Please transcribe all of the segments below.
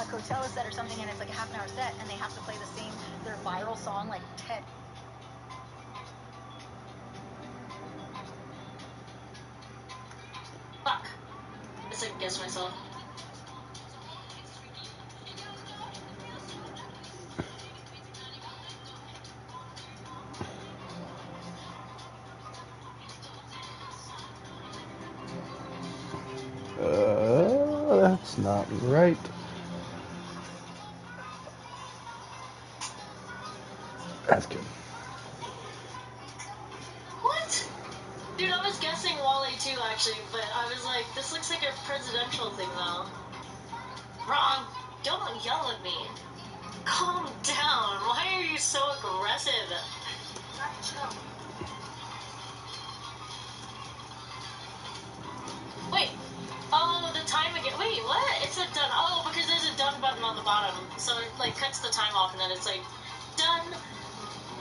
Coachella set or something, and it's like a half-an-hour set, and they have to play their viral song like 10. Fuck. I second guess myself. That's not right. That's good. What? Dude, I was guessing Wally too, actually, but I was like, this looks like a presidential thing, though. Wrong. Don't yell at me. Calm down. Why are you so aggressive? Wait. Oh, the time again. Wait, what? It said done. Oh, because there's a done button on the bottom. So it, like, cuts the time off, and then it's like, done.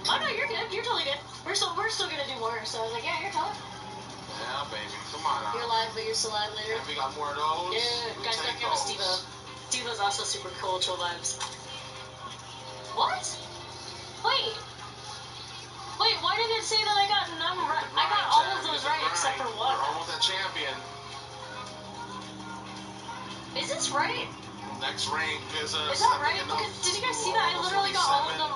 Oh, no, you're good. You're totally good. We're still gonna do more. So I was like, yeah, you're totally. Yeah, baby. Come on now. You're live, but you're still live later. Have we got more of those? Yeah, guys, don't give us Steve-O. Steve-O's also super cool, chill vibes. What? Wait, why did it say that I got none right? I got all of those right except for one. You're almost a champion. Is this right? Next rank is a... Is that right? Because, did you guys see that? I literally got all of them.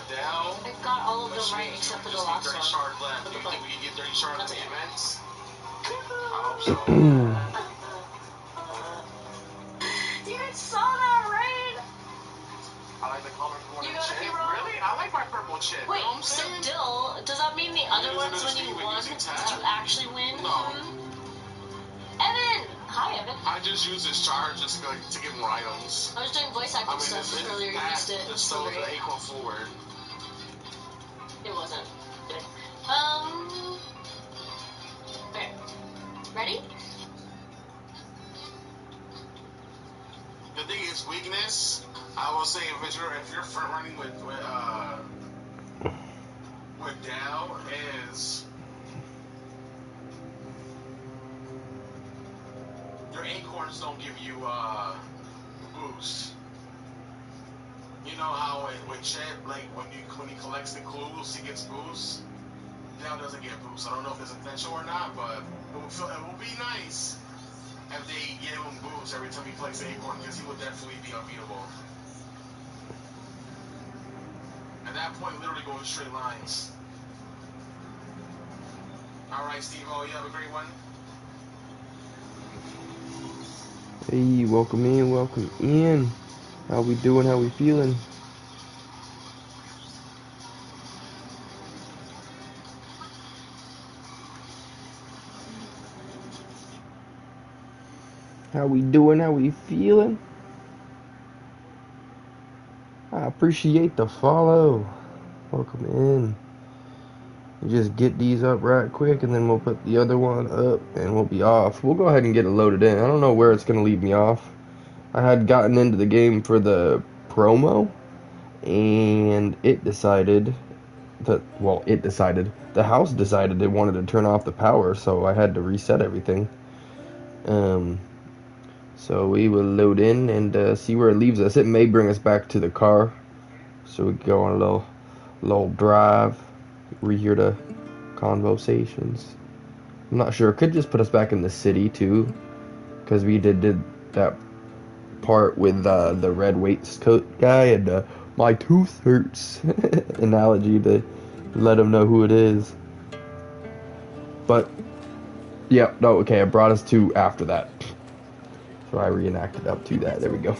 Dell. I got all of them right except for the last one. 30 shards left. Do you think we can get 30 shards in the events? I hope so. You saw that, right? I like the colorful You one. got a hero? Really? I like my purple chip. Wait, you know what I'm so saying? Dill, does that mean the other ones when you won, did you actually win? No. Evan! Hi, Evan. I just use this charge just to get more items. I was doing voice acting stuff earlier. You used it. It's so the acorn forward. It wasn't. Okay. Ready? The thing is, weakness. I will say if you're front running with Dow is your acorns don't give you boost. You know how with Chet, like when he collects the clues, he gets boost. Dow doesn't get boost. I don't know if it's intentional or not, but it will be nice if they give him boost every time he collects the acorn, because he would definitely be unbeatable. At that point, literally going straight lines. All right, Steve-O, you have a great one. Hey, welcome in. How we doing? How we feeling? How we doing? How we feeling? I appreciate the follow. Welcome in. You just get these up right quick, and then we'll put the other one up, and we'll be off. We'll go ahead and get it loaded in. I don't know where it's going to leave me off. I had gotten into the game for the promo, and it decided, the house decided they wanted to turn off the power, so I had to reset everything. So we will load in and see where it leaves us. It may bring us back to the car, so we go on a little drive. Rehear the conversations. I'm not sure. It could just put us back in the city too, because we did that part with the red waistcoat guy and my tooth hurts analogy to let him know who it is. But yeah, no, okay, it brought us to after that. So I reenacted up to that. There we go.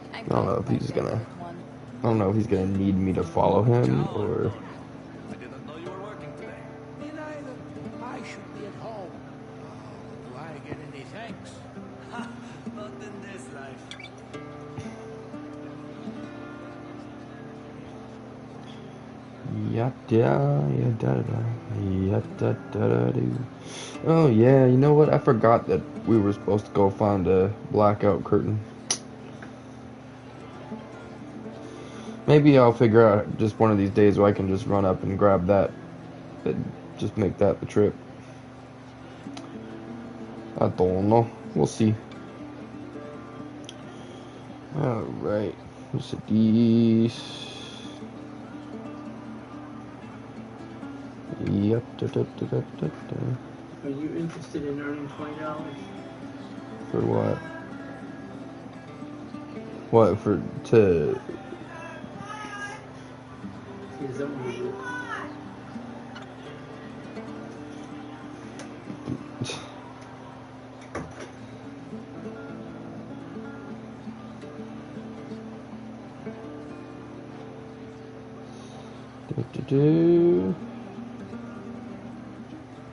I don't know if he's gonna need me to follow him or. I didn't know you were working today. Me neither. I should be at home. Do I get any thanks? Not in this life. Oh yeah, you know what? I forgot that we were supposed to go find a blackout curtain. Maybe I'll figure out just one of these days where I can just run up and grab that and just make that the trip. I don't know. We'll see. Alright. What's these? Yep. Are you interested in earning $20? For what? What for? To See some music.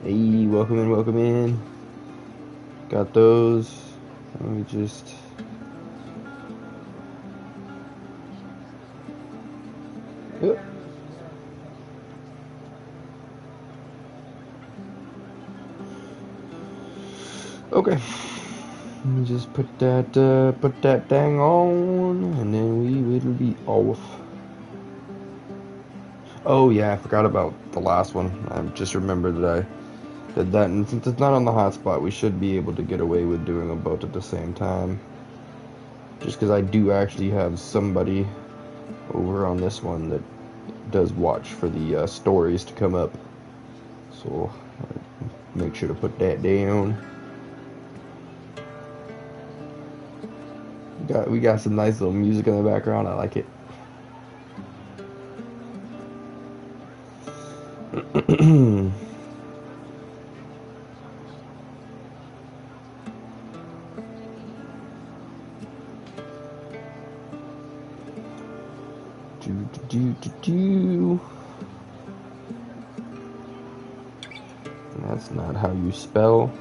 Hey, welcome in. Got those. Let me just. Yep. Okay. Let me just put that thing on, and then we will be off. Oh yeah, I forgot about the last one. I just remembered that I did that, and since it's not on the hotspot, we should be able to get away with doing them both at the same time. Just because I do actually have somebody over on this one that does watch for the stories to come up, so make sure to put that down. We got some nice little music in the background. I like it. That's not how you spell.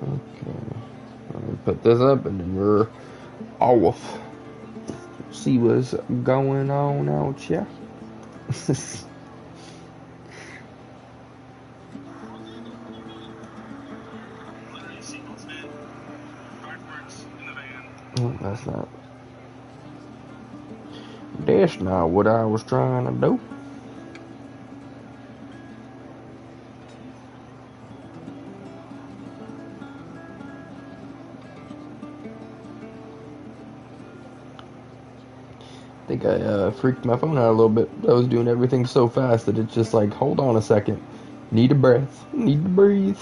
Okay. Let me put this up and then we're off. See what's going on out here. Oh, that's not what I was trying to do. I think I freaked my phone out a little bit. I was doing everything so fast that it's just like, hold on a second. Need a breath. Need to breathe.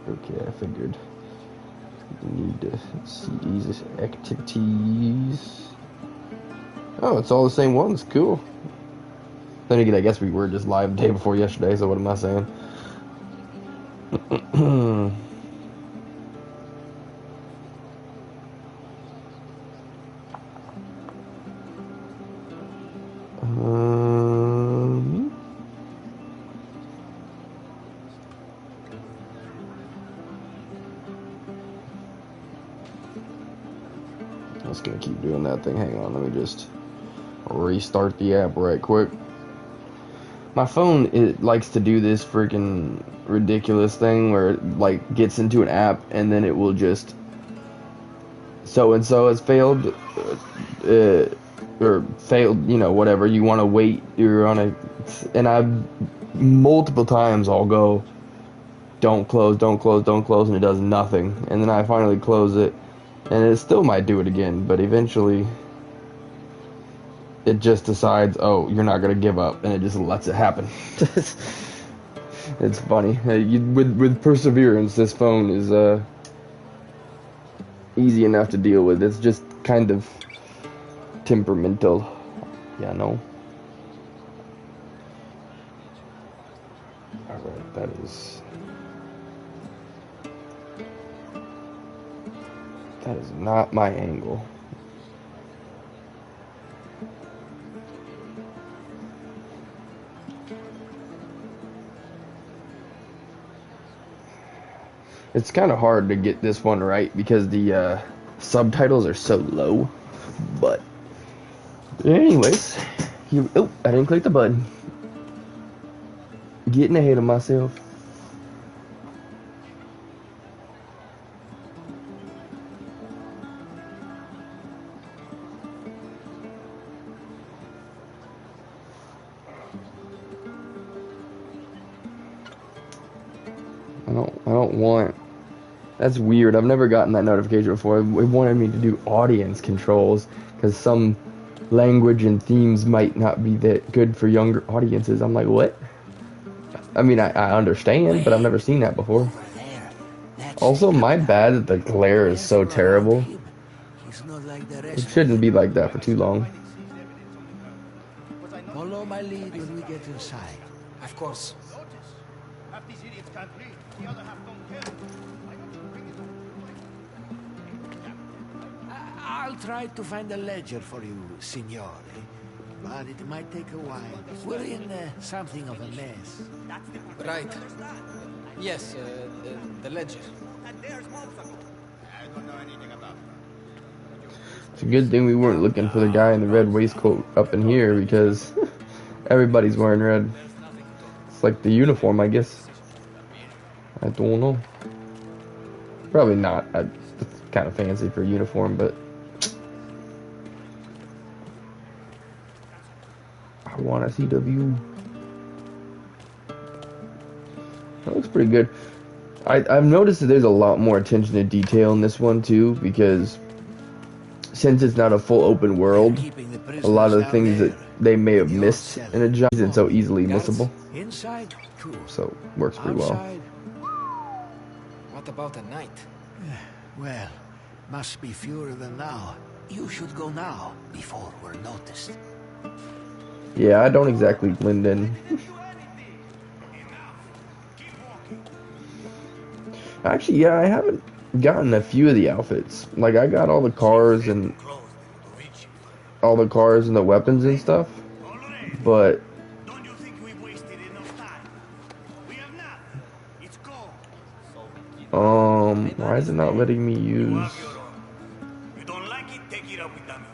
Okay, I figured. Need to see these activities. Oh, it's all the same ones. Cool. Then again, I guess we were just live the day before yesterday, so what am I saying? I was gonna keep doing that thing. Hang on, let me just restart the app right quick. My phone, it likes to do this freaking ridiculous thing where it like gets into an app and then it will just so and so has failed or failed, you know, whatever. You want to wait. You're on a, and I multiple times I'll go, don't close, and it does nothing. And then I finally close it, and it still might do it again, but eventually it just decides, oh, you're not gonna give up, and it just lets it happen. It's funny. With perseverance, this phone is easy enough to deal with. It's just kind of temperamental, yeah, no. All right, that is not my angle. It's kind of hard to get this one right because the subtitles are so low. But anyways, oh, I didn't click the button. Getting ahead of myself. I don't want... That's weird. I've never gotten that notification before. It wanted me to do audience controls because some language and themes might not be that good for younger audiences. I'm like, what? I mean, I understand, but I've never seen that before. Over there. That's Also, the my capital. bad that the glare is so Careful around terrible. him. He's not like the It rest of shouldn't them. be like that for too long. Follow my lead when we get inside. Of course. I'll try to find a ledger for you, signore. But it might take a while. We're in something of a mess. Right. Yes, the ledger. It's a good thing we weren't looking for the guy in the red waistcoat up in here because everybody's wearing red. It's like the uniform, I guess. I don't know. Probably not. It's kind of fancy for a uniform, but I want a CW. That looks pretty good. I've noticed that there's a lot more attention to detail in this one too, because since it's not a full open world, a lot of the things that they may have missed in a job isn't so easily missable. Inside, too. So works pretty well. Outside, What about at night? well, must be fewer than now. You should go now, before we're noticed. Yeah, I don't exactly blend in. Actually, yeah, I haven't gotten a few of the outfits. Like, I got all the cars and the weapons and stuff, but why is it not letting me use? You don't like it, take it up with them.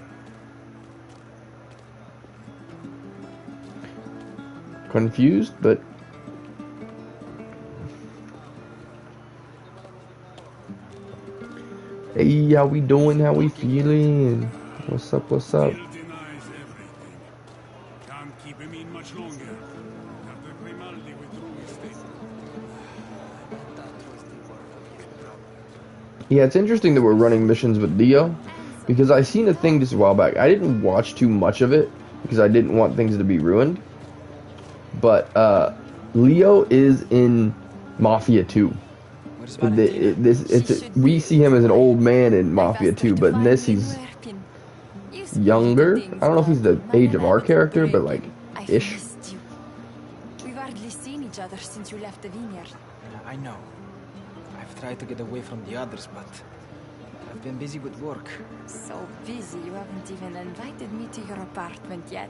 Confused, but hey, how we doing? How we feeling? What's up? What's up? Guilt denies everything. Can't keep him in much longer. After Grimaldi withdrew his statement. Yeah, it's interesting that we're running missions with Leo, because I seen a thing just a while back. I didn't watch too much of it because I didn't want things to be ruined. But Leo is in Mafia 2. We see him as an old man in Mafia 2, but in this he's younger. I don't know if he's the age of our character, but like ish. We've hardly seen each other since you left the vineyard. I know. I've tried to get away from the others, but I've been busy with work. So busy you haven't even invited me to your apartment yet.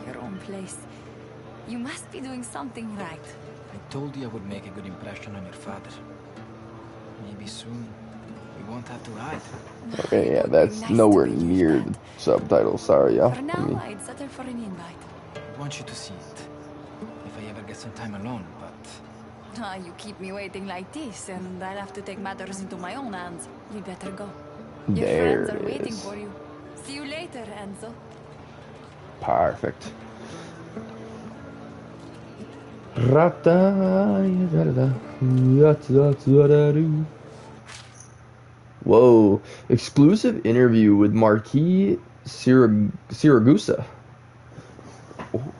Your own place. You must be doing something right. I told you I would make a good impression on your father. Maybe soon we won't have to hide. Okay, yeah, that's nowhere near the subtitle. Sorry, y'all. For now, I'd settle for an invite. I want you to see it. If I ever get some time alone, but... You keep me waiting like this, and I'll have to take matters into my own hands. You better go. Your There friends are it waiting is. for you. See you later, Enzo. Perfect. Whoa. Exclusive interview with Marquis Siragusa. Oh.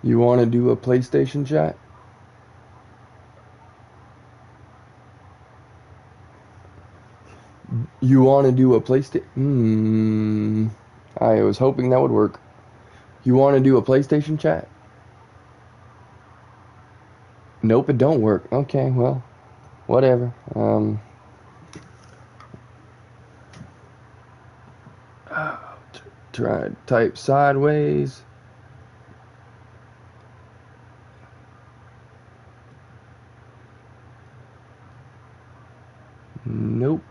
You want to do a PlayStation chat? You want to do a PlayStation? I was hoping that would work. You want to do a PlayStation chat? Nope, it don't work. Okay, well, whatever. Try to type sideways. Nope.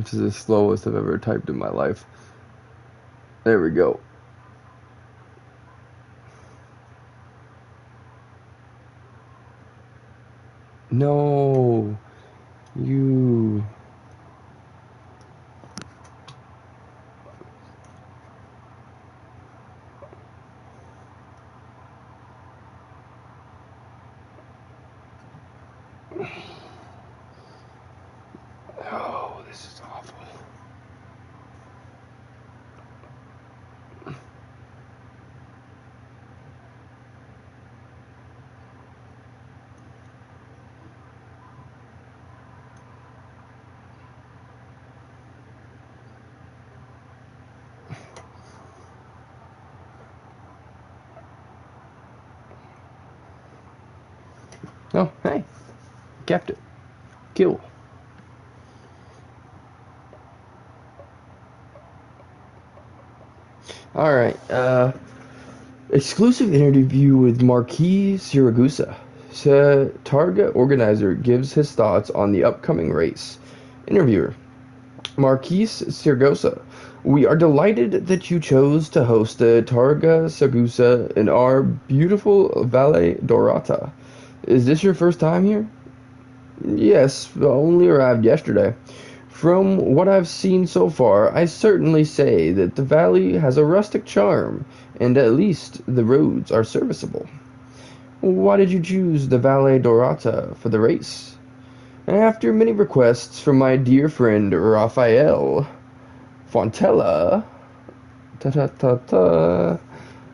which is the slowest I've ever typed in my life. There we go. No, you. Oh, this is awful. Oh, hey, kept it. Kill. All right. Exclusive interview with Marquis Siragusa. Targa organizer gives his thoughts on the upcoming race. Interviewer. Marquis Siragusa. We are delighted that you chose to host the Targa Siragusa in our beautiful Valle Dorata. Is this your first time here? Yes, only arrived yesterday. From what I've seen so far, I certainly say that the valley has a rustic charm, and at least the roads are serviceable. Why did you choose the Valle Dorata for the race? After many requests from my dear friend Raphael Fontella,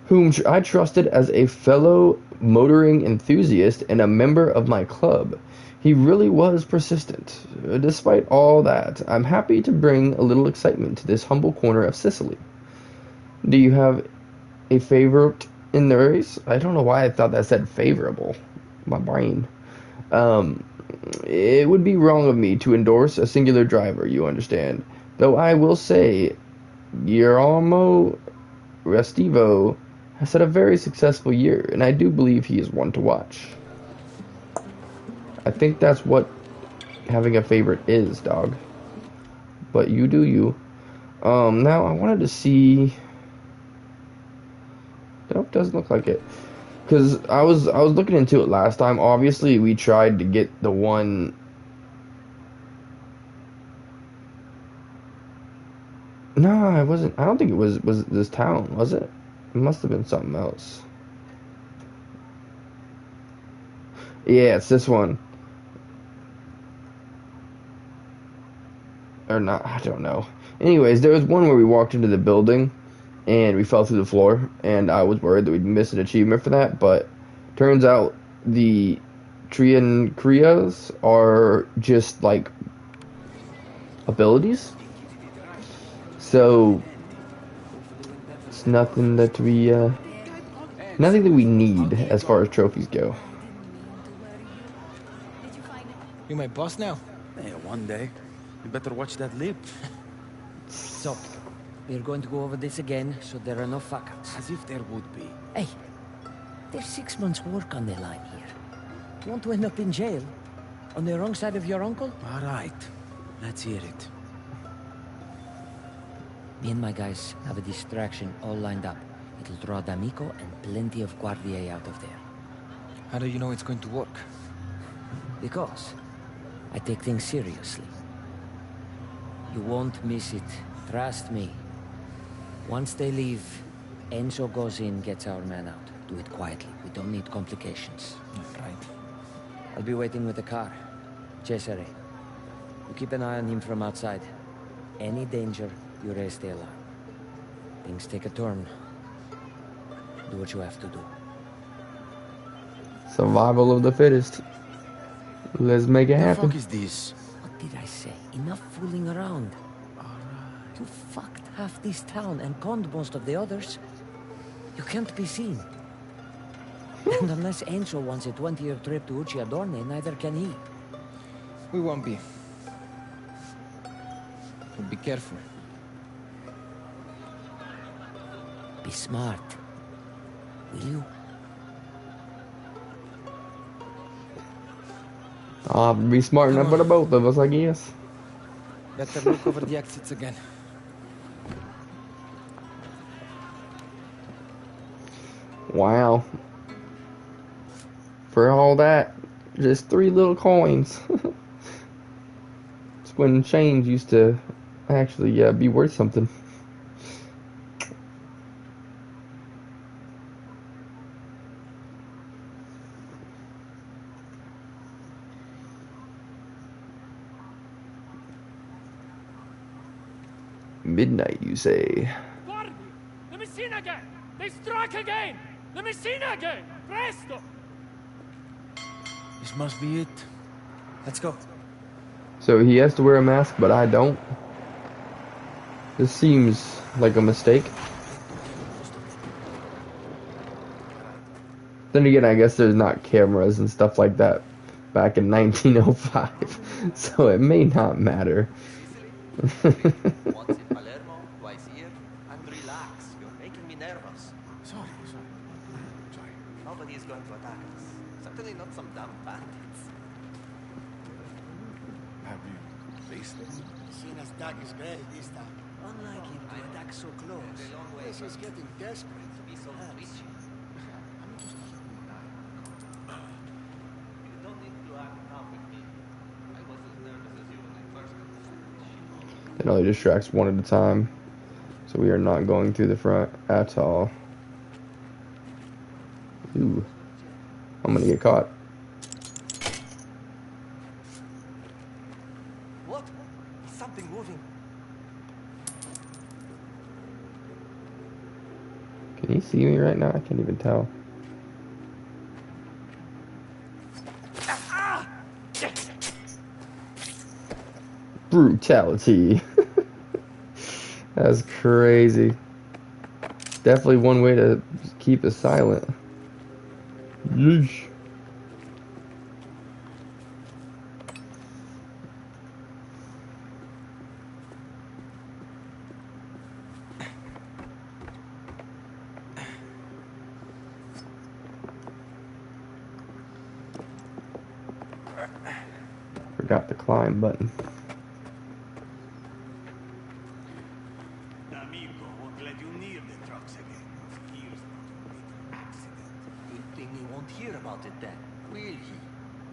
whom I trusted as a fellow motoring enthusiast and a member of my club. He really was persistent. Despite all that, I'm happy to bring a little excitement to this humble corner of Sicily. Do you have a favorite in the race? I don't know why I thought that said favorable. My brain. It would be wrong of me to endorse a singular driver, you understand. Though I will say, Guillermo Restivo has had a very successful year, and I do believe he is one to watch. I think that's what having a favorite is, dog. But you do you. Now I wanted to see. Nope, doesn't look like it. Because I was looking into it last time. Obviously, we tried to get the one. No, it wasn't. I don't think it was this town, was it? It must have been something else. Yeah, it's this one. Or not, I don't know. Anyways, there was one where we walked into the building and we fell through the floor, and I was worried that we'd miss an achievement for that, but turns out the Trian Kriyas are just like abilities. So it's nothing that we need as far as trophies go. You my boss now? Hey, one day. You better watch that lip. So, we're going to go over this again, so there are no fuck-ups. As if there would be. Hey, there's 6 months' work on the line here. You want to end up in jail? On the wrong side of your uncle? All right. Let's hear it. Me and my guys have a distraction all lined up. It'll draw D'Amico and plenty of Guardier out of there. How do you know it's going to work? Because I take things seriously. You won't miss it. Trust me. Once they leave, Enzo goes in, gets our man out. Do it quietly. We don't need complications. Right. I'll be waiting with the car. Cesare, you keep an eye on him from outside. Any danger, you raise the alarm. Things take a turn. Do what you have to do. Survival of the fittest. Let's make it happen. What the fuck is this? What did I say? Enough fooling around. You fucked half this town and conned most of the others. You can't be seen. And unless Enzo wants a 20-year trip to Ucciadorne, neither can he. We won't be. But be careful. Be smart. Will you? Be smart enough for the both of us, I guess. Better look over the exits again. Wow. For all that, just 3 little coins. It's when change used to actually be worth something. Midnight, you say? Guardi! La messina again! They struck again! La messina again! Presto! This must be it. Let's go. So he has to wear a mask, but I don't? This seems like a mistake. Then again, I guess there's not cameras and stuff like that back in 1905, so it may not matter. Once in Palermo, twice here, and relax. You're making me nervous. Sorry. Nobody is going to attack us. Certainly not some dumb bandits. Have you faced them? Sina's dog is great this time. Unlike him to attack so close. A long way. This is getting desperate. To be so rich. You don't need to act tough with me. I was as nervous as you when I first got It only distracts one at a time, so we are not going through the front at all. Ooh, I'm gonna get caught. What? Is something moving? Can you see me right now? I can't even tell. Brutality. That's crazy. Definitely one way to keep it silent. Yeesh. Forgot the climb button. Amico won't let you near the trucks again. Here's not an accident. Good thing he won't hear about it then, will he?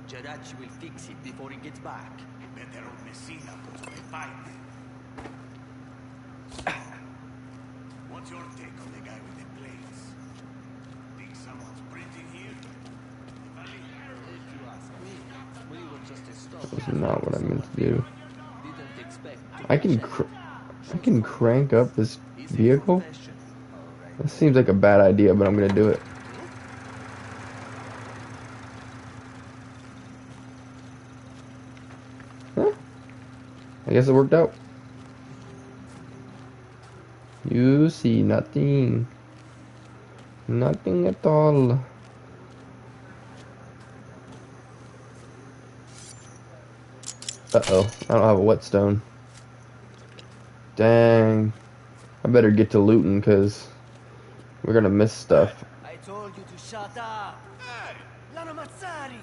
Jerachi will fix it before he gets back. Better old Messina puts up a fight. What's your take on the guy with the plates? Think someone's printing here? If you ask me, we were just a stop. This is not what I meant to do. Didn't expect to I can crank up this vehicle. confession. All right. That seems like a bad idea, but I'm gonna do it. Huh? I guess it worked out. You see nothing. Nothing at all. Uh-oh, I don't have a whetstone. Dang. I better get to looting, because we're gonna miss stuff. I told you to shut up. Hey! Lano Mazzari!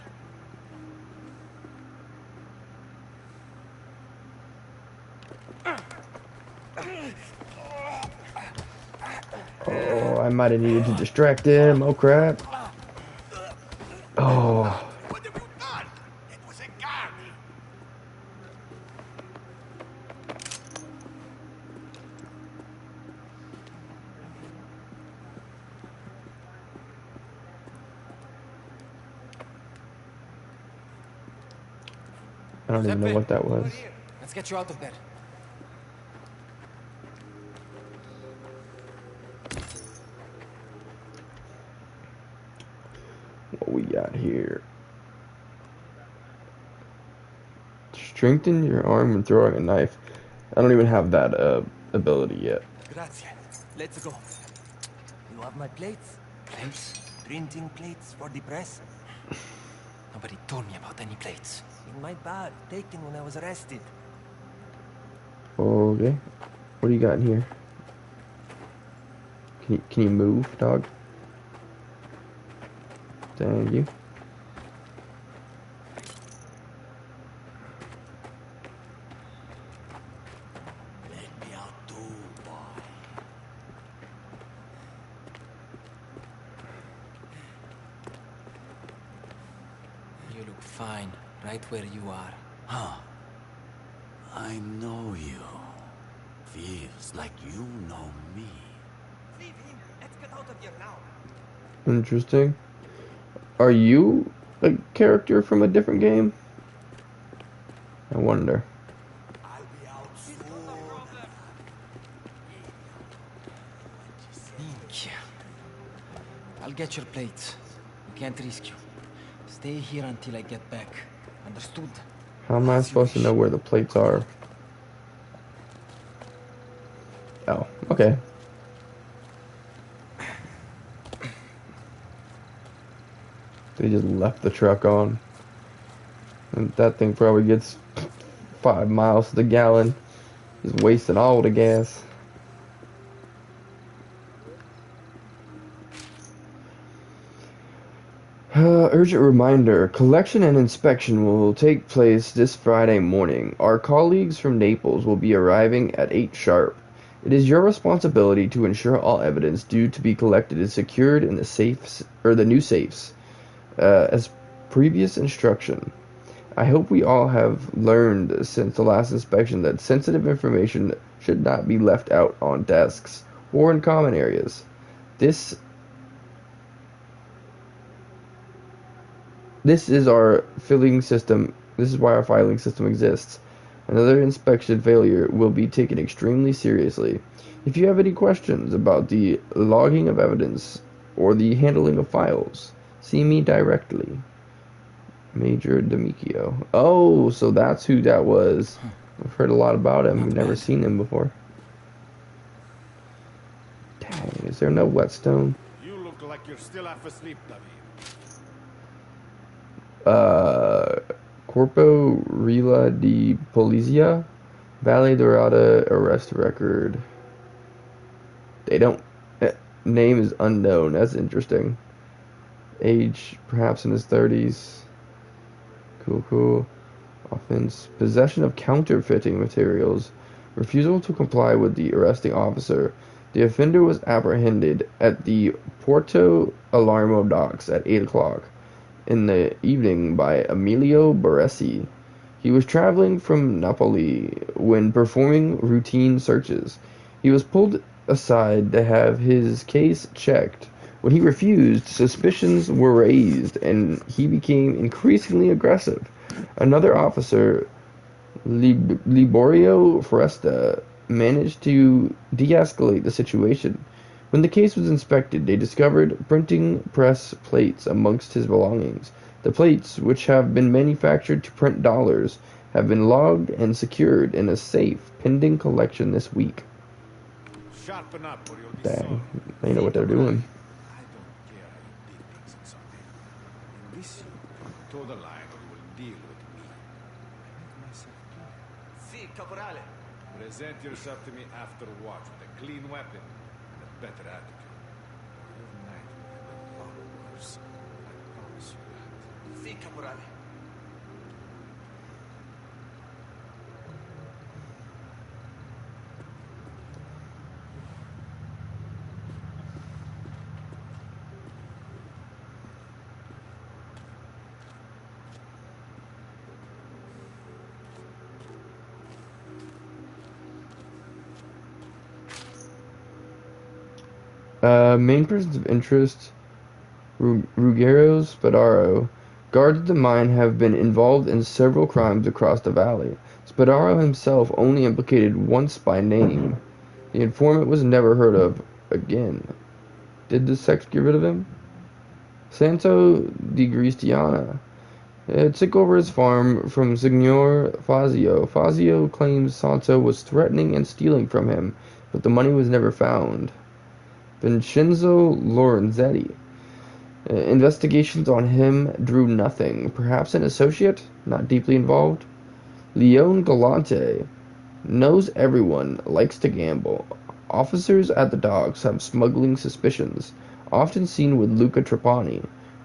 Oh, I might have needed to distract him. Oh, crap. Oh. What have you done? It was a guard. I don't even know what that was. Let's get you out of there. What we got here? Strengthen your arm when throwing a knife. I don't even have that ability yet. Grazie. Let's go. You have my plates? Plates? Printing plates for the press? Nobody told me about any plates. In my bag, taken when I was arrested. Okay. What do you got in here? Can you move, dog? Thank you. You look fine, right where you are. Huh. I know you. Feels like you know me. Leave him. Let's get out of here now. Interesting. Are you a character from a different game? I wonder. I'll be out soon. Minchia. I'll get your plates. We can't risk you. Stay here until I get back. Understood? How am I supposed to know where the plates are? Oh, okay. They just left the truck on. And that thing probably gets 5 miles to the gallon. Just wasting all the gas. Urgent reminder. Collection and inspection will take place this Friday morning. Our colleagues from Naples will be arriving at 8 sharp. It is your responsibility to ensure all evidence due to be collected is secured in the safes or the new safes. As previous instruction. I hope we all have learned since the last inspection that sensitive information should not be left out on desks or in common areas. This is our filing system. This is why our filing system exists. Another inspection failure will be taken extremely seriously. If you have any questions about the logging of evidence or the handling of files, see me directly. Major D'Amico. Oh, so that's who that was. I've heard a lot about him. We've never seen him before. Dang, is there no whetstone? You look like you're still half asleep, David. Corpo Rila di Polizia, Valle Dorada arrest record. They don't. Name is unknown. That's interesting. Age, perhaps in his 30s. Cool. Offense, possession of counterfeiting materials. Refusal to comply with the arresting officer. The offender was apprehended at the Porto Alarmo docks at 8 o'clock in the evening by Emilio Baresi. He was traveling from Napoli when performing routine searches. He was pulled aside to have his case checked. When he refused, suspicions were raised, and he became increasingly aggressive. Another officer, Liborio Foresta, managed to de-escalate the situation. When the case was inspected, they discovered printing press plates amongst his belongings. The plates, which have been manufactured to print dollars, have been logged and secured in a safe pending collection this week. Sharpen up or you'll be Dang, sorry. they know what they're doing. I don't care how you did things in Sunday. In this you toe the line or you will deal with me. I make myself clear. Si, Caporale. Present yourself to me after watch with a clean weapon and a better attitude. Your night will end a lot worse. I promise you that. Si, Caporale. Main persons of interest, Ruggero Spadaro. Guards at the mine have been involved in several crimes across the valley. Spadaro himself only implicated once by name. The informant was never heard of again. Did the sex get rid of him? Santo di Cristiana. Took over his farm from Signor Fazio. Fazio claims Santo was threatening and stealing from him, but the money was never found. Vincenzo Lorenzetti. Investigations on him drew nothing. Perhaps an associate? Not deeply involved? Leone Galante. Knows everyone. Likes to gamble. Officers at the docks have smuggling suspicions. Often seen with Luca Trapani.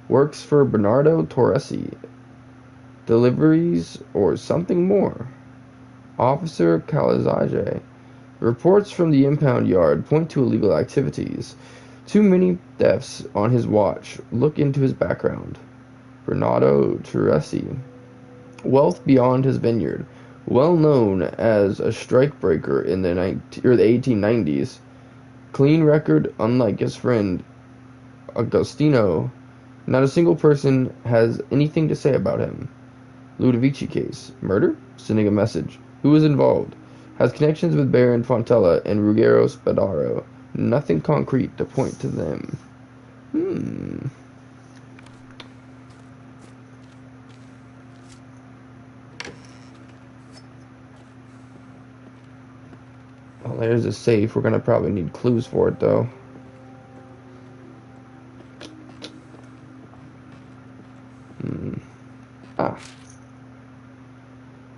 Works for Bernardo Torresi. Deliveries or something more. Officer Calazage. Reports from the impound yard point to illegal activities. Too many thefts on his watch. Look into his background. Bernardo Teresi. Wealth beyond his vineyard. Well known as a strikebreaker in the 1890s. Clean record, unlike his friend Agostino. Not a single person has anything to say about him. Ludovici case. Murder? Sending a message. Who is involved? Has connections with Baron Fontella and Ruggero Spadaro. Nothing concrete to point to them. Well, there's a safe. We're gonna probably need clues for it, though.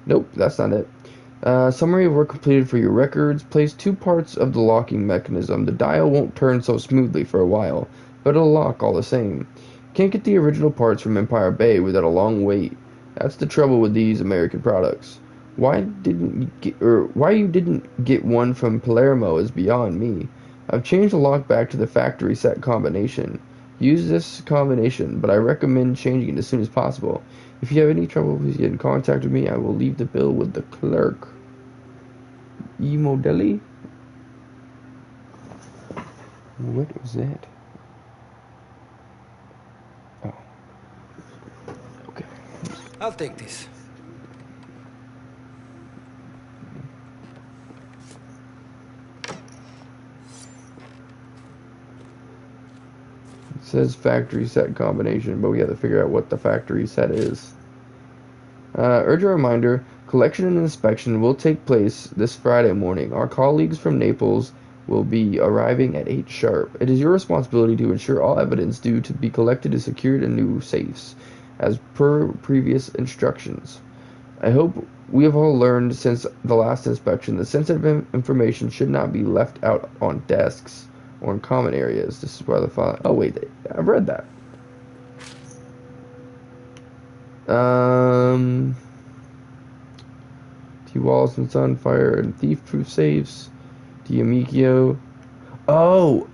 Nope, that's not it. Summary of work completed for your records. Place 2 parts of the locking mechanism. The dial won't turn so smoothly for a while, but it'll lock all the same. Can't get the original parts from Empire Bay without a long wait. That's the trouble with these American products. Why you didn't get one from Palermo is beyond me. I've changed the lock back to the factory set combination. Use this combination, but I recommend changing it as soon as possible. If you have any trouble, please get in contact with me. I will leave the bill with the clerk. E-Modelli? What was that? Oh. Okay. I'll take this. It says factory set combination, but we have to figure out what the factory set is. Urge a reminder, collection and inspection will take place this Friday morning. Our colleagues from Naples will be arriving at 8 sharp. It is your responsibility to ensure all evidence due to be collected is secured in new safes, as per previous instructions. I hope we have all learned since the last inspection that sensitive information should not be left out on desks or in common areas. This is why the file. Oh wait, I've read that. T. Wallace and Son, fire and thief-proof safes. D'Amico. Oh.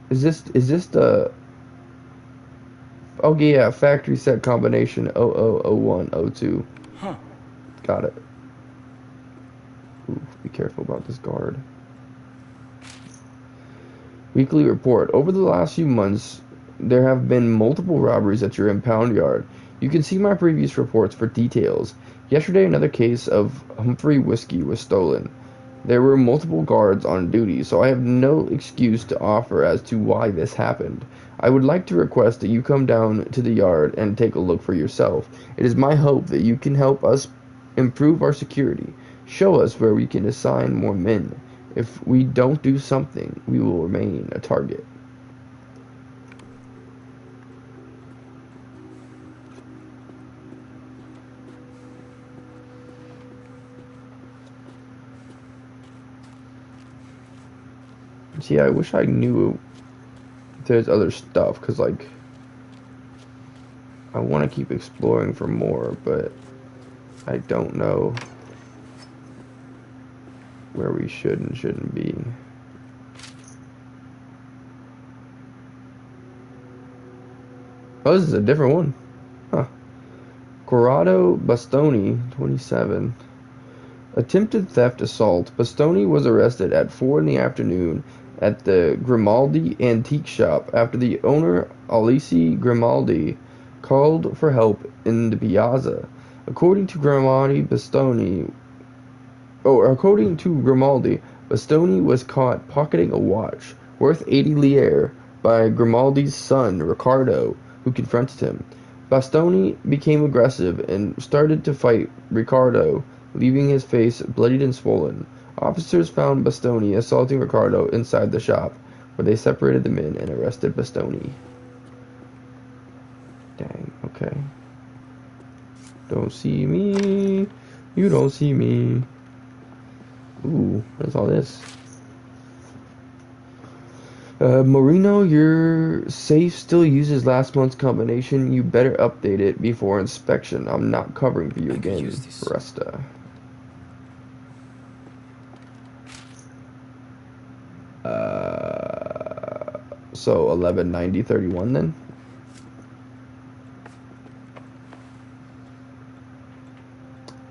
Is this the? Oh yeah, factory set combination 000102. Huh. Got it. Ooh, be careful about this guard. Weekly report. Over the last few months, there have been multiple robberies at your impound yard. You can see my previous reports for details. Yesterday, another case of Humphrey whiskey was stolen. There were multiple guards on duty, so I have no excuse to offer as to why this happened. I would like to request that you come down to the yard and take a look for yourself. It is my hope that you can help us improve our security. Show us where we can assign more men. If we don't do something, we will remain a target. See, I wish I knew if there's other stuff, because, like, I want to keep exploring for more, but I don't know where we should and shouldn't be. Oh, this is a different one. Huh. Corrado Bastoni, 27. Attempted theft assault. Bastoni was arrested at 4 in the afternoon at the Grimaldi antique shop after the owner, Alessi Grimaldi, called for help in the piazza. According to Grimaldi, Bastoni was caught pocketing a watch worth 80 lire by Grimaldi's son, Riccardo, who confronted him. Bastoni became aggressive and started to fight Riccardo, leaving his face bloodied and swollen. Officers found Bastoni assaulting Riccardo inside the shop, where they separated the men and arrested Bastoni. Dang, okay. Don't see me. You don't see me. Ooh, what's all this? Marino, your safe still uses last month's combination. You better update it before inspection. I'm not covering for you again, Resta. So 119031 then?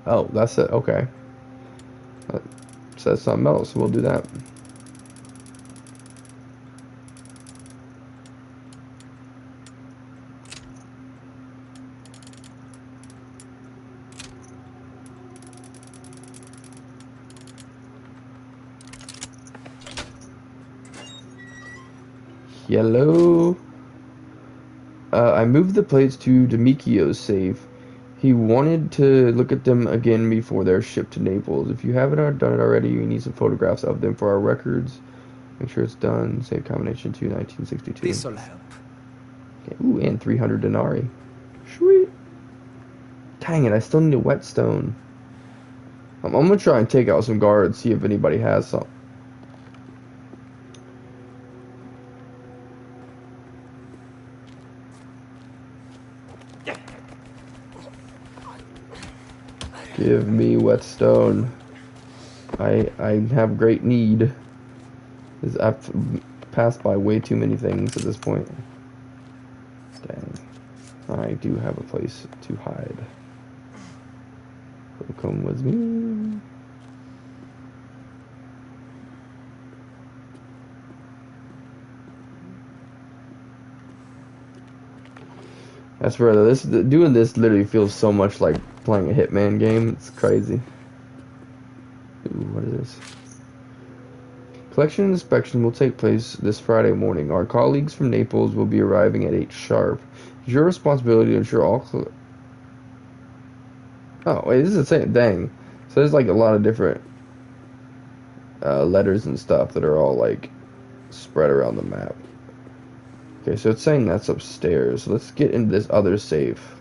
Oh, that's it. Okay. That says something else. We'll do that. Hello. I moved the plates to Demikio's safe. He wanted to look at them again before they're shipped to Naples. If you haven't done it already, we need some photographs of them for our records. Make sure it's done. Save combination 2, 1962. This'll help. Okay. Ooh, and 300 denarii. Sweet. Dang it, I still need a whetstone. I'm gonna try and take out some guards, see if anybody has some. Give me whetstone. I have great need. I've passed by way too many things at this point. Dang. I do have a place to hide. So come with me. I swear, doing this literally feels so much like playing a Hitman game. It's crazy. Ooh, what is this? Collection and inspection will take place this Friday morning. Our colleagues from Naples will be arriving at 8 sharp. It's your responsibility to ensure all... Oh, wait, this is the same. Dang. So there's like a lot of different letters and stuff that are all like spread around the map. Okay, so it's saying that's upstairs. So let's get into this other safe.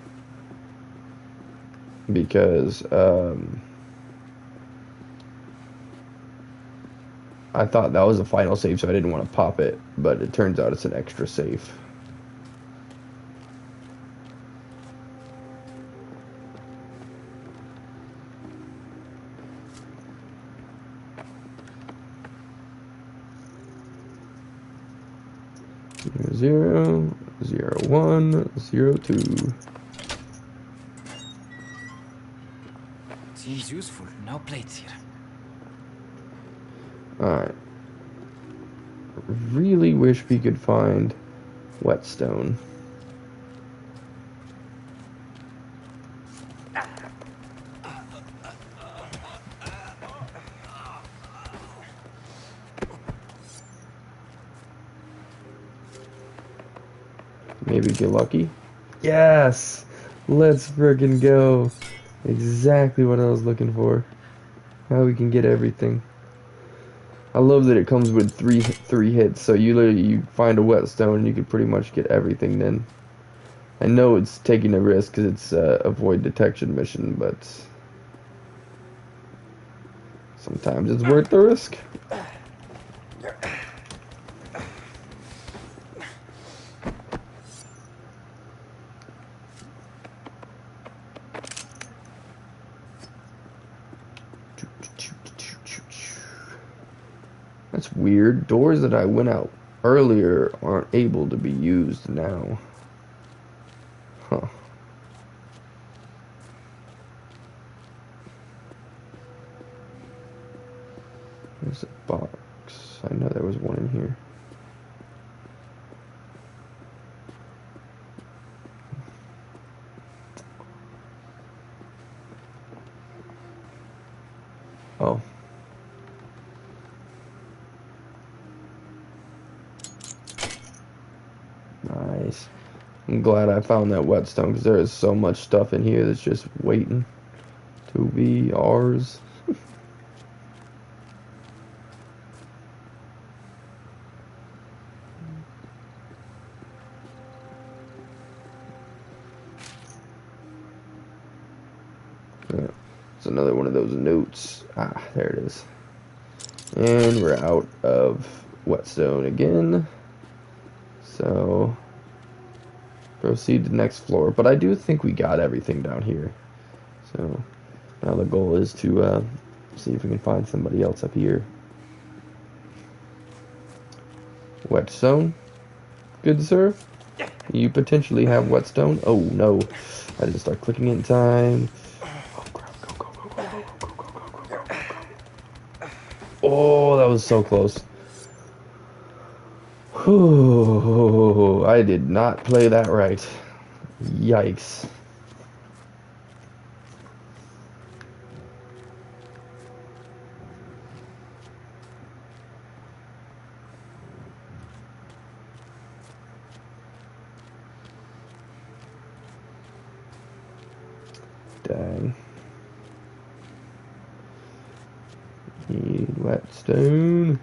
Because, I thought that was the final save, so I didn't want to pop it. But it turns out it's an extra safe. Zero, 1, 2. Seems useful. No plates here. Alright. Really wish we could find whetstone. Maybe get lucky. Yes! Let's frickin' go. Exactly what I was looking for. Now we can get everything. I love that it comes with three hits, so you find a whetstone and you can pretty much get everything then. I know it's taking a risk because it's a avoid detection mission, but sometimes it's worth the risk. That's weird. Doors that I went out earlier aren't able to be used now. Huh. There's a box. I know there was one in here. Oh. Nice. I'm glad I found that whetstone because there is so much stuff in here that's just waiting to be ours. It's another one of those notes. Ah, there it is. And we're out of whetstone again. So, proceed to the next floor. But I do think we got everything down here. So, now the goal is to see if we can find somebody else up here. Whetstone. Good, sir. You potentially have whetstone. Oh, no. I didn't start clicking in time. Oh, crap. Go, go, go. Oh, that was so close. Whew, I did not play that right. Yikes. Dang. Need whetstone.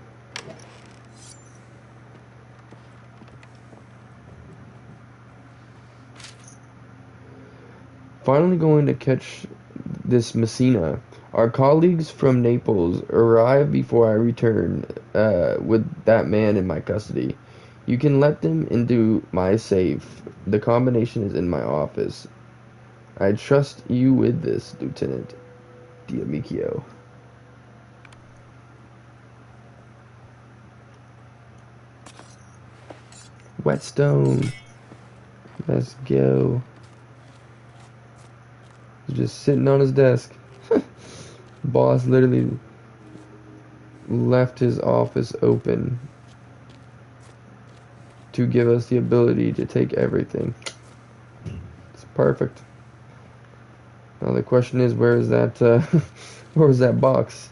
Finally going to catch this Messina. Our colleagues from Naples arrive before I return with that man in my custody. You can let them into my safe. The combination is in my office. I trust you with this, Lieutenant D'Amico. Whetstone. Let's go. He's just sitting on his desk. Boss literally left his office open to give us the ability to take everything. It's perfect. Now the question is, where is that? Where is that box?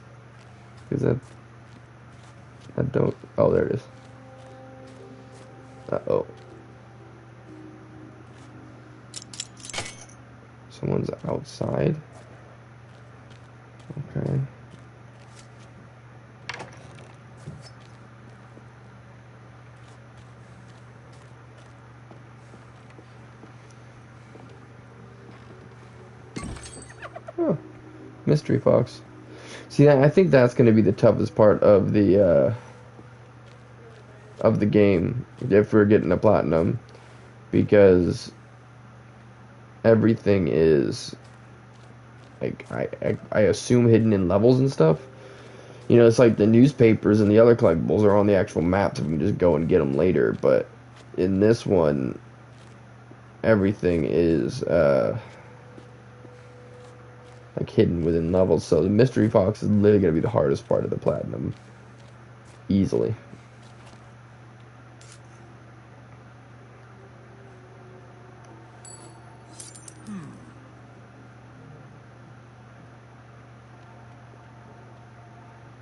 Because I don't. Oh, there it is. Uh-oh. Someone's outside. Okay. Oh, mystery box. See, I think that's going to be the toughest part of the game if we're getting a platinum, because everything is like I assume hidden in levels and stuff. You know, it's like the newspapers and the other collectibles are on the actual maps. We can just go and get them later. But in this one, everything is like hidden within levels. So the mystery box is literally gonna be the hardest part of the platinum, easily.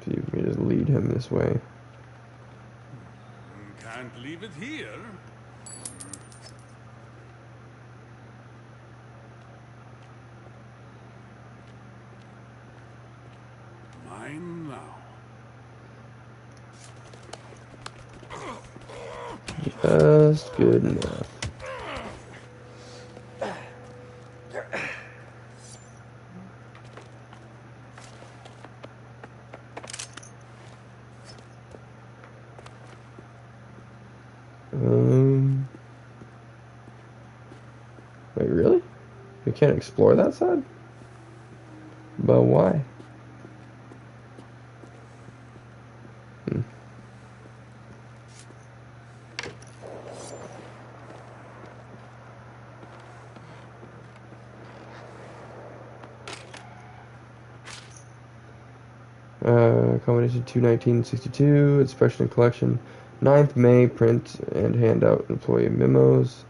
See if we just lead him this way. Can't leave it here. Mine now. Just good enough. Wait, really? We can't explore that side? But why? Combination 21962, expression and collection. 9th May, print and hand out employee memos.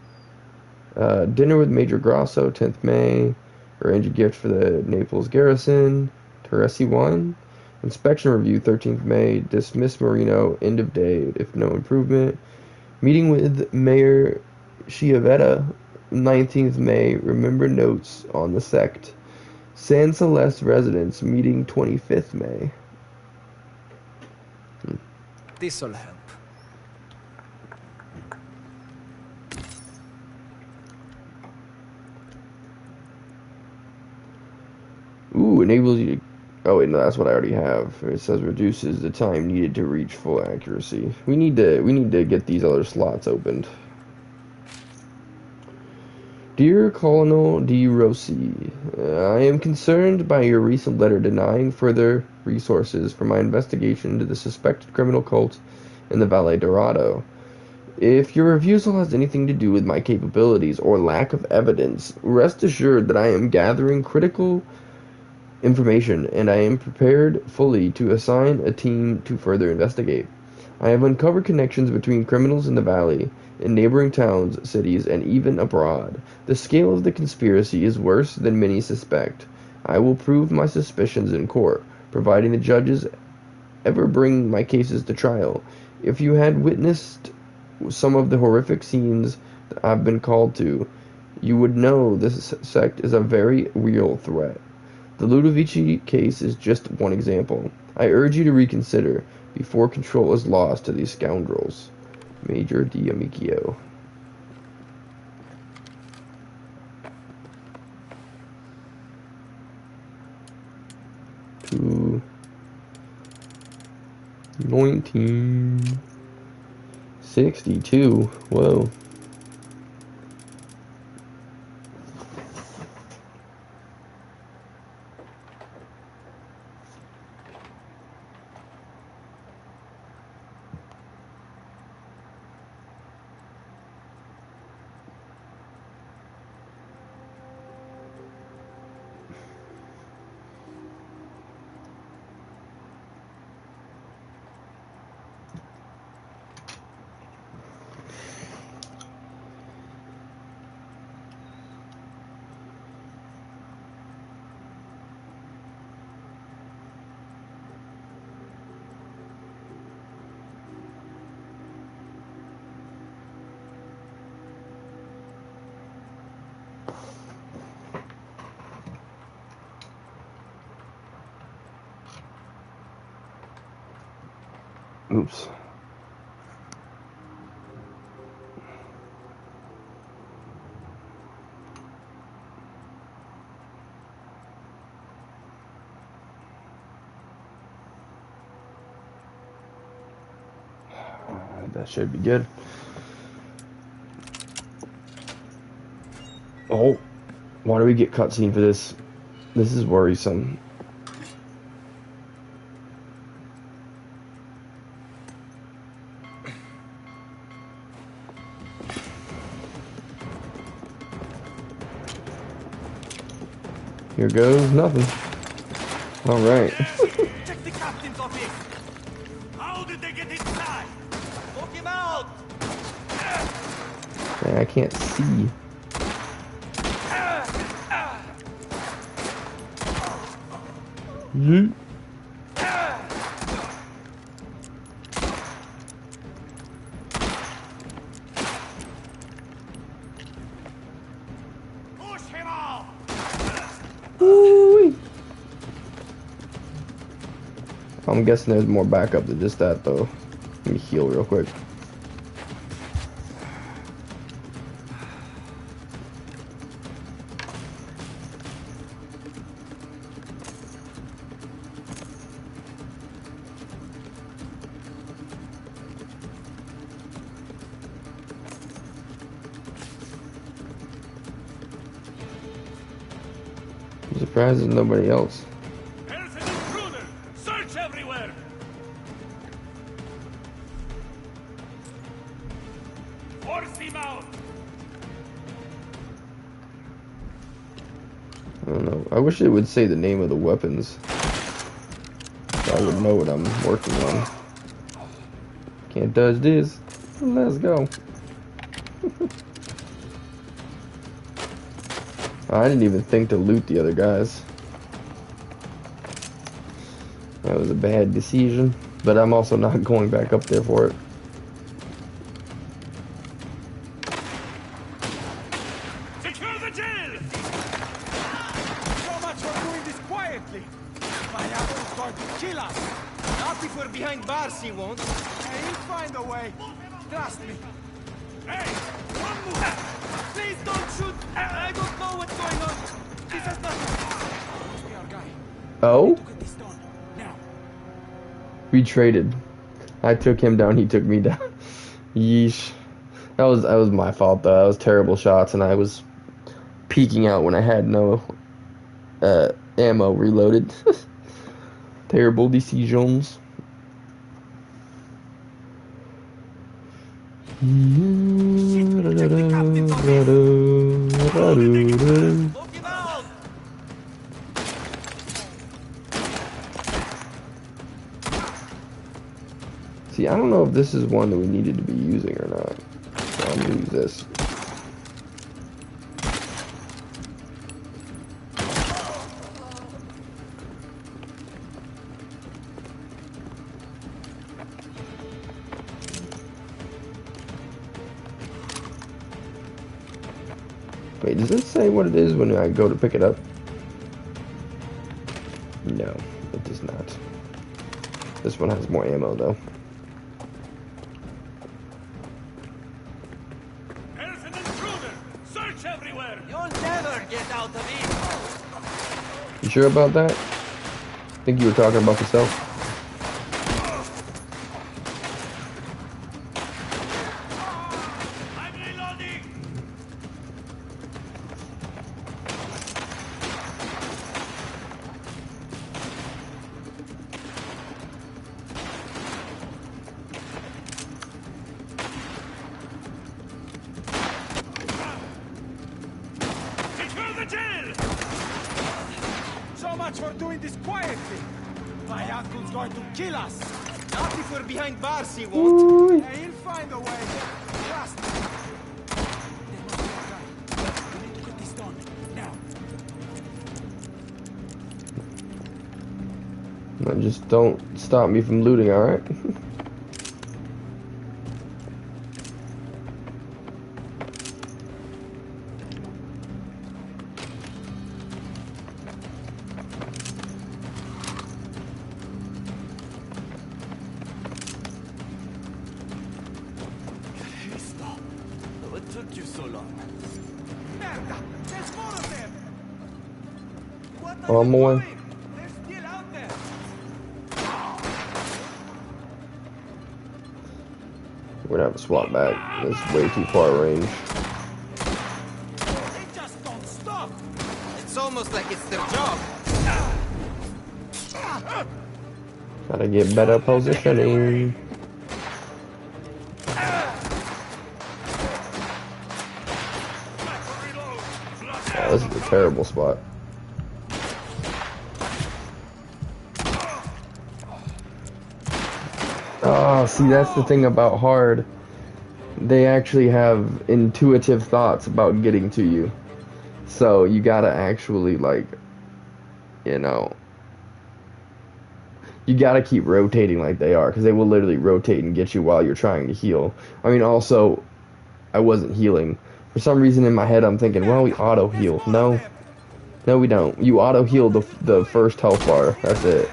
Dinner with Major Grasso, 10th May. Arrange a gift for the Naples garrison. Teresi wine. Inspection review, 13th May. Dismiss Marino, end of day, if no improvement. Meeting with Mayor Chiavetta, 19th May. Remember notes on the sect. San Celeste residence, meeting 25th May. This'll help. Ooh, enables you to... Oh wait, no, that's what I already have. It says reduces the time needed to reach full accuracy. We need to get these other slots opened. Dear Colonel Di Rossi, I am concerned by your recent letter denying further resources for my investigation into the suspected criminal cult in the Valle Dorado. If your refusal has anything to do with my capabilities or lack of evidence, rest assured that I am gathering critical information, and I am prepared fully to assign a team to further investigate. I have uncovered connections between criminals in the valley, in neighboring towns, cities, and even abroad. The scale of the conspiracy is worse than many suspect. I will prove my suspicions in court, providing the judges ever bring my cases to trial. If you had witnessed some of the horrific scenes that I've been called to, you would know this sect is a very real threat. The Ludovici case is just one example. I urge you to reconsider before control is lost to these scoundrels. Major D'Amico. To 1962. Whoa. Oops. That should be good. Oh, why do we get cutscene for this? This is worrisome. Here goes nothing. All right. Check the captain's office. How did they get inside? Poke him out. Yeah, I can't see. Yeet. Push him off. Ooh-wee. I'm guessing there's more backup than just that, though. Let me heal real quick. I'm surprised there's nobody else. There's an intruder. Search everywhere. Force him out. I don't know. I wish it would say the name of the weapons. So I would know what I'm working on. Can't dodge this. Let's go. I didn't even think to loot the other guys. That was a bad decision. But I'm also not going back up there for it. Secure the jail. So much for doing this quietly. Maya will start to kill us. Not if we're behind bars, he won't. He'll find a way. Trust me. Hey, one move. Please don't shoot. I don't know what's going on. This has nothing. Must be our guy. Oh? To get this done. Now. We traded. I took him down, he took me down. Yeesh. That was my fault though. That was terrible shots, and I was peeking out when I had no ammo reloaded. Terrible decisions. I don't know if this is one that we needed to be using or not. So I'm gonna use this. Wait, does it say what it is when I go to pick it up? No, it does not. This one has more ammo though. There's an intruder! Search everywhere! You'll never get out of it! You sure about that? I think you were talking about yourself. I'm reloading! Secure the jail! So much for doing this quietly. My uncle's going to kill us. Not if we're behind bars, he won't. Hey, he'll find a way. Trust me. We need to get this done. Now. And just don't stop me from looting, alright? What took you so long? Merda! There's more of them! What Oh, are I'm you away. doing? They're still out there! We're gonna have to swap back. That's way too far range. They just don't stop! It's almost like it's their job. Gotta get better positioning. Oh, this is a terrible spot. Oh, see, that's the thing about hard. They actually have intuitive thoughts about getting to you. So you gotta actually, like, you know, you gotta keep rotating like they are, because they will literally rotate and get you while you're trying to heal. I mean, also, I wasn't healing. For some reason in my head, I'm thinking, well, we auto heal. No, no, we don't. You auto heal the first health bar. That's it.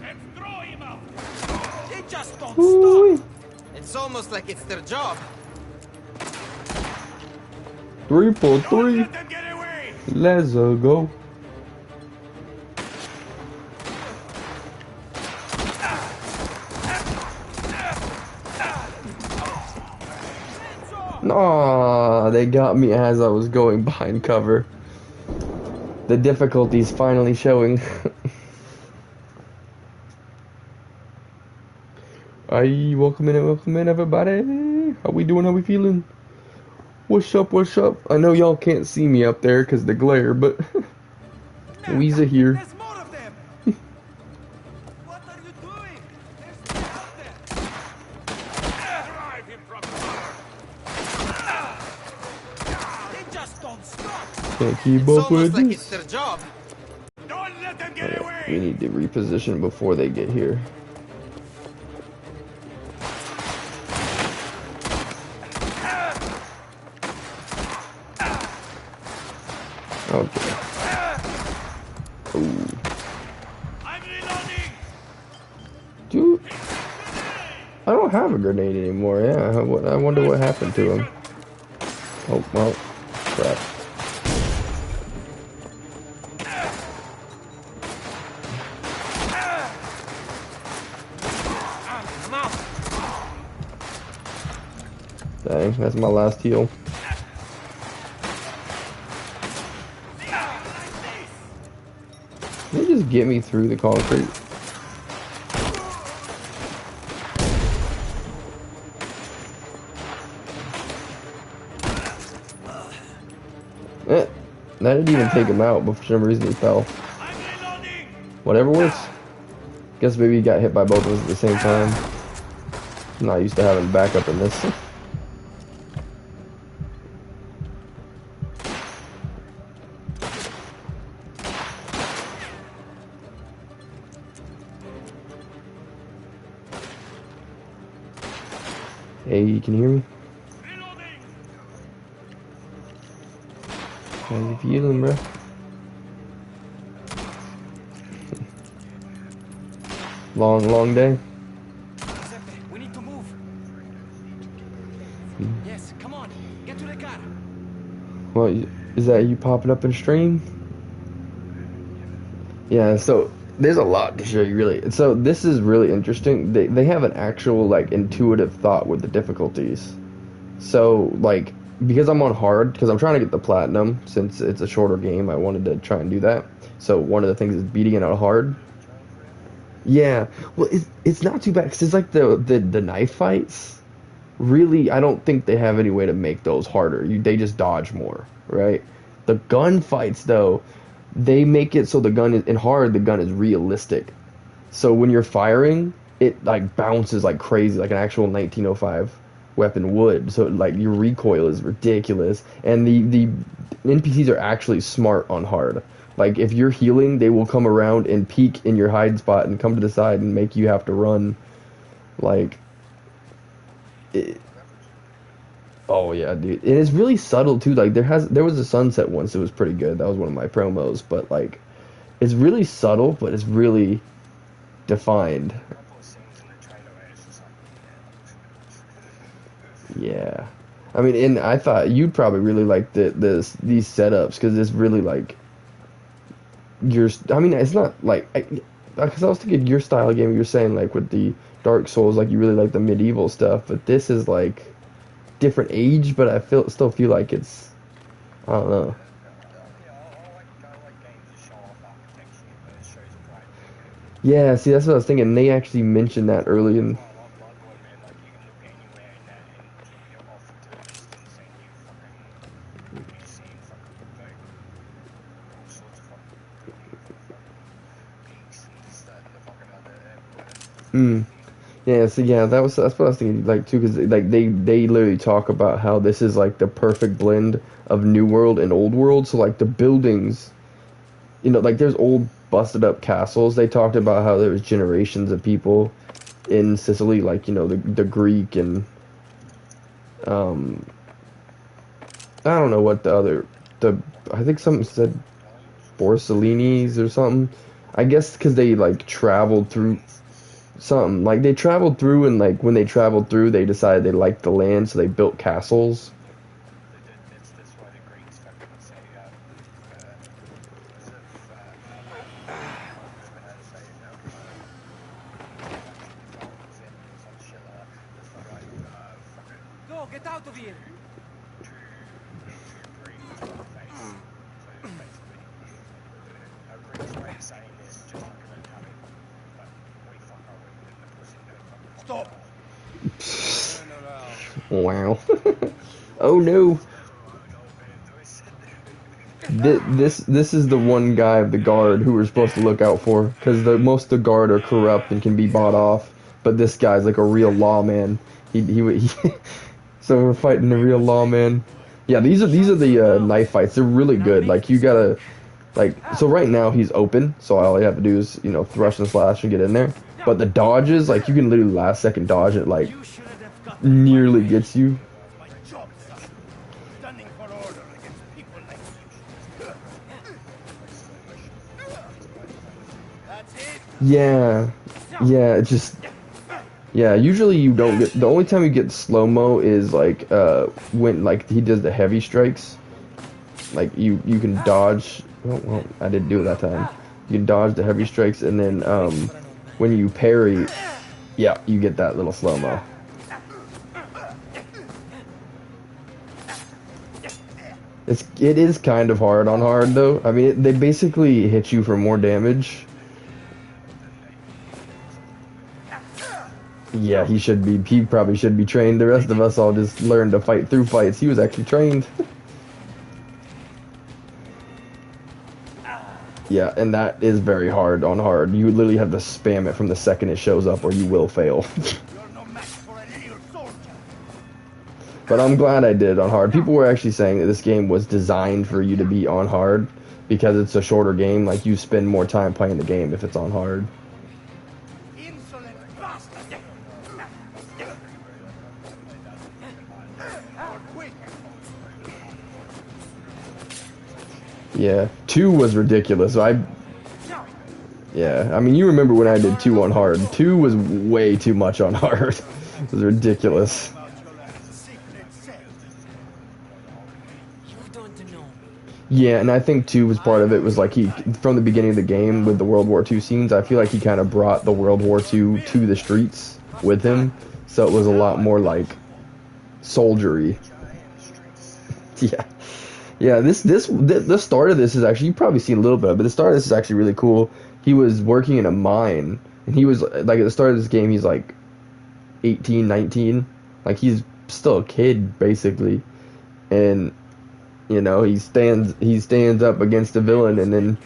Let's throw him out! They just don't Ooh-wee. stop! It's almost like it's their job. 3 for Don't 3. let them get away! Let's go. Aw, they got me as I was going behind cover. The difficulty's finally showing. Aye, welcome in everybody. How we doing, how we feeling? What's up, what's up? I know y'all can't see me up there because the glare, but Weezer here. There's more of them! What are you doing? They're still out there! Drive him from the They just don't stop! Can't keep It's up with almost like it's this. their job. Don't let them get away! We need to reposition before they get here. Okay. Ooh. I'm reloading! Dude, I don't have a grenade anymore. Yeah, I wonder what happened to him. Oh, well, crap. Dang, that's my last heal. Can they just get me through the concrete? That didn't even take him out, but for some reason he fell. Whatever works. Guess maybe you got hit by both of us at the same time. I'm not used to having backup in this. Hey, you can hear me? How you feeling, bro? Long day? Giuseppe, we need to move. Yes, come on. Get to the car. Well, is that you popping up in stream? Yeah, so there's a lot to show you, really. So this is really interesting. They have an actual, like, intuitive thought with the difficulties. So, like, because I'm on hard, because I'm trying to get the platinum, since it's a shorter game, I wanted to try and do that. So one of the things is beating it out hard. Yeah, well, it's not too bad, because it's like the knife fights. Really, I don't think they have any way to make those harder. They just dodge more, right? The gun fights, though, they make it so the gun is, in hard, the gun is realistic. So when you're firing, it like bounces like crazy, like an actual 1905 weapon would. So like your recoil is ridiculous, and the NPCs are actually smart on hard. Like if you're healing, they will come around and peek in your hide spot and come to the side and make you have to run. Like, oh yeah, dude, and it's really subtle too. Like there was a sunset once. It was pretty good. That was one of my promos, but like it's really subtle, but it's really defined. Yeah, I mean, and I thought you'd probably really like these setups because it's really like I mean, it's not like because I was thinking your style of game. You're saying like with the Dark Souls, like you really like the medieval stuff, but this is like different age. But I still feel like it's, I don't know. Yeah, see, that's what I was thinking. They actually mentioned that early in. Yeah, so yeah, that's what I was thinking, like too, because like they literally talk about how this is like the perfect blend of New World and Old World. So like the buildings, like there's old busted up castles. They talked about how there was generations of people in Sicily, like the Greek and I don't know what I think something said Borsellini's or something. I guess because they like traveled through. Something like they traveled through, and like when they traveled through, they decided they liked the land, so they built castles. Go, get out of here. Stop. Wow. Oh no. This is the one guy of the guard who we're supposed to look out for, because most of the guard are corrupt and can be bought off, but this guy's like a real lawman. He so we're fighting the real lawman. Yeah, these are the knife fights. They're really good. Like you gotta so right now he's open, so all you have to do is thrust and slash and get in there. But the dodges, like you can literally last second dodge it, like nearly gets you. Yeah, it's just, yeah, usually you don't get, the only time you get slow-mo is like when like he does the heavy strikes. Like you can dodge, well, I didn't do it that time. You can dodge the heavy strikes, and then when you parry, yeah, you get that little slow-mo. It is kind of hard on hard though. I mean, they basically hit you for more damage. Yeah, he probably should be trained. The rest of us all just learned to fight through fights. He was actually trained. Yeah, and that is very hard on hard. You literally have to spam it from the second it shows up, or you will fail. But I'm glad I did on hard. People were actually saying that this game was designed for you to be on hard because it's a shorter game. Like, you spend more time playing the game if it's on hard. Yeah, 2 was ridiculous. Yeah, I mean, you remember when I did 2 on hard. 2 was way too much on hard. It was ridiculous. Yeah, and I think 2 was part of it, was like, he, from the beginning of the game with the World War II scenes, I feel like he kind of brought the World War II to the streets with him, so it was a lot more, like, soldiery. Yeah. Yeah, the start of this is actually, you've probably seen a little bit of it, but the start of this is actually really cool. He was working in a mine, and he was, like, at the start of this game, he's, like, 18, 19. Like, he's still a kid, basically. And, you know, he stands up against a villain, and then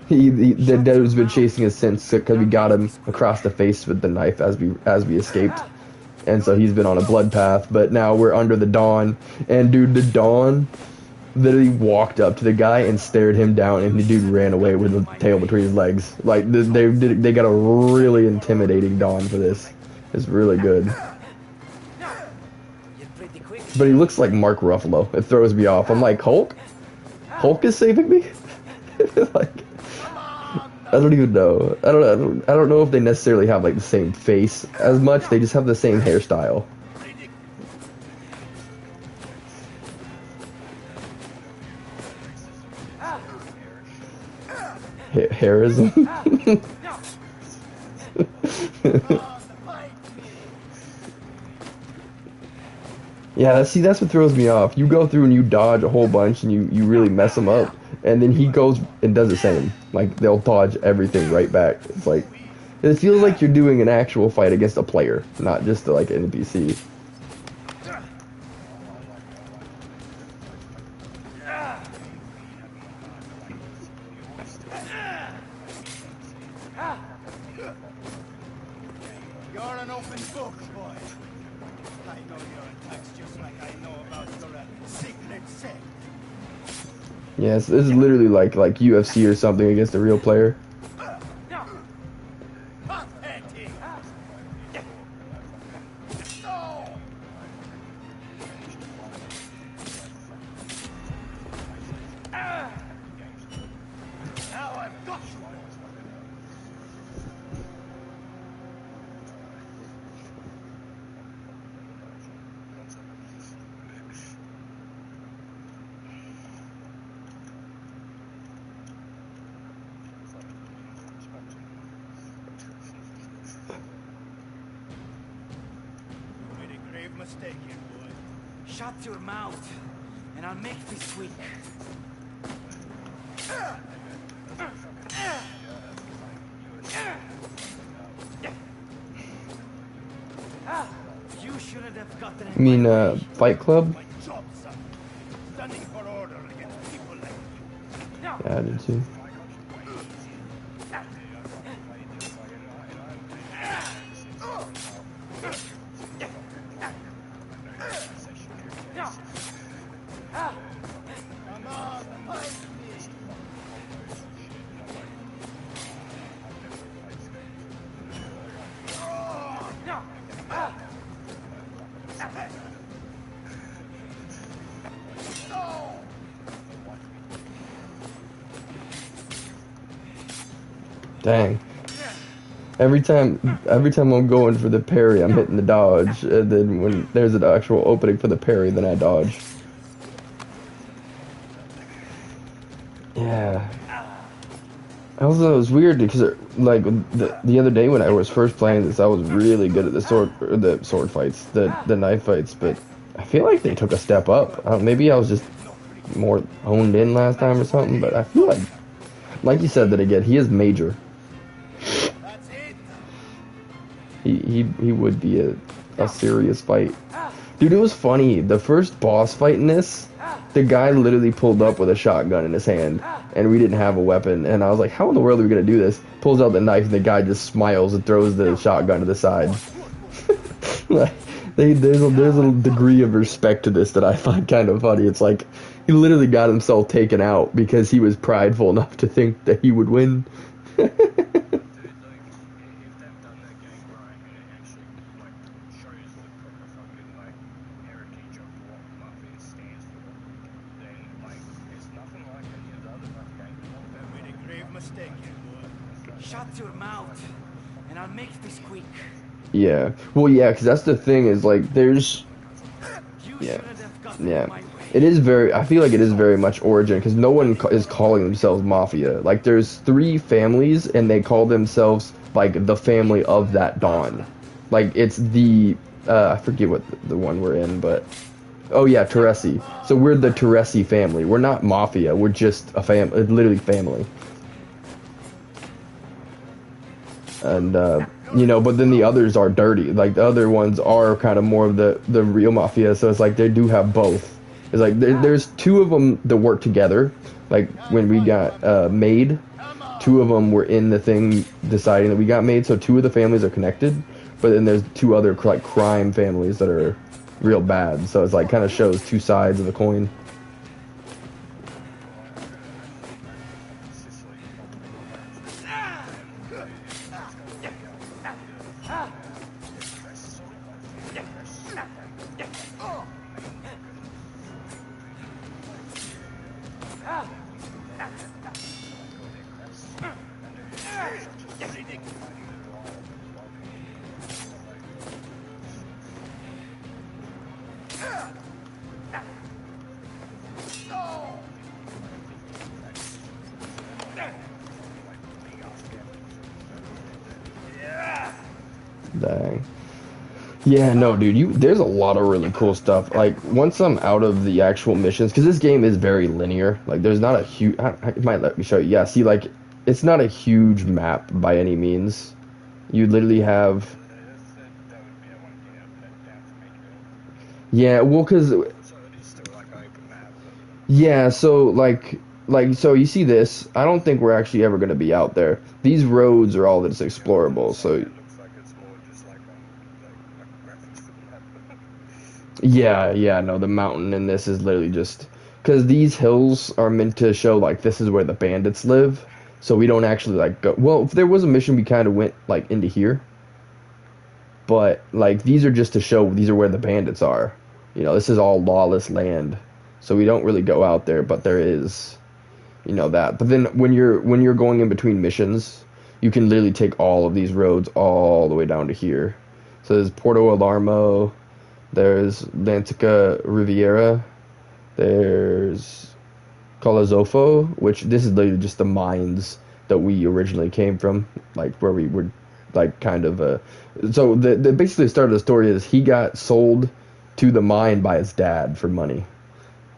the dude's been chasing us since, because we got him across the face with the knife as we escaped. And so he's been on a blood path, but now we're under the Dawn. And, dude, the Dawn literally walked up to the guy and stared him down, and the dude ran away with the tail between his legs. Like, they got a really intimidating Dawn for this. It's really good. But he looks like Mark Ruffalo. It throws me off. I'm like, Hulk? Hulk is saving me? Like, I don't even know. I don't know if they necessarily have, like, the same face as much. They just have the same hairstyle. Hairism. Yeah, see, that's what throws me off. You go through and you dodge a whole bunch, and you really mess them up, and then he goes and does the same. Like, they'll dodge everything right back. It's like, it feels like you're doing an actual fight against a player, not just like an NPC. You're an open book, boy. I know your attacks just like I know about your secret sect. Yes, this is literally like UFC or something against a real player. Mistake here, boy. Shut your mouth, and I'll make this quick. You shouldn't have gotten You mean Fight Club? Yeah, I did too. Dang. Every time I'm going for the parry, I'm hitting the dodge, and then when there's an actual opening for the parry, then I dodge. Yeah. Also, it was weird because, like, the other day when I was first playing this, I was really good at the sword fights, the knife fights, but I feel like they took a step up. Maybe I was just more honed in last time or something, but I feel like you said that again, he is major. He would be a serious fight. Dude, it was funny. The first boss fight in this, the guy literally pulled up with a shotgun in his hand. and we didn't have a weapon. And I was like, how in the world are we gonna do this? Pulls out the knife, and the guy just smiles and throws the shotgun to the side. Like, there's a degree of respect to this that I find kind of funny. It's like he literally got himself taken out because he was prideful enough to think that he would win. Shut your mouth, and I'll make this quick. Yeah. Well, yeah, because that's the thing is, like, there's... Yeah. Yeah. It is very... I feel like it is very much Origin, because no one is calling themselves Mafia. Like, there's 3 families, and they call themselves, like, the family of that Dawn. Like, it's the... I forget what the one we're in, but... Oh, yeah, Teresi. So we're the Teresi family. We're not Mafia. We're just a family. Literally family. And, you know, but then the others are dirty. Like, the other ones are kind of more of the real Mafia, so it's like they do have both. It's like there's 2 of them that work together. Like, when we got made, 2 of them were in the thing deciding that we got made, so 2 of the families are connected. But then there's 2 other, like, crime families that are real bad. So it's like kind of shows 2 sides of the coin. Dang. Yeah, no, dude, there's a lot of really cool stuff. Like, once I'm out of the actual missions, because this game is very linear. Like, there's not a huge... It might let me show you. Yeah, see, like, it's not a huge map by any means. You literally have... Yeah, well, because... Yeah, so, like, so you see this. I don't think we're actually ever going to be out there. These roads are all that's explorable, so... Yeah, no, the mountain in this is literally just... Because these hills are meant to show, like, this is where the bandits live. So we don't actually, like, go... Well, if there was a mission, we kind of went, like, into here. But, like, these are just to show these are where the bandits are. You know, this is all lawless land. So we don't really go out there, but there is, you know, that. But then when you're going in between missions, you can literally take all of these roads all the way down to here. So there's Porto Alarmo... There's Lantica Riviera. There's Colazofo, which this is literally just the mines that we originally came from, like where we were, like kind of. So the basically the start of the story is he got sold to the mine by his dad for money,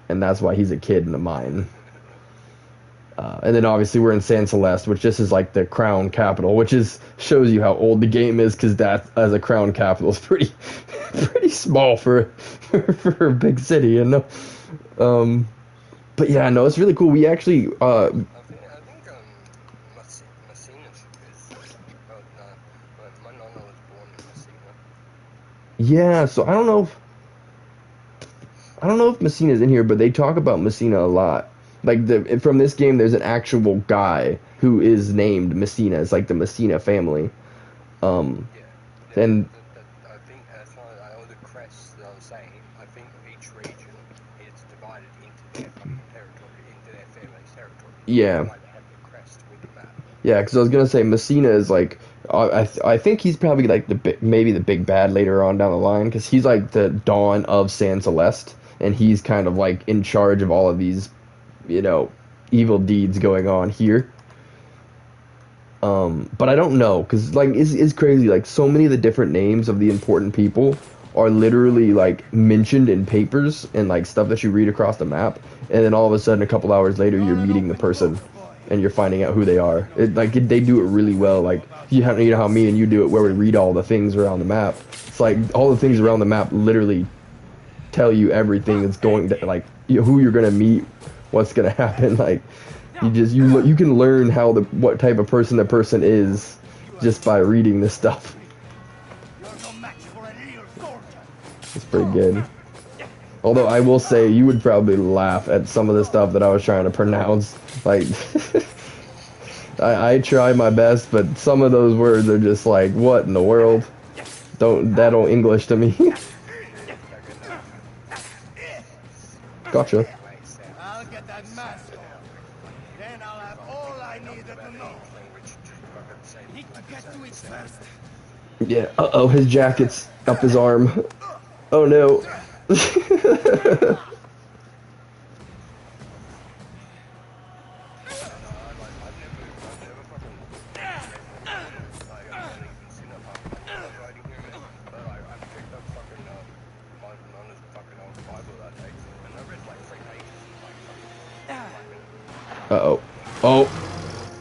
and that's why he's a kid in the mine. And then obviously we're in San Celeste, which this is like the crown capital, which shows you how old the game is, because that as a crown capital is pretty small for a big city, you know. But yeah, no, it's really cool. We actually yeah, so I don't know if Messina's in here, but they talk about Messina a lot. Like, from this game, there's an actual guy who is named Messina. It's like the Messina family. And I think as far as all the crests that I was saying, I think each region is divided into their fucking territory, into their family's territory. Yeah. Like they have the crest with the map. Yeah, because I was gonna say Messina is like, I think he's probably like maybe the big bad later on down the line, because he's like the Dawn of San Celeste, and he's kind of like in charge of all of these, you know, evil deeds going on here. But I don't know, because like it's crazy. Like, so many of the different names of the important people are literally like mentioned in papers and like stuff that you read across the map, and then all of a sudden a couple hours later you're meeting the person and you're finding out who they are. They do it really well. Like, you know how me and you do it, where we read all the things around the map. It's like all the things around the map literally tell you everything that's going to, like, who you're gonna meet, what's gonna happen. Like, You can learn what type of person the person is just by reading this stuff. It's pretty good. Although I will say you would probably laugh at some of the stuff that I was trying to pronounce. Like I try my best, but some of those words are just like, what in the world? Don't English to me. Gotcha. I'll get that mask off. Then I'll have all I needed to know. Need to get to it first. Yeah. Uh-oh, his jacket's up his arm. Oh no. Uh-oh. Oh.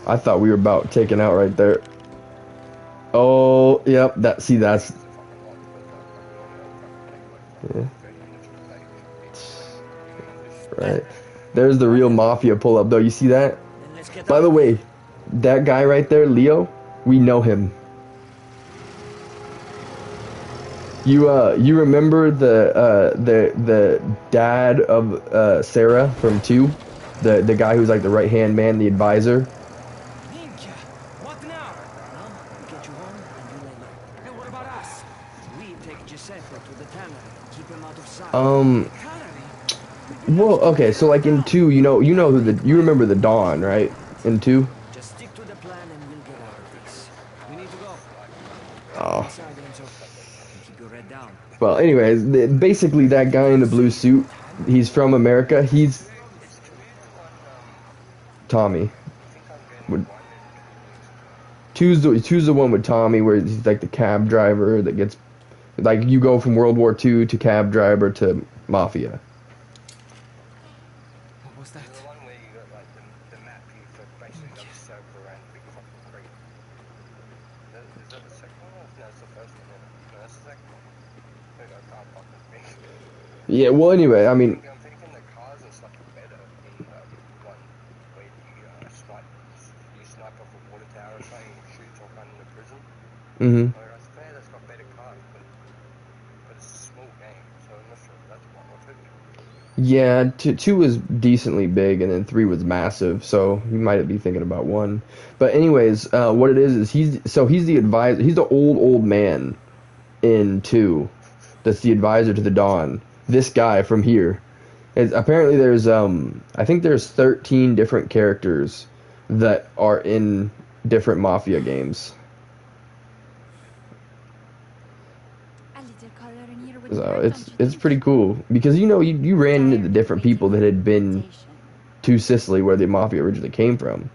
I thought we were about taken out right there. Oh, yep. That's... Yeah. Right. There's the real Mafia pull-up, though. You see that? By the way, that guy right there, Leo, we know him. You remember the dad of Sarah from 2? The guy who's like the right-hand man, the advisor? What now? Well, we get you home and you lay low. And what about us? We take Giuseppe to the tannery, keep him out of sight. Well, okay, so like in 2, you remember the Dawn, right? In 2? Just stick to the plan and we'll get out of this. We need to go. Oh. Inside, Enzo. Keep your head down. Well, anyways, basically that guy in the blue suit, he's from America. He's Tommy. Two's the one with Tommy where he's like the cab driver that gets, like, you go from World War II to cab driver to Mafia. What was that? The one where you got like the map you for basically the circle around Big Fucking Creek. Is that the second one? No, it's the first one. No, that's the second one. I can't fucking think. Yeah, well, anyway, I mean, I'm thinking the cars and stuff are better in one where you snipe off a water tower or something and shoot someone in the prison. mm-hmm. Like, I swear that's got better cars, but it's a small game, so I'm not sure if that's one or two. Yeah, 2 was decently big, and then 3 was massive, so you might be thinking about 1. But anyways, what it is he's the advisor, he's the old man in 2. That's the advisor to the Dawn. This guy from here. Apparently there's, I think there's 13 different characters that are in different Mafia games. So it's pretty cool because you ran into the different people that had been to Sicily where the Mafia originally came from,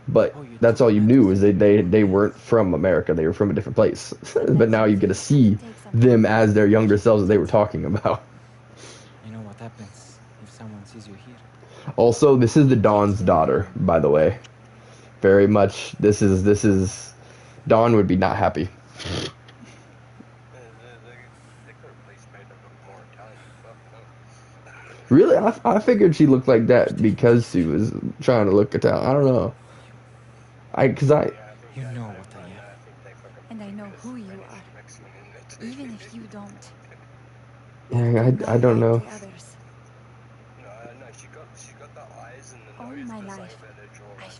but that's all you knew is they weren't from America, they were from a different place. But now you get to see them as their younger selves that they were talking about. You know what happens if someone sees you here? Also, this is the Dawn's daughter, by the way. Very much this is Dawn would be not happy. Really? I figured she looked like that because she was trying to look Italian. I don't know. You know what I am. And I know who you are. Even if you don't. Yeah, I don't know. All my life.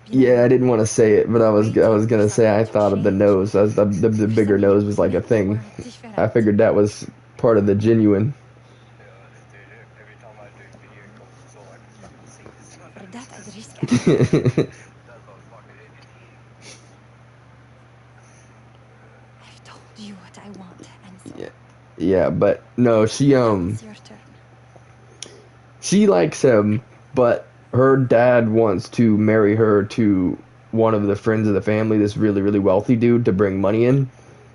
Yeah, I didn't want to say it, but I was gonna say I thought of the nose. As the bigger nose was like a thing. I figured that was part of the genuine. For that, I'd risk it. I've told you what I want, and so. Yeah, but no, It's your turn. she likes him, but her dad wants to marry her to one of the friends of the family, this really, really wealthy dude, to bring money in.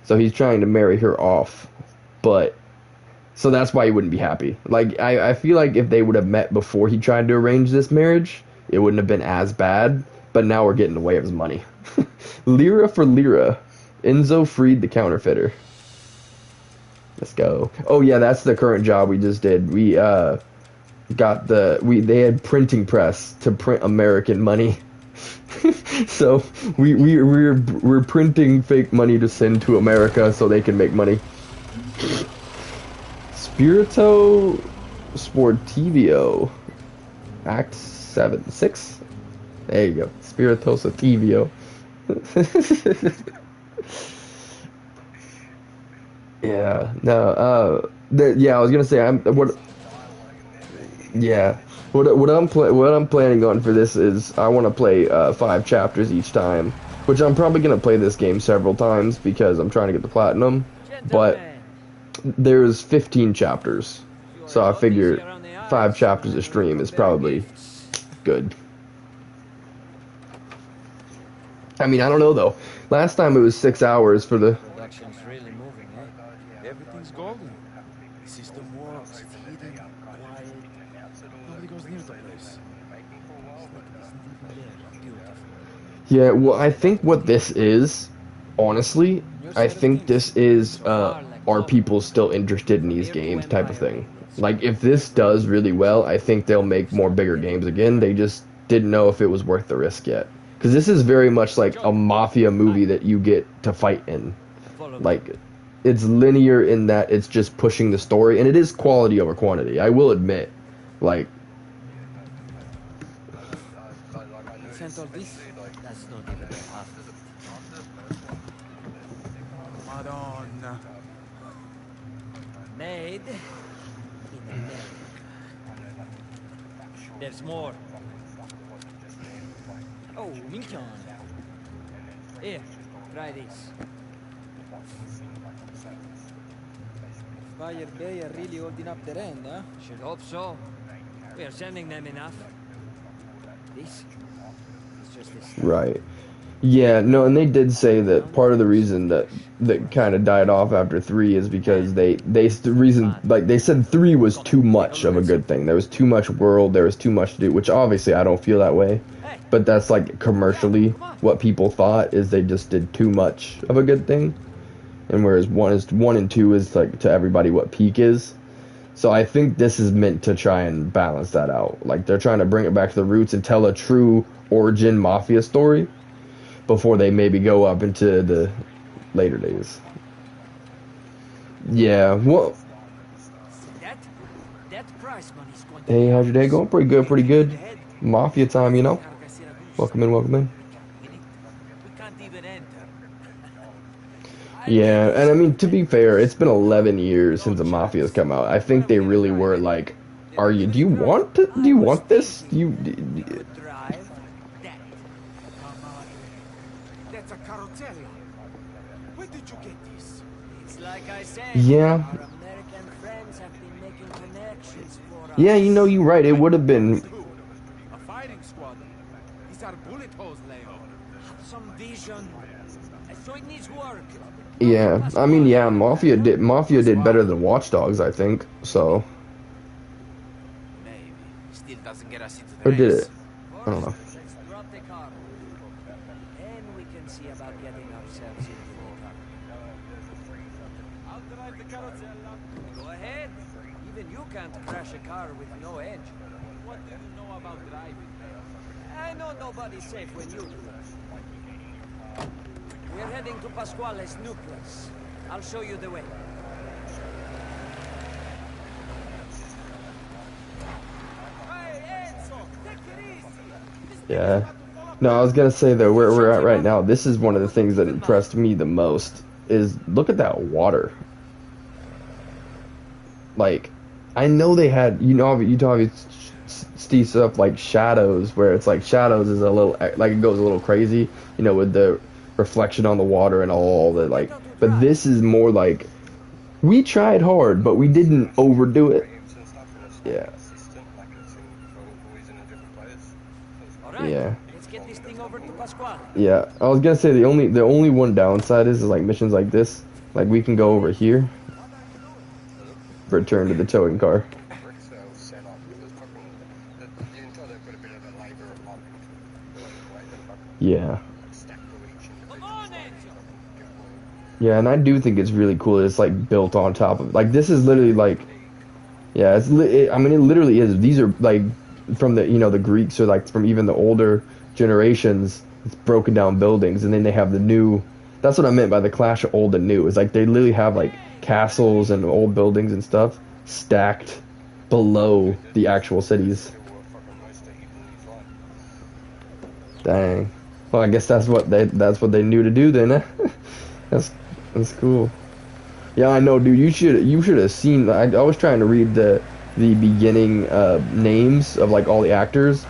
So he's trying to marry her off, but so that's why he wouldn't be happy. Like, I feel like if they would have met before he tried to arrange this marriage, it wouldn't have been as bad, but now we're getting in the way of his money. Lira for lira. Enzo freed the counterfeiter. Let's go. Oh yeah, that's the current job we just did. We they had printing press to print American money. So we're printing fake money to send to America so they can make money. Spirito Sportivio, Act 6. There you go, Spirito Sportivio. Yeah, no, yeah, I was gonna say yeah, what I'm planning on for this is I want to play 5 chapters each time, which I'm probably gonna play this game several times because I'm trying to get the platinum, but there's 15 chapters, so I figure 5 chapters a stream is probably good. I mean, I don't know though. Last time it was 6 hours for the. Production's really moving, eh? Everything's golden. The system works, it's hidden, quiet. Nobody goes near the place. It's like it isn't even there. Beautiful. Yeah, well, I think what this is, honestly, I think this is, are people still interested in these games type of thing. Like, if this does really well, I think they'll make more bigger games again. They just didn't know if it was worth the risk yet. Because this is very much like a Mafia movie that you get to fight in. Like, it's linear in that it's just pushing the story, and it is quality over quantity, I will admit. Like, Sent all this? That's not even half. Madonna. Made in America. There's more. Oh, Minchon. Here, try this. Fire Bay are really holding up their end, huh? Should hope so. We are sending them enough. This is just this. right. Yeah, no, and they did say that part of the reason that kind of died off after 3 is because the reason, like, they said 3 was too much of a good thing. There was too much world, there was too much to do, which obviously I don't feel that way. But that's, like, commercially what people thought, is they just did too much of a good thing. And whereas 1 and 2 is, like, to everybody what peak is. So I think this is meant to try and balance that out. Like, they're trying to bring it back to the roots and tell a true origin Mafia story before they maybe go up into the later days. Yeah, well. That price money's going to Hey, how's your day going? Pretty good, pretty good. Mafia time, you know. Welcome in, welcome in. We can't even enter. Yeah, and I mean, to be fair, it's been 11 years since the Mafia's come out. I think they really were like, do you want this? Drive that. That's a carotella. Where did you get this? It's like I said. Yeah. Our American friends have been making connections for us. Yeah, you know, you're right. It would have been. A fighting squad. These are bullet holes, Leo. Have some vision. So it needs work. Yeah, I mean, yeah, Mafia did better than Watch Dogs, I think. So. Maybe. Still doesn't get us into the Or did race. it? I don't know. Let's drop the car. Then we can see about getting ourselves into the car. I'll drive the carotella. Go ahead. Even you can't crash a car with no edge. What do you know about driving? I know nobody's safe when you do. We're heading to Pasquale's new place. I'll show you the way. Hey, Enzo, take it easy. Yeah. No, I was gonna say though, where we're at right now, this is one of the things that impressed me the most. Is look at that water. Like, I know they had, you talk Steve stuff like Shadows, where it's like Shadows is a little, like, it goes a little crazy, you know, with the reflection on the water and all that, like, but this is more like, we tried hard, but we didn't overdo it. Yeah. Yeah. Let's get this thing over to Pasquale. Yeah, I was gonna say the only one downside is like missions like this, like we can go over here, return to the towing car. Yeah. Yeah, and I do think it's really cool that it's like built on top of, like, this is literally like, yeah, I mean, it literally is. These are like from the, you know, the Greeks, or like from even the older generations, it's broken down buildings, and then they have the new. That's what I meant by the clash of old and new. Is like they literally have like castles and old buildings and stuff stacked below the actual cities. Dang. Well, I guess that's what they knew to do then. That's cool. Yeah, I know, dude. You should have seen. I was trying to read the beginning names of like all the actors.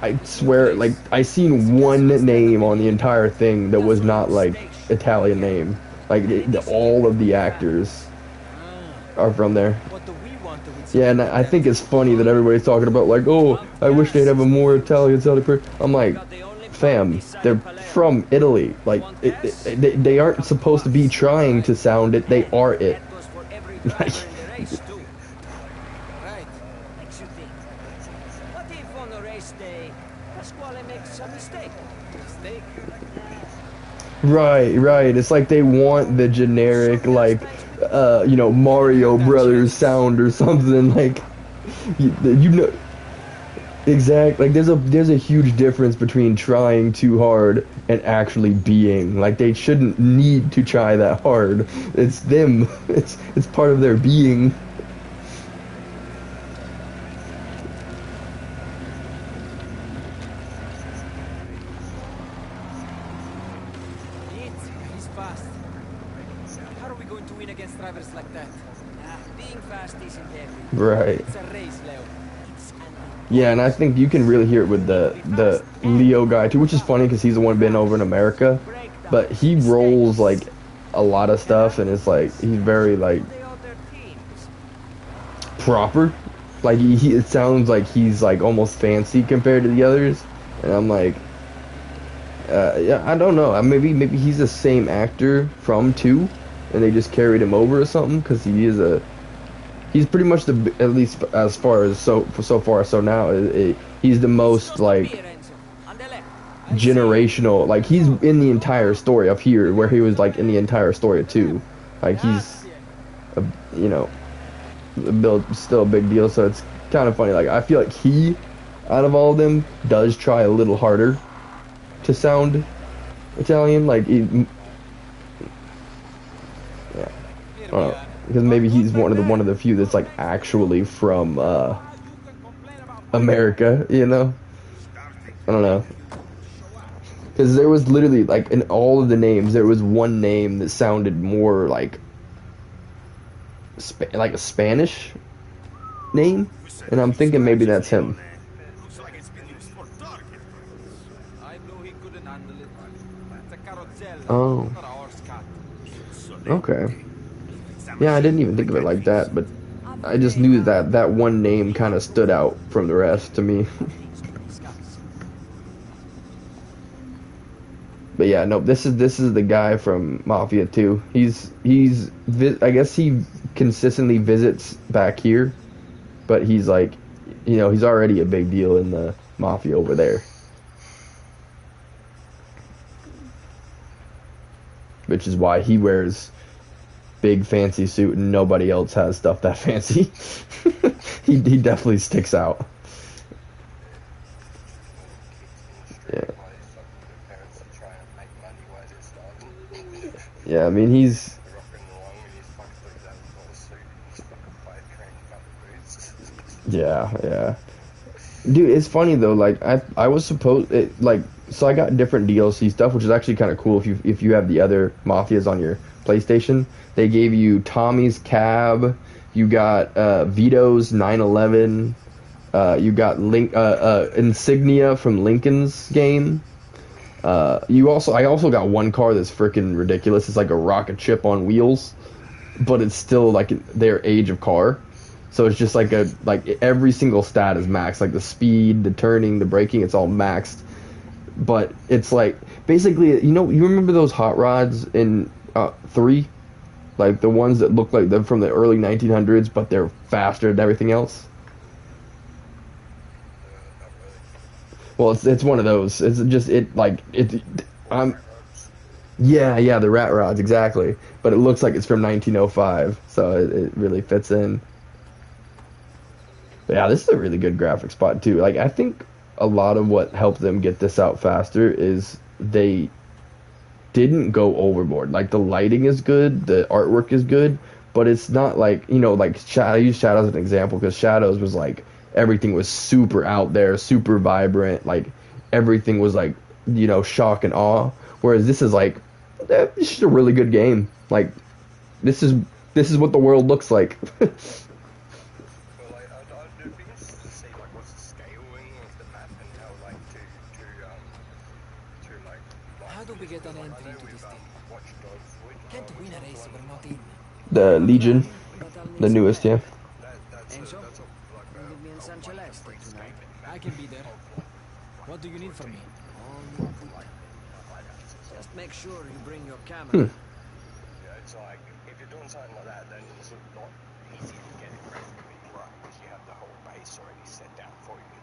I swear, like I seen one name on the entire thing that was not like Italian name. Like all of the actors are from there. Yeah, and I think it's funny that everybody's talking about like, oh, I wish they'd have a more Italian sounding person. I'm like, fam, they're from Italy. Like, they aren't supposed to be trying to sound it. They are it. Like, right. It's like they want the generic, like, Mario Brothers sound or something. Like, you know, exactly. Like, there's a huge difference between trying too hard and actually being. Like, they shouldn't need to try that hard. It's them. It's part of their being. Right. Yeah, and I think you can really hear it with the Leo guy too, which is funny because he's the one been over in America, but he rolls like a lot of stuff, and it's like he's very like proper. Like it sounds like he's like almost fancy compared to the others, and I'm like, yeah, I don't know. Maybe he's the same actor from 2, and they just carried him over or something because he's pretty much at least as far as so far now he's the most like generational. Like he's in the entire story of here, where he was like in the entire story of 2. Like he's still a big deal. So it's kind of funny. Like I feel like he, out of all of them, does try a little harder to sound Italian. Like yeah, I don't know. Because maybe he's one of the few that's like actually from America, you know? I don't know. Because there was literally like in all of the names, there was one name that sounded more like a Spanish name, and I'm thinking maybe that's him. Oh. Okay. Yeah, I didn't even think of it like that, but I just knew that one name kind of stood out from the rest to me. But yeah, no, this is the guy from Mafia 2. I guess he consistently visits back here, but he's like, he's already a big deal in the Mafia over there. Which is why he wears big fancy suit and nobody else has stuff that fancy. he definitely sticks out. Yeah. Yeah, I mean he's yeah. Dude, it's funny though, like I was supposed so I got different DLC stuff, which is actually kind of cool if you have the other Mafias on your PlayStation. They gave you Tommy's cab, you got Vito's 911, you got insignia from Lincoln's game. I also got one car that's freaking ridiculous. It's like a rocket ship on wheels, but it's still like their age of car. So it's just like every single stat is maxed, like the speed, the turning, the braking, it's all maxed. But it's like basically, you remember those hot rods in 3? Like the ones that look like they're from the early 1900s, but they're faster than everything else. Well, it's one of those. It's just yeah, the rat rods, exactly. But it looks like it's from 1905, so it really fits in. But yeah, this is a really good graphic spot too. Like I think a lot of what helped them get this out faster is they didn't go overboard. Like the lighting is good, the artwork is good, but it's not like, you know, like I use Shadows as an example because Shadows was like everything was super out there, super vibrant, like everything was like, you know, shock and awe. Whereas this is like, it's just a really good game. Like this is what the world looks like. Well, I'd be interested to see like what's the scaling of the map and how like to like. How do we get an entry to this thing? Watch Dogs. Can't win a race if we're not in. The Legion, the newest, yeah. Enzo, leave me in San Celeste tonight. I can be there. What do you need from me? Just make sure you bring your camera. Yeah, it's like if you're doing something like that, then it's not easy to get it graphically right because you have the whole base already set down for you.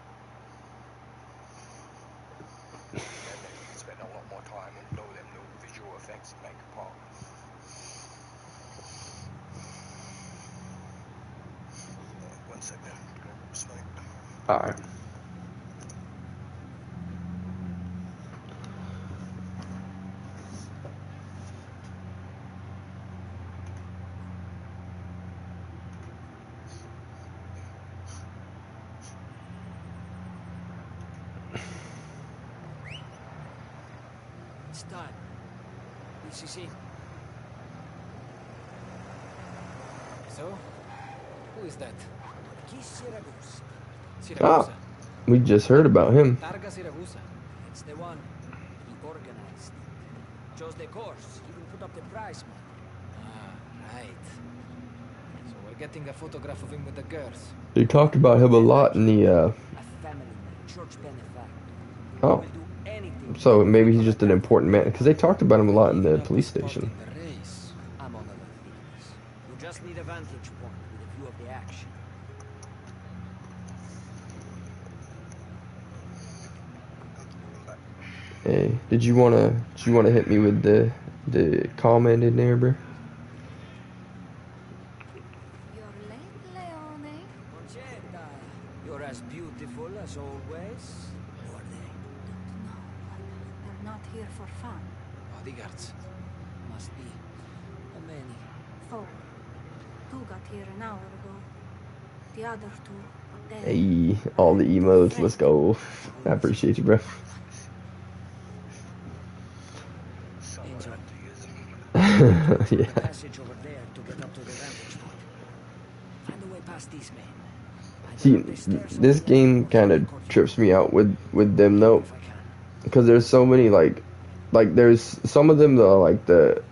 And then you can spend a lot more time and know them little visual effects and make a pop. 1 second. Smoke. Alright. It's time. BCC. So, who is that? Kiss Syracuse. Siragusa. We just heard about him. Targa Siragusa. It's the one. He organized it. Chose the course. Even put up the prize money. Ah, right. So we're getting a photograph of him with the girls. They talked about him a lot in the A family man, church benefactor. oh. Will do anything. So maybe he's just an important man because they talked about him a lot in the police station. The race. I'm on other things. You just need a vantage point with a view of the action. Hey, did you wanna hit me with the comment in there, bro? You're late, Leone. Concetta, you're as beautiful as always. Or they? No, they're not here for fun. Bodyguards. Must be. How many? 4. 2 got here an hour ago. The other 2 are dead. Hey, all the emotes, let's go. I appreciate you, bro. Angel. Yeah. Passage over there to get up to the vantage point. Find a way past these men. See, this game kind of trips me out with them though, because there's so many like there's some of them that are like the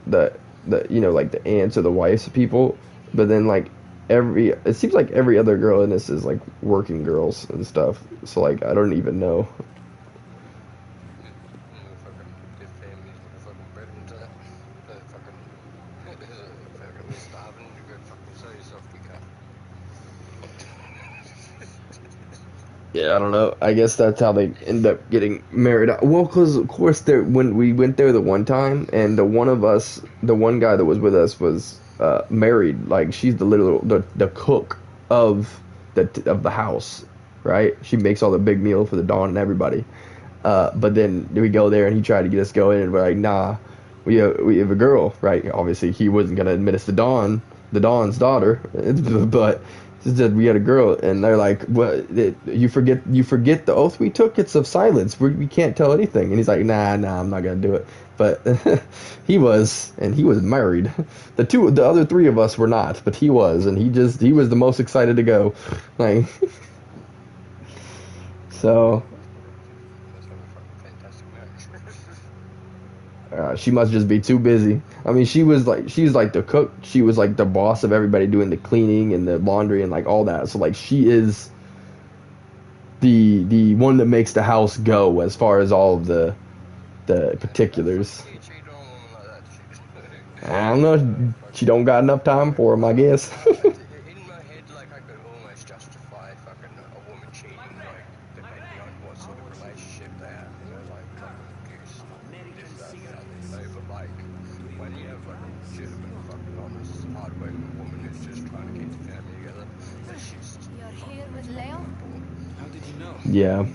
you know, like the aunts or the wives of people, but then like it seems like every other girl in this is like working girls and stuff. So like I don't even know. Yeah, I don't know. I guess that's how they end up getting married. Well, because of course, when we went there the one time, and the one guy that was with us was married. Like she's the cook of the house, right? She makes all the big meal for the Dawn and everybody. But then we go there, and he tried to get us going, and we're like, nah, we have a girl, right? Obviously, he wasn't gonna admit us to Dawn, the Dawn's daughter, but. Said we had a girl, and they're like, "What? You forget the oath we took? It's of silence. We can't tell anything." And he's like, "Nah, I'm not gonna do it." But he was married. The other 3 of us were not, but he was, and he was the most excited to go. Like, so. She must just be too busy. I mean, she's like the cook. She was like the boss of everybody doing the cleaning and the laundry and like all that. So like she is the one that makes the house go as far as all of the particulars. I don't know. She don't got enough time for him, I guess. In my head, like I could almost justify fucking a woman cheating, like depending on what sort of relationship they have, you know, like abuse, this, that, the other. But like when you have like a legitimate, fucking honest, hardworking woman who's just trying to keep the family together, she's You're here with Leo? How did you know? Yeah.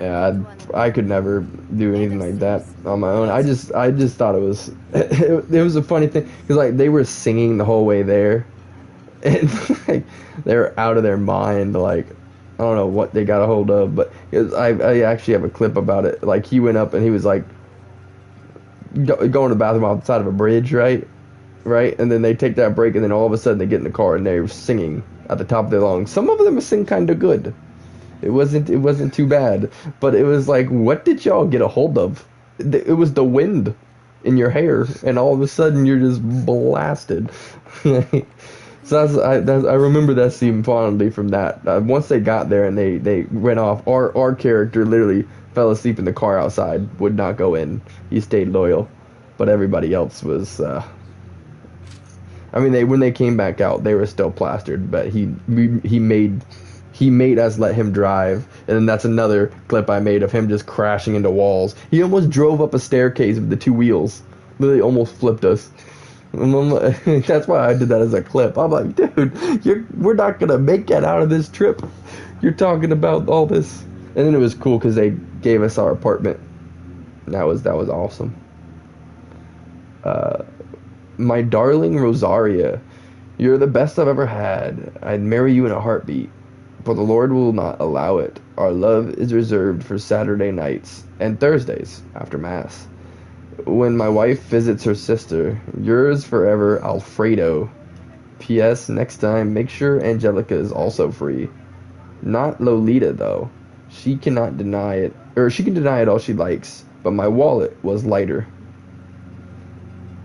Yeah, I could never do anything like that on my own. I just thought it was it was a funny thing because like they were singing the whole way there, and like they were out of their mind. Like I don't know what they got a hold of, but I actually have a clip about it. Like he went up and he was like going to the bathroom outside of a bridge, right, and then they take that break, and then all of a sudden they get in the car and they're singing at the top of their lungs. Some of them sing kind of good. It wasn't too bad, but it was like, what did y'all get a hold of? It was the wind in your hair, and all of a sudden you're just blasted. So I remember that scene fondly from that. Once they got there and they went off, our character literally fell asleep in the car outside, would not go in. He stayed loyal, but everybody else was. I mean, when they came back out, they were still plastered, but he made us let him drive, and then that's another clip I made of him just crashing into walls. He almost drove up a staircase with the two wheels. Literally almost flipped us. That's why I did that as a clip. I'm like, dude, we're not gonna make it out of this trip. You're talking about all this, and then it was cool because they gave us our apartment. That was awesome. My darling Rosaria, you're the best I've ever had. I'd marry you in a heartbeat, but the Lord will not allow it. Our love is reserved for Saturday nights and Thursdays after Mass, when my wife visits her sister. Yours forever, Alfredo. P.S. Next time, make sure Angelica is also free. Not Lolita, though. She cannot deny it, or she can deny it all she likes, but my wallet was lighter.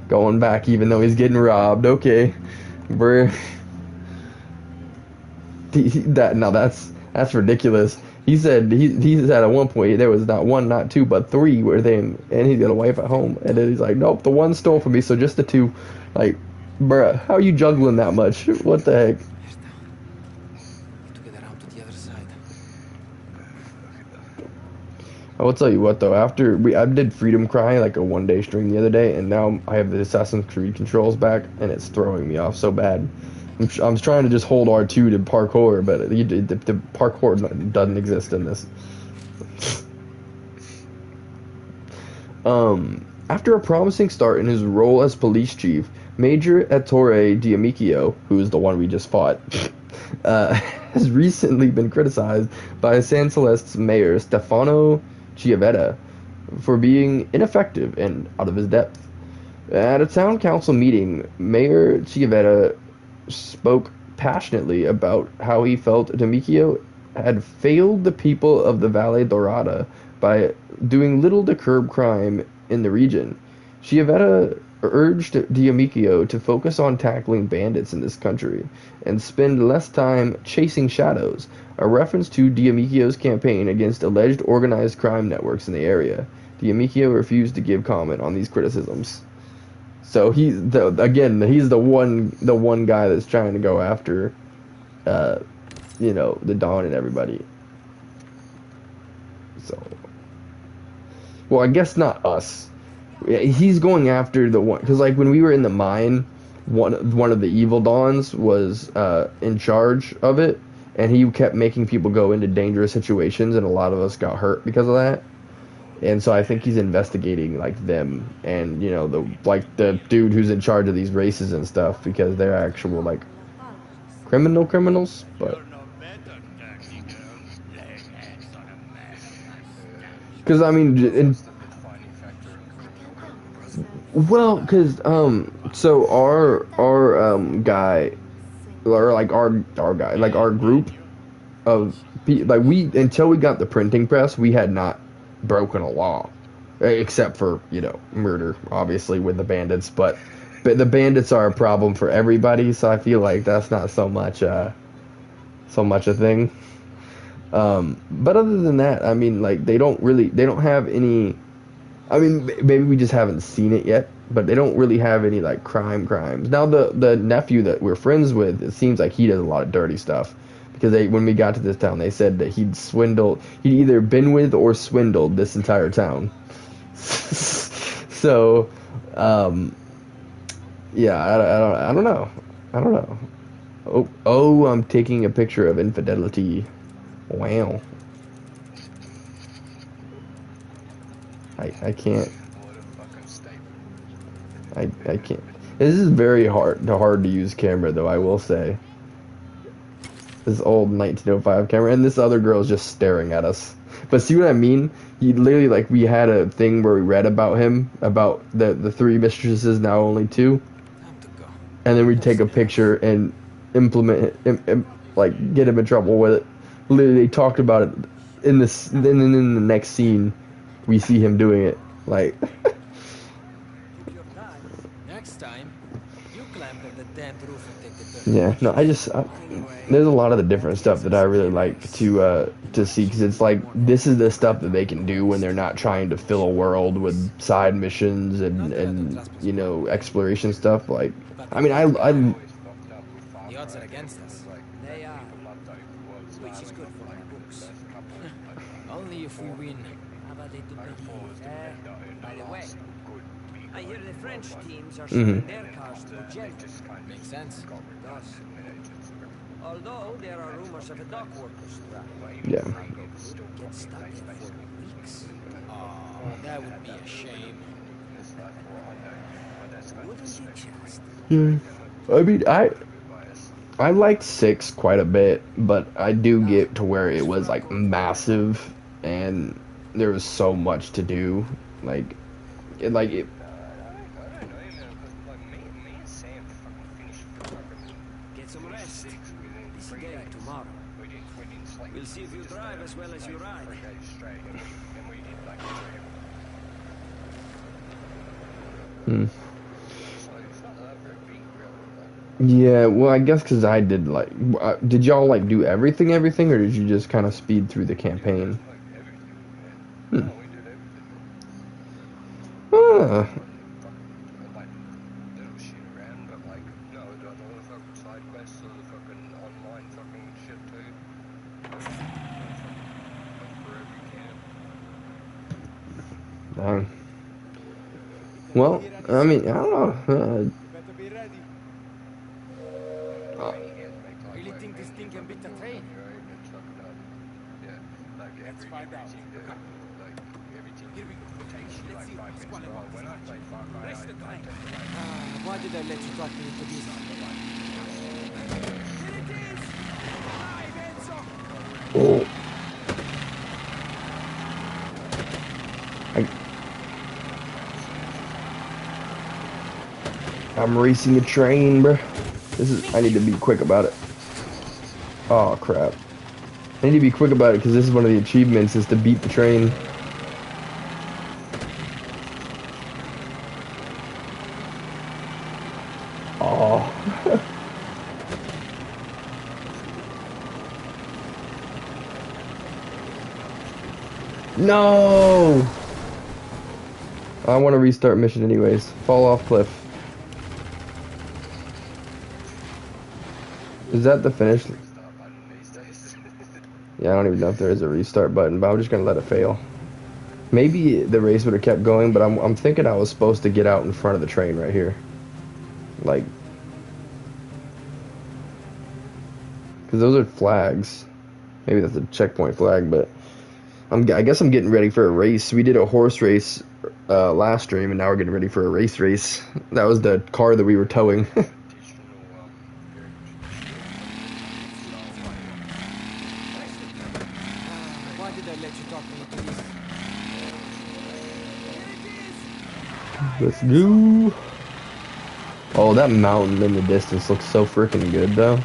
Going back even though he's getting robbed. Okay. That's ridiculous. He said at one point there was not one, not two, but three where and he's got a wife at home, and then he's like, nope, the one stole from me, so just the two. Like, bruh, how are you juggling that much? What the heck? I will tell you what though, I did Freedom Cry like a 1-day stream the other day, and now I have the Assassin's Creed controls back, and it's throwing me off so bad. I'm trying to just hold R2 to parkour, but the parkour doesn't exist in this. After a promising start in his role as police chief, Major Ettore D'Amico, who's the one we just fought, has recently been criticized by San Celeste's mayor Stefano Chiavetta for being ineffective and out of his depth. At a town council meeting, Mayor Chiavetta spoke passionately about how he felt D'Amico had failed the people of the Valle Dorata by doing little to curb crime in the region. Chiavetta urged D'Amico to focus on tackling bandits in this country and spend less time chasing shadows, a reference to D'Amico's campaign against alleged organized crime networks in the area. D'Amico refused to give comment on these criticisms. So he's the one guy that's trying to go after, the Dawn and everybody. So, well, I guess not us. He's going after the one, because like when we were in the mine, one of the evil Dawns was in charge of it, and he kept making people go into dangerous situations, and a lot of us got hurt because of that. And so I think he's investigating like them and the dude who's in charge of these races and stuff, because they're actual like criminals. But because I mean, so our guy, or like our guy, like our group of like until we got the printing press, we had not broken a law, except for murder, obviously, with the bandits. But the bandits are a problem for everybody, so I feel like that's not so much a thing. But other than that, I mean, like they don't have any. I mean, maybe we just haven't seen it yet, but they don't really have any like crimes. Now the nephew that we're friends with, it seems like he does a lot of dirty stuff. Because when we got to this town, they said that he'd either been with or swindled this entire town. So, yeah, I don't know. Oh, I'm taking a picture of infidelity. Wow. I can't. I can't. This is very hard to use camera though, I will say. This old 1905 camera, and this other girl is just staring at us. But see what I mean? He literally, like, we had a thing where we read about him, about the three mistresses, now only two. And then we'd take a picture and implement it, like, get him in trouble with it. Literally, they talked about it in this. Then in the next scene, we see him doing it. Like, Next time, you climb up the damn roof and take the dirt. yeah. No, there's a lot of the different stuff that I really like to see, because it's like this is the stuff that they can do when they're not trying to fill a world with side missions and you know, exploration stuff. Like, I mean, I The odds are against us. They are. Which is good for my books. Only if we win. By the way, I hear the French teams are Mhm. shipping their cars through Jeddah. Makes sense. Does. Although there are rumors of a dock workers strike. Yeah. Get stuck there for weeks. Oh, that would be a shame. Wouldn't it just? Yeah. I mean, I liked 6 quite a bit, but I do get to where it was like massive and there was so much to do. Like it. Get some rest. Busy day tomorrow. We'll see if you drive as well as you ride. Hmm. Yeah, well, I guess because I did like, did y'all like do everything, or did you just kind of speed through the campaign? Hmm. Ah. Dang. Well, I mean, I don't know. Really think this thing can beat the train? Let's find out. Here we go. Let's see if Pasquale wants this much. Race the train. Why did I let you talk me into this? Here it is! Alive, Enzo! Oh. I'm racing a train, bro. I need to be quick about it. Oh, crap. I need to be quick about it because this is one of the achievements, is to beat the train. Oh. No! I want to restart mission anyways. Fall off cliff. Is that the finish? Yeah, I don't even know if there is a restart button, but I'm just gonna let it fail. Maybe the race would have kept going, but I'm thinking I was supposed to get out in front of the train right here, like, because those are flags. Maybe that's a checkpoint flag, but I guess I'm getting ready for a race. We did a horse race last stream, and now we're getting ready for a race. That was the car that we were towing. Why did I let you talk me into this? Let's go. Oh, that mountain in the distance looks so freaking good, though.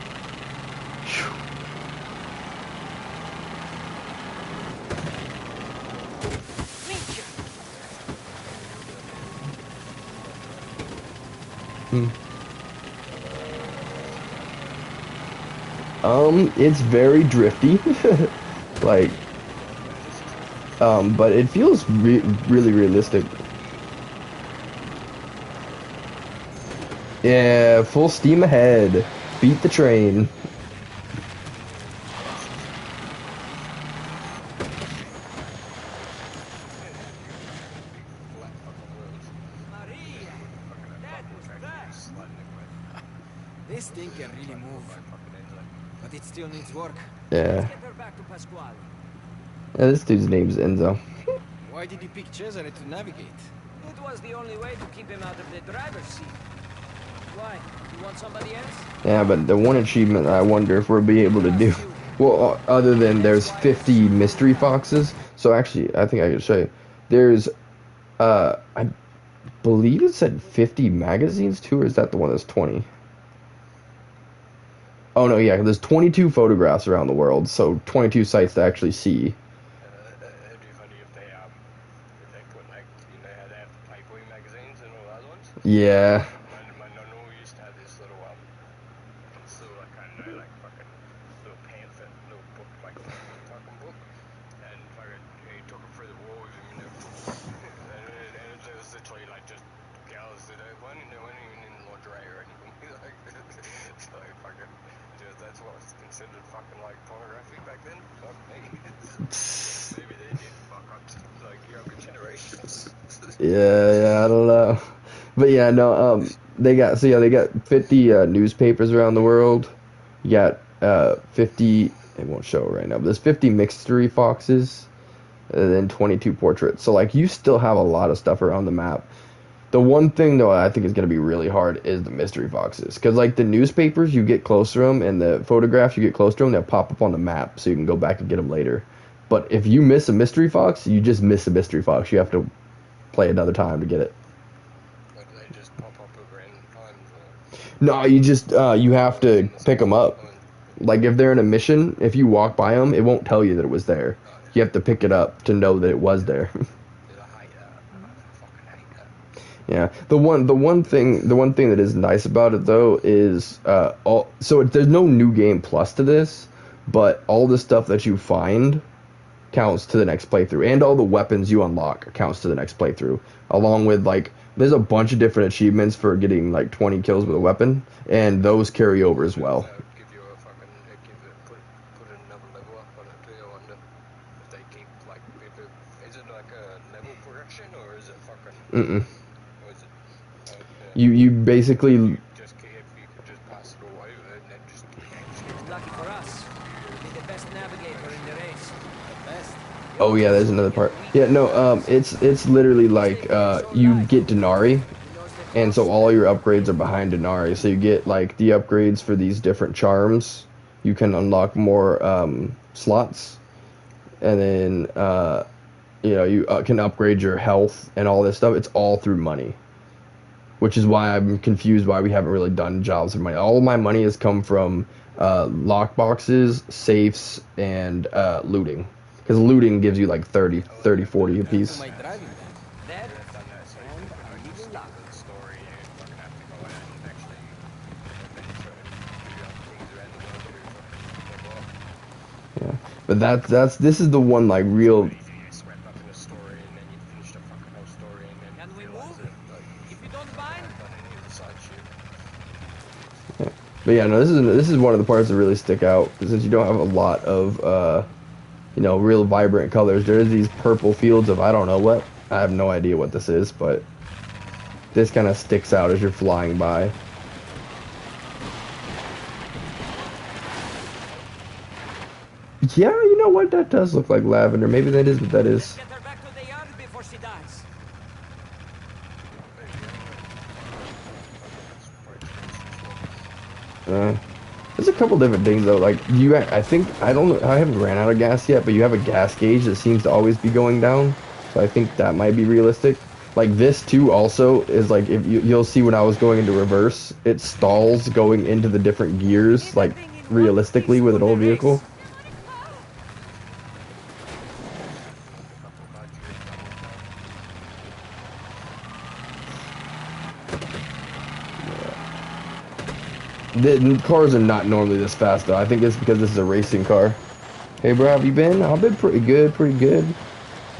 It's very drifty, like, but it feels really realistic. Yeah, full steam ahead. Beat the train. This thing can really move, but it still needs work. Yeah. Let's get her back to Pasquale. Yeah, this dude's name's Enzo. Why did you pick Cesare to navigate? It was the only way to keep him out of the driver's seat. Why? You want somebody else? Yeah, but the one achievement I wonder if we'll be able to do. Well, other than there's 50 mystery foxes. So actually, I think I can show you. There's, I believe it said 50 magazines too, or is that the one that's 20? Oh no, yeah, there's 22 photographs around the world, so 22 sites to actually see. Yeah. My nonno used to have this little like I don't know, like fucking little pamphlet, little book, like fucking book, and fucking he took it through the wall with him, and it was literally like just girls that weren't even in lingerie or anything. So fucking, that's what was considered fucking like pornography back then. Fuck me. Maybe they did fuck up to like younger generations. Yeah, I don't know. But yeah, no, they got 50 newspapers around the world. You got 50, it won't show it right now, but there's 50 mystery foxes, and then 22 portraits. So like you still have a lot of stuff around the map. The one thing though I think is going to be really hard is the mystery foxes, because like the newspapers, you get close to them, and the photographs, you get close to them, they'll pop up on the map, so you can go back and get them later. But if you miss a mystery fox, you just miss a mystery fox. You have to play another time to get it. But they just pop up at random times. No, you just you have to pick them up. Like if they're in a mission, if you walk by them, it won't tell you that it was there. You have to pick it up to know that it was there. Yeah. The one thing that is nice about it though is there's no new game plus to this, but all the stuff that you find counts to the next playthrough, and all the weapons you unlock counts to the next playthrough, along with like there's a bunch of different achievements for getting like 20 kills with a weapon, and those carry over as well. Mm-mm. You basically Lucky for us, you'll be the best navigator in the race. The best. Oh yeah, there's another part. Yeah, no, it's literally like you get Denari, and so all your upgrades are behind Denari. So you get like the upgrades for these different charms. You can unlock more slots, and then you can upgrade your health and all this stuff. It's all through money, which is why I'm confused why we haven't really done jobs for money. All of my money has come from lock boxes, safes, and looting. Because looting gives you like 30, 40 a piece. Yeah, but this is the one like real. But yeah, no, this is one of the parts that really stick out, since you don't have a lot of real vibrant colors. There's these purple fields of I don't know what. I have no idea what this is, but this kind of sticks out as you're flying by. Yeah, you know what? That does look like lavender. Maybe that is what that is. There's a couple different things though. Like I haven't ran out of gas yet, but you have a gas gauge that seems to always be going down. So I think that might be realistic. Like this too also is like, if you'll see when I was going into reverse, it stalls going into the different gears, like realistically with an old vehicle. The cars are not normally this fast though. I think it's because this is a racing car. Hey bro, have you been? I've been pretty good.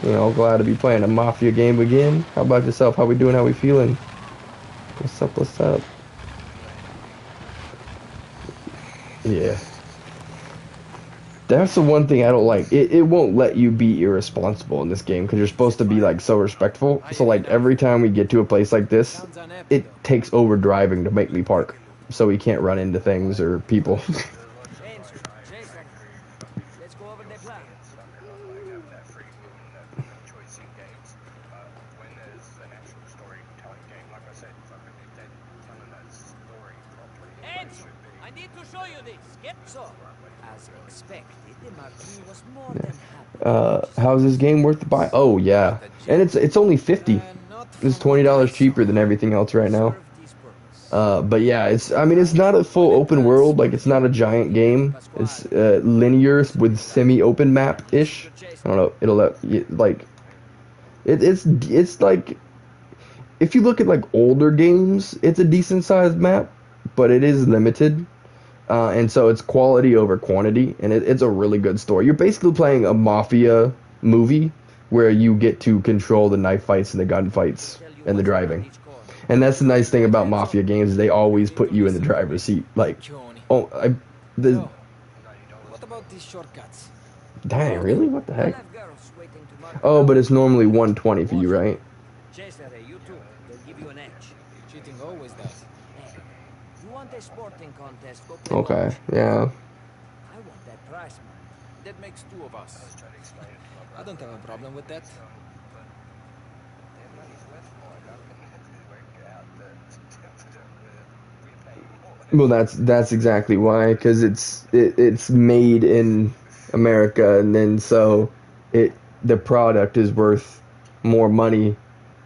You know, glad to be playing a Mafia game again. How about yourself? How we doing? How we feeling? What's up? Yeah. That's the one thing I don't like. It won't let you be irresponsible in this game, because you're supposed to be like so respectful. So like every time we get to a place like this, it takes over driving to make me park, so we can't run into things or people. So, as expected, the Marquis was more than happy. How's this game worth to buy? Oh yeah, and it's only 50. It's $20 cheaper than everything else right now. But yeah, I mean it's not a full open world, like it's not a giant game. It's linear with semi-open map ish. I don't know. It'll let you, like it's like if you look at like older games, it's a decent sized map, but it is limited. And so it's quality over quantity, and it's a really good story. You're basically playing a Mafia movie where you get to control the knife fights and the gun fights and the driving. And that's the nice thing about Mafia games, is they always put you in the driver's seat. Like, what about these shortcuts? Dang, really? What the heck? Oh, but it's normally 120 for you, right? Cesare, you too. They'll give you an edge. Cheating always does. Hey, you want a sporting contest? Go play Okay, ball. yeah. I want that prize money. That makes two of us. I don't have a problem with that. Well, that's exactly why, because it's made in America, and then so the product is worth more money,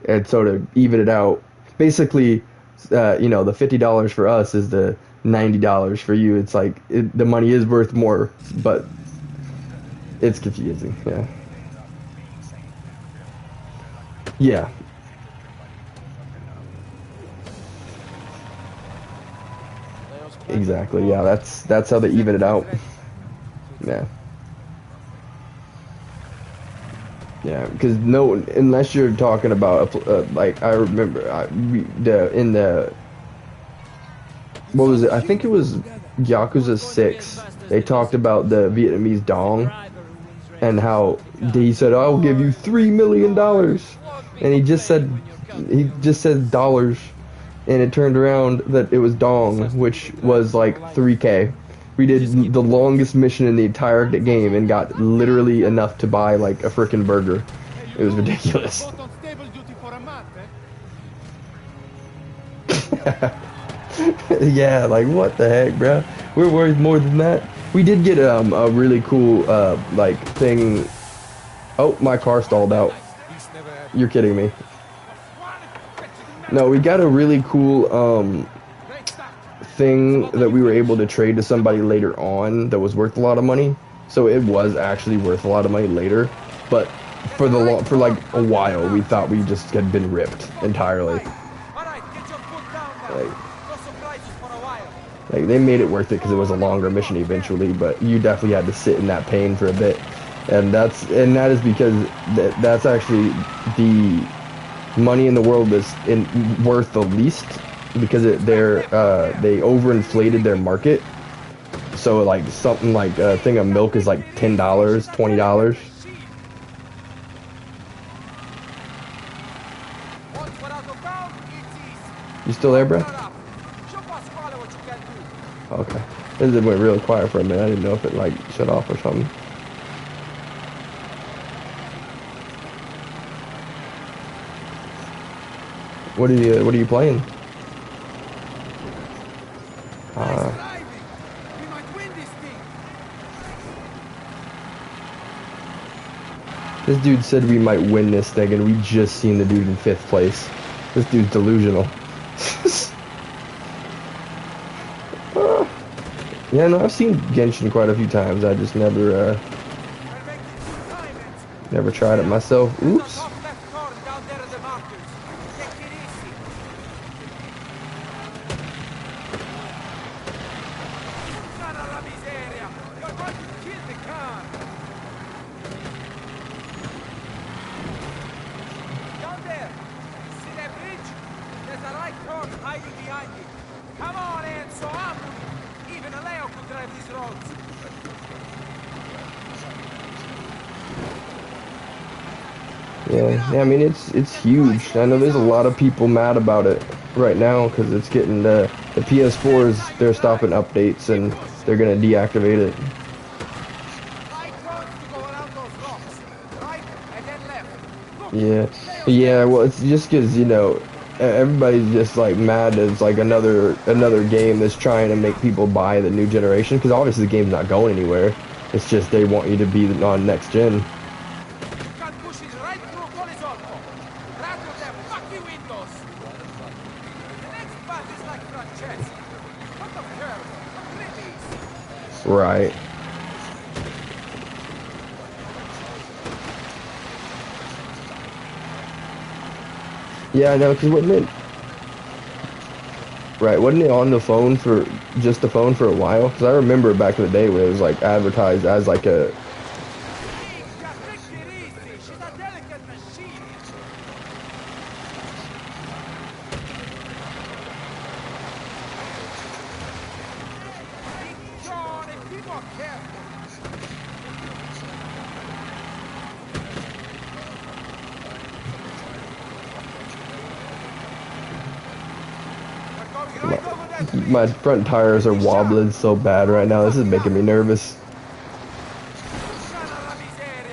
and so to even it out, basically, the $50 for us is the $90 for you. It's like the money is worth more, but it's confusing. Yeah. Yeah. Exactly. Yeah, that's how they even it out. Yeah. Yeah, because unless you're talking about like I remember what was it? I think it was Yakuza 6. They talked about the Vietnamese dong and how he said, "I'll give you $3 million," and he just said dollars. And it turned around that it was dong, which was like 3K. We did the longest mission in the entire game and got literally enough to buy like a frickin' burger. It was ridiculous. Yeah, like what the heck, bro? We're worth more than that. We did get a really cool like thing. Oh, my car stalled out. You're kidding me. No, we got a really cool thing that we were able to trade to somebody later on that was worth a lot of money. So it was actually worth a lot of money later, but for like a while we thought we just had been ripped entirely. Like they made it worth it because it was a longer mission eventually, but you definitely had to sit in that pain for a bit, and that is because that's actually the money in the world is worth the least, because they overinflated their market. So like something like a thing of milk is like $10, $20. You still there, bro? Okay. It went real quiet for a minute. I didn't know if it like shut off or something. What are you playing? This dude said we might win this thing, and we just seen the dude in 5th place. This dude's delusional. Yeah, no, I've seen Genshin quite a few times. I just never tried it myself. Oops. Yeah, I mean it's huge. I know there's a lot of people mad about it right now because it's getting the PS4s. They're stopping updates and they're gonna deactivate it. Yeah. Well, it's just because everybody's just like mad that it's like another game that's trying to make people buy the new generation, because obviously the game's not going anywhere. It's just they want you to be on next gen. Can push it right through Colisolco. Rattle them fucking windows. The next path is like Francesca. What of her? What really? Right. Yeah, I know, because wasn't it... Right, wasn't it on the phone for... just the phone for a while? Because I remember back in the day when it was, like, advertised as, like, a... She's a delicate machine. John, if you more careful. My front tires are wobbling so bad right now. This is making me nervous.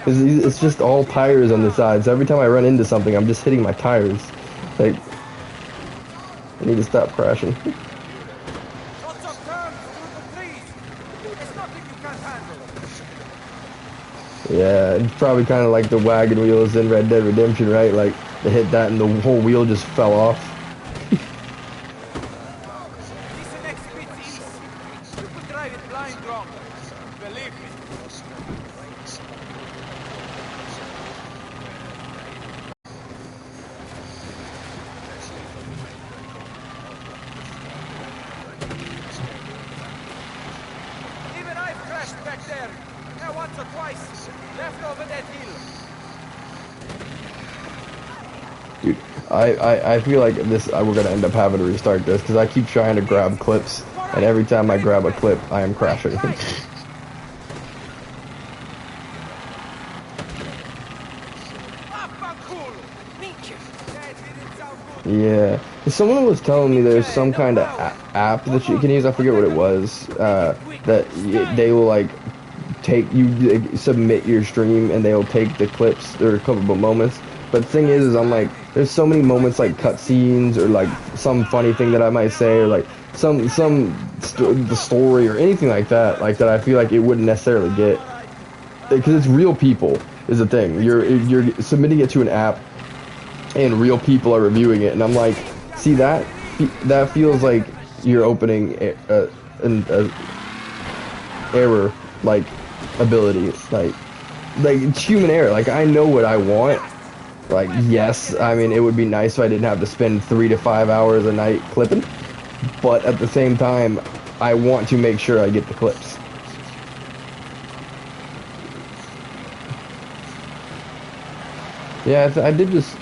It's just all tires on the sides. So every time I run into something, I'm just hitting my tires. Like, I need to stop crashing. Lots of turns through the trees. There's nothing you can't handle. Yeah, it's probably kind of like the wagon wheels in Red Dead Redemption, right? Like, they hit that and the whole wheel just fell off. Dude, I feel like this we're gonna end up having to restart this because I keep trying to grab clips, and every time I grab a clip, I am crashing. Yeah, someone was telling me there's some kind of app that you can use. I forget what it was. That they will like take you submit your stream and they'll take the clips or clippable moments. But the thing is I'm like, there's so many moments like cutscenes or like some funny thing that I might say or like the story or anything like that I feel like it wouldn't necessarily get, because it's real people is the thing. You're submitting it to an app and real people are reviewing it, and I'm like, see, that feels like you're opening an error like ability, like it's human error. Like, I know what I want. Like, yes, I mean, it would be nice if I didn't have to spend 3 to 5 hours a night clipping, but at the same time, I want to make sure I get the clips. Yeah, I did just...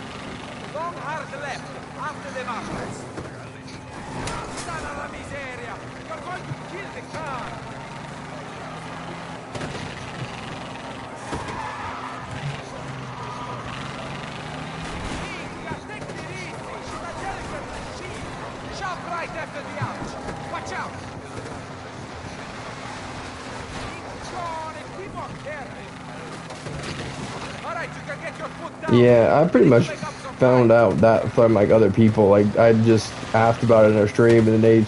Yeah, I pretty much found out that from like other people. Like, I just asked about it in their stream, and then they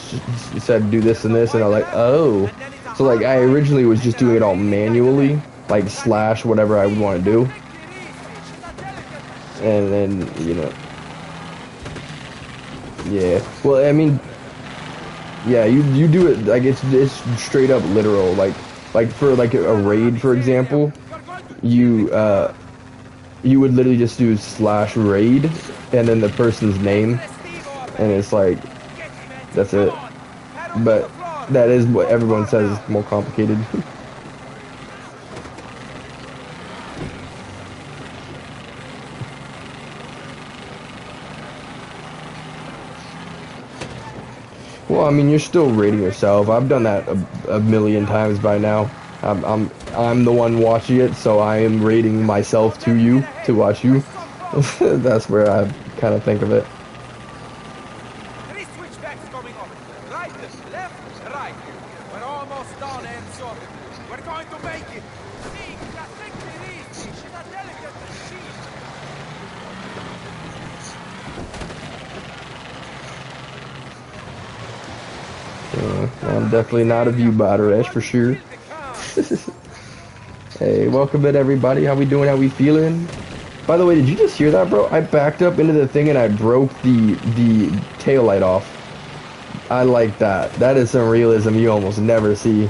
said do this and this, and I was like, oh. So like, I originally was just doing it all manually, like slash whatever I would want to do, and then yeah. Well, I mean, yeah, you do it like it's straight up literal. Like for like a raid, for example, you would literally just do slash raid and then the person's name, and it's like, that's it. But that is what everyone says is more complicated. Well, I mean, you're still rating yourself. I've done that a million times by now. I'm the one watching it, so I am rating myself to you to watch you. That's where I kind of think of it. definitely not a view botter, that's for sure. Hey, welcome in everybody. How we doing? How we feeling? By the way, did you just hear that, bro? I backed up into the thing and I broke the tail light off. I like that. That is some realism you almost never see.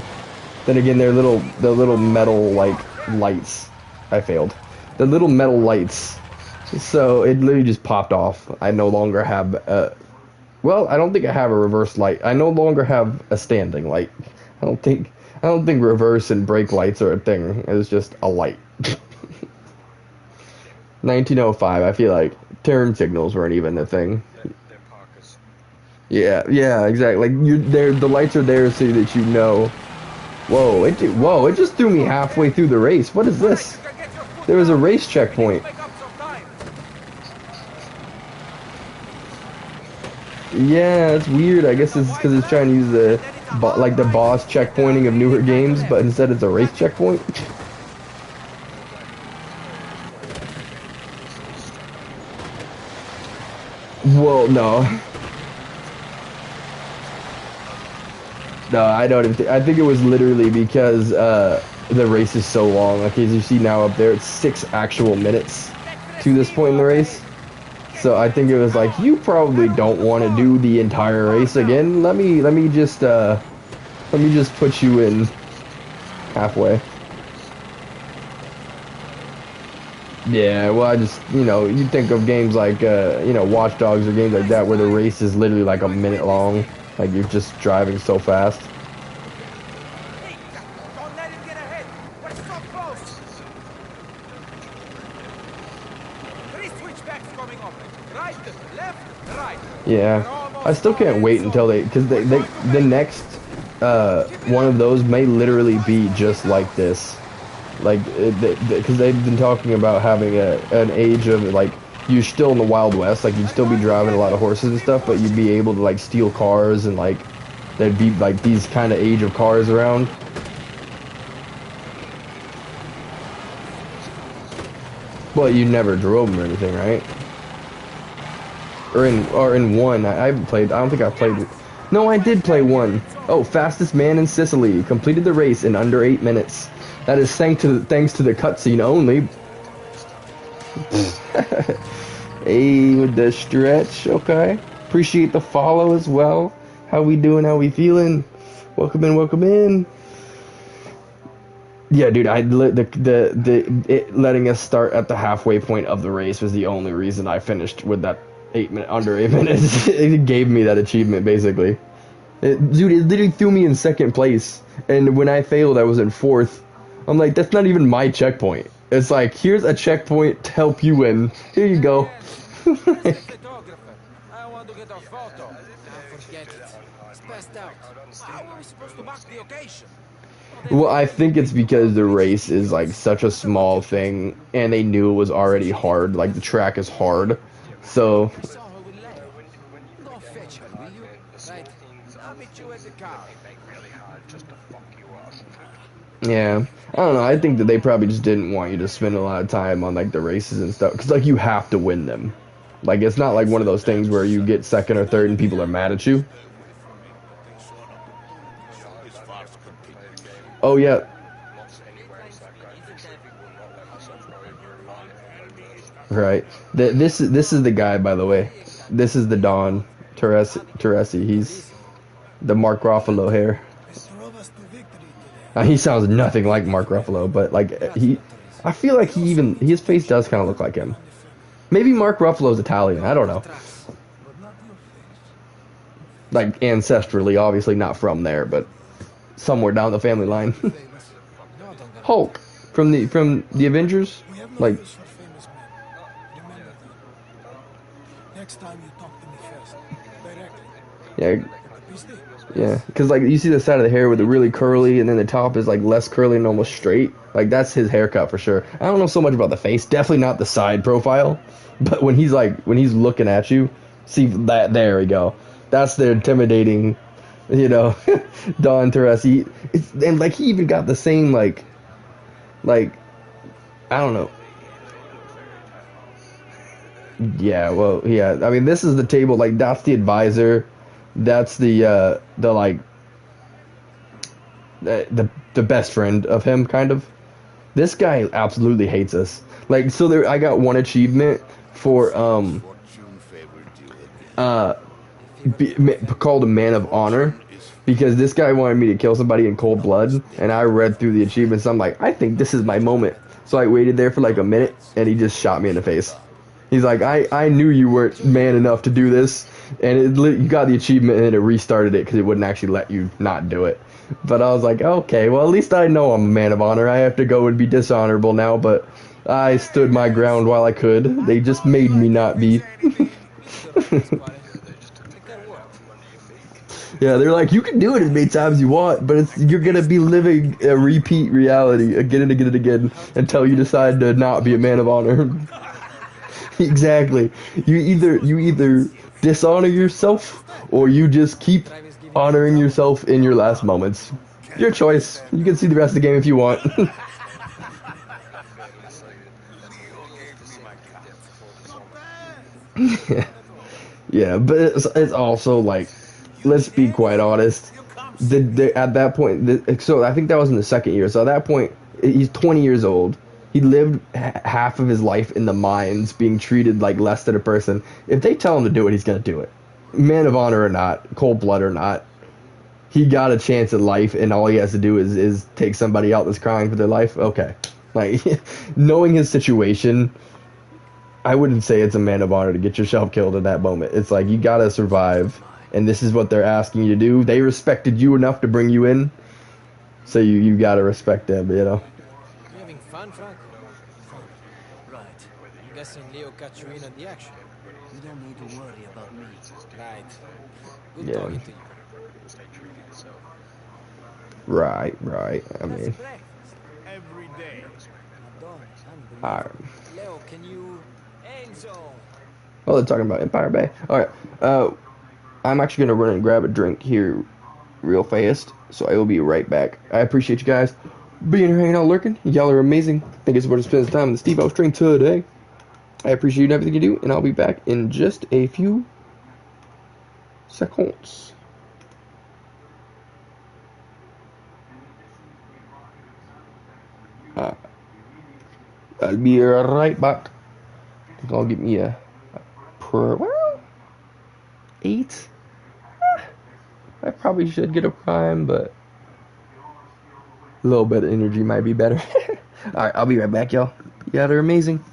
Then again, the little metal like lights. I failed. The little metal lights. So it literally just popped off. I no longer have well, I don't think I have a reverse light. I no longer have a standing light. I don't think reverse and brake lights are a thing. It's just a light. 1905. I feel like turn signals weren't even a thing. They're parkers. Yeah, exactly. Like you, the lights are there so that you know. Whoa! It just threw me halfway through the race. What is this? There was a race checkpoint. Yeah, it's weird. I guess it's because it's trying to use the boss checkpointing of newer games, but instead it's a race checkpoint. Well, no. No, I don't even I think it was literally because the race is so long. Like as you see now up there, it's 6 actual minutes to this point in the race. So I think it was like, you probably don't want to do the entire race again. Let me just put you in halfway. Yeah, well, I just, you think of games like, Watch Dogs or games like that where the race is literally like a minute long. Like, you're just driving so fast. Don't let him get ahead. We're so close. 3 switchbacks coming up. Right, left, right. Yeah, I still can't wait until because the next one of those may literally be just like this. Like, because they've been talking about having an age of, like, you're still in the Wild West, like, you'd still be driving a lot of horses and stuff, but you'd be able to, like, steal cars, and, like, there'd be, like, these kind of age of cars around. But you never drove them or anything, right? Or in one, I haven't played, I don't think I've played, no, I did play one. Oh, fastest man in Sicily, completed the race in under 8 minutes. That is thanks to the cutscene only. Hey, with the stretch, okay. Appreciate the follow as well. How we doing? How we feeling? Welcome in, welcome in. Yeah, dude, letting us start at the halfway point of the race was the only reason I finished with that under 8 minutes. It gave me that achievement basically. Dude, it literally threw me in 2nd place, and when I failed, I was in 4th. I'm like, that's not even my checkpoint. It's like, here's a checkpoint to help you win. Here you go. I want to get a photo. Forget it. It's passed out. How are we supposed to mark the occasion? Well, I think it's because the race is like such a small thing, and they knew it was already hard. Like, the track is hard, so. Go fetch her, will you? Right. I'll meet you at the car. Yeah, I don't know. I think that they probably just didn't want you to spend a lot of time on, like, the races and stuff, because, like, you have to win them. Like, it's not like one of those things where you get 2nd or 3rd and people are mad at you. Oh yeah. Right. This is the guy, by the way. This is the Don Teresi. He's the Mark Ruffalo hair. He sounds nothing like Mark Ruffalo, but like I feel like his face does kind of look like him. Maybe Mark Ruffalo's Italian. I don't know. Like, ancestrally, obviously not from there, but somewhere down the family line. Hulk from the Avengers, like. Next time you talk to me first, directly. Yeah. Yeah, because, like, you see the side of the hair with the really curly, and then the top is, like, less curly and almost straight. Like, that's his haircut for sure. I don't know so much about the face. Definitely not the side profile. But when he's looking at you, see that, there we go. That's the intimidating, Don Teresi. And, like, he even got the same, like, I don't know. Yeah, well, yeah. I mean, this is the table, like, that's the advisor. That's the like, the best friend of him, kind of. This guy absolutely hates us. Like, so there, I got one achievement for uh called a man of honor, because this guy wanted me to kill somebody in cold blood, and I read through the achievements. I'm like, I think this is my moment. So I waited there for like a minute, and he just shot me in the face. He's like, I knew you weren't man enough to do this, and you got the achievement, and then it restarted it because it wouldn't actually let you not do it. But I was like, okay, well, at least I know I'm a man of honor. I have to go and be dishonorable now, but I stood my ground while I could. They just made me not be. Yeah, they're like, you can do it as many times as you want, but you're gonna be living a repeat reality again and again and again until you decide to not be a man of honor. Exactly. You either dishonor yourself, or you just keep honoring yourself in your last moments. Your choice. You can see the rest of the game if you want. Yeah, but it's also like, let's be quite honest. At that point, so I think that was in the second year. So at that point, he's 20 years old. He lived half of his life in the mines, being treated like less than a person. If they tell him to do it, he's gonna do it. Man of honor or not, cold blood or not, he got a chance at life, and all he has to do is take somebody out that's crying for their life. Okay, like knowing his situation, I wouldn't say it's a man of honor to get yourself killed in that moment. It's like, you gotta survive, and this is what they're asking you to do. They respected you enough to bring you in, so you gotta respect them, you know? You having fun, Franco? Fun. Right. I'm guessing Leo got you in on the action. You don't need to worry about me. Right. Good Yeah. talking to you. Right. I That's mean, breakfast. Every day. Madonna's alright. unbelievable. Leo, can you... Enzo! Oh, they're talking about Empire Bay. Alright, I'm actually gonna run and grab a drink here real fast, so I will be right back. I appreciate you guys being here, hanging out, lurking. Y'all are amazing. Thank you so much for spending time in the Steve O stream today. I appreciate everything you do, and I'll be back in just a few seconds. I'll be right back. I think I'll get me a well, 8. I probably should get a prime, but a little bit of energy might be better. Alright, I'll be right back, y'all. Yeah, they're amazing.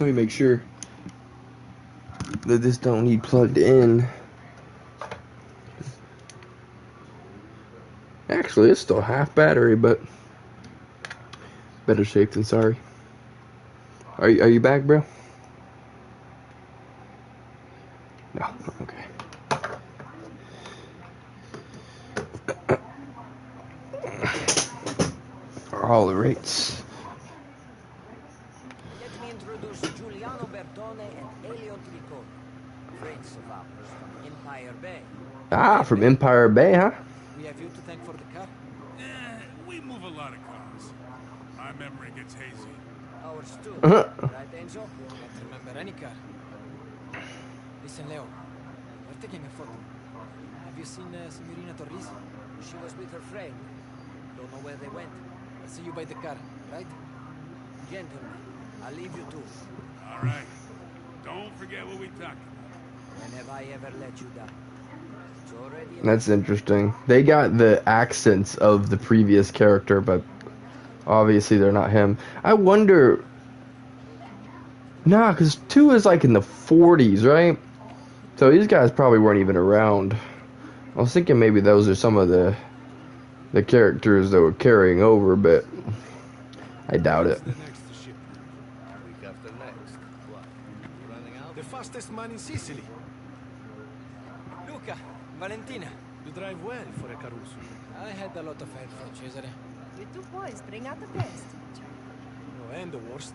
Let me make sure that this don't need plugged in. Actually, it's still half battery, but better safe than sorry. Are you back, bro? No. Okay. All the rates. Let me introduce Giuliano Bertone and Elliot Riccone, friends of ours from Empire Bay. Ah, from Empire Bay, huh? We have you to thank for the car. We move a lot of cars. My memory gets hazy. Ours too. Right, Enzo? Can't remember any car. Listen, Leo. We're taking a photo. Have you seen Signorina Torrisi? She was with her friend. Don't know where they went. I'll see you by the car, right? Gentlemen, I'll leave you too. All right. Don't forget what we talked about. When have I ever let you down? It's already That's interesting. They got the accents of the previous character, but obviously they're not him. I wonder... Nah, because 2 is like in the 40s, right? So these guys probably weren't even around. I was thinking maybe those are some of the characters that were carrying over, but I doubt it. The next ship. Week after next. What? Running out? The fastest man in Sicily. Luca, Valentina. You drive well for a Caruso. I had a lot of help from Cesare. You two boys bring out the best. Oh, and the worst.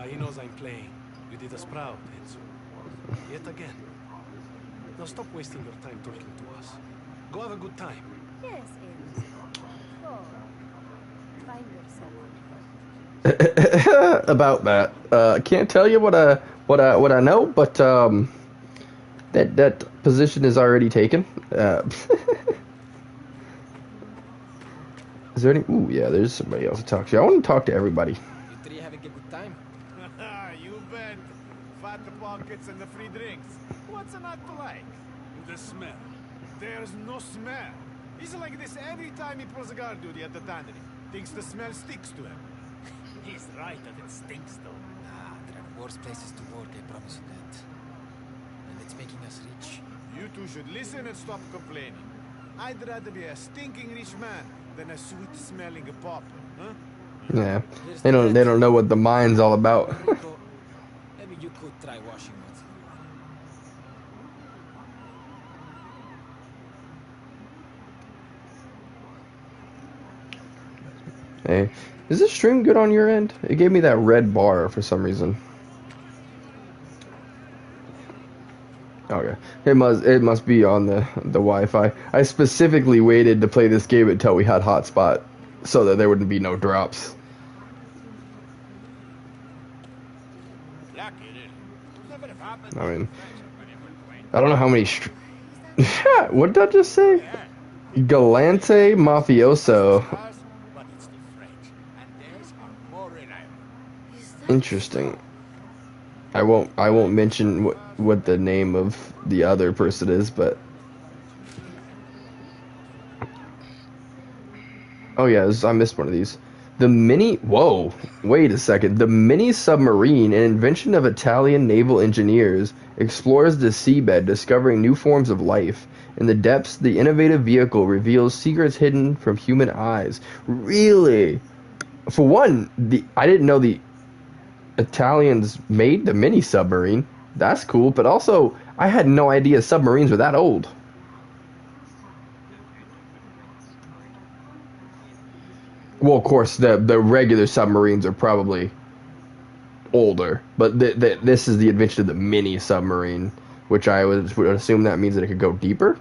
He knows I'm playing. You did us proud, Enzo. Yet again. Now stop wasting your time talking to us. Go have a good time. Yes, Enzo. Go. Find yourself. About that, can't tell you what I know, but that position is already taken. Is there any? Ooh, yeah, there's somebody else to talk to. I want to talk to everybody. You three having a good time? You bet. Fat pockets and the free drinks. What's not to like? The smell. There's no smell. He's like this every time he pulls a guard duty at the tannery. Thinks the smell sticks to him. He's right that it stinks, though. Nah, there are worse places to work, I promise you that. And it's making us rich. You two should listen and stop complaining. I'd rather be a stinking rich man than a sweet-smelling pauper, huh? Yeah, they don't know what the mine's all about. Enrico, maybe you could try washing once in a while. Hey, is this stream good on your end? It gave me that red bar for some reason. Okay, it must be on the Wi-Fi. I specifically waited to play this game until we had hotspot, so that there wouldn't be no drops. I mean, I don't know how many. What did I just say? Galante mafioso. Interesting. I won't mention what the name of the other person is, but oh yeah, I missed one of these. The mini. Whoa, wait a second. The mini submarine, an invention of Italian naval engineers, explores the seabed, discovering new forms of life. In the depths, the innovative vehicle reveals secrets hidden from human eyes. Really? For one, I didn't know the Italians made the mini submarine. That's cool, but also I had no idea submarines were that old. Well, of course, the regular submarines are probably older, but this is the invention of the mini submarine, which I would assume that means that it could go deeper.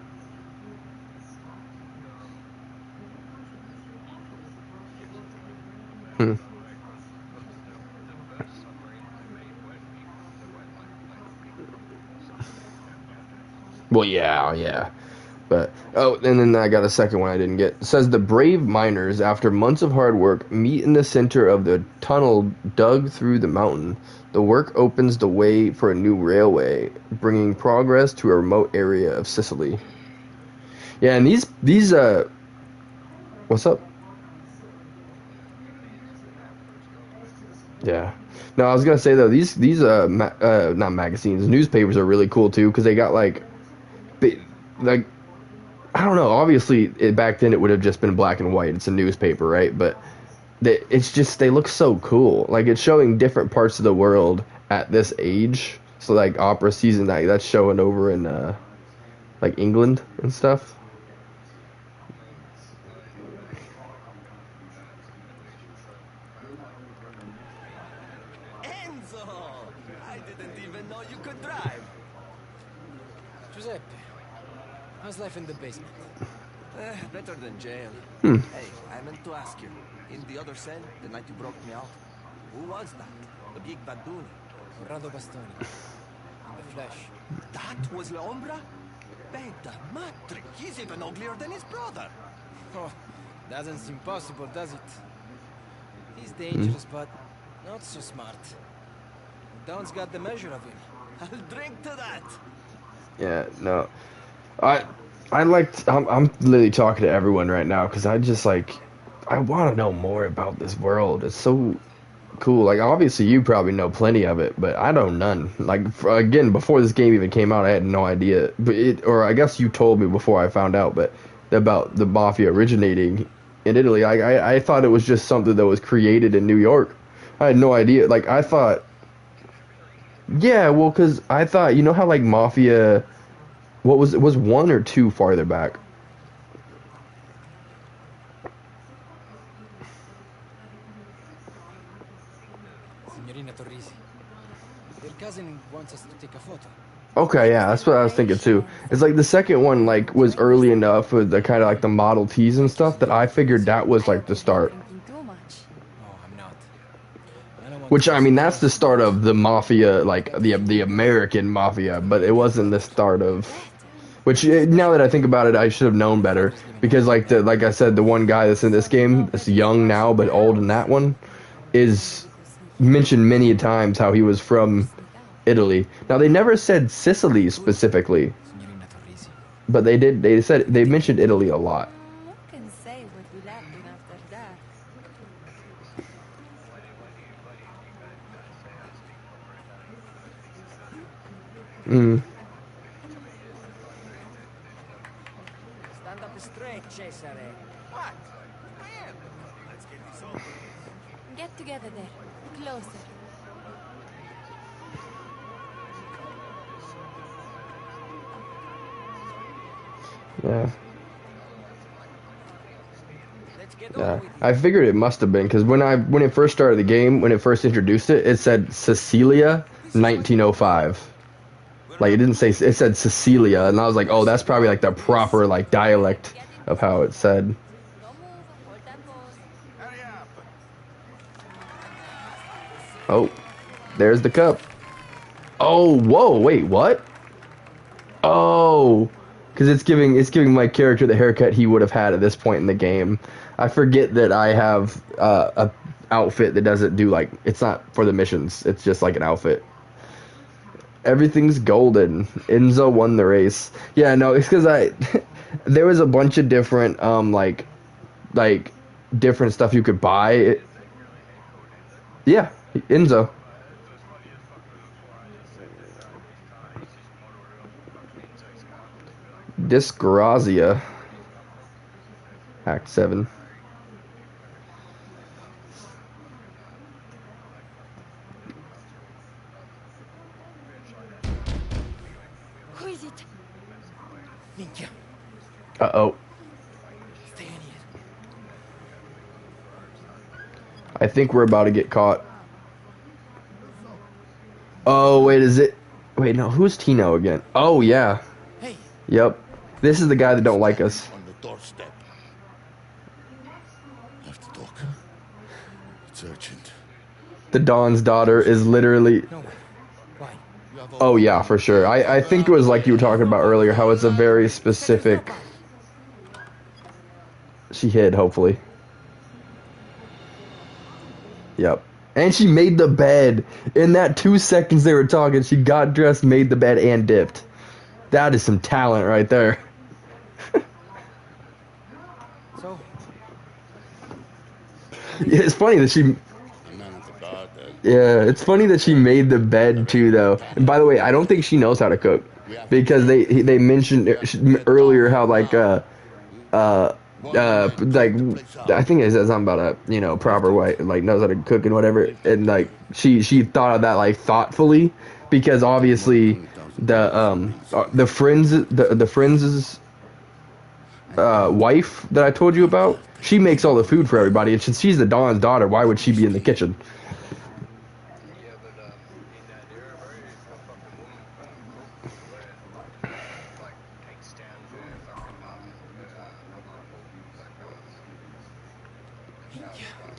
Well, yeah. But, oh, and then I got a second one I didn't get. It says the brave miners, after months of hard work, meet in the center of the tunnel dug through the mountain. The work opens the way for a new railway, bringing progress to a remote area of Sicily. Yeah, and these what's up? Yeah. No, I was gonna say though, these not magazines, newspapers are really cool too, because they got like I don't know. Obviously, back then it would have just been black and white. It's a newspaper, right? But it's just they look so cool. Like it's showing different parts of the world at this age. So like opera season, that's showing over in like England and stuff. Enzo! I didn't even know you could drive. Giuseppe, how's life in the basement? Better than jail. Hmm. Hey, I meant to ask you. In the other cell, the night you broke me out, who was that? The big baboon? Corrado Bastoni. In the flesh. That was La Ombra? Beta madre, he's even uglier than his brother. Oh, doesn't seem possible, does it? He's dangerous, but not so smart. Don's got the measure of him. I'll drink to that. Yeah, no. I'm literally talking to everyone right now because I just like I want to know more about this world. It's so cool. Like obviously you probably know plenty of it, but I know none. Like again, before this game even came out, I had no idea. But or I guess you told me before I found out, but about the Mafia originating in Italy. I thought it was just something that was created in New York. I had no idea. Like I thought, yeah, well, because I thought you know how like Mafia. What was it? Was one or two farther back? Signorina Torrisi. Their cousin wants us to take a photo. Okay, yeah, that's what I was thinking too. It's like the second one like was early enough with the kind of like the Model Ts and stuff that I figured that was like the start. Oh, I'm not. Which I mean, that's the start of the Mafia, like the American Mafia, but it wasn't the start of. Which now that I think about it, I should have known better because like I said, the one guy that's in this game, that's young now but old in that one, is mentioned many times how he was from Italy. Now they never said Sicily specifically, but they did. They said they mentioned Italy a lot. Who can say what will happen after that? Mm. Stand up straight, Cesare. What? Man, let's get this over. Get together there. Closer. Yeah. Yeah, I figured it must have been because when it first started the game, when it first introduced it, it said Cecilia 1905. Like it didn't say it said Cecilia, and I was like, oh, that's probably like the proper like dialect of how it said. Oh, there's the cup. Oh, whoa, wait, what? Oh, because it's giving my character the haircut he would have had at this point in the game. I forget that I have a outfit that doesn't do like it's not for the missions. It's just like an outfit. Everything's golden. Enzo won the race. Yeah, no, it's because there was a bunch of different like different stuff you could buy. Yeah, Enzo. Disgrazia. Act 7. Who is it? Minchia. Uh-oh. Stay in here. I think we're about to get caught. Oh, wait, is it? Wait, no, who's Tino again? Oh, yeah. Hey. Yep. This is the guy that don't like us. On the doorstep. I have to talk. It's urgent. The Don's daughter is literally... No way. Why? Oh, yeah, for sure. I think it was like you were talking about earlier, how it's a very specific She hid, hopefully. Yep. And she made the bed. In that 2 seconds they were talking, she got dressed, made the bed, and dipped. That is some talent right there. So? Yeah, it's funny that she... The man at the guard there. Yeah, it's funny that she made the bed too, though. And by the way, I don't think she knows how to cook. Because they mentioned earlier how, like, like, I think it says something about a proper way, like, knows how to cook and whatever, and like she thought of that like thoughtfully, because obviously the friends' wife that I told you about, she makes all the food for everybody, and since she's the Don's daughter, why would she be in the kitchen? Yeah, but in that era, bro, if a fucking woman couldn't cook, where like takes down her fucking her couple, like desirable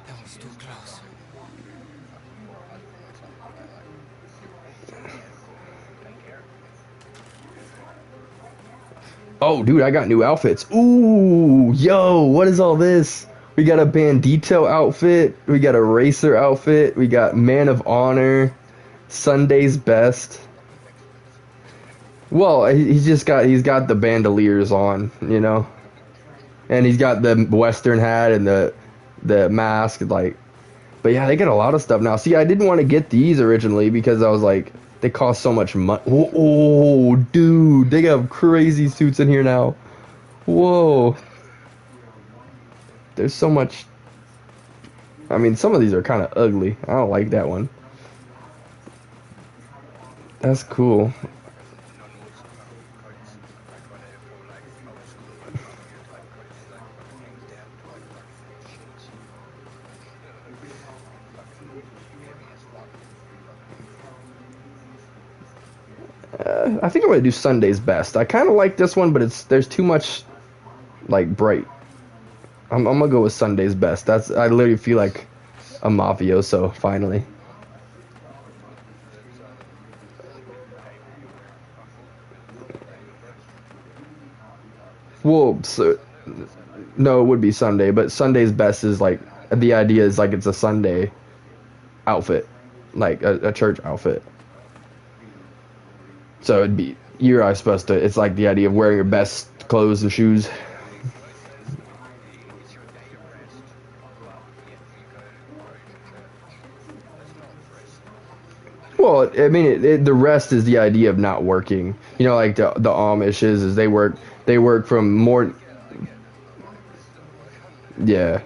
That was too close. or a husband or something, like she would be able to cook and take care of you. Oh, dude, I got new outfits. Ooh, yo, what is all this? We got a Bandito outfit. We got a Racer outfit. We got Man of Honor. Sunday's Best. Well, he's got the bandoliers on, you know, and he's got the Western hat and the mask, like. But yeah, they got a lot of stuff now. See, I didn't want to get these originally because I was like, they cost so much money. Oh, dude, they have crazy suits in here now. Whoa. There's so much. I mean, some of these are kind of ugly. I don't like that one. That's cool. I think I'm gonna do Sunday's Best. I kind of like this one, but there's too much like bright. I'm gonna go with Sunday's Best. I literally feel like a mafioso finally. Well, so, no, it would be Sunday, but Sunday's Best is like the idea is like it's a Sunday outfit, like a church outfit. So it'd be you're supposed to. It's like the idea of wearing your best clothes and shoes. Well, I mean, the rest is the idea of not working. You know, like the Amish is they work from more. Yeah.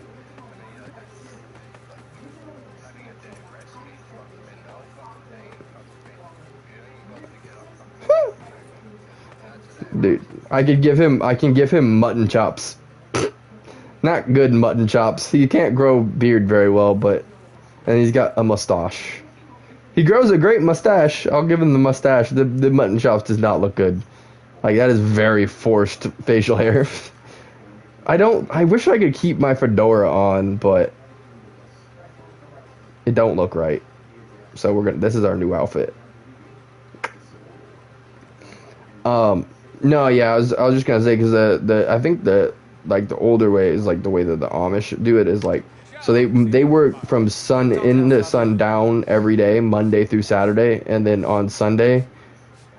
Dude, I can give him mutton chops. Not good mutton chops. He can't grow beard very well, and he's got a mustache. He grows a great mustache. I'll give him the mustache. The mutton chops does not look good. Like, that is very forced facial hair. I wish I could keep my fedora on, but it don't look right. So this is our new outfit. No, yeah, I was just gonna say, because I think the older way is like the way that the Amish do it is like, so they work from sun in to sundown every day, Monday through Saturday, and then on Sunday.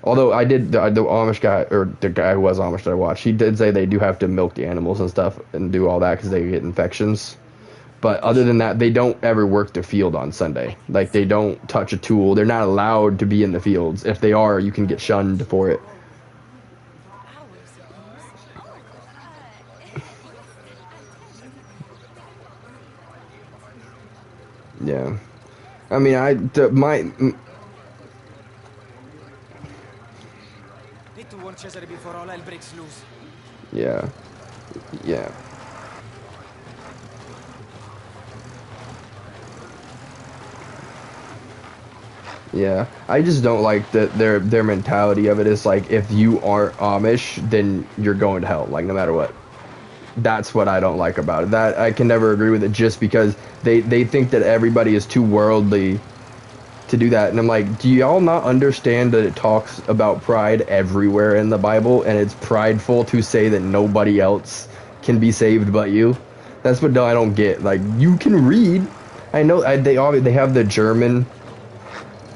Although I did the Amish guy, or the guy who was Amish that I watched, he did say they do have to milk the animals and stuff and do all that because they get infections. But other than that, they don't ever work the field on Sunday. Like, they don't touch a tool. They're not allowed to be in the fields. If they are, you can get shunned for it. Yeah, I mean, Need to warn Cesare before all hell breaks loose. Yeah. Yeah, I just don't like that their mentality of it is like, if you aren't Amish, then you're going to hell, like, no matter what. That's what I don't like about it. That I can never agree with it, just because they think that everybody is too worldly to do that. And I'm like, do y'all not understand that it talks about pride everywhere in the Bible, and it's prideful to say that nobody else can be saved but you. That's what I don't get. Like, you can read. I know they have the German.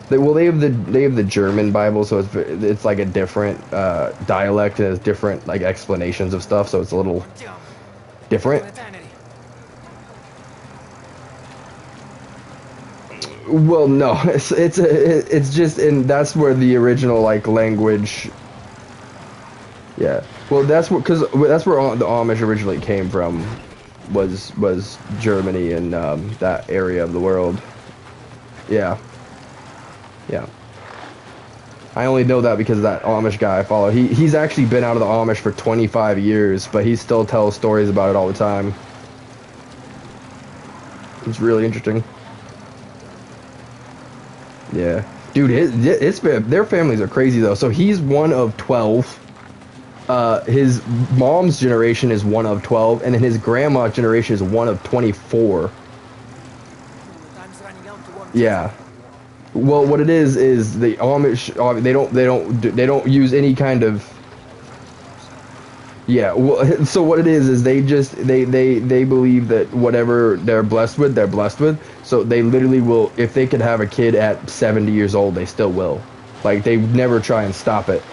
They have the German Bible, so it's like a different dialect and it's different like explanations of stuff, so it's a little different. Well, no, it's just, and that's where the original like language. Yeah, well, that's where the Amish originally came from, was Germany and that area of the world. Yeah, yeah. I only know that because of that Amish guy I follow. He's actually been out of the Amish for 25 years, but he still tells stories about it all the time. It's really interesting. Yeah, dude, their families are crazy though. So he's one of 12. His mom's generation is one of 12, and then his grandma's generation is one of 24. Yeah. Well, what it is the Amish, they don't use any kind of. Yeah. Well, so what it is they believe that whatever they're blessed with, they're blessed with. So they literally will, if they could have a kid at 70 years old, they still will. Like, they never try and stop it.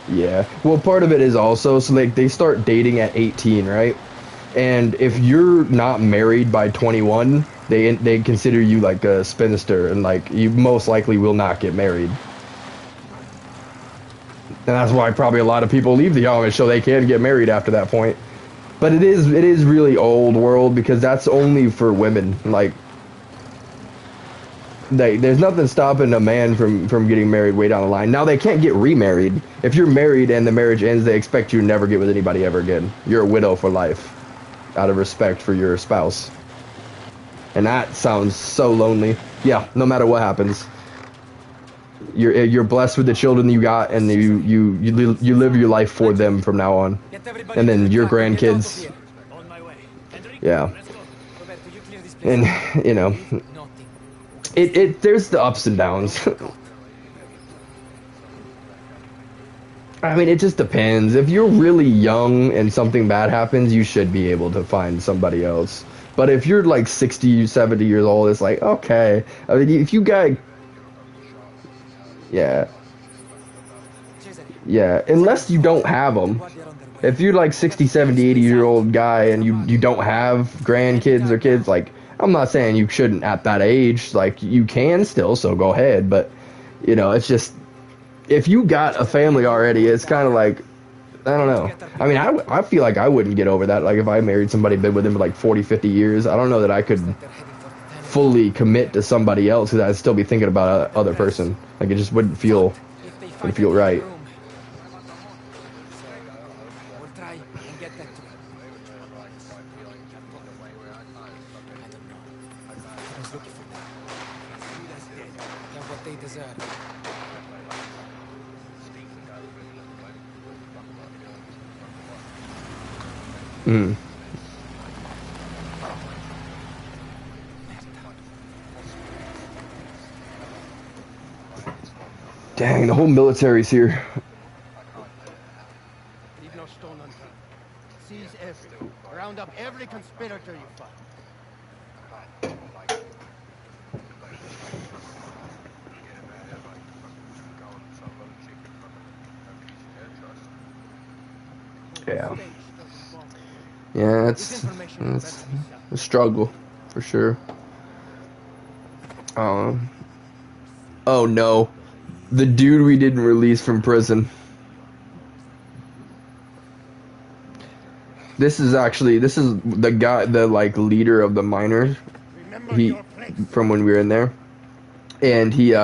Yeah. Well, part of it is also, so like they start dating at 18, right? And if you're not married by 21, they consider you like a spinster, and like you most likely will not get married. And that's why probably a lot of people leave the Amish, so they can get married after that point. But it is really old world, because that's only for women. Like, there's nothing stopping a man from getting married way down the line. Now, they can't get remarried. If you're married and the marriage ends, they expect you to never get with anybody ever again. You're a widow for life, out of respect for your spouse. And that sounds so lonely. Yeah, no matter what happens, you're blessed with the children you got, and you live your life for them from now on, and then your grandkids. Yeah, and you know. There's the ups and downs. I mean, it just depends. If you're really young and something bad happens, you should be able to find somebody else. But if you're like 60, 70 years old, it's like, okay. I mean, if you got... Yeah. Yeah, unless you don't have them. If you're like 60, 70, 80-year-old guy and you don't have grandkids or kids, like... I'm not saying you shouldn't at that age, like, you can still, so go ahead, but, you know, it's just, if you got a family already, it's kind of like, I don't know. I mean, I feel like I wouldn't get over that. Like, if I married somebody, been with them for like 40, 50 years, I don't know that I could fully commit to somebody else, because I'd still be thinking about other person. Like, it just wouldn't feel right. Mm. Dang, the whole military's here. Leave no stone unturned. Seize every. Round up every conspirator you find. Yeah. Yeah, it's a struggle, for sure. Oh no. The dude we didn't release from prison. This is the guy, the like leader of the miners. From when we were in there. And he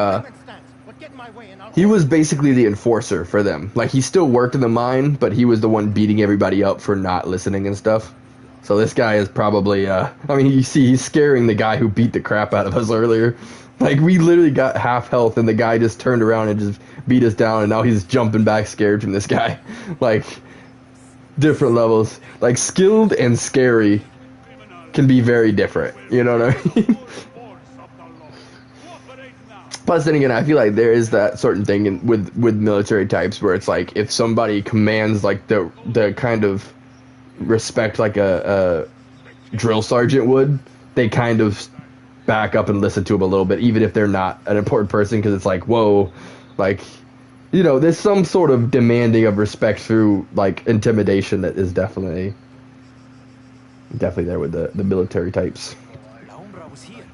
was basically the enforcer for them. Like, he still worked in the mine, but he was the one beating everybody up for not listening and stuff. So this guy is probably, I mean, you see, he's scaring the guy who beat the crap out of us earlier. Like, we literally got half health, and the guy just turned around and just beat us down, and now he's jumping back scared from this guy. Like, different levels. Like, skilled and scary can be very different. You know what I mean? Plus, then again, I feel like there is that certain thing with military types where it's like if somebody commands like the kind of respect like a drill sergeant would, they kind of back up and listen to him a little bit, even if they're not an important person, because it's like, whoa, like, you know, there's some sort of demanding of respect through like intimidation that is definitely there with the military types. La Umbra was here.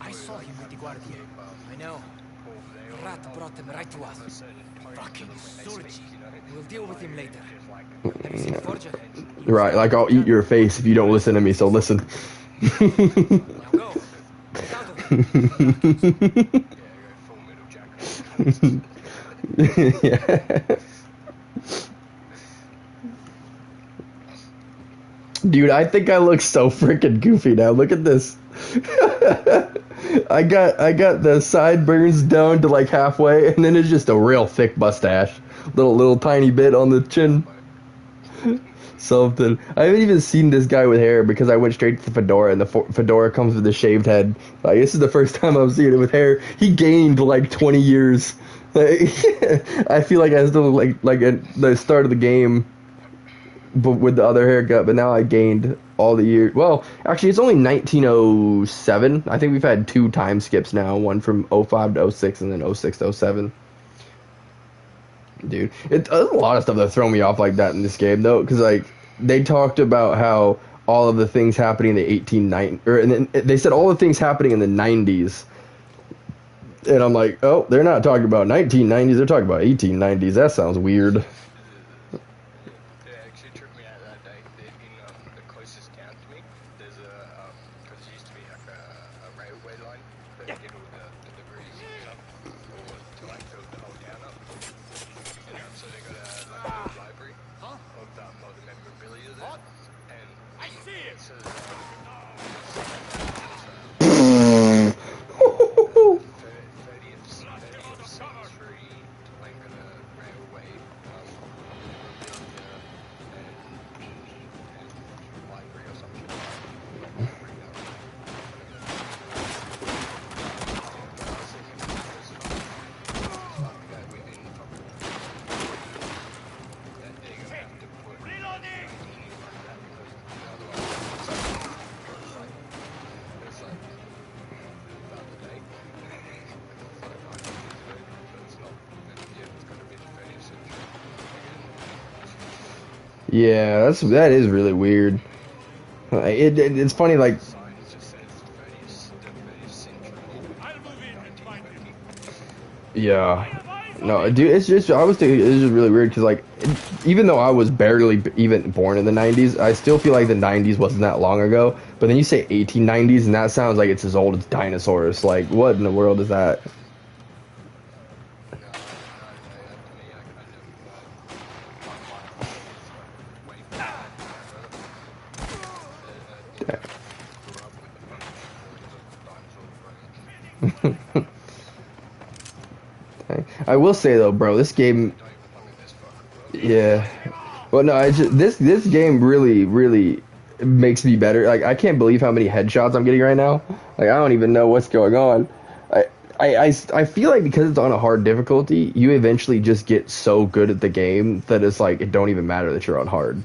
I saw him with the Guardia. I know. Rat brought them right to us. Fucking Surgi. We'll deal with him later. Have you seen the Forger? Right, like I'll eat your face if you don't listen to me, so listen. Now go. Get out of here. Yeah. Dude, I think I look so freaking goofy now. Look at this. I got the sideburns down to like halfway, and then it's just a real thick mustache. Little tiny bit on the chin. Something. I haven't even seen this guy with hair because I went straight to the fedora, and the fedora comes with a shaved head. Like, this is the first time I've seen it with hair. He gained like 20 years. Like, I feel like I still like at the start of the game, but with the other haircut. But now I gained all the years. Well, actually, it's only 1907. I think we've had 2 time skips now. One from 05 to 06, and then 06 to 07. Dude, there's a lot of stuff that throw me off like that in this game, though, because like they talked about how all of the things happening in the 1890s, and then they said all the things happening in the 90s, and I'm like, oh, they're not talking about 1990s, they're talking about 1890s. That sounds weird. Yeah, that is really weird. It's funny, like. Yeah. No, dude, it's just, I was thinking, it's just really weird because, like, even though I was barely even born in the 90s, I still feel like the 90s wasn't that long ago. But then you say 1890s, and that sounds like it's as old as dinosaurs. Like, what in the world is that? I will say though, bro, this game, yeah. Well, no, this game really makes me better. Like, I can't believe how many headshots I'm getting right now. Like, I don't even know what's going on. I feel like because it's on a hard difficulty, you eventually just get so good at the game that it's like it don't even matter that you're on hard.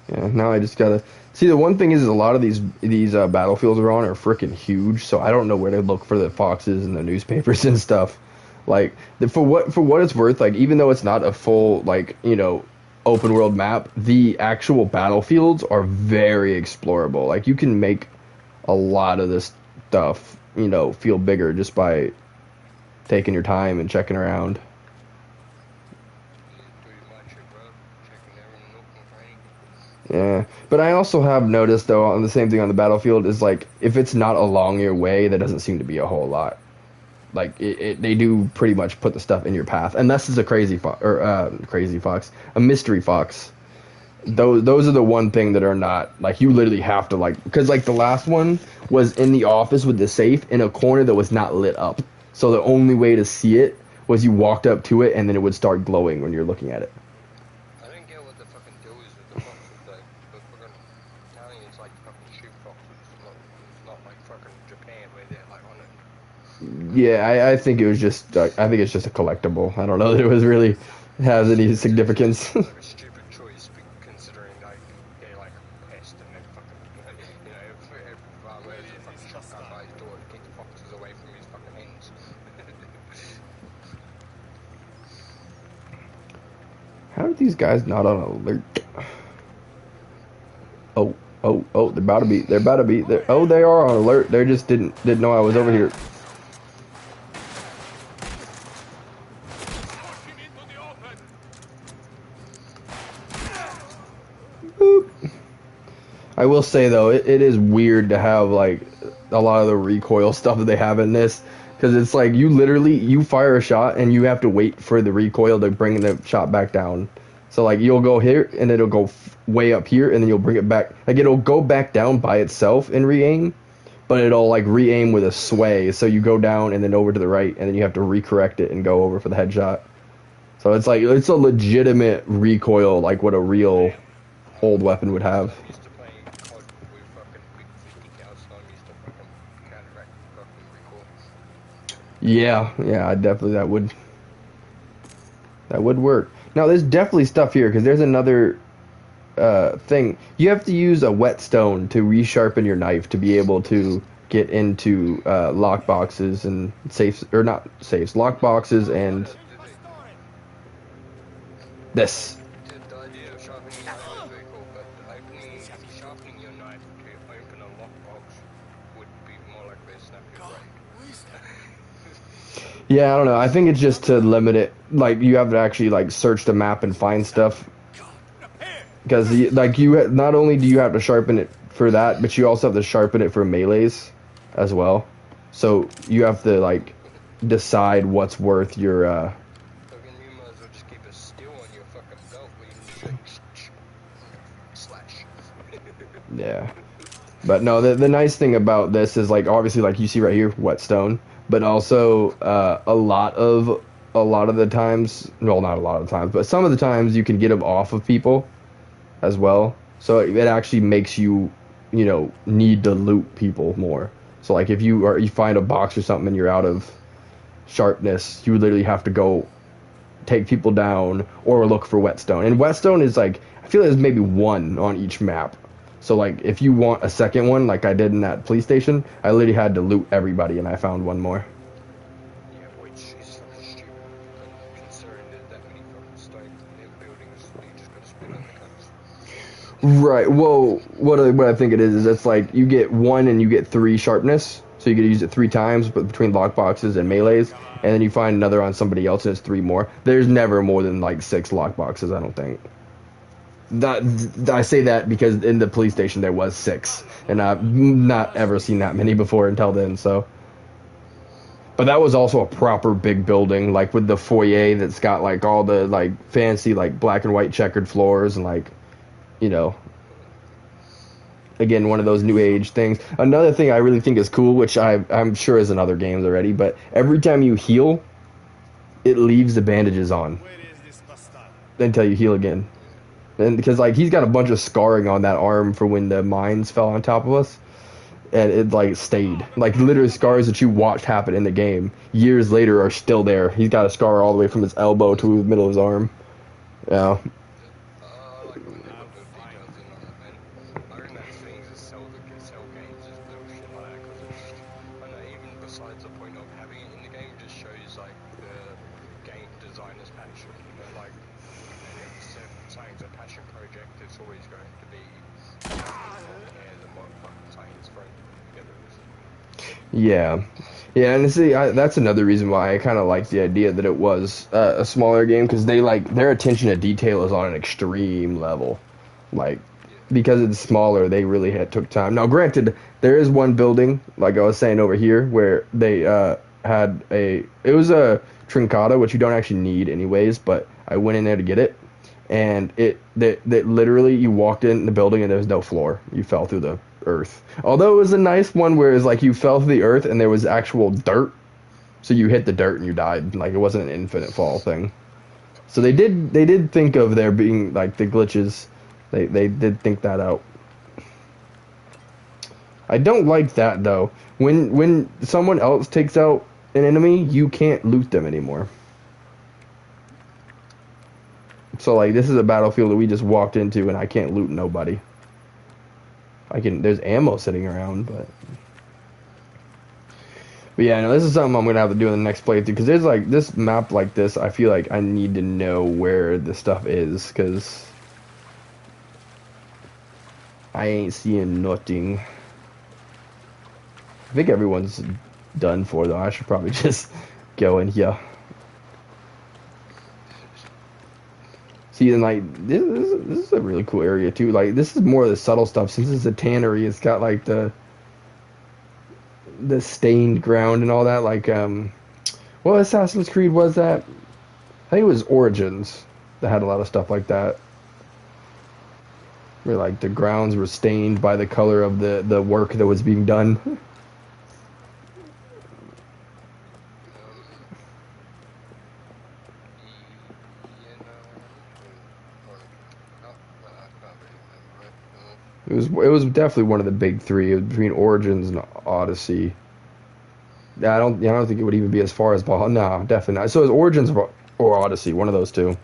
Yeah, now I just gotta see. The one thing is a lot of these battlefields we're on are freaking huge, so I don't know where to look for the foxes and the newspapers and stuff. Like, for what it's worth, like, even though it's not a full, like, you know, open world map, the actual battlefields are very explorable. Like, you can make a lot of this stuff, you know, feel bigger just by taking your time and checking around. Yeah, but I also have noticed, though, on the same thing on the battlefield, is like, if it's not along your way, that doesn't seem to be a whole lot. Like, they do pretty much put the stuff in your path, unless it's a a mystery fox. Those are the one thing that are not, like, you literally have to, like, because, like, the last one was in the office with the safe in a corner that was not lit up. So the only way to see it was you walked up to it and then it would start glowing when you're looking at it. I don't get what the fucking deal is with the foxes though. But fucking Italians like fucking shoot foxes. Not like fucking Japan where they're like on it. Yeah, I think it was just I think it's just a collectible. I don't know that it was really has any significance. Like a stupid choice considering like they're like a pest and they're fucking if farmer has a fucking shotgun by his door to keep the foxes away from his fucking hens. How are these guys not on alert? Oh, they're about to be. Oh, they are on alert. They just didn't know I was over here. Boop. I will say though, it is weird to have like a lot of the recoil stuff that they have in this, because it's like you fire a shot and you have to wait for the recoil to bring the shot back down. So like you'll go here and it'll go way up here and then you'll bring it back. Like it'll go back down by itself and re-aim, but it'll like re-aim with a sway. So you go down and then over to the right and then you have to recorrect it and go over for the headshot. So it's like it's a legitimate recoil, like what a real old weapon would have. Yeah, definitely that would work. Now there's definitely stuff here because there's another thing. You have to use a whetstone to resharpen your knife to be able to get into lock boxes and safes, or not safes, lock boxes and this. The idea of sharpening your knife is very cool, but sharpening your knife to open a lockbox would be more like a snap your brain. Yeah, I don't know. I think it's just to limit it. Like you have to actually like search the map and find stuff. Because like not only do you have to sharpen it for that, but you also have to sharpen it for melees as well. So you have to like decide what's worth your. Yeah, but no, the nice thing about this is like obviously like you see right here whetstone, but also a lot of the times, well not a lot of the times, but some of the times you can get them off of people as well. So it actually makes you need to loot people more. So like if you find a box or something and you're out of sharpness, you literally have to go take people down or look for whetstone. And whetstone is like I feel there's maybe one on each map. So like if you want a second one, like I did in that police station, I literally had to loot everybody and I found one more. Yeah, which is fucking stupid. Considering that many fucking stone in buildings, you just gotta spit on the cuts. Right. Well, what I think it is it's like you get 1 and you get 3 sharpness, so you get to use it 3 times, but between lockboxes and melees, and then you find another on somebody else and it's 3 more. There's never more than like 6 lockboxes, I don't think. I say that because in the police station there was 6, and I've not ever seen that many before until then. So, but that was also a proper big building, like with the foyer that's got like all the like fancy like black and white checkered floors and like, again one of those new age things. Another thing I really think is cool, which I'm sure is in other games already, but every time you heal, it leaves the bandages on until you heal again. And because like he's got a bunch of scarring on that arm for when the mines fell on top of us, and it like stayed, like literally scars that you watched happen in the game years later are still there. He's got a scar all the way from his elbow to the middle of his arm. Yeah. Besides the point of having it in the game, just shows like the game designer's passion. Like science a passion project, it's always going to be and what fucking science thrown together. Yeah, and see, that's another reason why I kind of like the idea that it was a smaller game, because they like their attention to detail is on an extreme level, like because it's smaller, they really took time. Now, granted, there is one building, like I was saying over here, where they had it was a trincata, which you don't actually need anyways, but I went in there to get it, and that literally you walked in the building and there was no floor. You fell through the earth. Although it was a nice one where it's like you fell through the earth and there was actual dirt So you hit the dirt and you died. Like, it wasn't an infinite fall thing. So they did think of there being, like, the glitches. They did think that out. I don't like that, though. When someone else takes out an enemy, you can't loot them anymore. So, like, this is a battlefield that we just walked into, and I can't loot nobody. There's ammo sitting around, but yeah, no, this is something I'm gonna have to do in the next playthrough, because there's, like, this map like this, I feel like I need to know where the stuff is, because I ain't seeing nothing. I think everyone's done for, though. I should probably just go in here. See, and, like, this is a really cool area, too. Like, this is more of the subtle stuff. Since it's a tannery, it's got, like, the stained ground and all that. Like, what Assassin's Creed was that? I think it was Origins that had a lot of stuff like that. Where, like, the grounds were stained by the color of the work that was being done. It was definitely one of the big three. It was between Origins and Odyssey. I don't think it would even be as far as Valhalla. No, definitely not. So it was Origins or Odyssey, one of those two.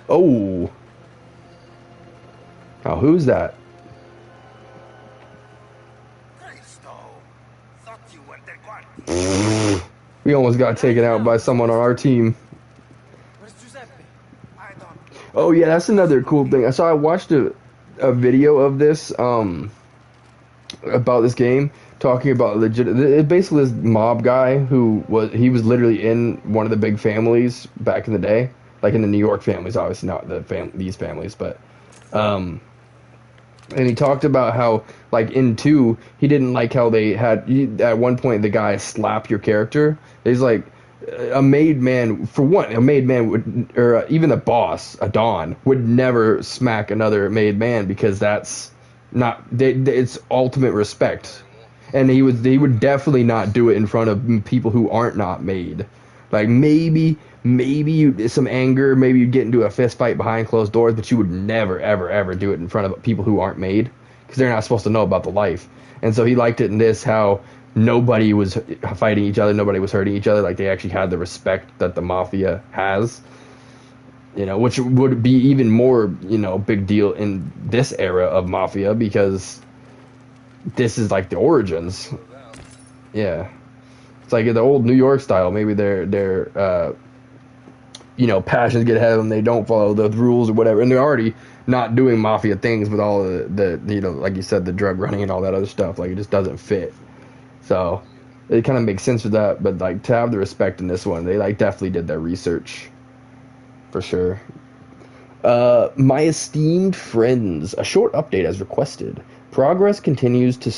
Oh. Now who's that? We almost got taken out by someone on our team. Oh yeah, that's another cool thing. I watched a video of this about this game, talking about basically this mob guy who was literally in one of the big families back in the day, like in the New York families, obviously not these families, but and he talked about how, like, in 2, he didn't like how they had, at one point, the guy slap your character. He's like, a made man would, or even a boss, a Don, would never smack another made man, because that's not, it's ultimate respect. And he would definitely not do it in front of people who aren't not made. Like, maybe some anger, maybe you'd get into a fist fight behind closed doors, but you would never, ever, ever do it in front of people who aren't made, because they're not supposed to know about the life. And so he liked it in this, how nobody was fighting each other, nobody was hurting each other, like they actually had the respect that the Mafia has, which would be even more, big deal in this era of Mafia, because this is like the origins. Yeah. It's like in the old New York style. Maybe their passions get ahead of them. They don't follow the rules or whatever, and they're already not doing mafia things with all the like you said, the drug running and all that other stuff. Like, it just doesn't fit. So it kind of makes sense for that. But, like, to have the respect in this one, they, like, definitely did their research for sure. My esteemed friends, a short update as requested. Progress continues to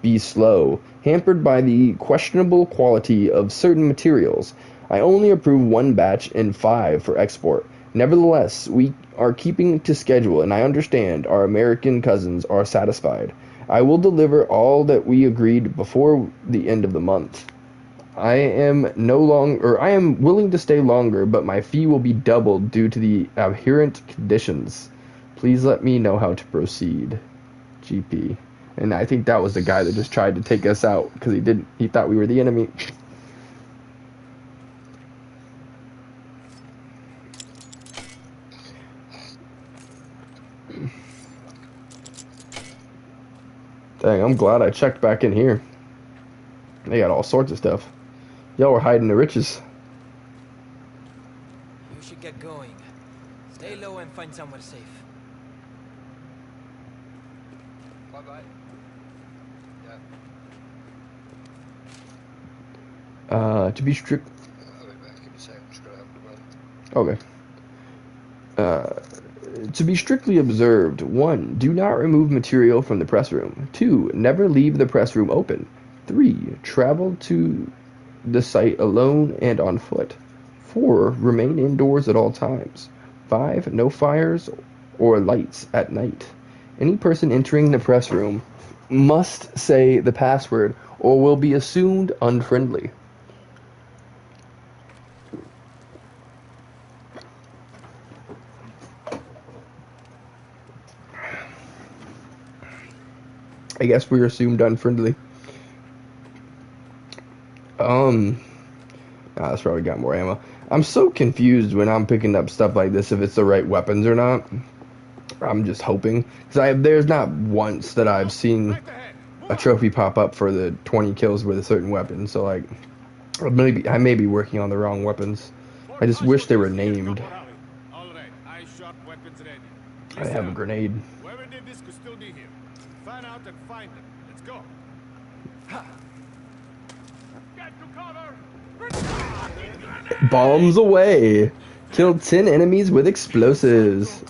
be slow, hampered by the questionable quality of certain materials. I only approve 1 batch and 5 for export. Nevertheless, we are keeping to schedule, and I understand our American cousins are satisfied. I will deliver all that we agreed before the end of the month. I am willing to stay longer, but my fee will be doubled due to the adherent conditions. Please let me know how to proceed. GP. And I think that was the guy that just tried to take us out, because he thought we were the enemy. Dang, I'm glad I checked back in here. They got all sorts of stuff. Y'all were hiding the riches. You should get going. Stay low and find somewhere safe. Bye-bye. To be strict. I'll be back in a sec. I'm just gonna have to run. Okay. To be strictly observed, 1. Do not remove material from the press room. 2. Never leave the press room open. 3. Travel to the site alone and on foot. 4. Remain indoors at all times. 5. No fires or lights at night. Any person entering the press room must say the password or will be assumed unfriendly. I guess we're assumed unfriendly. That's probably got more ammo. I'm so confused when I'm picking up stuff like this if it's the right weapons or not. I'm just hoping, because there's not once that I've seen a trophy pop up for the 20 kills with a certain weapon. So like, I may be working on the wrong weapons. I just wish they were named. I have a grenade. Whoever did this could still be here. Find out and find them. Let's go. Get to cover. Bombs away. Killed 10 enemies with explosives.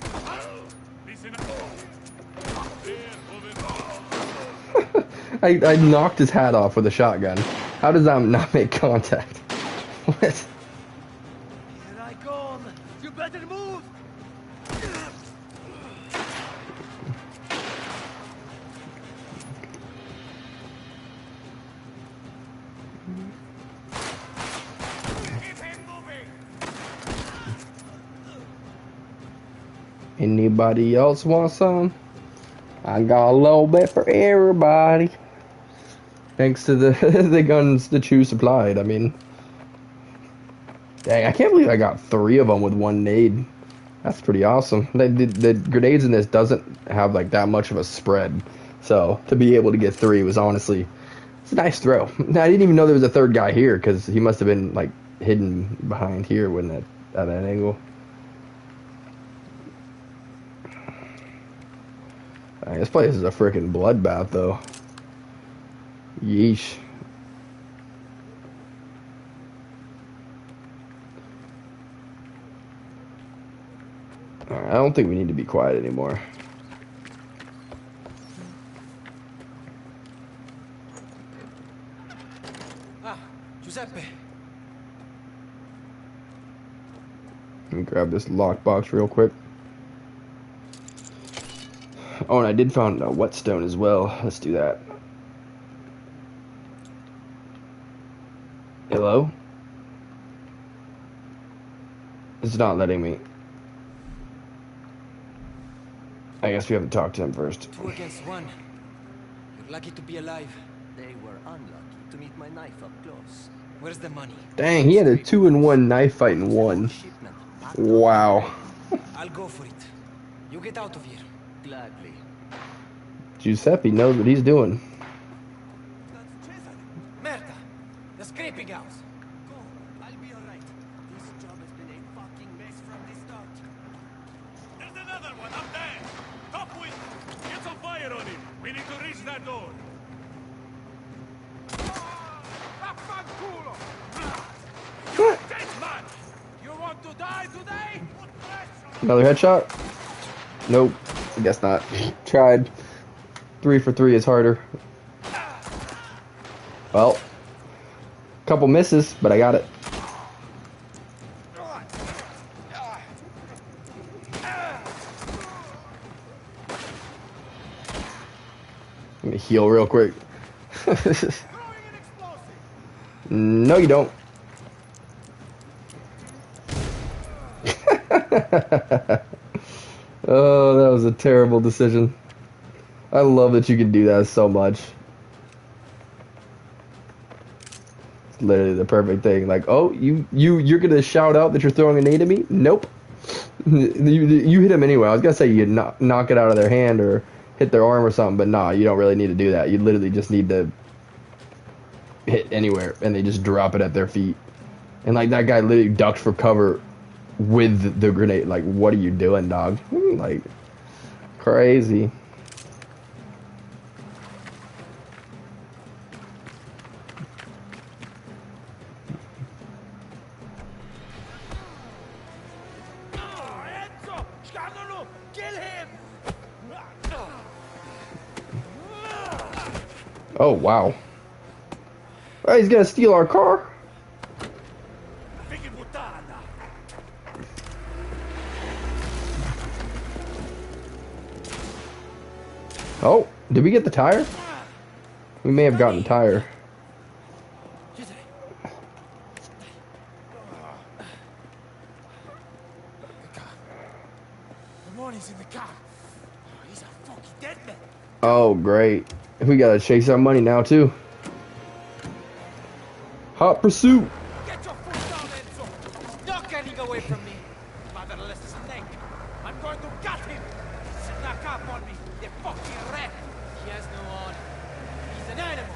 I knocked his hat off with a shotgun. How does that not make contact? What? Here I come. You better move. Anybody else want some? I got a little bit for everybody. Thanks to the the guns the Chew supplied. I mean, dang, I can't believe I got 3 of them with one nade. That's pretty awesome. The grenades in this doesn't have like that much of a spread, so to be able to get 3 was honestly, it's a nice throw. I didn't even know there was a third guy here because he must have been like hidden behind here when at that angle. This place is a freaking bloodbath, though. Yeesh. Alright, I don't think we need to be quiet anymore. Ah, Giuseppe. Let me grab this lockbox real quick. Oh, and I did find a whetstone as well. Let's do that. Hello? It's not letting me. I guess we have to talk to him first. 2 against 1. You're lucky to be alive. They were unlucky to meet my knife up close. Where's the money? Dang, he had a 2-in-1 knife fight in 1. Wow. I'll go for it. You get out of here. Gladly. Giuseppe knows what he's doing. Merda! The scraping house! Go, I'll be alright. This job has been a fucking mess from the start. There's another one up there. Top window. Get some fire on him. We need to reach that door. You want to die today? Another headshot? Nope. I guess not. Tried. 3 for 3 is harder. Well, couple misses, but I got it. Let me heal real quick. No, you don't. Oh, that was a terrible decision. I love that you can do that so much. It's literally the perfect thing. Like, oh, you're gonna shout out that you're throwing a nade at me? Nope. You hit him anyway. I was gonna say you knock it out of their hand or hit their arm or something, but nah, you don't really need to do that. You literally just need to hit anywhere, and they just drop it at their feet. And like that guy literally ducked for cover with the grenade. Like, what are you doing, dog? Like, crazy. Oh, wow. Oh, he's gonna steal our car? Oh, did we get the tire? We may have gotten the tire. Ramone's in the car. Oh, he's a fucking dead man. Oh, great. We gotta chase our money now, too. Hot pursuit. Get your foot down, Enzo. He's not getting away from me. Motherless snake. I'm going to gut him. Snuck up on me. The fucking rat. He has no honor. He's an animal.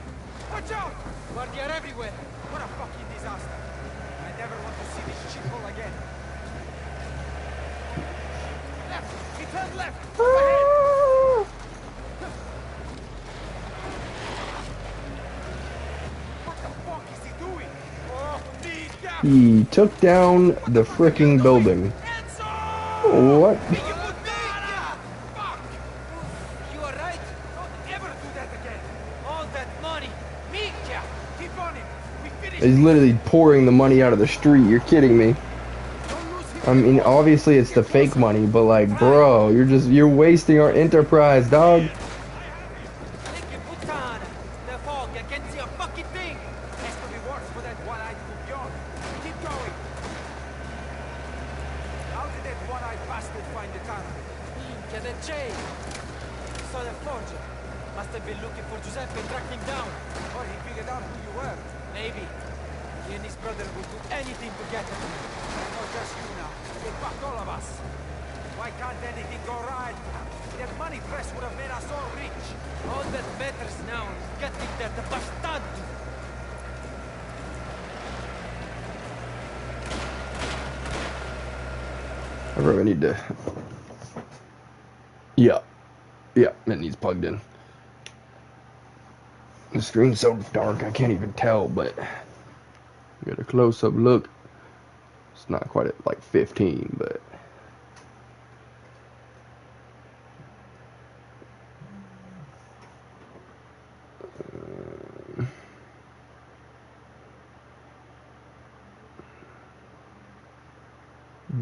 Watch out! Guardia everywhere. What a fucking disaster. I never want to see this shithole again. Left. He turned left. Up ahead. What the fuck is he doing? Oh, He took down the freaking building. What? You are right. Don't ever do that again. All that money. Micchia. Keep on him. We finished. He's literally pouring the money out of the street. You're kidding me. I mean, obviously it's the fake money, but like, bro, you're wasting our enterprise, dog. I really need to. Yeah, it needs plugged in. The screen's so dark I can't even tell, but get a close-up look. It's not quite at like 15, but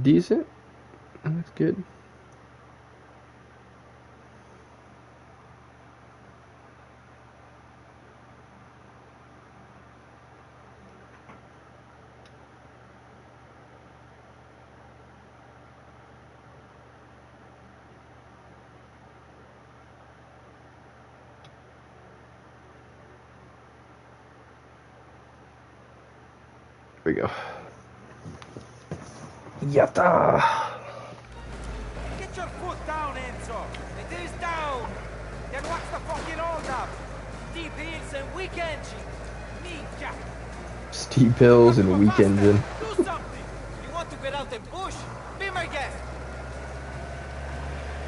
decent. That's good. There we go. Yatta! Get your foot down, Enzo. It is down. Then what's the fucking hold up? Deep hills and weak engine. Micchia. Steep hills and weak engine. Do something. You want to get out and push? Be my guest.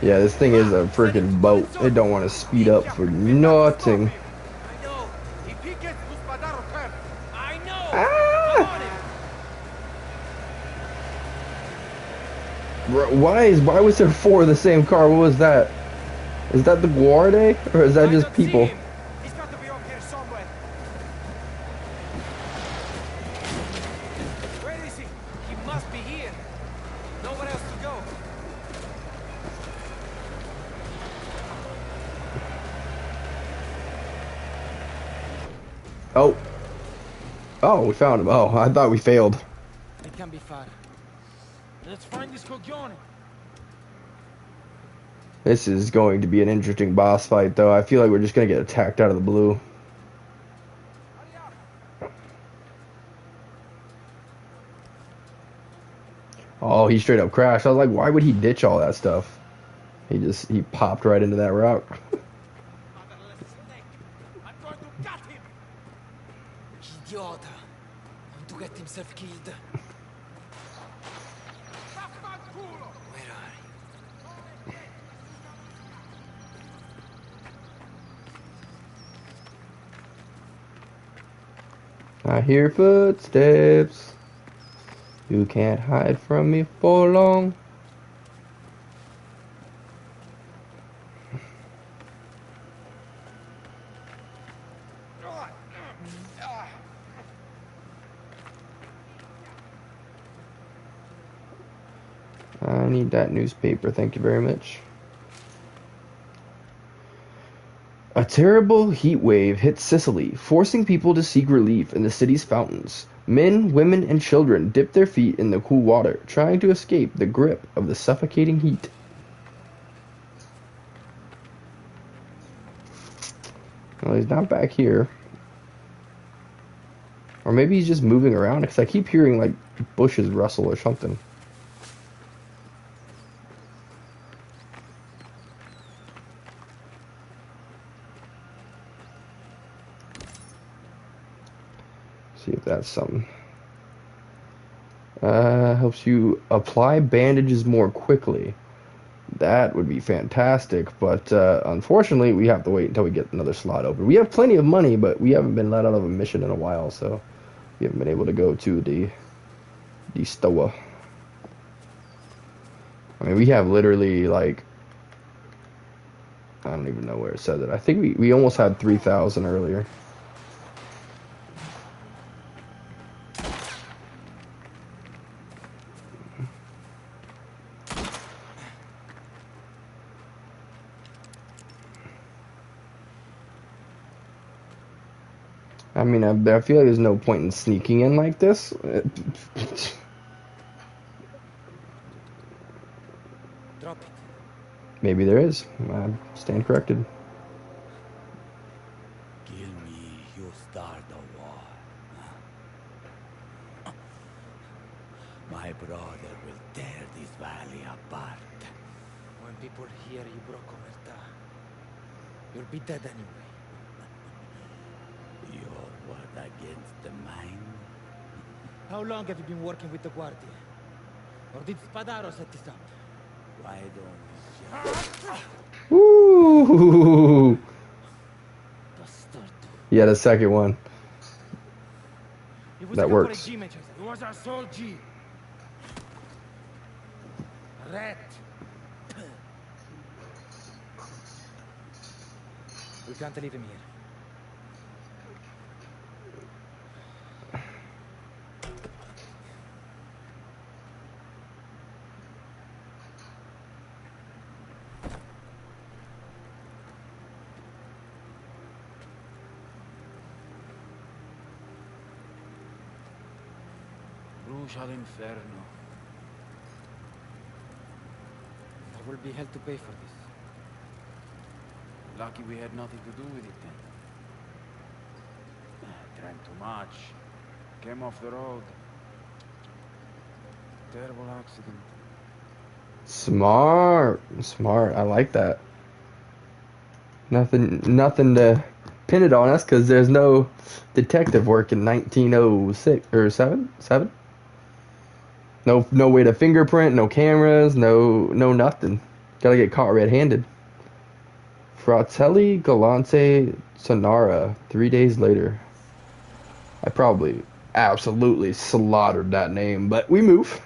Yeah, this thing is a freaking boat. It don't want to speed up for nothing. I know. If he gets to Spadaro turn, I know. Ah! Come on him. Bro, why was there 4 of the same car? What was that? Is that the Guardia? Or is that just people? He's got to be up here somewhere. Where is he? He must be here. Nowhere else to go. Oh. Oh, we found him. Oh, I thought we failed. It can be far. Let's find this coglione. This is going to be an interesting boss fight, though. I feel like we're just going to get attacked out of the blue. Oh, he straight up crashed. I was like, why would he ditch all that stuff? He popped right into that rock. Idiota. Want to get himself killed. Where are you? I hear footsteps. You can't hide from me for long. I need that newspaper, thank you very much. A terrible heat wave hit Sicily, forcing people to seek relief in the city's fountains. Men, women, and children dipped their feet in the cool water, trying to escape the grip of the suffocating heat. Well, he's not back here. Or maybe he's just moving around, because I keep hearing, like, bushes rustle or something. See if that's something. Helps you apply bandages more quickly. That would be fantastic, but unfortunately, we have to wait until we get another slot open. We have plenty of money, but we haven't been let out of a mission in a while, so we haven't been able to go to the store. I mean, we have literally, like, I don't even know where it says it. I think we almost had 3,000 earlier. I mean, I feel like there's no point in sneaking in like this. Drop it. Maybe there is. I stand corrected. Kill me, you start a war. My brother will tear this valley apart. When people hear you broke Omerta, you'll be dead anyway. Your word against mine? How long have you been working with the Guardia? Or did Spadaro set this up? Why don't we Ooh! Yeah, the second one. That works. It was our sole G. Rat. We can't leave him here. Rouge all'inferno. There will be hell to pay for this. Lucky we had nothing to do with it then. Drank too much. Came off the road. Terrible accident. Smart. I like that. Nothing to pin it on us because there's no detective work in 1906 or 7. No way to fingerprint, no cameras, no nothing. Gotta get caught red-handed. Fratelli Galante Sonara, 3 days later. I probably absolutely slaughtered that name, but we move.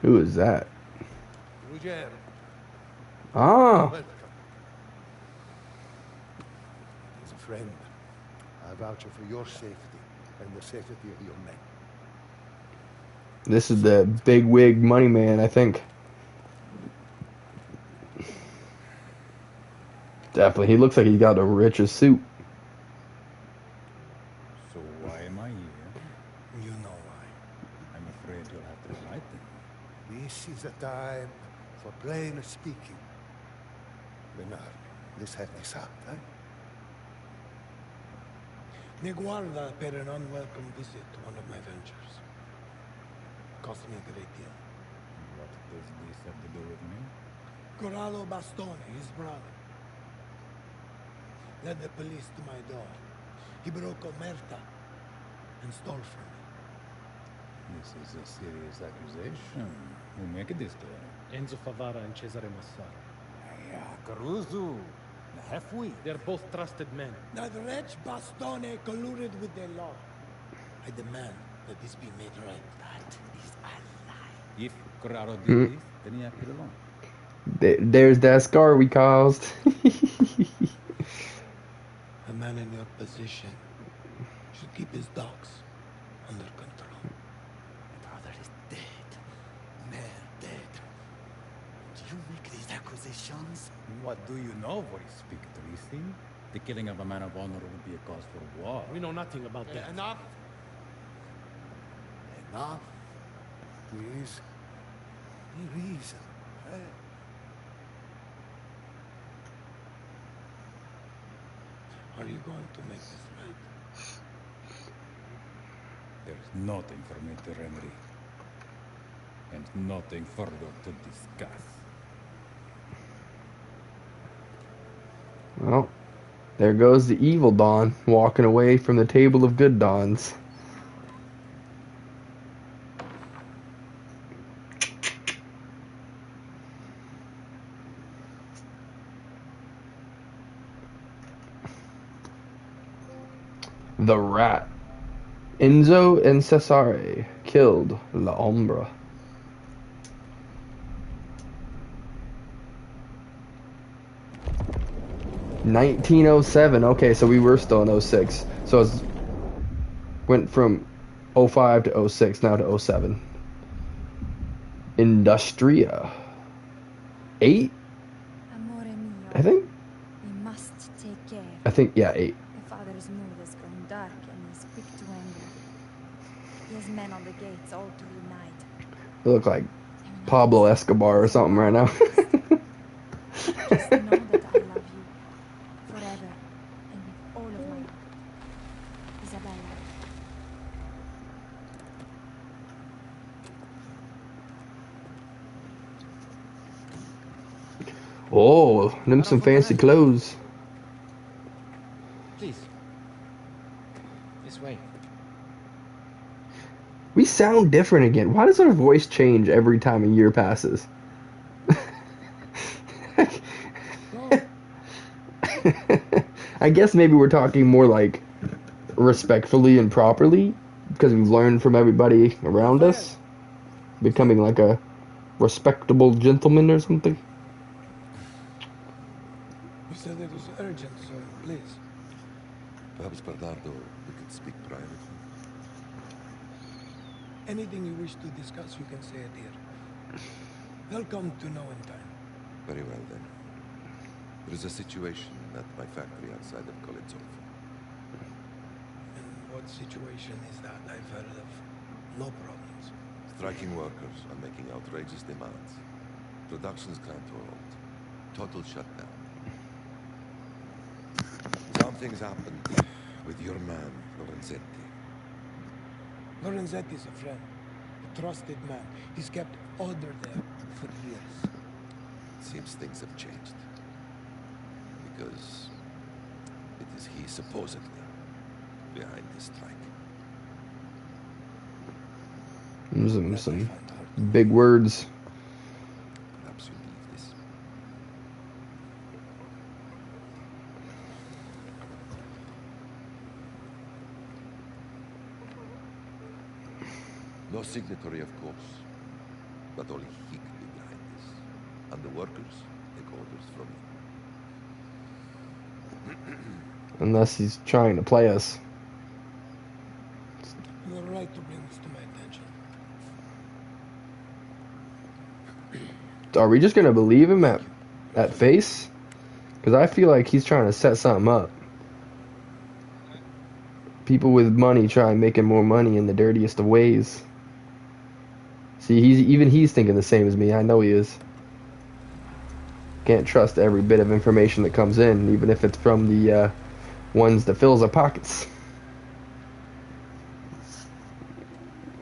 Who is that? Ruggiero. Ah. Welcome. As a friend, I vouch for your safety and the safety of your men. This is the big wig money man, I think. Definitely. He looks like he got the richest suit. So why am I here? You know why. I'm afraid you'll have to enlighten me. This is a time for plain speaking. Bernard, let's have this out, eh? Ne guarda per an unwelcome visit to one of my ventures. Cost me a great deal. What does this have to do with me? Corrado Bastone, his brother, led the police to my door. He broke Omerta and stole from me. This is a serious accusation. Who make this claim? Enzo Favara and Cesare Massaro. Caruso, the half-wit. They're both trusted men. That wretch Bastone colluded with the law. I demand that this be made right. That is a lie. If Corrado did this, then he acted alone. There's that scar we caused. A man man in your position should keep his dogs under control. Brother is dead. Mayor dead. Do you make these accusations? What do you know, voice speak Trisi? The killing of a man of honor would be a cause for war. We know nothing about that. Enough. Enough? Please. Be reason. Are you going to make this right? There's nothing for me to remedy. And nothing further to discuss. Well, there goes the evil Don, walking away from the table of good Dons. The Rat. Enzo and Cesare killed La Ombra. $1907. Okay, so we were still in 06. So it went from 05 to 06, now to 07. Industria. 8? Amore mio. I think? We must take care. I think, yeah, 8. My father's mood has grown dark and he's quick to anger. He has men on the gates all through the night. They look like Pablo Escobar or something right now. Just know that I love you forever and with all of my heart. Isabella. Oh, them some fancy clothes. Please. This way. We sound different again. Why does our voice change every time a year passes? I guess maybe we're talking more like respectfully and properly because we've learned from everybody around us, becoming like a respectable gentleman or something. You said it was urgent, so please. Perhaps, Bernardo, we could speak privately. Anything you wish to discuss, you can say it here. They'll come to know in time. Very well, then. There is a situation at my factory outside of Koletsov. And what situation is that? I've heard of no problems. Striking workers are making outrageous demands. Production's ground to a halt. Total shutdown. Something's happened with your man, Lorenzetti. Lorenzetti's a friend. A trusted man. He's kept order there for years. It seems things have changed. Because it is he supposedly behind this strike. Some big words. Perhaps you believe this. No signatory, of course, but only he could be behind this. And the workers take orders from him. Unless he's trying to play us. You're right to bring this to my attention. Are we just gonna believe him at face? Because I feel like he's trying to set something up. People with money try making more money in the dirtiest of ways. See, he's thinking the same as me. I know he is. Can't trust every bit of information that comes in, even if it's from the ones that fills our pockets.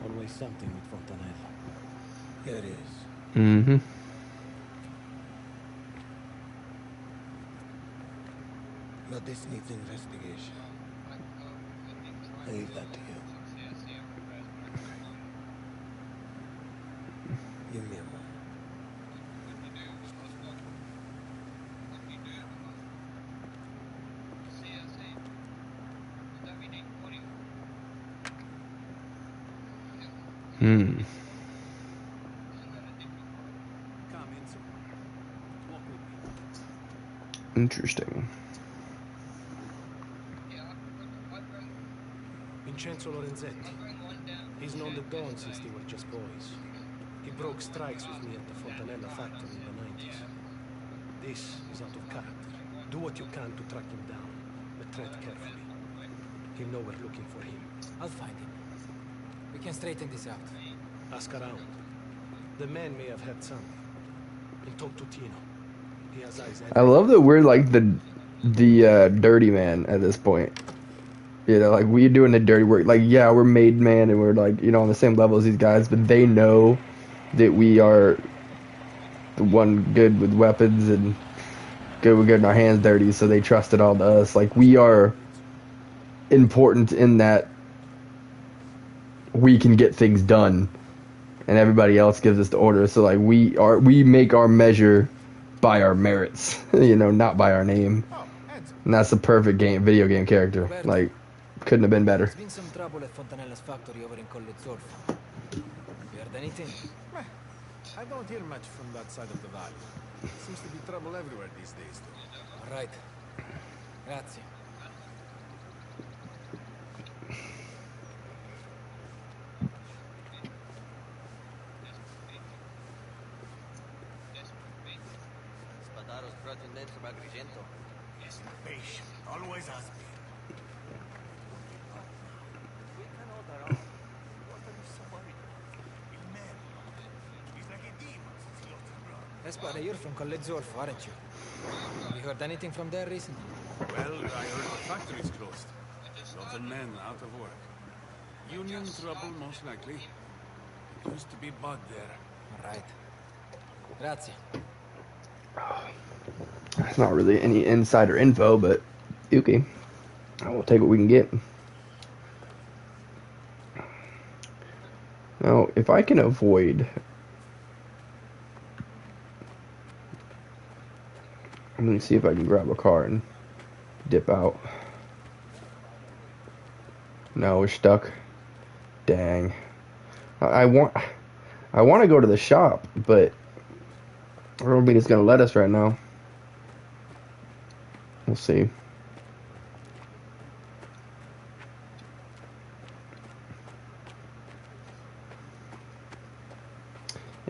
Always something with Fontanella. Here it is. Mm-hmm. But this needs investigation. I leave that to you. Give me a moment. Hmm. Interesting. Vincenzo Lorenzetti. He's known the Dawn since they were just boys. He broke strikes with me at the Fontanella factory in the 90s. This is out of character. Do what you can to track him down, but tread carefully. He'll know we're looking for him. I'll find him. We can straighten this out. Ask around. The man may have heard something. And talk to Tino. He has eyes I love that we're like the dirty man at this point. You know, like we're doing the dirty work. Like, yeah, we're made man and we're like, you know, on the same level as these guys, but they know that we are the one good with weapons and good with getting our hands dirty, so they trust it all to us. Like, we are important in that we can get things done and everybody else gives us the order. So like we make our measure by our merits, you know, not by our name. And that's the perfect video game character. Like, couldn't have been better. There's been some trouble at Fontanella's factory over in Colle Zolfo. You heard anything? I don't hear much from that side of the valley. Seems to be trouble everywhere these days, though. All right. Grazie. Spadaro's grudging men from Agrigento. Yes, impatient. Always has been. We can hold our own. What are you so worried about? Il man. He's like a demon since he lost his brother. Espada, you're from Colle Zolfo, aren't you? Have you heard anything from there recently? Well, I heard the factory's closed. Lots of men out of work. Union trouble, most likely. It used to be bad there. All right. Grazie. That's not really any insider info, but okay. I will take what we can get. Now, if I can avoid... Let me see if I can grab a car and dip out. No, we're stuck. Dang. I want to go to the shop, but I don't think it's going to let us right now. We'll see.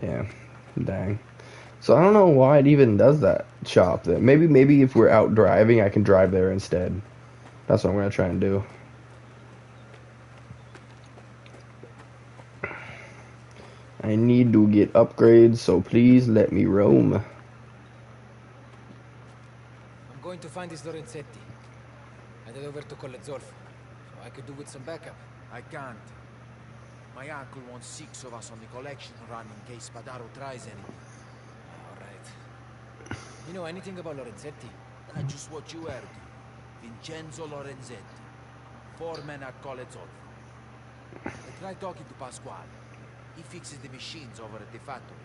Yeah, dang. So I don't know why it even does that shop. That maybe if we're out driving, I can drive there instead. That's what I'm gonna try and do. I need to get upgrades, so please let me roam. I'm going to find this Lorenzetti. Headed over to Colle Zolfo, so I could do with some backup. I can't. My uncle wants 6 of us on the collection run in case Spadaro tries anything. All right. You know anything about Lorenzetti? Just what you heard. Vincenzo Lorenzetti. 4 men at Colle Zolfo. I tried talking to Pasquale. He fixes the machines over at the factory.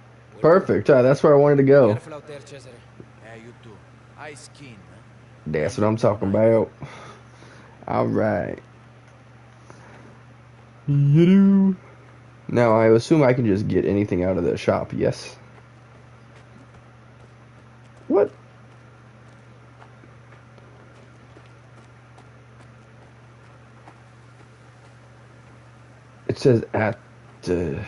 Perfect. That's where I wanted to go. Careful out there, Cesare. Yeah, you too. Ice skin, huh? That's what I'm talking about. All right. Now, I assume I can just get anything out of the shop, yes? What? It says at the...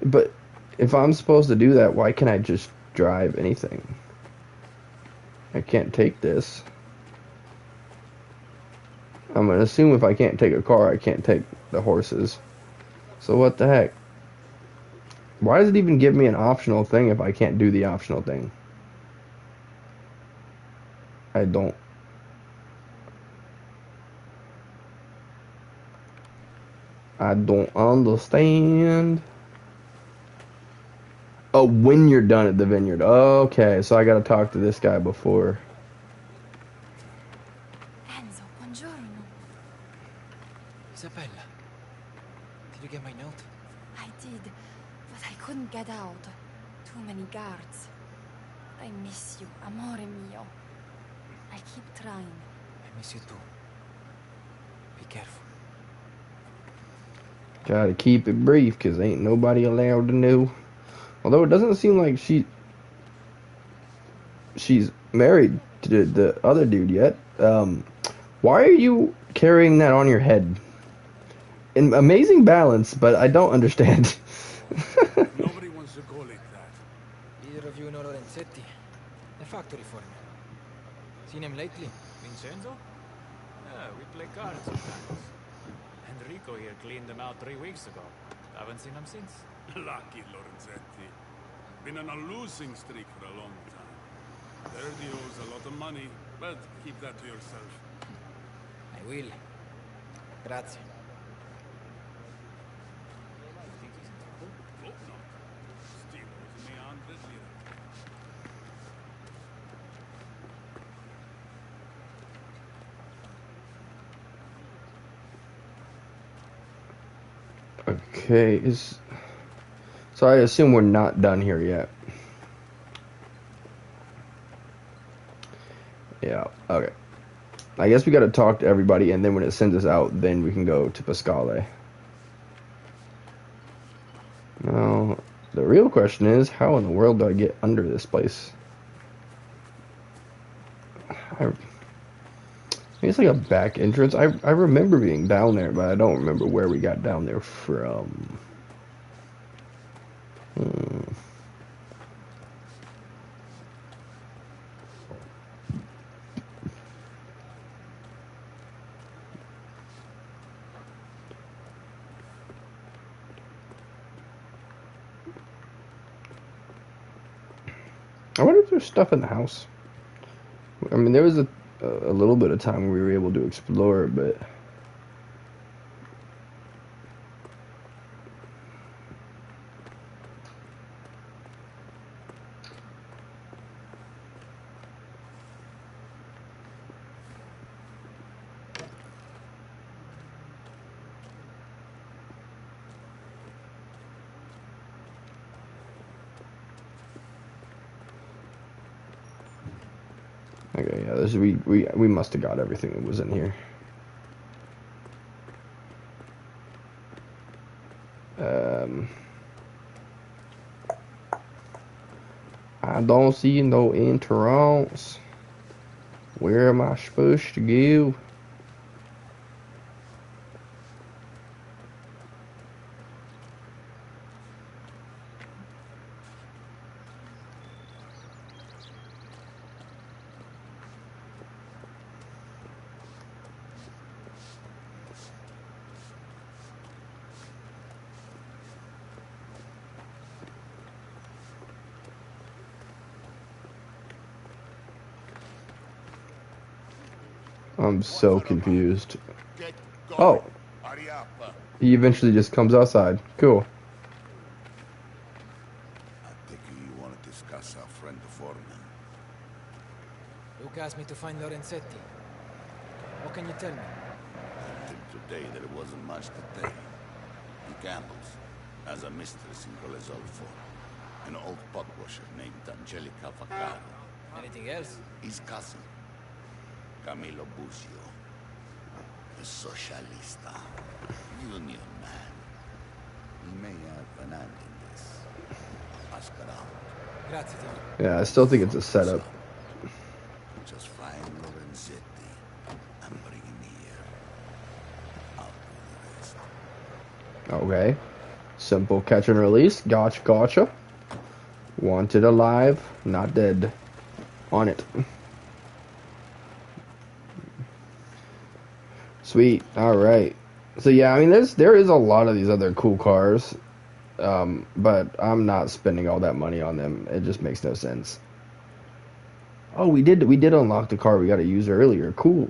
But if I'm supposed to do that, why can't I just drive anything? I can't take this. I'm gonna assume if I can't take a car, I can't take the horses. So what the heck? Why does it even give me an optional thing if I can't do the optional thing? I don't understand. Oh, when you're done at the vineyard. Okay, so I gotta talk to this guy before. Enzo, buongiorno. Isabella, did you get my note? I did, but I couldn't get out. Too many guards. I miss you, amore mio. I keep trying. I miss you too. Be careful. Gotta keep it brief, cause ain't nobody allowed to know. Although it doesn't seem like she's married to the other dude yet. Why are you carrying that on your head? In amazing balance, but I don't understand. Nobody wants to go like that. Either of you know Lorenzetti? The factory foreman. Seen him lately? Vincenzo? Yeah, we play cards sometimes. Enrico here cleaned them out 3 weeks ago. Haven't seen him since. Lucky Lorenzetti. Been on a losing streak for a long time. Verdi owes a lot of money, but keep that to yourself. I will. Grazie. Hope not. Still owes me 100 lira. Okay, so I assume we're not done here yet. Yeah, okay. I guess we gotta talk to everybody, and then when it sends us out, then we can go to Pasquale. Now, the real question is, how in the world do I get under this place? It's like a back entrance. I remember being down there, but I don't remember where we got down there from. I wonder if there's stuff in the house. I mean, there was a little bit of time we were able to explore, but okay, yeah, this we must have got everything that was in here. I don't see no entrance. Where am I supposed to go? I'm so confused. Oh. He eventually just comes outside. Cool. I think you want to discuss our friend the foreman. Luke asked me to find Lorenzetti. What can you tell me? Until today there wasn't much to tell. He gambles, has a mistress in Colezolfo, an old pot washer named Angelica Vaccaro. Anything else? His cousin, Camilo Busio, a socialista, union man. He may have an hand in this. Ask around. Grazie, Tony. Yeah, I still think it's a setup. Just find Lorenzetti and bring him here. I'll do the rest. Okay. Simple catch and release. Gotcha. Wanted alive, not dead. On it. Sweet. Alright. So yeah, I mean there is a lot of these other cool cars. But I'm not spending all that money on them. It just makes no sense. Oh, we did unlock the car we got to use earlier. Cool.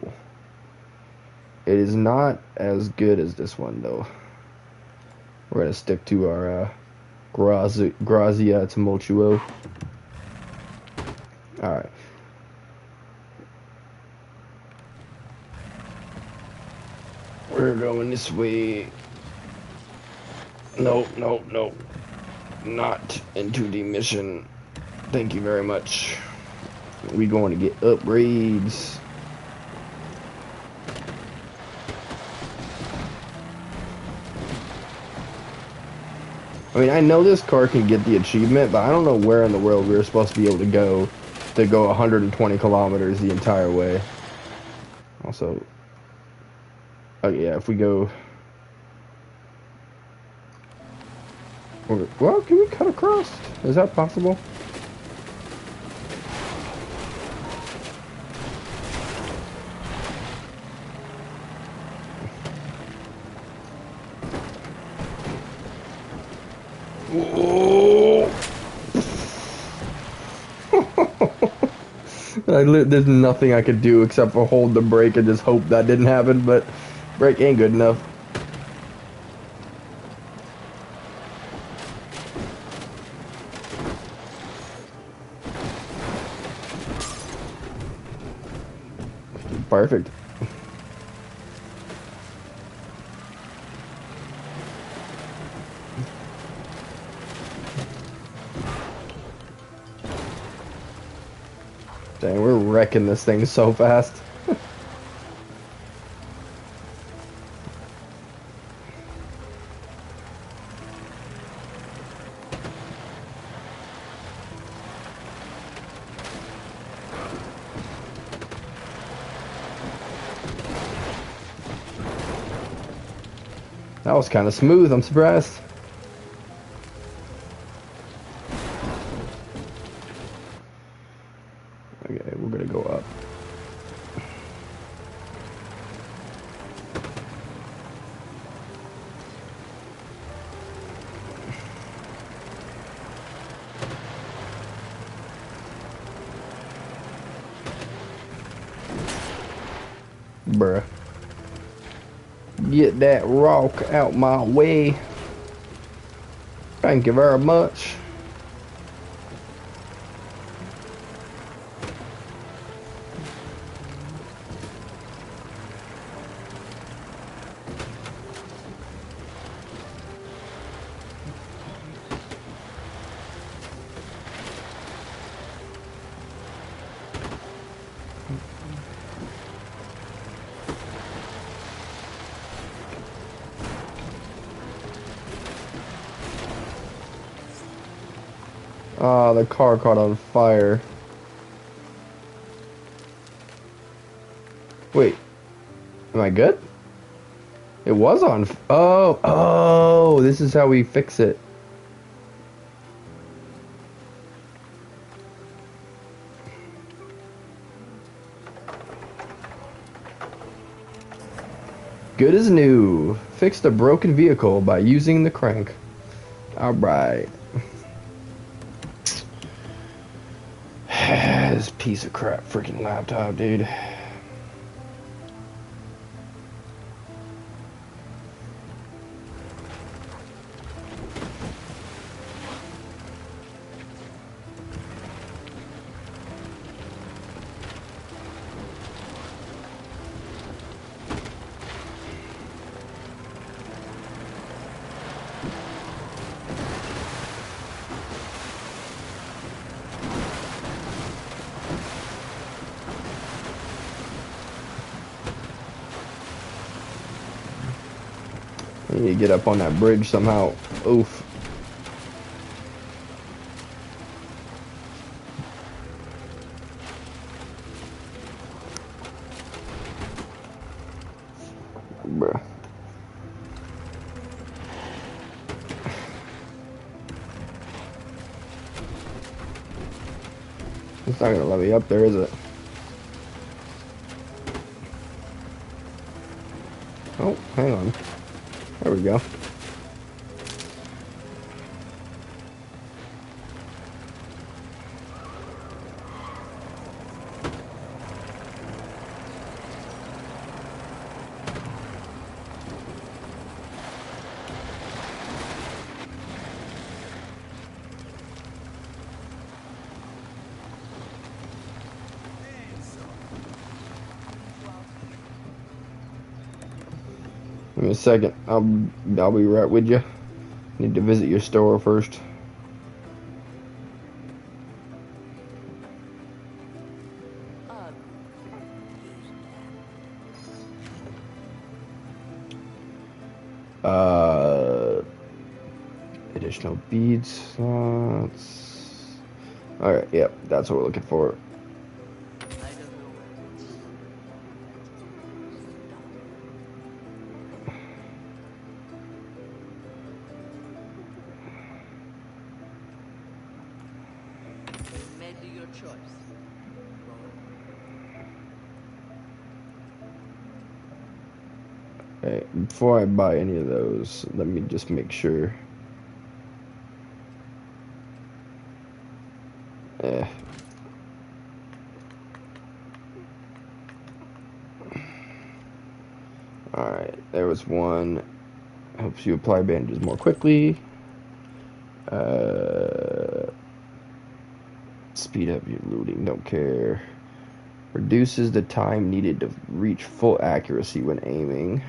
It is not as good as this one though. We're gonna stick to our Grazia Tumultuo. Alright. We're going this way. No. Not into the mission. Thank you very much. We going to get upgrades. I mean, I know this car can get the achievement, but I don't know where in the world we're supposed to be able to go 120 kilometers the entire way. So, oh yeah, if we go, well, can we cut across? Is that possible? There's nothing I could do except for hold the brake and just hope that didn't happen, but brake ain't good enough. Perfect. Dang, we're wrecking this thing so fast. That was kind of smooth, I'm surprised. Okay, we're gonna go up. Bruh. Get that rock out my way. Thank you very much. Ah, the car caught on fire. Wait, am I good? It was on. Oh, this is how we fix it. Good as new. Fixed a broken vehicle by using the crank. Alright. This piece of crap freaking laptop, dude. I need to get up on that bridge somehow. Oof. Bruh. It's not gonna let me up there, is it? Oh, hang on. There we go. Give me a second. I'll be right with you. Need to visit your store first. Additional beads slots. Alright, yep, that's what we're looking for. Okay, before I buy any of those, let me just make sure. Alright, there was one. Helps you apply bandages more quickly. Speed up your looting, don't care. Reduces the time needed to reach full accuracy when aiming.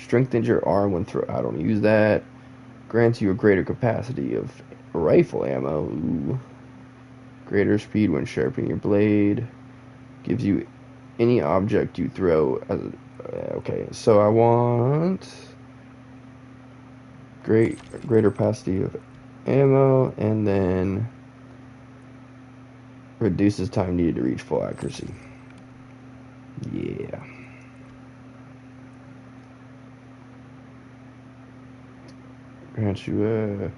Strengthens your arm when I don't use that. Grants you a greater capacity of rifle ammo. Ooh. Greater speed when sharpening your blade. Gives you any object you throw. Okay, so I want greater capacity of ammo, and then reduces time needed to reach full accuracy. Yeah. Grants you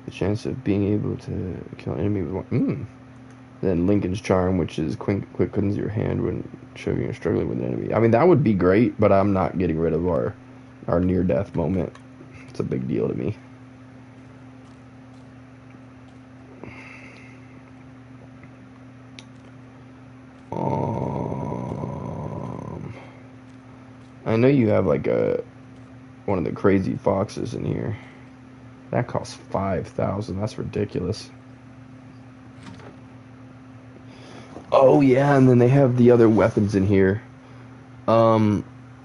the chance of being able to kill an enemy with one. Then Lincoln's Charm, which is quick cleans your hand when showing you're struggling with an enemy. I mean, that would be great, but I'm not getting rid of our near-death moment. It's a big deal to me. I know you have like one of the crazy foxes in here. That costs 5,000. That's ridiculous. Oh yeah, and then they have the other weapons in here,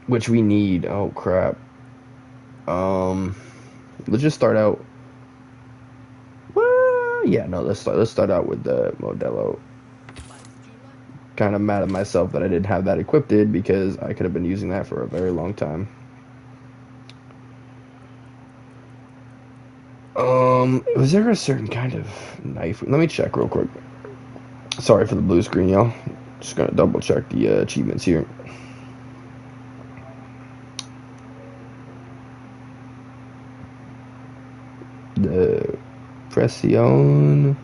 which we need. Oh crap. Let's just start out. Well, yeah, no. Let's start out with the Modelo. Kind of mad at myself that I didn't have that equipped because I could have been using that for a very long time. Was there a certain kind of knife? Let me check real quick. Sorry for the blue screen, y'all. Just gonna double check the achievements here. The Presión.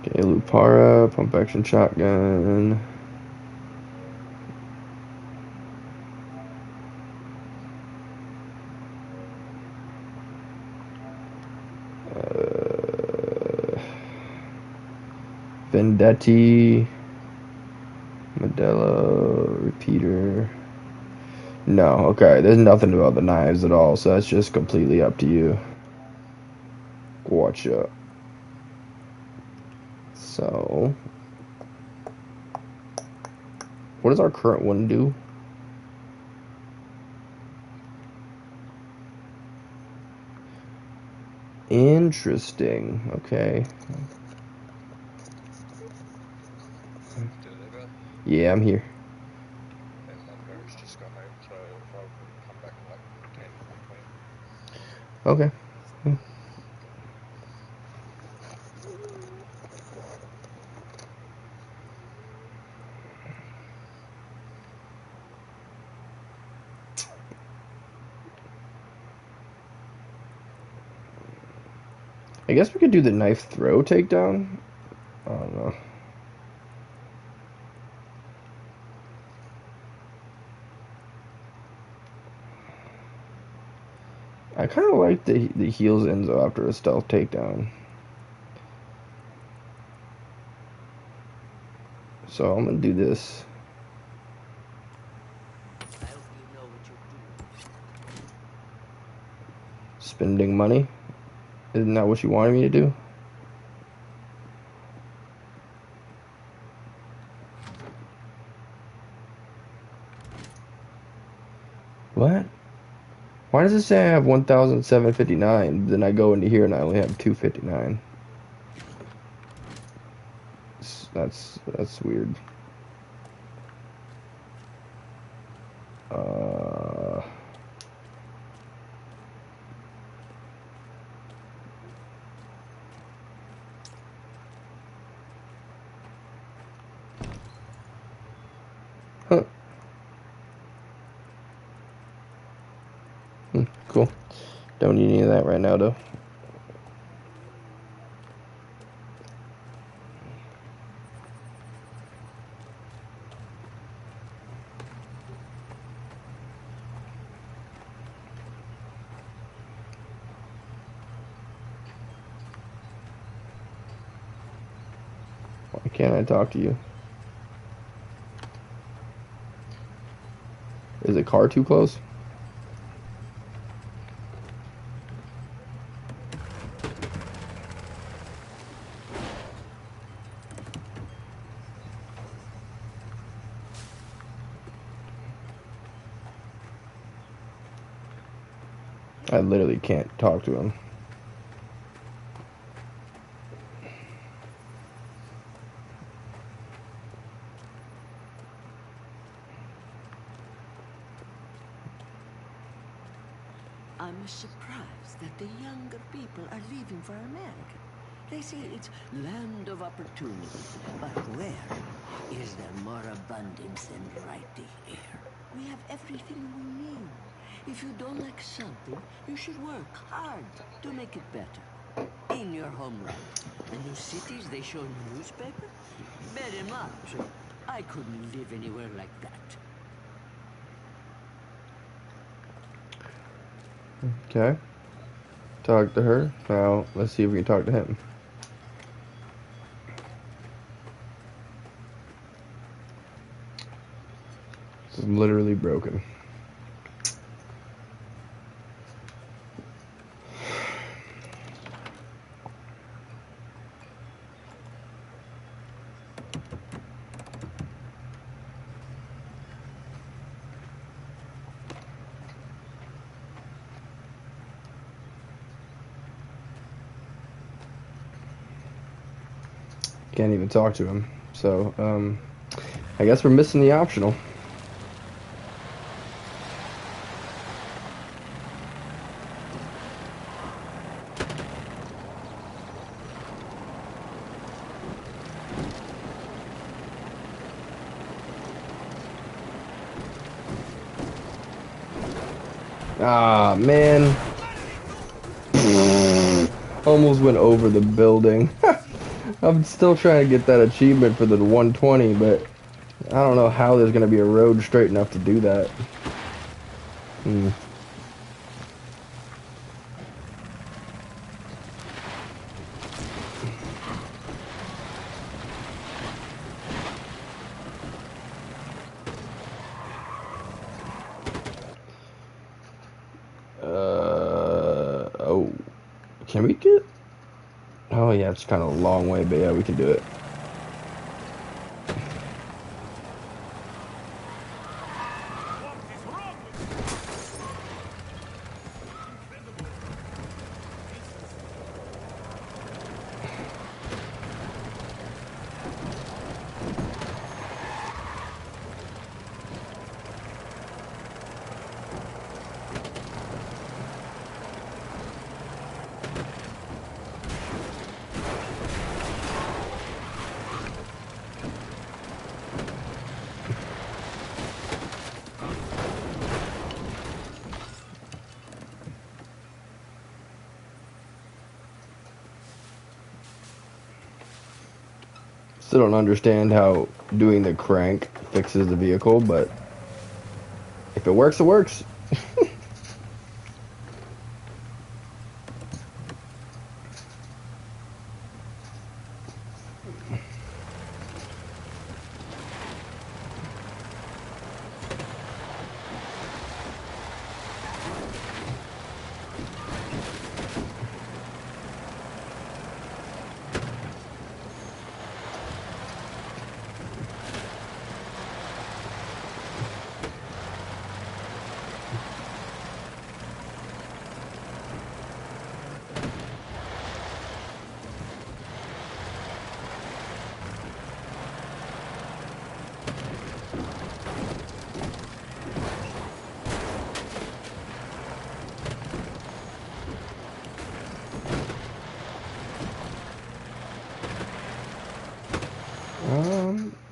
Okay, Lupara, pump action shotgun. Vendetti, Modelo, repeater. No, okay, there's nothing about the knives at all, so that's just completely up to you. Gotcha. So, what does our current one do? Interesting, okay. Yeah, I'm here. Okay. I guess we could do the knife throw takedown. I don't know. I kind of like the heels Enzo after a stealth takedown. So I'm gonna do this. Spending money? Isn't that what you wanted me to do? What? Why does it say I have 1,759? Then I go into here and I only have 259. That's weird. Huh. Cool. Don't need any of that right now, though. Why can't I talk to you? Is the car too close? I literally can't talk to him. I'm surprised that the younger people are leaving for America. They say it's land of opportunity, but where is there more abundance than right here? We have everything we need. If you don't like something, you should work hard to make it better. In your homeland, the new cities they show in the newspaper? Very much. I couldn't live anywhere like that. Okay. Talk to her. Now, let's see if we can talk to him. It's literally broken. Can't even talk to him. So, I guess we're missing the optional. Ah, man. Almost went over the building. I'm still trying to get that achievement for the 120, but I don't know how there's going to be a road straight enough to do that. Oh. Can we get... Oh, yeah, it's kind of a long way, but yeah, we can do it. Still don't understand how doing the crank fixes the vehicle, but if it works, it works.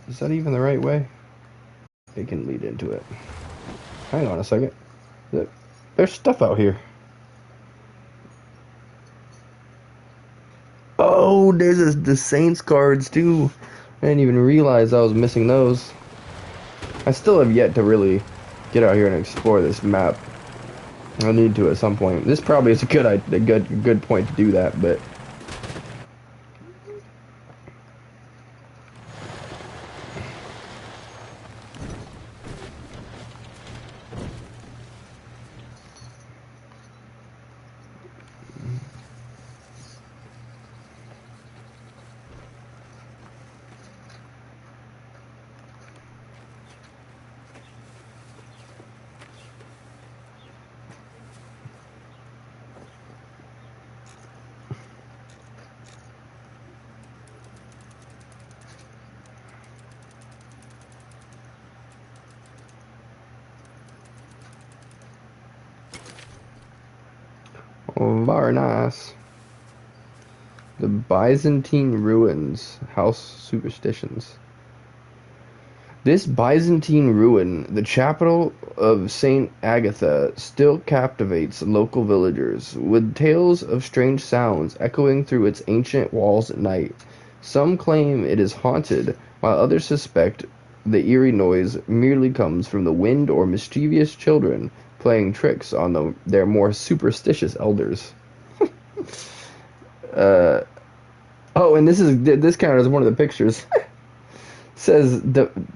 Is that even the right way? It can lead into it. Hang on a second. Is it? There's stuff out here. Oh, there's the Saints cards too. I didn't even realize I was missing those. I still have yet to really get out here and explore this map. I need to at some point. This probably is a good point to do that, but very nice. The Byzantine ruins, house superstitions. This Byzantine ruin, the chapel of St. Agatha, still captivates local villagers, with tales of strange sounds echoing through its ancient walls at night. Some claim it is haunted, while others suspect the eerie noise merely comes from the wind or mischievous children playing tricks on their more superstitious elders. Oh, and this counted as one of the pictures. Says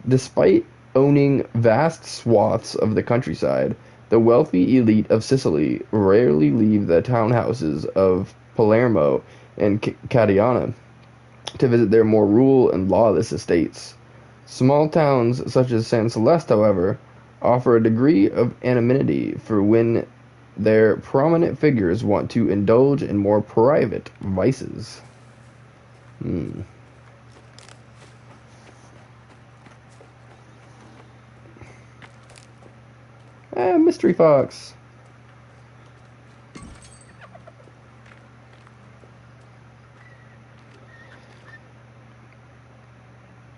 despite owning vast swaths of the countryside, the wealthy elite of Sicily rarely leave the townhouses of Palermo and Catania to visit their more rural and lawless estates. Small towns such as San Celeste, however, offer a degree of anonymity for when their prominent figures want to indulge in more private vices. Mystery Fox.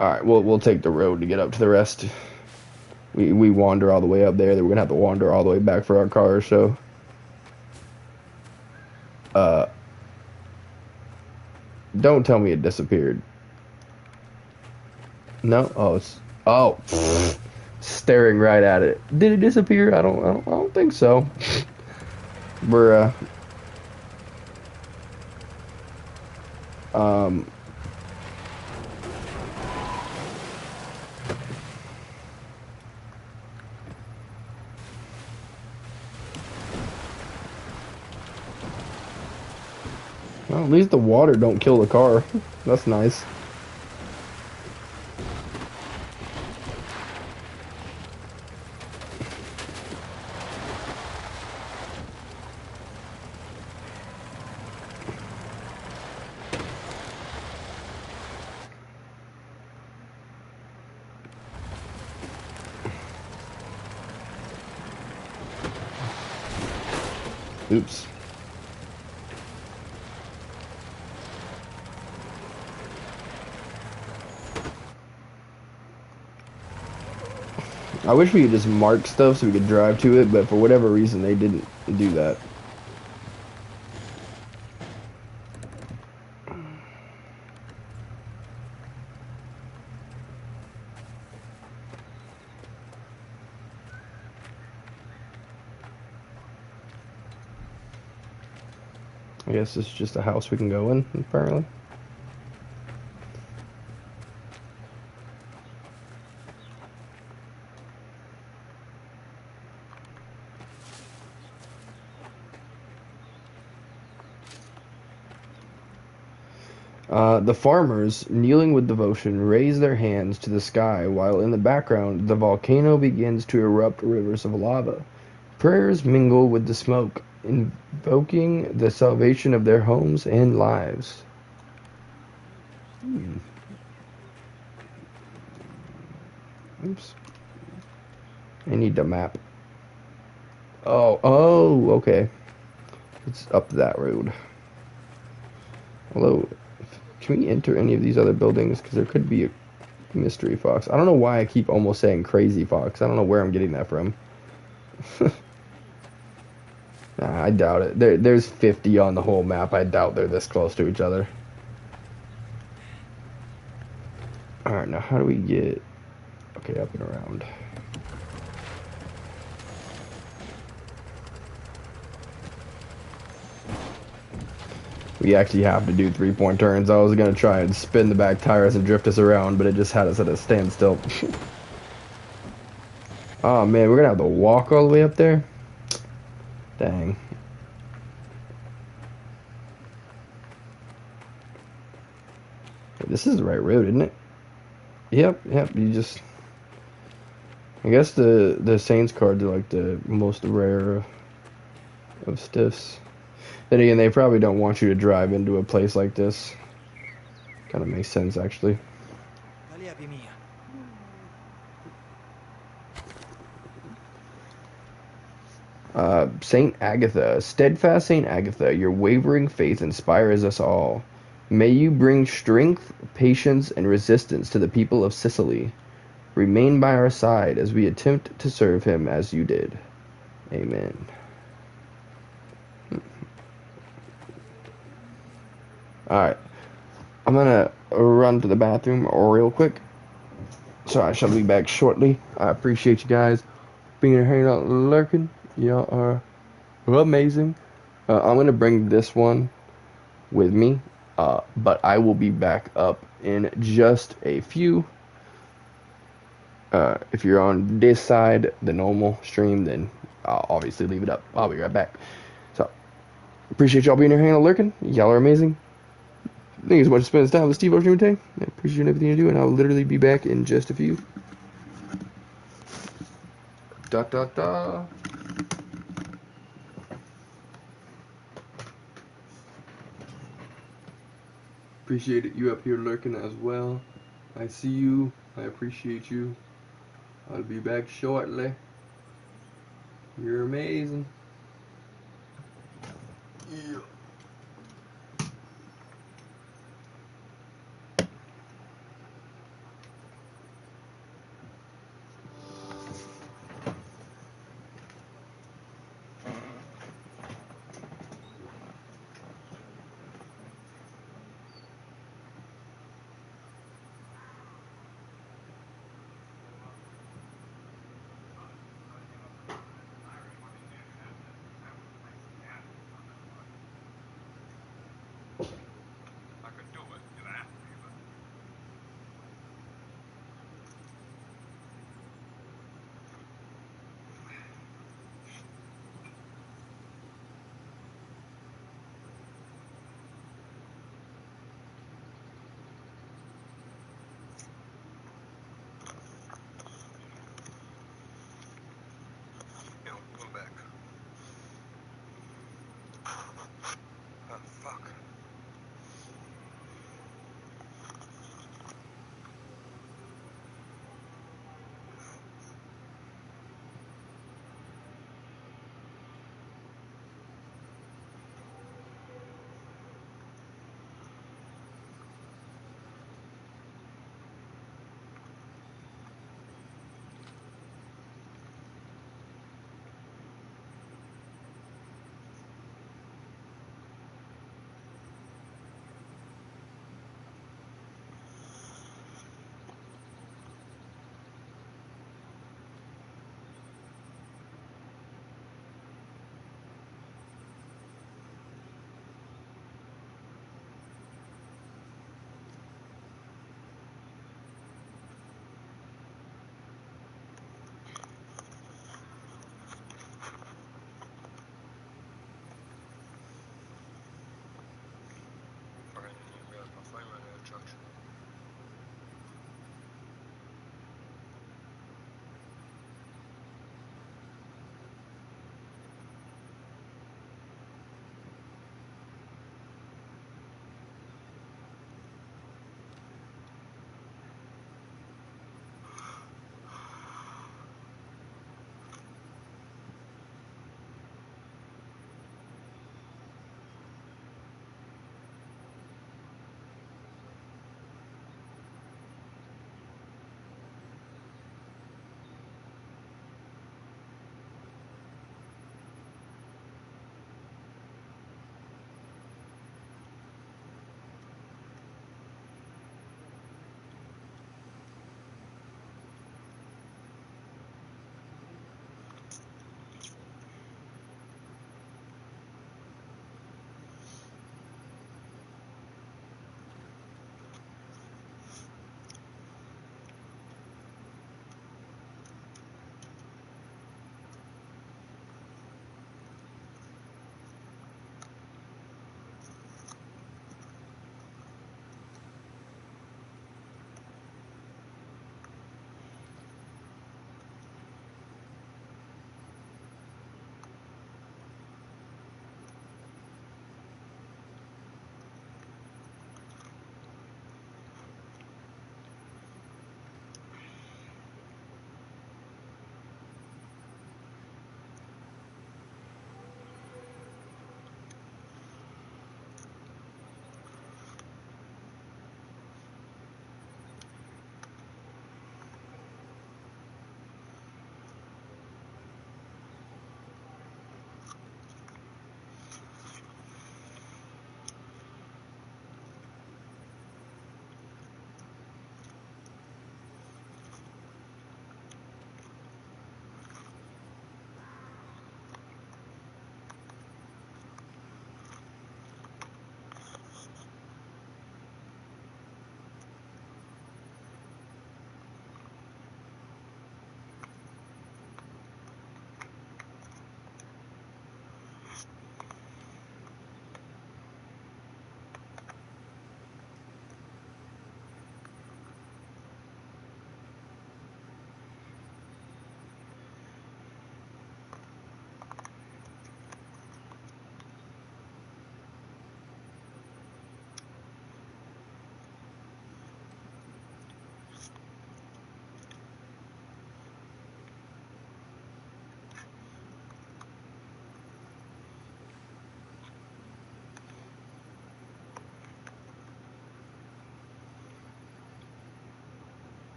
Alright, we'll take the road to get up to the rest. We wander all the way up there, then we're gonna have to wander all the way back for our cars, so don't tell me it disappeared. No? Oh, staring right at it. Did it disappear? I don't think so. We're well, at least the water don't kill the car. That's nice. Oops. I wish we could just mark stuff so we could drive to it, but for whatever reason they didn't do that. I guess it's just a house we can go in, apparently. The farmers, kneeling with devotion, raise their hands to the sky, while in the background the volcano begins to erupt rivers of lava. Prayers mingle with the smoke, invoking the salvation of their homes and lives. Oops. I need the map. Oh, okay. It's up that road. Hello. Can we enter any of these other buildings? Because there could be a mystery fox. I don't know why I keep almost saying crazy fox. I don't know where I'm getting that from. Nah, I doubt it. There's 50 on the whole map. I doubt they're this close to each other. Alright, now how do we get... Okay, up and around. We actually have to do 3-point turns. I was going to try and spin the back tires and drift us around, but it just had us at a standstill. Oh man, we're going to have to walk all the way up there? Dang. This is the right road, isn't it? Yep, you just... I guess the Saints cards are like the most rare of stiffs. Then again, they probably don't want you to drive into a place like this. Kind of makes sense, actually. Saint Agatha, steadfast Saint Agatha, your wavering faith inspires us all. May you bring strength, patience, and resistance to the people of Sicily. Remain by our side as we attempt to serve him as you did. Amen. Alright. I'm gonna run to the bathroom real quick. So I shall be back shortly. I appreciate you guys being here, hanging out, lurking. Y'all are amazing. I'm gonna bring this one with me. But I will be back up in just a few. If you're on this side, the normal stream, then I'll obviously leave it up. I'll be right back. So, appreciate y'all being here, hanging out, lurking. Y'all are amazing. Thank you so much for spending this time with Steve Stream today. I appreciate everything you do, and I'll literally be back in just a few. Appreciate it. You up here lurking as well. I see you. I appreciate you. I'll be back shortly. You're amazing. Yeah.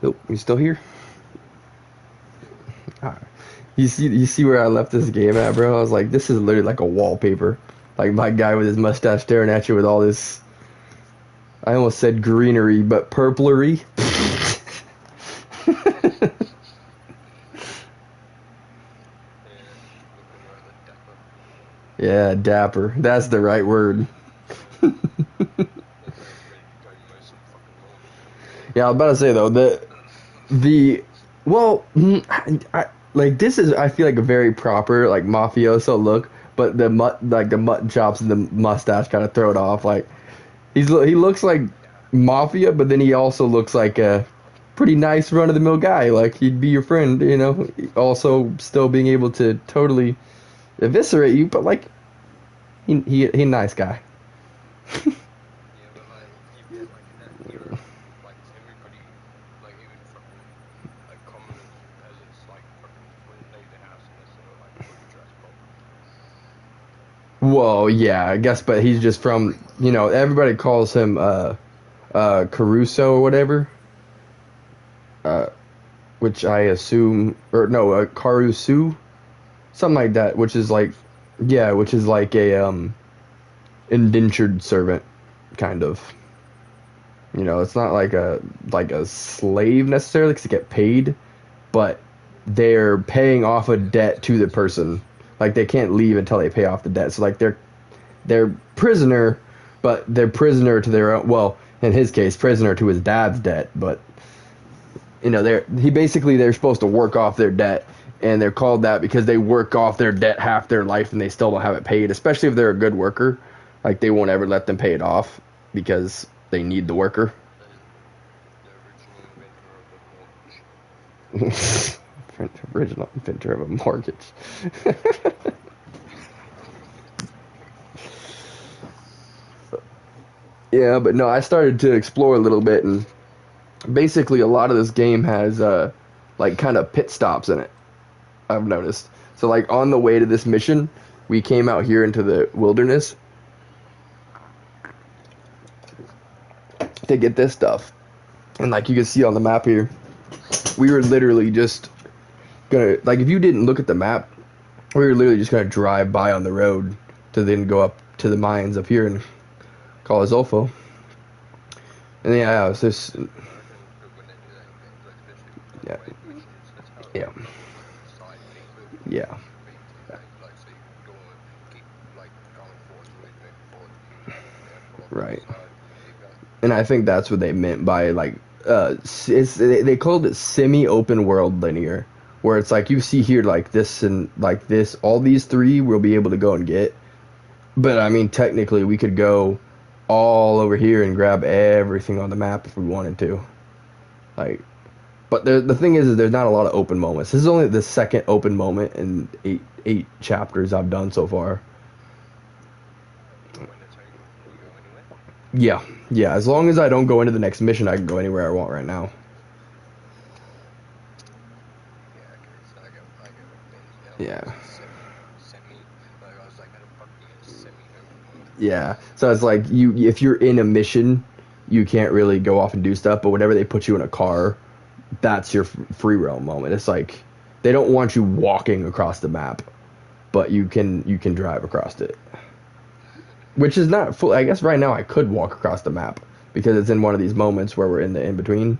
Nope, you still here? Alright. You see where I left this game at, bro? I was like, this is literally like a wallpaper. Like my guy with his mustache staring at you with all this, I almost said greenery, but purplery. Yeah, dapper. That's the right word. Yeah, I was about to say though, well, like this is, I feel like a very proper like mafioso look, but the mutton chops and the mustache kind of throw it off. Like he looks like Mafia, but then he also looks like a pretty nice run of the mill guy. Like he'd be your friend, you know. Also, still being able to totally eviscerate you, but like he a nice guy. Well, yeah, I guess, but he's just from, you know, everybody calls him Caruso or whatever, which I assume, or no, Caruso, something like that, which is like, yeah, which is like a indentured servant, kind of. You know, it's not like a slave necessarily, because they get paid, but they're paying off a debt to the person. Like they can't leave until they pay off the debt. So like they're prisoner, but they're prisoner to their own. Well, in his case, prisoner to his dad's debt. But you know, they're supposed to work off their debt, and they're called that because they work off their debt half their life and they still don't have it paid. Especially if they're a good worker, like they won't ever let them pay it off because they need the worker. Original inventor of a mortgage. Yeah, but no, I started to explore a little bit, and basically a lot of this game has like kind of pit stops in it, I've noticed. So like on the way to this mission, we came out here into the wilderness to get this stuff. And like you can see on the map here, we were literally just gonna, like if you didn't look at the map, we were literally just gonna drive by on the road to then go up to the mines up here and call it Zolfo. And yeah, it's this. Yeah. Yeah. Yeah. Right. And I think that's what they meant by like they called it semi-open world linear, where it's like you see here like this and like this, all these three we'll be able to go and get. But I mean, technically we could go all over here and grab everything on the map if we wanted to. Like, but the thing is there's not a lot of open moments. This is only the second open moment in eight chapters I've done so far. Yeah, as long as I don't go into the next mission, I can go anywhere I want right now. Yeah. Yeah, so it's like if you're in a mission, you can't really go off and do stuff, but whenever they put you in a car, that's your free roam moment. It's like they don't want you walking across the map, but you can drive across it. Which is not full. I guess right now I could walk across the map because it's in one of these moments where we're in the in-between.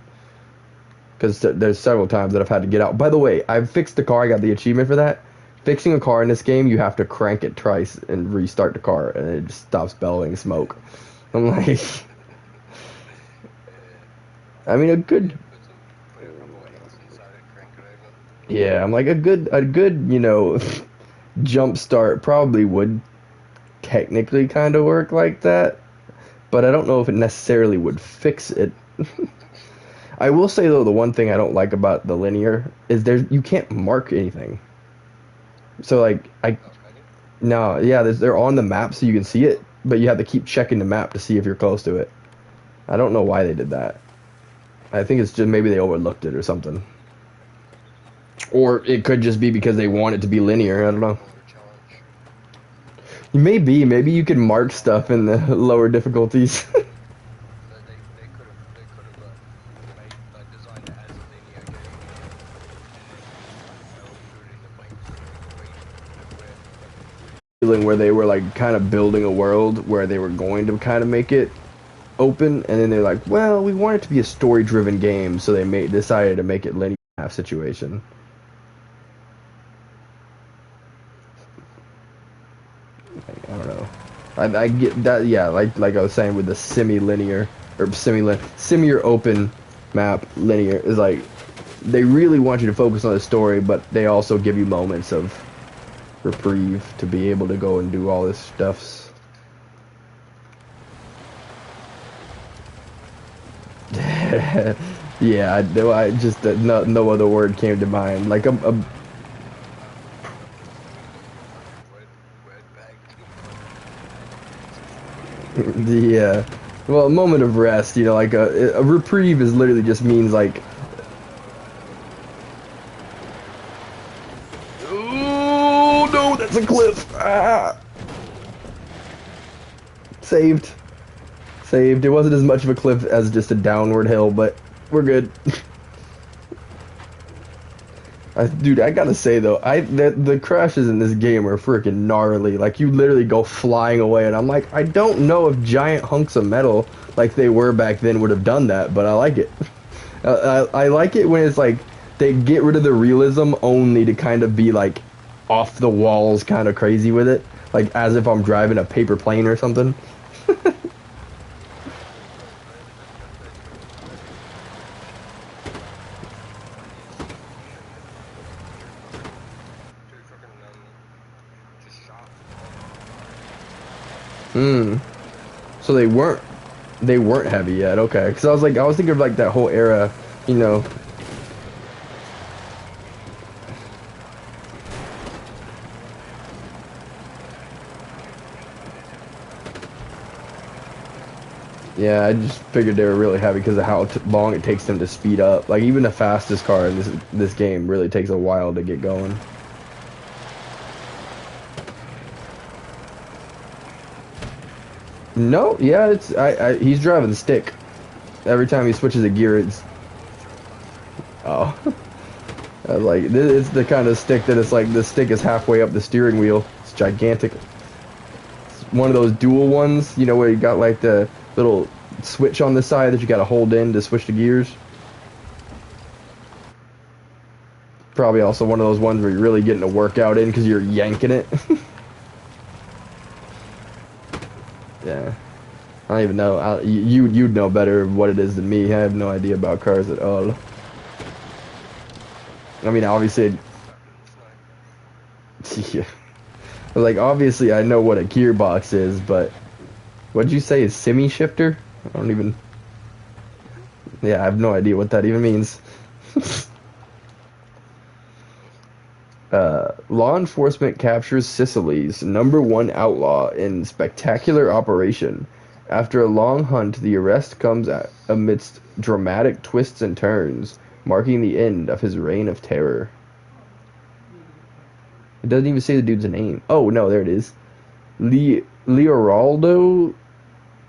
Because there's several times that I've had to get out. By the way, I've fixed the car. I got the achievement for that. Fixing a car in this game, you have to crank it twice and restart the car, and it just stops bellowing smoke. I'm like... I mean, a good... Yeah, I'm like, a good, you know, jump start probably would technically kind of work like that, but I don't know if it necessarily would fix it. I will say though, the one thing I don't like about the linear is you can't mark anything. So like they're on the map so you can see it, but you have to keep checking the map to see if you're close to it. I don't know why they did that. I think it's just maybe they overlooked it or something, or it could just be because they want it to be linear. I don't know. Maybe you can mark stuff in the lower difficulties. feeling where they were like kind of building a world where they were going to kind of make it open, and then they're like, well, we want it to be a story-driven game, so they decided to make it linear half situation. I don't know. I get that, yeah, like I was saying with the semi-linear or semi open map linear is like they really want you to focus on the story, but they also give you moments of reprieve to be able to go and do all this stuff. Yeah, I just no other word came to mind. Like yeah, well, a moment of rest. You know, like a reprieve is literally just means like. Oh no, that's a cliff. Ah. Saved. It wasn't as much of a cliff as just a downward hill, but we're good. Dude, I gotta say though, the crashes in this game are freaking gnarly. Like you literally go flying away, and I'm like, I don't know if giant hunks of metal like they were back then would have done that, but I like it. I like it when it's like they get rid of the realism only to kind of be like off the walls, kind of crazy with it, like as if I'm driving a paper plane or something. So they weren't heavy yet. Okay, because I was thinking of like that whole era, you know. Yeah, I just figured they were really heavy because of how long it takes them to speed up. Like even the fastest car in this game really takes a while to get going. No, yeah, he's driving the stick. Every time he switches a gear, it's... Oh. I was like, it's the kind of stick that it's like, the stick is halfway up the steering wheel. It's gigantic. It's one of those dual ones, you know, where you got like the little switch on the side that you gotta hold in to switch the gears. Probably also one of those ones where you're really getting a workout in because you're yanking it. Yeah, I don't even know. You'd know better what it is than me. I have no idea about cars at all. I mean, obviously, yeah. Like obviously, I know what a gearbox is, but what'd you say is semi shifter? I don't even. Yeah, I have no idea what that even means. Law enforcement captures Sicily's #1 outlaw in spectacular operation. After a long hunt, the arrest comes amidst dramatic twists and turns, marking the end of his reign of terror. It doesn't even say the dude's name. Oh, no, there it is. Leoraldo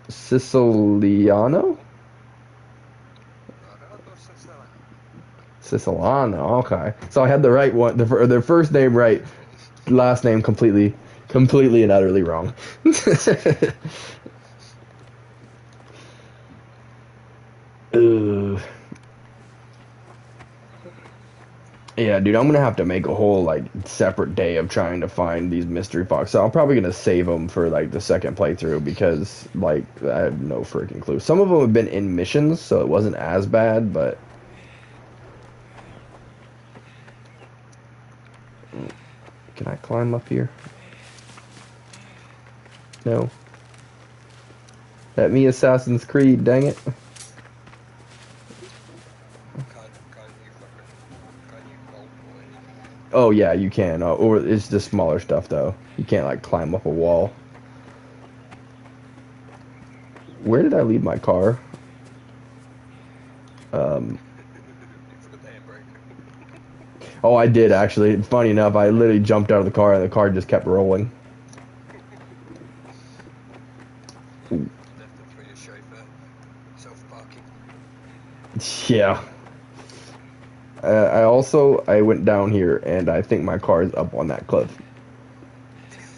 Siciliano? Siciliano, okay. So I had the right one, their first name right, last name completely and utterly wrong. Yeah, dude, I'm gonna have to make a whole like separate day of trying to find these mystery boxes. So I'm probably gonna save them for like the second playthrough because like I have no freaking clue. Some of them have been in missions, so it wasn't as bad, but. Can I climb up here? No. Let me Assassin's Creed, dang it. Oh yeah, you can. Or it's just smaller stuff though. You can't like climb up a wall. Where did I leave my car? Oh, I did actually. Funny enough, I literally jumped out of the car and the car just kept rolling. Yeah. I went down here and I think my car is up on that cliff.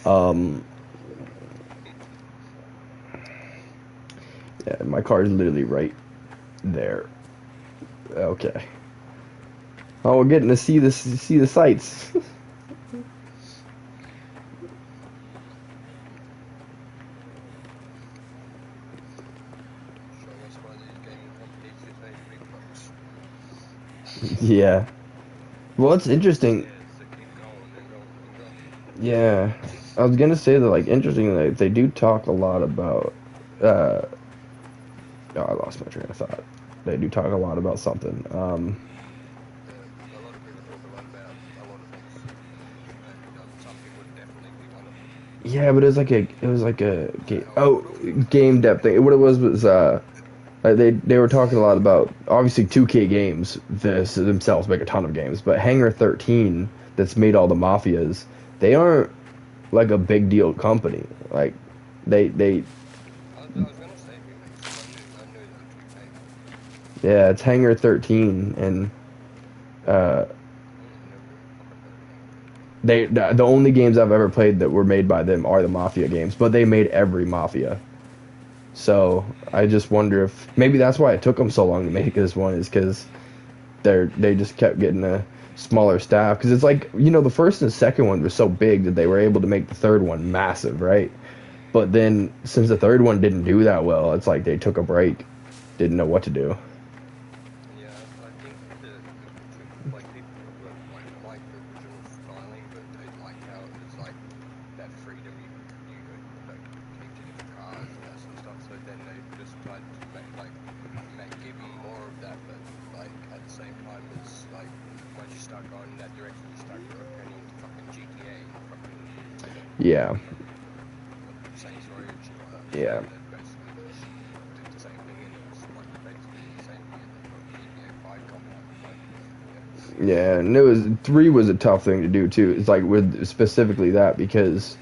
Yeah, my car is literally right there. Okay. Oh, we're getting to see the sights. Yeah. Well, it's interesting. Yeah, I was gonna say that, like, interestingly, they do talk a lot about. Oh, I lost my train of thought. They do talk a lot about something. Yeah, but it was like a game depth thing. What it was they were talking a lot about, obviously 2K games this themselves make a ton of games, but Hangar 13 that's made all the Mafias, they aren't like a big deal company. Like they yeah, it's Hangar 13, and uh the only games I've ever played that were made by them are the Mafia games, but they made every Mafia. So I just wonder if maybe that's why it took them so long to make this one, is because they just kept getting a smaller staff, because it's like, the first and second one was so big that they were able to make the third one massive, right? But then since the third one didn't do that well, it's like they took a break, didn't know what to do. Yeah. Yeah. Yeah, and 3 was a tough thing to do too. It's like with specifically that, because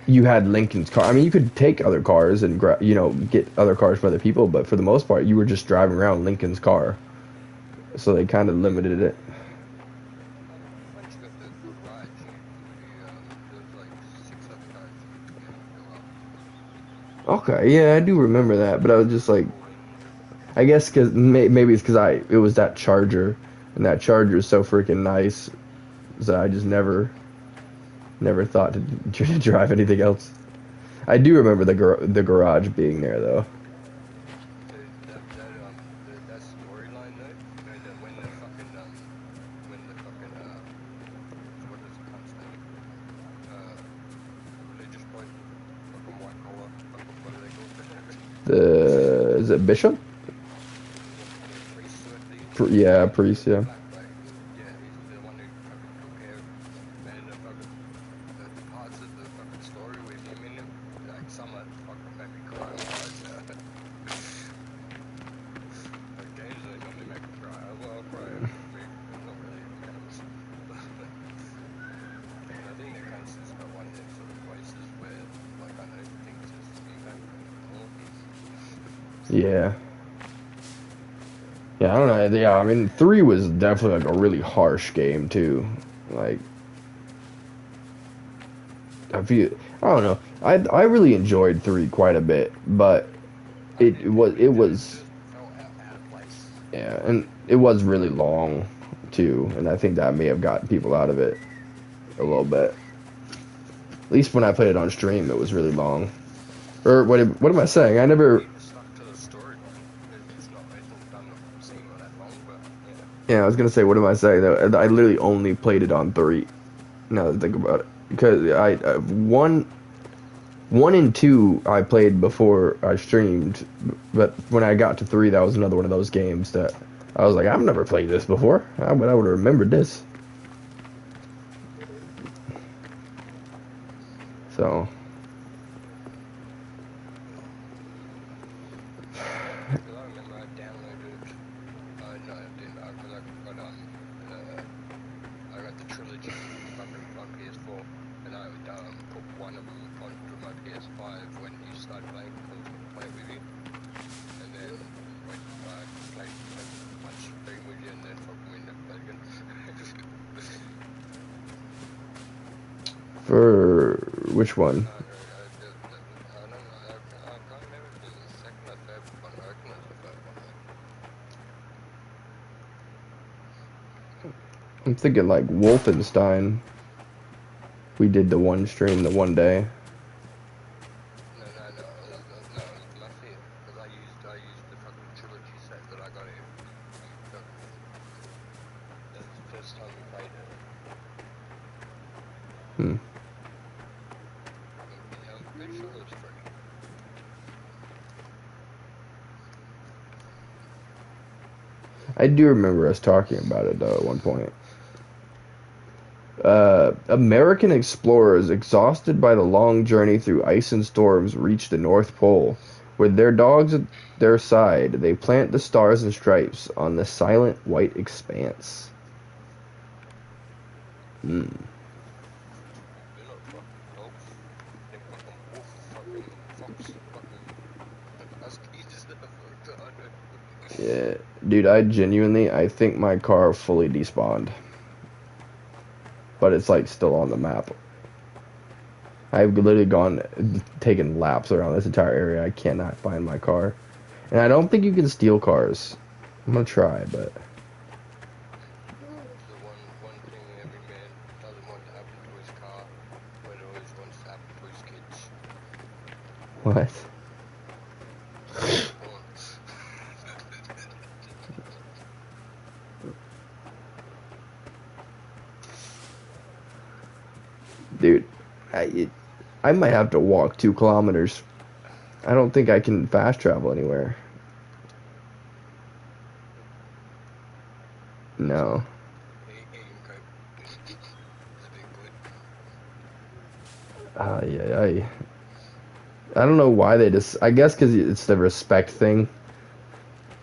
you had Lincoln's car. I mean, you could take other cars and get other cars for other people, but for the most part, you were just driving around Lincoln's car. So they kind of limited it. Okay, yeah, I do remember that, but I was just like, I guess because maybe it's because it was that Charger, and that Charger is so freaking nice, so I just never thought to drive anything else. I do remember the garage being there though. Is it Bishop? Yeah, Priest, yeah. Yeah. Yeah, I don't know. Yeah, I mean, 3 was definitely like a really harsh game too. Like, I don't know. I really enjoyed 3 quite a bit, but it was yeah, and it was really long too, and I think that may have gotten people out of it a little bit. At least when I played it on stream, it was really long. Or what am I saying? I never. Yeah, I was gonna say, what am I saying? I literally only played it on 3. Now that I think about it, because one and 2 I played before I streamed, but when I got to 3, that was another one of those games that I was like, I've never played this before, but I would have remembered this. So. For Which one? I'm thinking like Wolfenstein. We did the one stream the one day. No, it's Mafia, because I used the fucking trilogy set that I got here. That was the first time we played it. I'm pretty sure it was free. I do remember us talking about it though at one point. American explorers, exhausted by the long journey through ice and storms, reach the North Pole. With their dogs at their side, they plant the stars and stripes on the silent white expanse. Yeah, dude, I think my car fully despawned. But it's like still on the map. I've literally taken laps around this entire area. I cannot find my car. And I don't think you can steal cars. I'm gonna try, but... One thing every man doesn't want to happen to his car, but always wants to happen to his kids. What? Dude, I might have to walk 2 kilometers. I don't think I can fast travel anywhere. No. Yeah. I don't know why they just... I guess because it's the respect thing.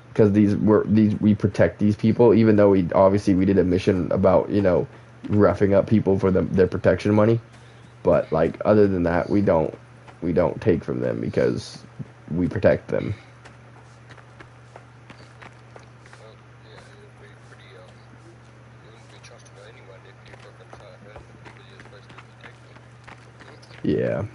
Because we protect these people, even though we did a mission about, you know, roughing up people for their protection money. But like other than that, we don't take from them because we protect them. Yeah.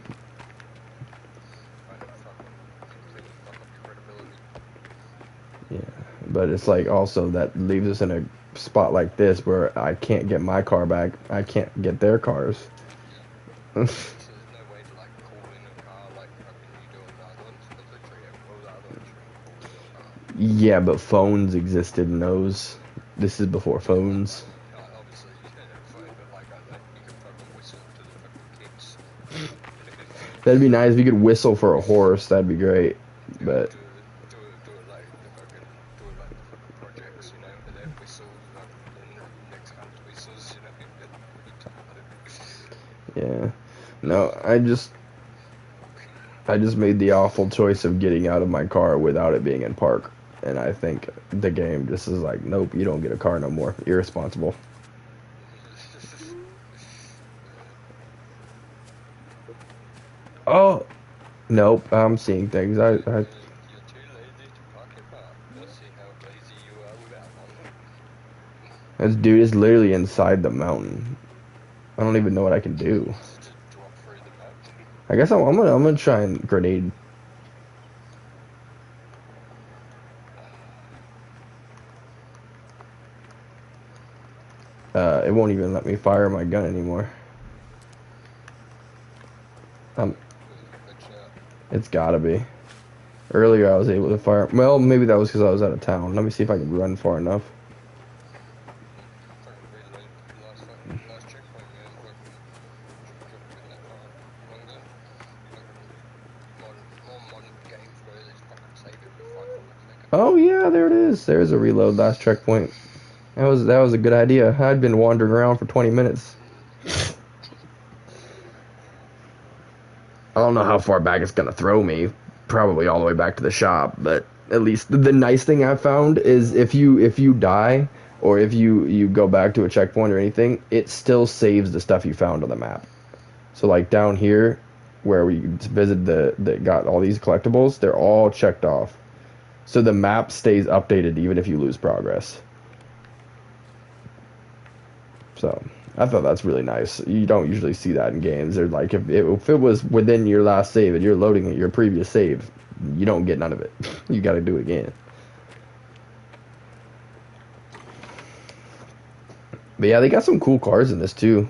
Yeah, but it's like also that leaves us in a spot like this where I can't get my car back. I can't get their cars. Yeah, but phones existed in those. This is before phones. That'd be nice if you could whistle for a horse. That'd be great. But yeah, no, I just made the awful choice of getting out of my car without it being in park, and I think the game just is like, nope, you don't get a car no more. Irresponsible. Oh, nope, I'm seeing things. This dude is literally inside the mountain. I don't even know what I can do. I guess I'm gonna try and grenade. It won't even let me fire my gun anymore. It's gotta be. Earlier I was able to fire. Well, maybe that was because I was out of town. Let me see if I can run far enough. Oh yeah, there it is. There's a reload last checkpoint. That was a good idea. I'd been wandering around for 20 minutes. I don't know how far back it's gonna throw me. Probably all the way back to the shop, but at least the nice thing I've found is if you die or if you go back to a checkpoint or anything, it still saves the stuff you found on the map. So like down here where we visited that got all these collectibles, they're all checked off. So the map stays updated even if you lose progress. So I thought that's really nice. You don't usually see that in games. They're like, if it was within your last save and you're loading your previous save, you don't get none of it. You got to do it again. But yeah, they got some cool cars in this too.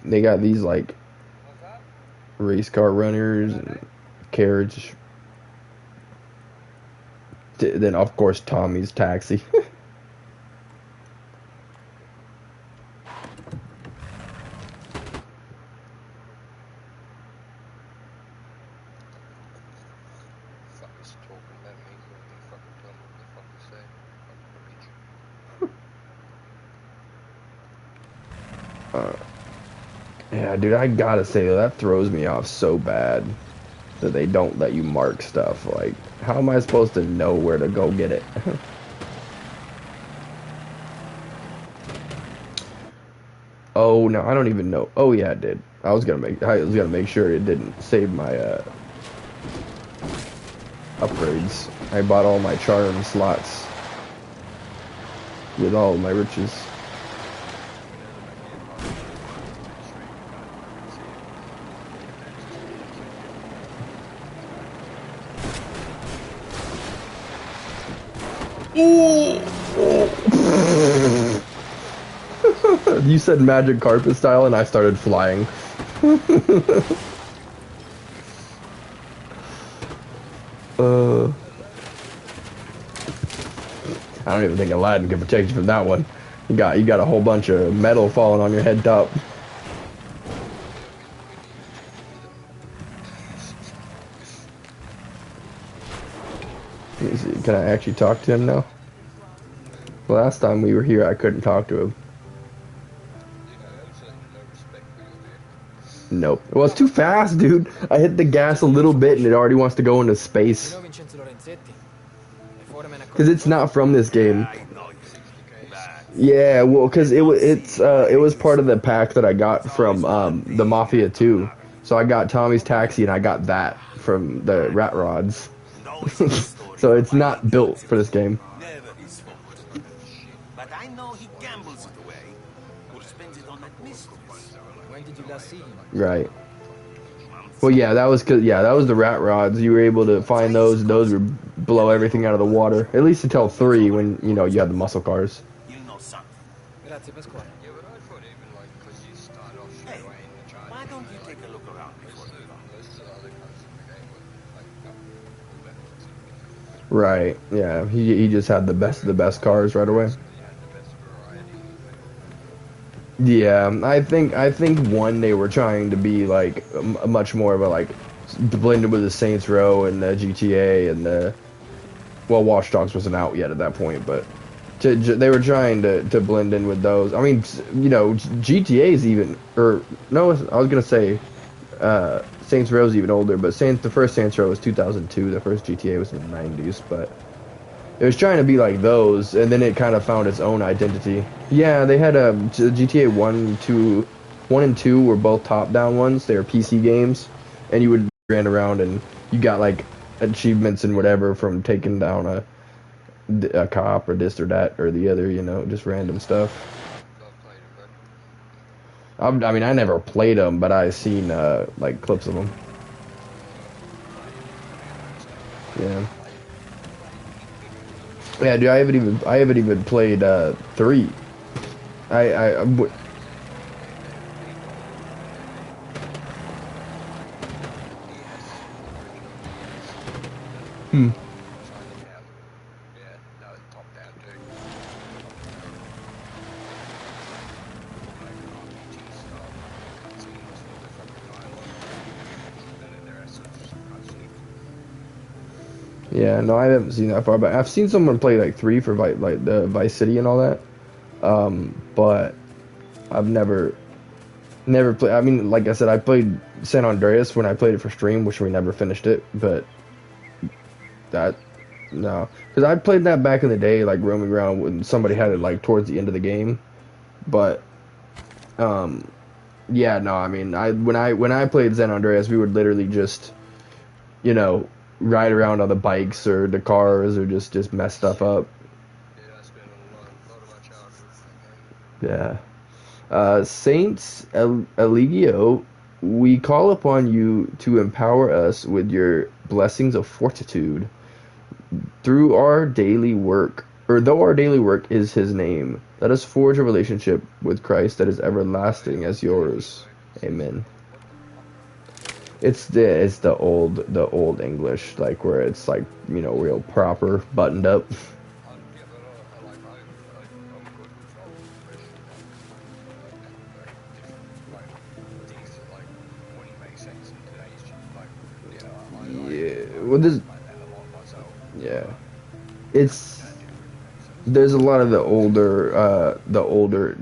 They got these like race car runners and carriage. Then of course Tommy's taxi. Yeah, dude, I gotta say that throws me off so bad that they don't let you mark stuff. Like, how am I supposed to know where to go get it? Oh no, I don't even know. Oh yeah, it did. I was gonna make sure it didn't save my upgrades. I bought all my charm slots with all of my riches. You said magic carpet style and I started flying. I don't even think Aladdin can protect you from that one. You got a whole bunch of metal falling on your head top. Let me see, can I actually talk to him now? Last time we were here, I couldn't talk to him. Nope. Well, it's too fast, dude. I hit the gas a little bit and it already wants to go into space. Because it's not from this game. Yeah, well, because it was part of the pack that I got from the Mafia 2. So I got Tommy's Taxi and I got that from the Rat Rods. So it's not built for this game. But I know he gambles it away or spends it on that mistress. When did you last see him? Right. Well, yeah, that was the Rat Rods. You were able to find those. Those would blow everything out of the water. At least until 3, when you had the muscle cars. You know something. Grazie, Pasquale. Hey, why don't you take a look around before you go? Right. Yeah. He just had the best of the best cars right away. Yeah, I think one, they were trying to be like much more of a like blended with the Saints Row and the GTA and the Watch Dogs wasn't out yet at that point, but they were trying to blend in with those. I mean, GTA's even, or no, I was gonna say Saints Row's even older, but the first Saints Row was 2002. The first GTA was in the 90s, but it was trying to be like those, and then it kind of found its own identity. Yeah, they had GTA 1 and 2 were both top-down ones. They were PC games, and you would ran around and you got like achievements and whatever from taking down a cop or this or that or the other, just random stuff. I mean, I never played them, but I've seen like clips of them. Yeah. Yeah, dude, I haven't even played 3. Yeah, no, I haven't seen that far, but I've seen someone play like 3 for like the Vice City and all that. But I've never played. I mean, like I said, I played San Andreas when I played it for stream, which we never finished it. But no, because I played that back in the day, like roaming around when somebody had it like towards the end of the game. But yeah, no, I mean, when I played San Andreas, we would literally just, ride around on the bikes or the cars or just mess stuff up. Yeah. Saints Eligio, we call upon you to empower us with your blessings of fortitude through our daily work, or though our daily work is his name, let us forge a relationship with Christ that is everlasting as yours. Amen. It's the old English, like where it's like, you know, real proper, buttoned up. Yeah, well, yeah, it's there's a lot of the older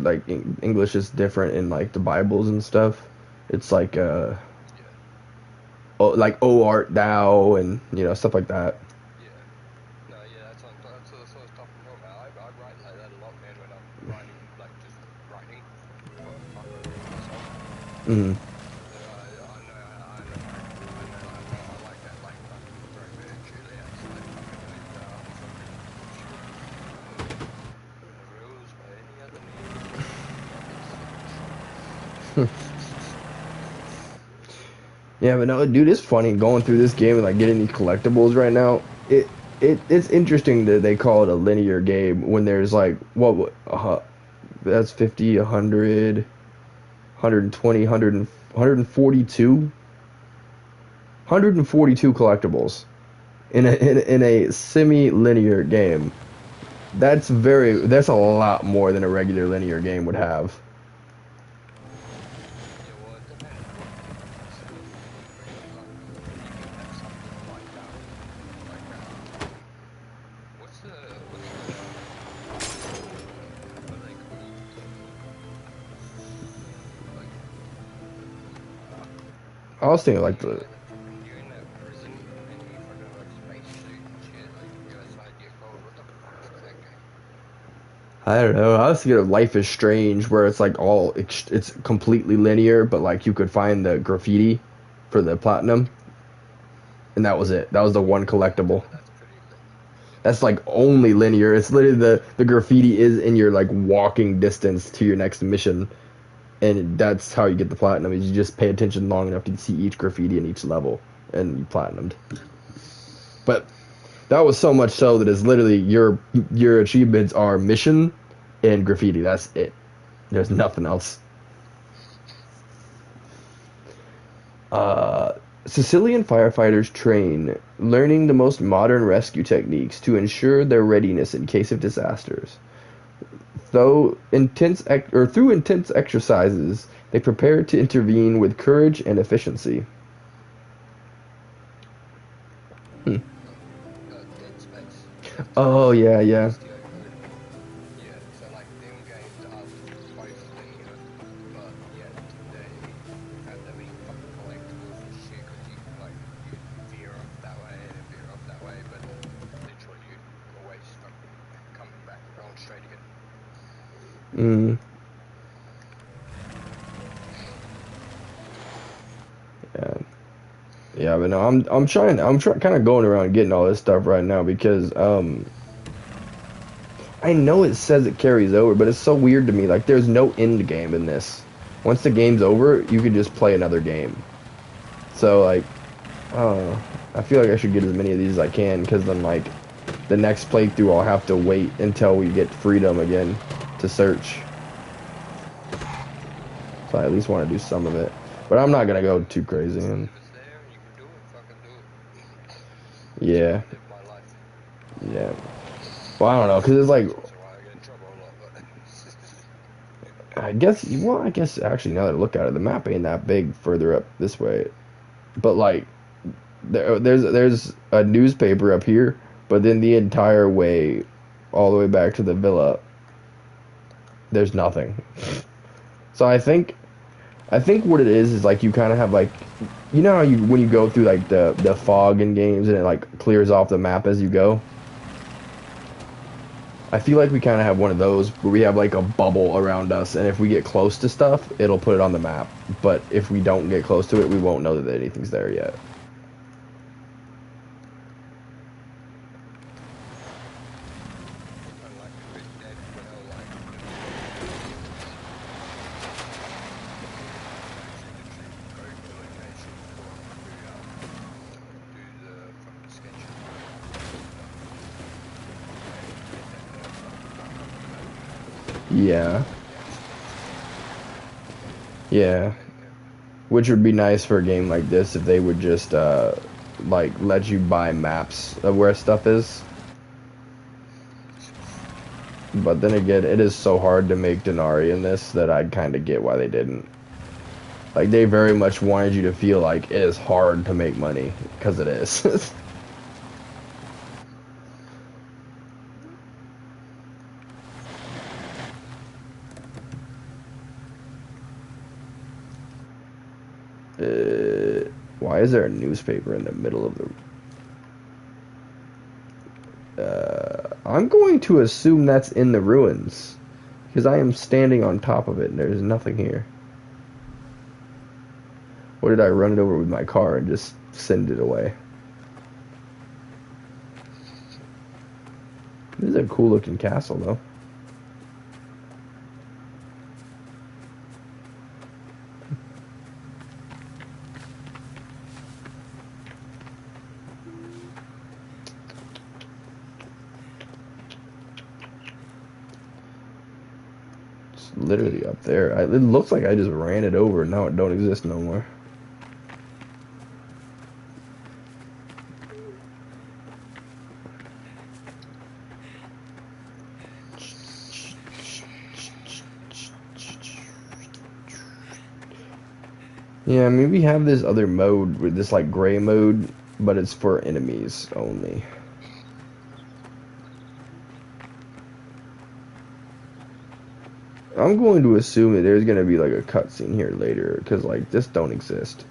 like English is different in like the Bibles and stuff. It's like like "O art thou" and you know stuff like that. Mm. Yeah, but no, dude, it's funny going through this game and like getting these collectibles right now. It's interesting that they call it a linear game when there's like that's 50, 100, 120, 142, 142 collectibles in a semi-linear game. That's a lot more than a regular linear game would have. I was thinking like the I don't know. I was thinking of Life is Strange, where it's like it's completely linear, but like you could find the graffiti for the platinum, and that was it. That was the one collectible. That's like only linear. It's literally the graffiti is in your like walking distance to your next mission, and that's how you get the platinum. Is you just pay attention long enough to see each graffiti in each level, and you platinumed. But that was so much so that it's literally your achievements are mission and graffiti. That's it. There's nothing else. Sicilian firefighters train, learning the most modern rescue techniques to ensure their readiness in case of disasters. Through intense exercises, they prepare to intervene with courage and efficiency. Oh yeah, yeah. Mm. Yeah. Yeah, but no, I'm kind of going around getting all this stuff right now because I know it says it carries over, but it's so weird to me. Like there's no end game in this. Once the game's over, you can just play another game. So like, I feel like I should get as many of these as I can because then like the next playthrough I'll have to wait until we get freedom again to search. So I at least want to do some of it, but I'm not gonna go too crazy. Yeah. Yeah. Well, I don't know, because it's like, I guess actually now that I look at it, the map ain't that big further up this way. But like, there's a newspaper up here, but then the entire way, all the way back to the villa, there's nothing. So I think what it is like you kind of have like, you know how when you go through like the fog in games and it like clears off the map as you go. I feel like we kind of have one of those where we have like a bubble around us, and if we get close to stuff, it'll put it on the map. But if we don't get close to it, we won't know that anything's there yet. Yeah. Yeah. Which would be nice for a game like this if they would just, like, let you buy maps of where stuff is. But then again, it is so hard to make Denari in this that I kind of get why they didn't. Like, they very much wanted you to feel like it is hard to make money, because it is. Why is there a newspaper in the middle of the... I'm going to assume that's in the ruins, because I am standing on top of it and there's nothing here. Or did I run it over with my car and just send it away? This is a cool looking castle though. It's literally up there. It looks like I just ran it over and now it don't exist no more. Yeah, maybe have this other mode with this like gray mode, but it's for enemies only. I'm going to assume that there's going to be like a cutscene here later, because like this don't exist.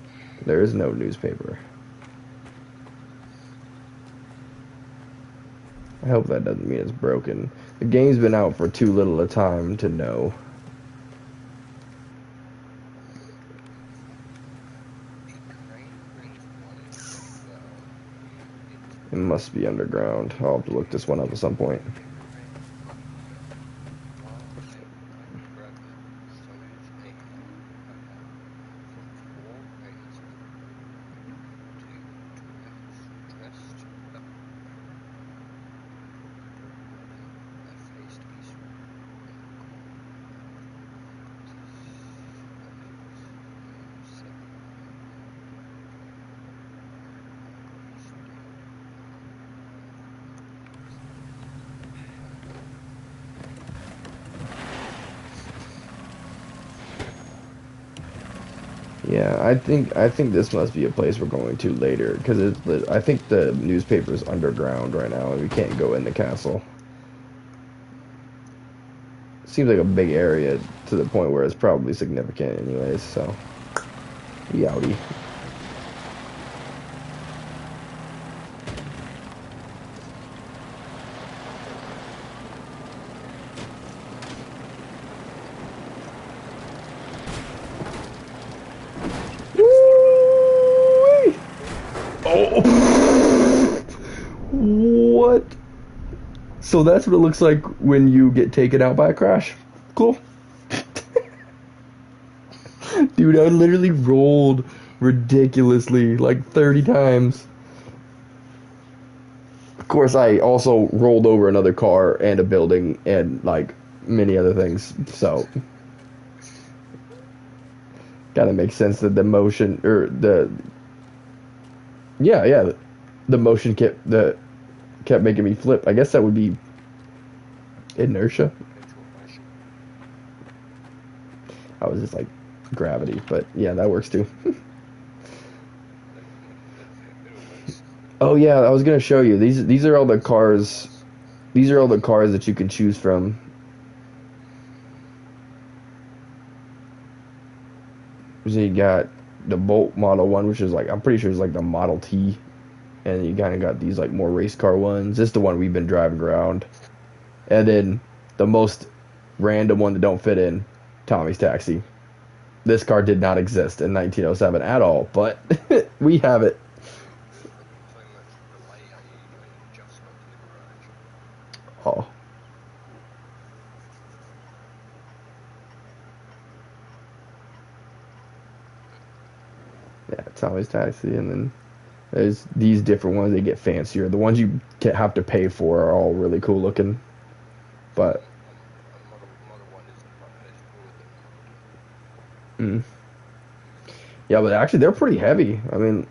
There is no newspaper. I hope that doesn't mean it's broken. The game's been out for too little a time to know. It must be underground. I'll have to look this one up at some point. Yeah, I think this must be a place we're going to later, because I think the newspaper is underground right now and we can't go in the castle. Seems like a big area to the point where it's probably significant anyways, so yowdy. What? So that's what it looks like when you get taken out by a crash. Cool. Dude, I literally rolled ridiculously, like 30 times. Of course, I also rolled over another car and a building and, like, many other things, so... Gotta make sense that the motion, or the... Yeah, the motion kept making me flip. I guess that would be inertia. I was just like gravity, but yeah, that works too. Oh yeah, I was gonna show you these are all the cars. These are all the cars that you can choose from. So you got the Bolt Model 1, which is like, I'm pretty sure it's like the Model T. And you kind of got these like more race car ones. This is the one we've been driving around. And then the most random one that don't fit in, Tommy's Taxi. This car did not exist in 1907 at all, but we have it. Oh. Yeah, Tommy's Taxi, and then there's these different ones. They get fancier. The ones you have to pay for are all really cool looking. But Mm. Yeah, but actually they're pretty heavy. I mean,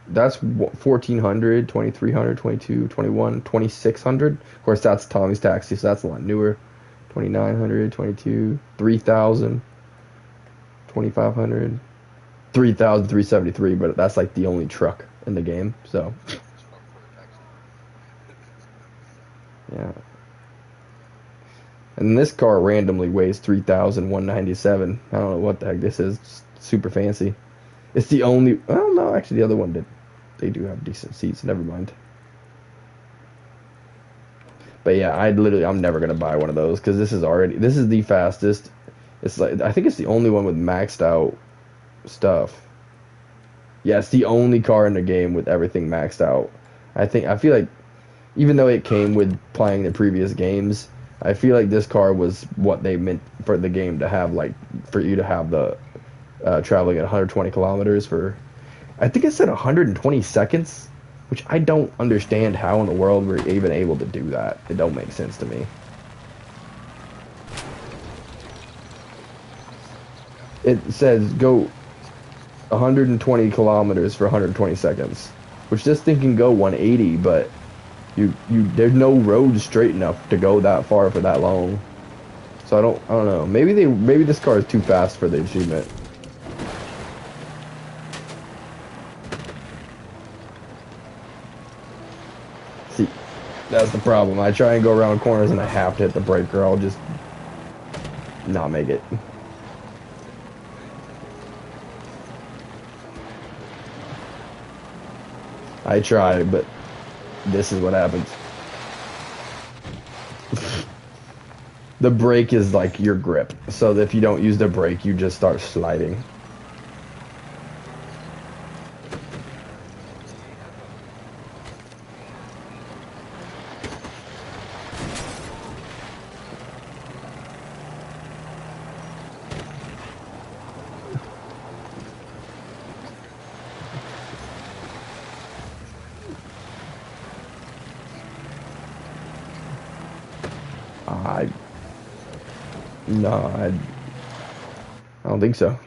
that's 1,400, 2,300, 22, 21, 2,600. Of course, that's Tommy's Taxi, so that's a lot newer. 2,900, 22, 3,000, 2,500, 3,373. But that's like the only truck in the game. So, yeah. And this car randomly weighs 3,197. I don't know what the heck this is. It's super fancy. It's the only. Well, no, actually, the other one did. They do have decent seats. Never mind. But yeah, I'm never gonna buy one of those because this is the fastest. It's like I think it's the only one with maxed out stuff. Yeah, it's the only car in the game with everything maxed out. I feel like even though it came with playing the previous games, I feel like this car was what they meant for the game to have, like for you to have the traveling at 120 kilometers for. I think it said 120 seconds, which I don't understand how in the world we're even able to do that. It don't make sense to me. It says go 120 kilometers for 120 seconds, which this thing can go 180, but there's no road straight enough to go that far for that long. So I don't know. Maybe this car is too fast for the achievement. See, that's the problem. I try and go around corners and I have to hit the brake or I'll just not make it. I try, but this is what happens. The brake is like your grip, so if you don't use the brake, you just start sliding. No, I don't think so.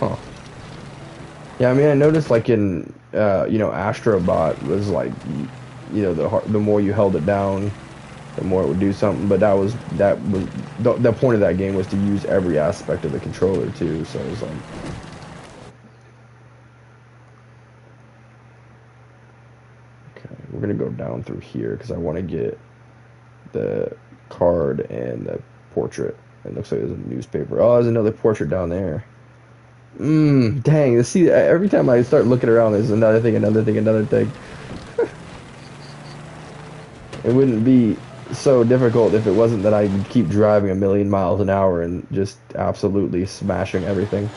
Huh. Yeah, I mean, I noticed like in Astrobot was like, the more you held it down, the more it would do something. But that was the point of that game was to use every aspect of the controller too. So it was like, okay, we're gonna go down through here because I want to get the card and the portrait. It looks like there's a newspaper. Oh, there's another portrait down there. Dang. See, every time I start looking around, there's another thing, another thing, another thing. It wouldn't be so difficult if it wasn't that I would keep driving 1,000,000 miles an hour and just absolutely smashing everything.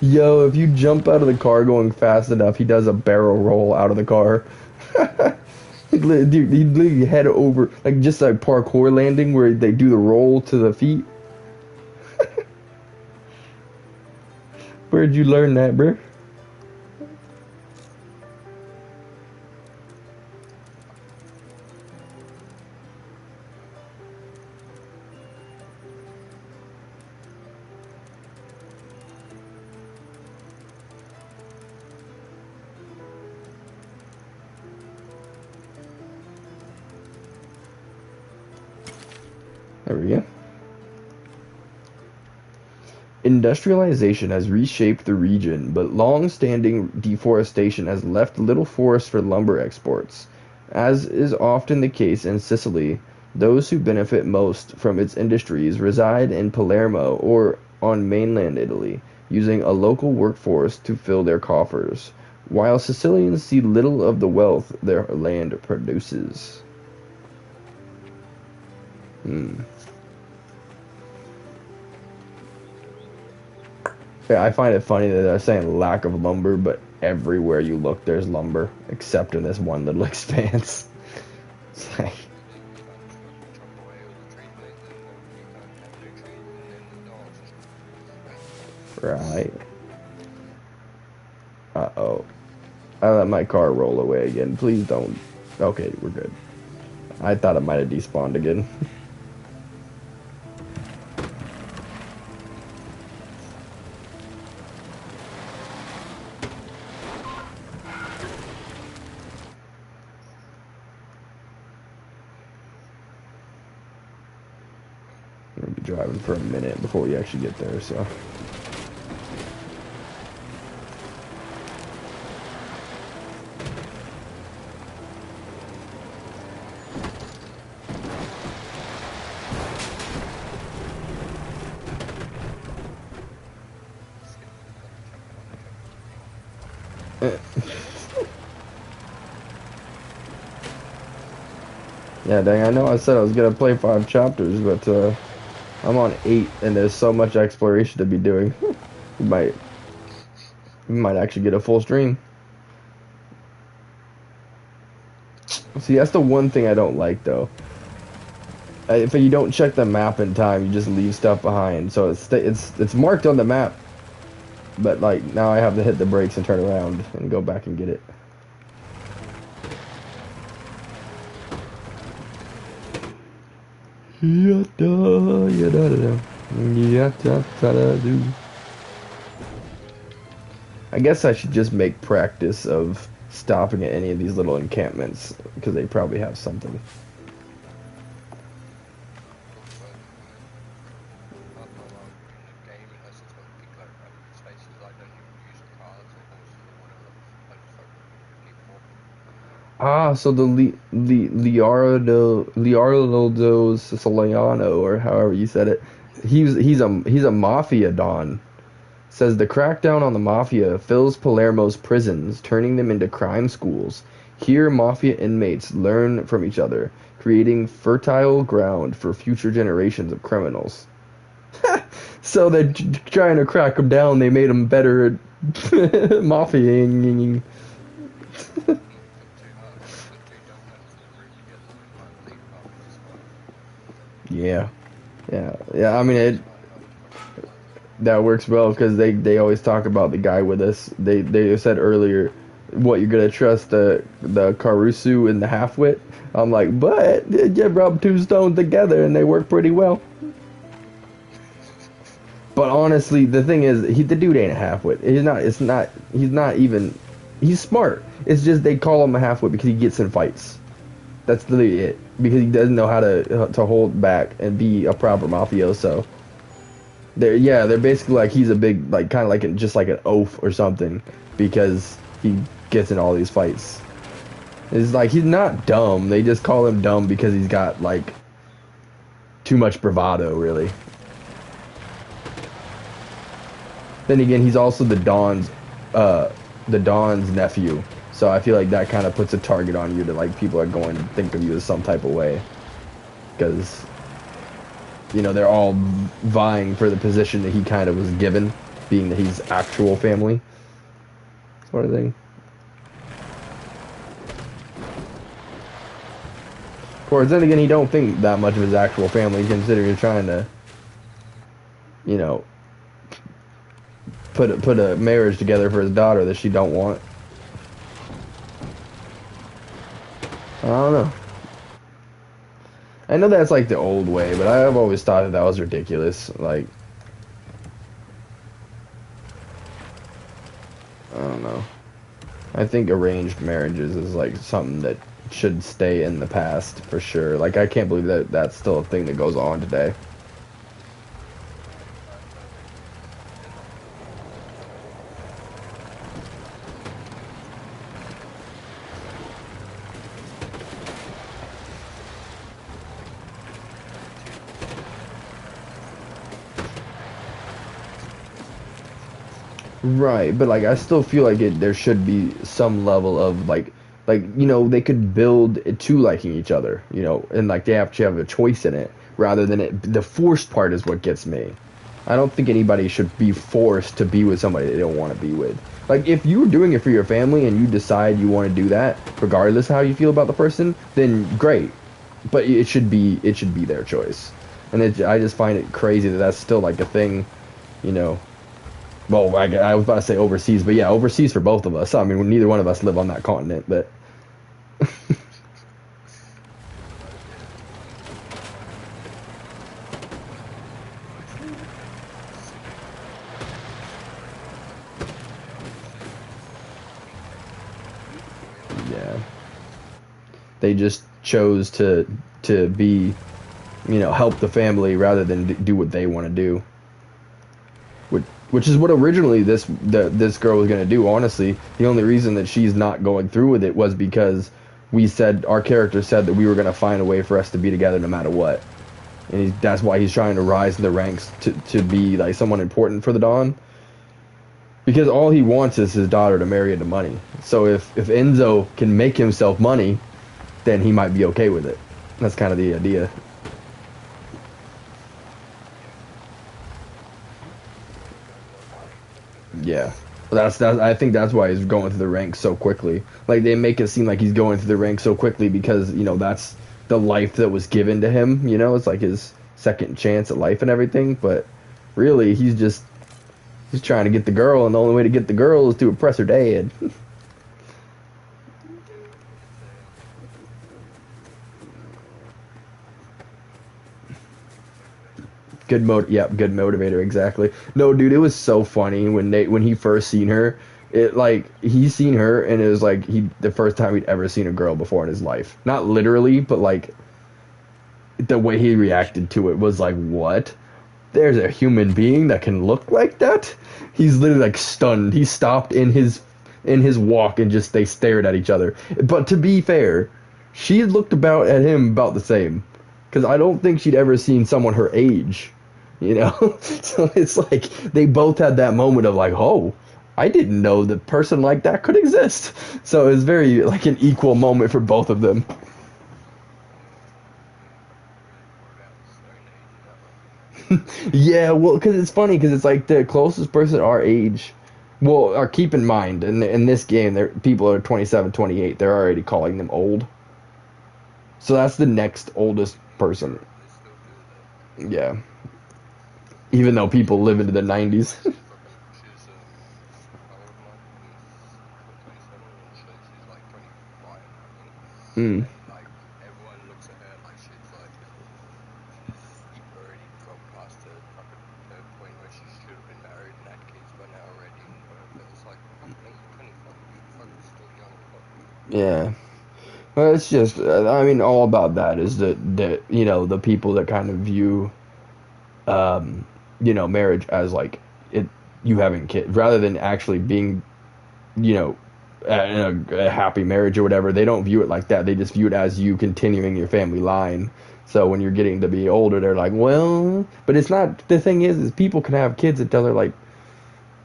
Yo, if you jump out of the car going fast enough, he does a barrel roll out of the car. Dude, he literally head over, like just like parkour landing where they do the roll to the feet. Where'd you learn that, bro? There we go. Industrialization has reshaped the region, but long-standing deforestation has left little forest for lumber exports. As is often the case in Sicily, those who benefit most from its industries reside in Palermo or on mainland Italy, using a local workforce to fill their coffers, while Sicilians see little of the wealth their land produces. Yeah, I find it funny that they're saying lack of lumber, but everywhere you look, there's lumber, except in this one little expanse. It's like, right. Uh-oh. I let my car roll away again. Please don't. Okay, we're good. I thought it might have despawned again. We'll be driving for a minute before we actually get there, so. Yeah, dang, I know I said I was gonna play 5 chapters, but I'm on 8 and there's so much exploration to be doing. we might actually get a full stream. See, that's the one thing I don't like though. If you don't check the map in time, you just leave stuff behind. So it's marked on the map, but like now I have to hit the brakes and turn around and go back and get it. I guess I should just make practice of stopping at any of these little encampments because they probably have something. Ah, so the Leonardo Siciliano, or however you said it, he's a mafia don. Says the crackdown on the mafia fills Palermo's prisons, turning them into crime schools. Here, mafia inmates learn from each other, creating fertile ground for future generations of criminals. So they're trying to crack them down. They made them better at mafiaing. Yeah. I mean, that works well because they always talk about the guy with us. They said earlier, what, you're gonna trust the Caruso and the halfwit? I'm like, but you rub 2 stones together and they work pretty well. But honestly, the thing is, the dude ain't a halfwit. He's not even. He's smart. It's just they call him a halfwit because he gets in fights. That's literally it. Because he doesn't know how to hold back and be a proper mafioso. They're basically like he's a big, like, kind of like just like an oaf or something, because he gets in all these fights. It's like he's not dumb. They just call him dumb because he's got like too much bravado, really. Then again, he's also the Don's nephew, so I feel like that kind of puts a target on you that like people are going to think of you as some type of way, because you know they're all vying for the position that he kind of was given, being that he's actual family, sort of thing. Of course, then again, he don't think that much of his actual family, considering you're trying to, you know, put a marriage together for his daughter that she don't want. I don't know. I know that's like the old way, but I've always thought that was ridiculous. Like, I don't know. I think arranged marriages is like something that should stay in the past for sure. Like, I can't believe that that's still a thing that goes on today. Right, but like I still feel like there should be some level of like you know, they could build it to liking each other, you know, and like they actually have a choice in it rather than the forced part is what gets me. I don't think anybody should be forced to be with somebody they don't want to be with. Like, if you're doing it for your family and you decide you want to do that, regardless of how you feel about the person, then great. But it should be their choice. And I just find it crazy that that's still like a thing, you know. Well, I was about to say overseas, but yeah, overseas for both of us. I mean, neither one of us live on that continent, but yeah, they just chose to be, you know, help the family rather than do what they want to do. Which is what originally this girl was gonna do. Honestly, the only reason that she's not going through with it was because our character said that we were gonna find a way for us to be together no matter what, and that's why he's trying to rise in the ranks to be like someone important for the Dawn. Because all he wants is his daughter to marry into money. So if Enzo can make himself money, then he might be okay with it. That's kind of the idea. Yeah, that's I think that's why he's going through the ranks so quickly. Like, they make it seem like he's going through the ranks so quickly because, you know, that's the life that was given to him. You know, it's like his second chance at life and everything. But really, he's trying to get the girl, and the only way to get the girl is to impress her dad. Good motivator, exactly. No, dude, it was so funny when he first seen her. It, like, he seen her, and it was like the first time he'd ever seen a girl before in his life. Not literally, but like the way he reacted to it was like, what? There's a human being that can look like that? He's literally like stunned. He stopped in his walk and just they stared at each other. But to be fair, she looked about at him about the same, because I don't think she'd ever seen someone her age, you know. So it's like they both had that moment of like, oh, I didn't know the person like that could exist. So it was very like an equal moment for both of them. Yeah, well, because it's funny, because it's like the closest person our age. Well, keep in mind, in this game, people are 27, 28. They're already calling them old. So that's the next oldest person. Yeah. Even though people live into the 90s. Hmm. Yeah. Well, it's just, I mean, all about that is that you know, the people that kind of view, you know, marriage as like you having kids rather than actually being, you know, in a happy marriage or whatever. They don't view it like that. They just view it as you continuing your family line. So when you're getting to be older, they're like, well, but it's not. The thing is people can have kids until they're like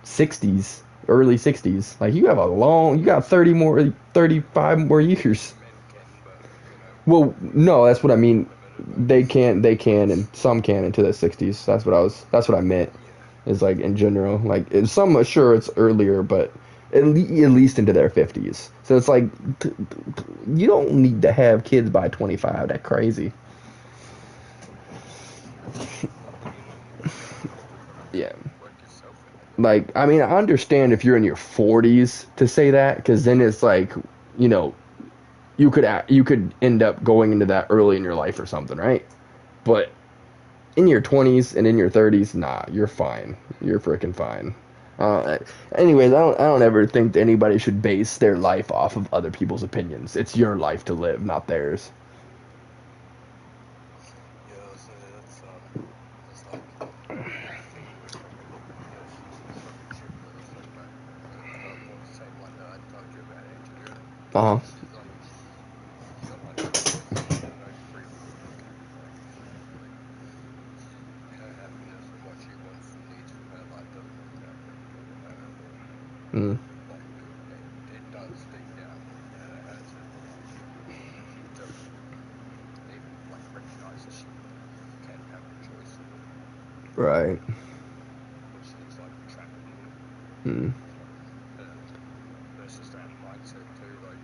60s, early 60s. Like, you got 35 more years. Well, no, that's what I mean. They can, and some can into the 60s. That's what I meant. Is like in general, like some sure it's earlier, but at least into their 50s. So it's like you don't need to have kids by 25. That's crazy. Yeah. Like, I mean, I understand if you're in your 40s to say that, because then it's like, you know, you could end up going into that early in your life or something, right? But in your 20s and in your 30s, nah, you're fine. You're freaking fine. Anyways, I don't ever think that anybody should base their life off of other people's opinions. It's your life to live, not theirs. Uh-huh. Mm. Right. it's just that mindset too, like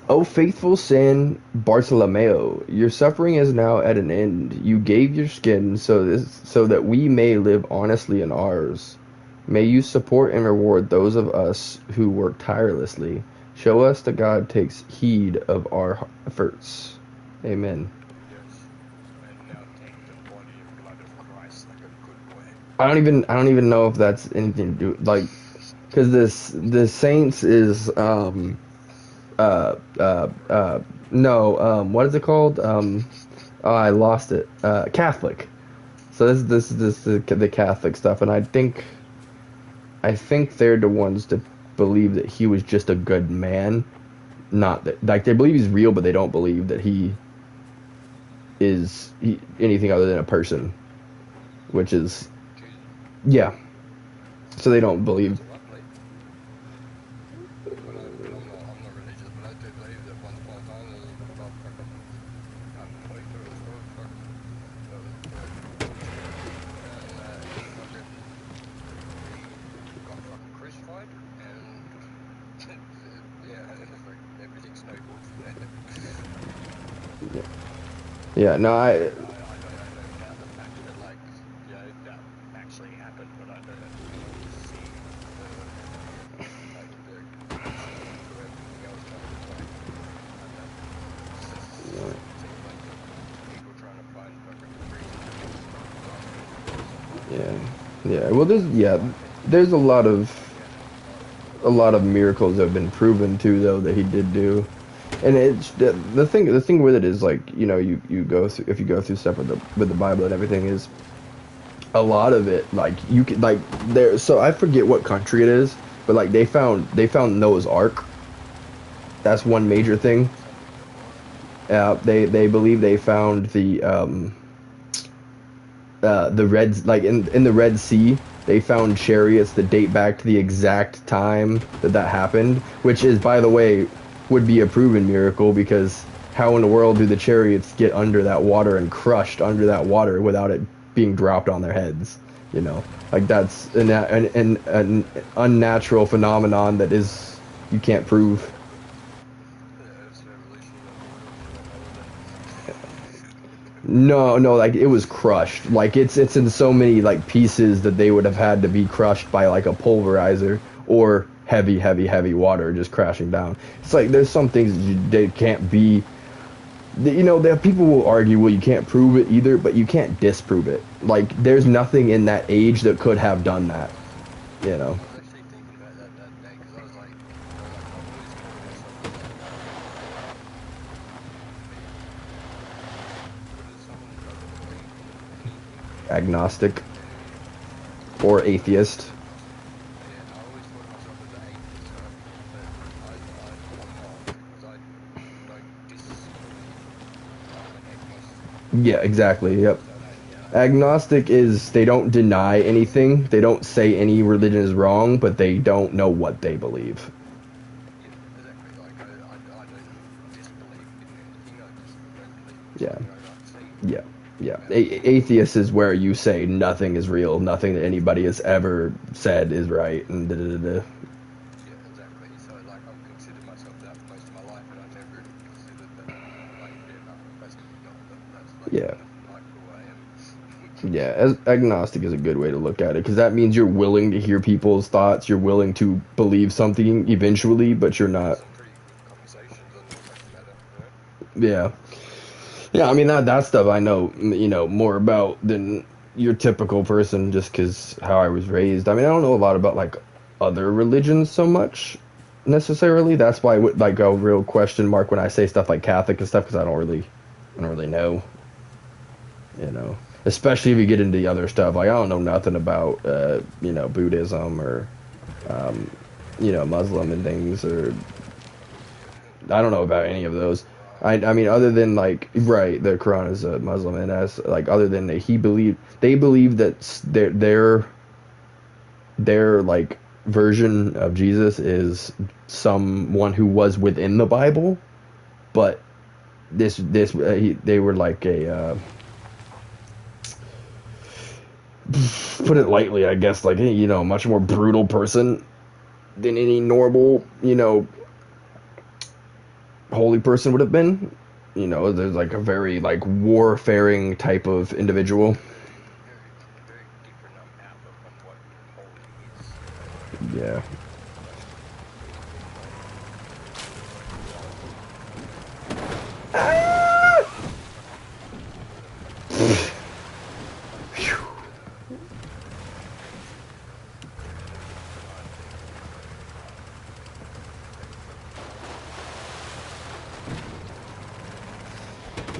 O faithful San Bartolomeo, your suffering is now at an end. You gave your skin so that we may live honestly in ours. May you support and reward those of us who work tirelessly. Show us that God takes heed of our efforts. Amen. I don't even know if that's anything to do like, because the saints is what is it called? Oh, I lost it. Catholic. So this is the Catholic stuff, and I think they're the ones that believe that he was just a good man, not that like they believe he's real, but they don't believe that he is anything other than a person, which is yeah. So they don't believe. Yeah, no, I yeah. Well, there's a lot of miracles that have been proven too, though, that he did do. And it's the thing with it is like, you know, you go through, if you go through stuff with the Bible and everything, is a lot of it like you could like there. So I forget what country it is, but like they found Noah's Ark. That's one major thing. They believe they found the Red, like in the Red Sea, they found chariots that date back to the exact time that happened, which is, by the way, would be a proven miracle, because how in the world do the chariots get under that water and crushed under that water without it being dropped on their heads? You know, like that's an unnatural phenomenon that is you can't prove. No, like it was crushed. Like it's in so many like pieces that they would have had to be crushed by like a pulverizer or heavy water just crashing down. It's like there's some things they can't be. You know, there people will argue, well, you can't prove it either, but you can't disprove it. Like there's nothing in that age that could have done that. You know. Agnostic or atheist. Yeah, exactly. Yep. Agnostic is they don't deny anything. They don't say any religion is wrong, but they don't know what they believe. Yeah. Atheist is where you say nothing is real, nothing that anybody has ever said is right, and da-da-da-da. Yeah, as agnostic is a good way to look at it, because that means you're willing to hear people's thoughts, you're willing to believe something eventually, but you're not. Yeah. Yeah, I mean that stuff I know, you know, more about than your typical person, just because how I was raised. I mean, I don't know a lot about like other religions so much necessarily. That's why I would like go real question mark when I say stuff like Catholic and stuff, because I don't really know. You know, especially if you get into the other stuff. Like I don't know nothing about you know, Buddhism or you know, Muslim and things, or I don't know about any of those. I mean, other than like, right, the Quran is a Muslim, and as like, other than that, they believe that their like version of Jesus is someone who was within the Bible, but they were like a put it lightly, I guess, like, much more brutal person than any normal, holy person would have been. There's like a very like warfaring type of individual. Yeah.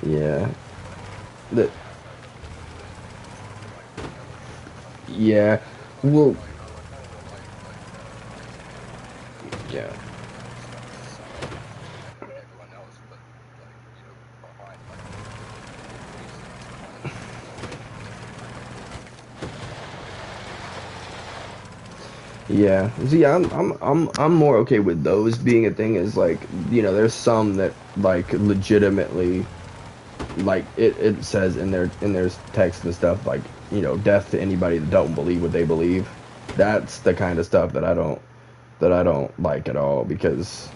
Yeah. Yeah. Well. Yeah. Yeah. See, I'm more okay with those being a thing. Is like, there's some that like legitimately, like it says in their text and stuff, like, death to anybody that don't believe what they believe. That's the kind of stuff that I don't like at all, because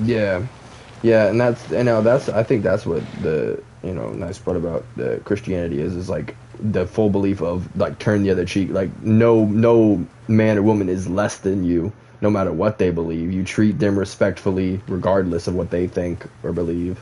yeah. Yeah, and that's I think that's what the nice part about the Christianity is like the full belief of like turn the other cheek, like no man or woman is less than you, no matter what they believe. You treat them respectfully regardless of what they think or believe.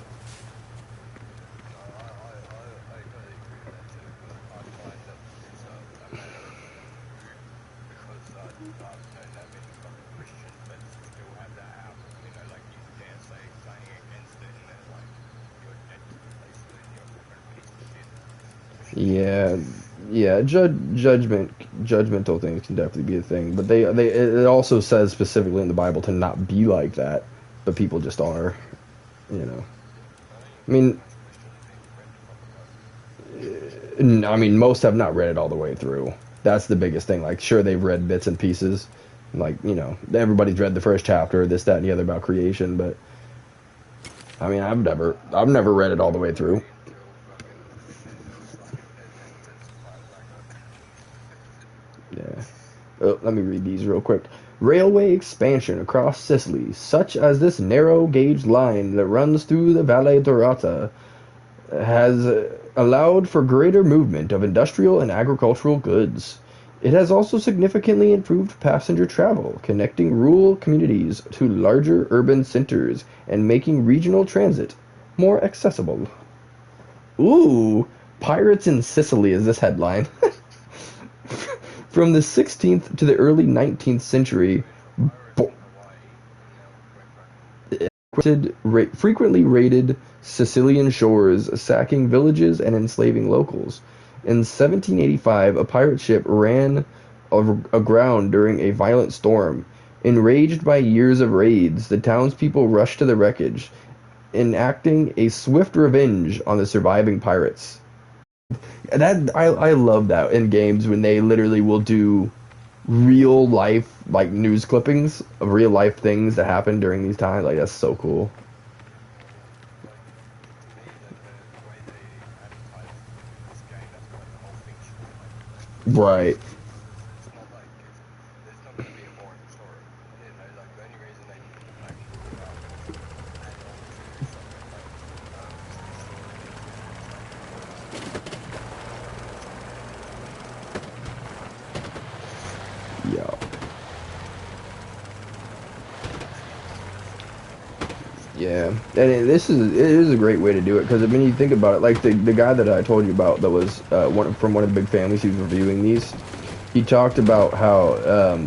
Yeah, yeah. Judgmental things can definitely be a thing, but it also says specifically in the Bible to not be like that, but people just are, you know. I mean, most have not read it all the way through. That's the biggest thing. Like, sure, they've read bits and pieces, like, everybody's read the first chapter, this, that, and the other about creation, but I mean, I've never read it all the way through. Yeah. Oh, let me read these real quick. Railway expansion across Sicily, such as this narrow gauge line that runs through the Valle d'Orata, has allowed for greater movement of industrial and agricultural goods. It has also significantly improved passenger travel, connecting rural communities to larger urban centers and making regional transit more accessible. Ooh, Pirates in Sicily is this headline. From the 16th to the early 19th century, frequently raided Sicilian shores, sacking villages and enslaving locals. In 1785, a pirate ship ran aground during a violent storm. Enraged by years of raids, the townspeople rushed to the wreckage, enacting a swift revenge on the surviving pirates. That I love that in games when they literally will do real life like news clippings of real life things that happen during these times. Like, that's so cool. Right. Yeah. Yeah, and it is a great way to do it, because I mean, you think about it, like the guy that I told you about that was one of the big families who was reviewing these. He talked about how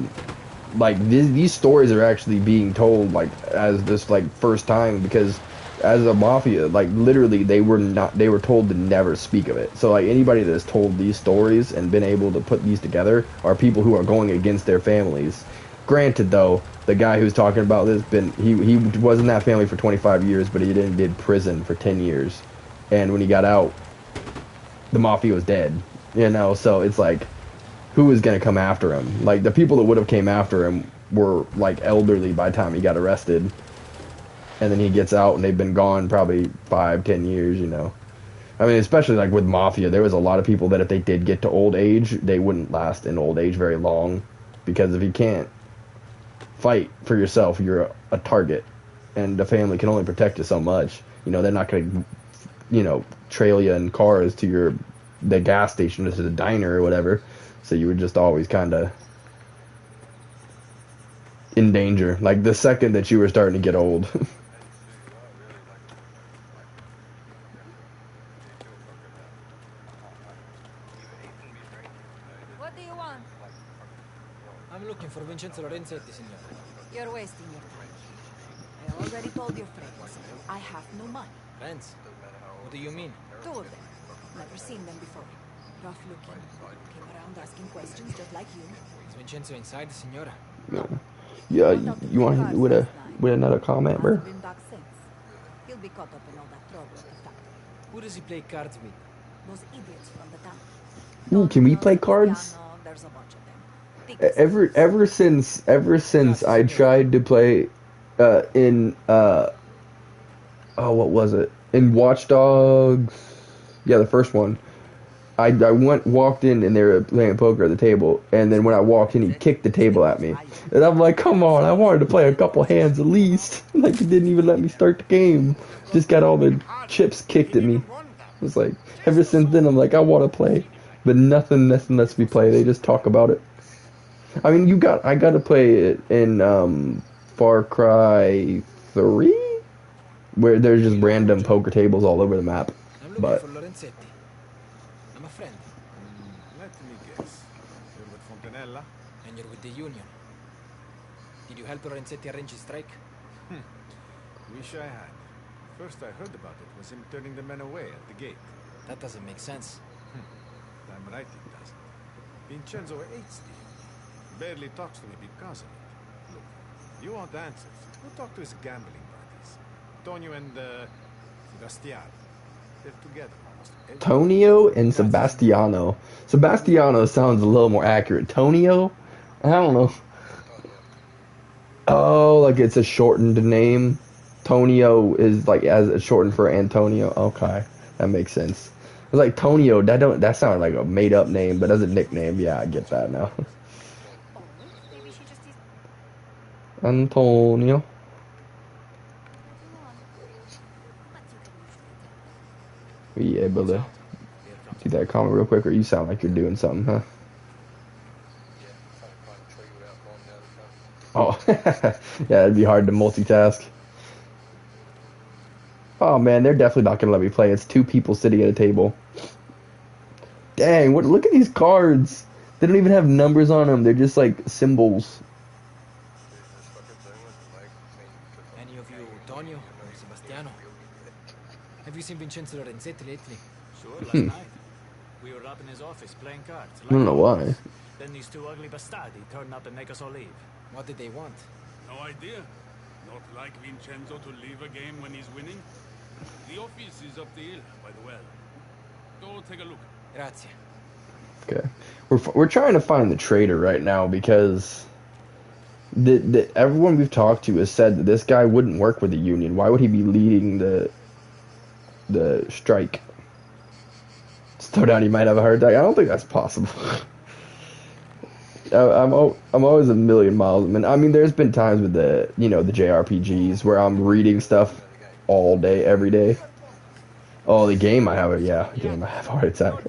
like these stories are actually being told like as this like first time, because as a mafia, like literally they were told to never speak of it. So like anybody that has told these stories and been able to put these together are people who are going against their families. Granted, though, the guy who's talking about this he was in that family for 25 years, but he did prison for 10 years, and when he got out, the mafia was dead. You know, so it's like, who is gonna come after him? Like the people that would have came after him were like elderly by the time he got arrested, and then he gets out and they've been gone probably 5-10 years. You know, I mean, especially like with mafia, there was a lot of people that if they did get to old age, they wouldn't last in old age very long, because if you can't fight for yourself, you're a target, and the family can only protect you so much. You know, they're not going to, you know, trail you in cars to the gas station or to the diner or whatever. So you were just always kind of in danger. Like the second that you were starting to get old. What do you want? I'm looking for Vincenzo Lorenzetti, signor. You're wasting your time. I already told your friends. I have no money. Friends? What do you mean? Two of them. Never seen them before. Rough looking. Came around asking questions just like you. Is Vincenzo inside, signora? No. Yeah, you want with another comment, bro? Been back since. He'll be caught up in all that trouble at the factory. Who does he play cards with? Those idiots from the town. Ooh, can we play cards? There's a bunch of them. Ever since I tried to play in what was it? In Watch Dogs. Yeah, the first one. I walked in and they were playing poker at the table, and then when I walked in, he kicked the table at me, and I'm like, come on, I wanted to play a couple hands at least. Like, he didn't even let me start the game. Just got all the chips kicked at me. It was like, ever since then, I'm like, I want to play, but nothing lets me play. They just talk about it. I mean, I got to play it in Far Cry 3, where there's just random poker tables all over the map. But I'm a friend. Let me guess. You're with Fontanella? And you're with the Union. Did you help Lorenzetti arrange his strike? Wish I had. First I heard about it was him turning the men away at the gate. That doesn't make sense. I'm right, it doesn't. Vincenzo hates the Union. Barely talks to me because of it. Look, you want answers? Go talk to his gambling buddies. Tonio and Sebastiano. They're together almost every day. Tonio and Sebastiano. Sebastiano sounds a little more accurate. Tonio? I don't know. Oh, like it's a shortened name. Tonio is like as a shortened for Antonio. Okay, that makes sense. It's like Tonio. That sounds like a made up name, but as a nickname, yeah, I get that now. Antonio. Are you able to do that comment real quick, or you sound like you're doing something, huh? Oh, yeah, it'd be hard to multitask. Oh man, they're definitely not gonna let me play. It's two people sitting at a table. Dang, look at these cards. They don't even have numbers on them. They're just like symbols. Any of you Tonio or Sebastiano? Have you seen Vincenzo Lorenzetti lately? Sure, last night. We were up in his office playing cards. I don't know why. Then these two ugly bastardi turn up and make us all leave. What did they want? No idea. Not like Vincenzo to leave a game when he's winning. The office is up the hill by the well. Go take a look. Grazie. Okay, we're trying to find the traitor right now because everyone we've talked to has said that this guy wouldn't work with the Union. Why would he be leading the strike? Slow down, you might have a heart attack. I don't think that's possible. I'm always a million miles. I mean, there's been times with the JRPGs where I'm reading stuff all day, every day. Oh, the game I have a heart attack.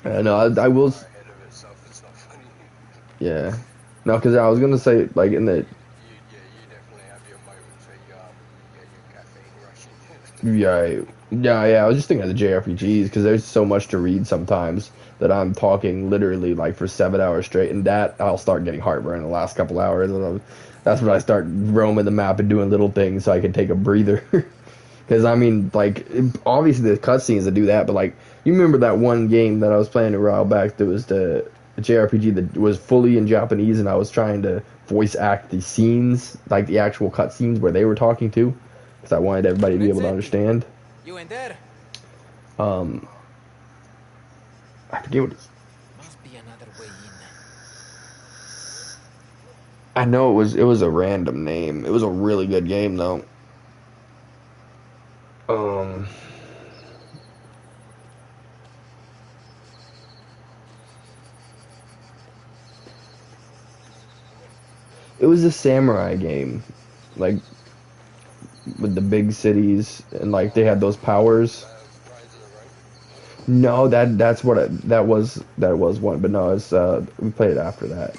No, I will. Yeah, no, because I was gonna say like in the. Yeah. I was just thinking of the JRPGs because there's so much to read sometimes that I'm talking literally like for 7 hours straight, and that I'll start getting heartburn in the last couple hours. And that's when I start roaming the map and doing little things so I can take a breather. Because I mean, like, obviously the cutscenes that do that, but like, you remember that one game that I was playing a while back that was the JRPG that was fully in Japanese, and I was trying to voice act the scenes, like the actual cutscenes where they were talking to, because I wanted everybody to be able to understand. You in there? I forget what. Must be another way in. I know it was a random name. It was a really good game though. It was a samurai game, like with the big cities and like they had those powers. No, that's what that was one, but no, it's we played it after that.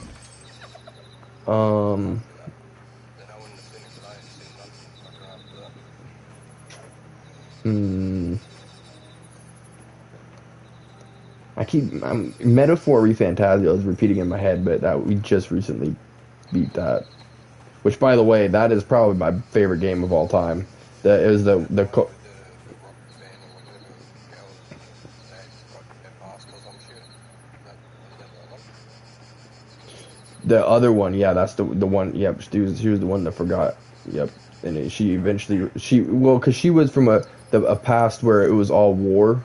Metaphor Refantasia is repeating in my head, but that we just recently beat that. Which, by the way, that is probably my favorite game of all time. That is the other one. Yeah, that's the one. Yep, she was the one that forgot. Yep, and she eventually because she was from a past where it was all war,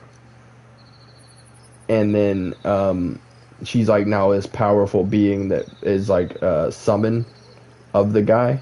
and then she's like now this powerful being that is like summon of the guy.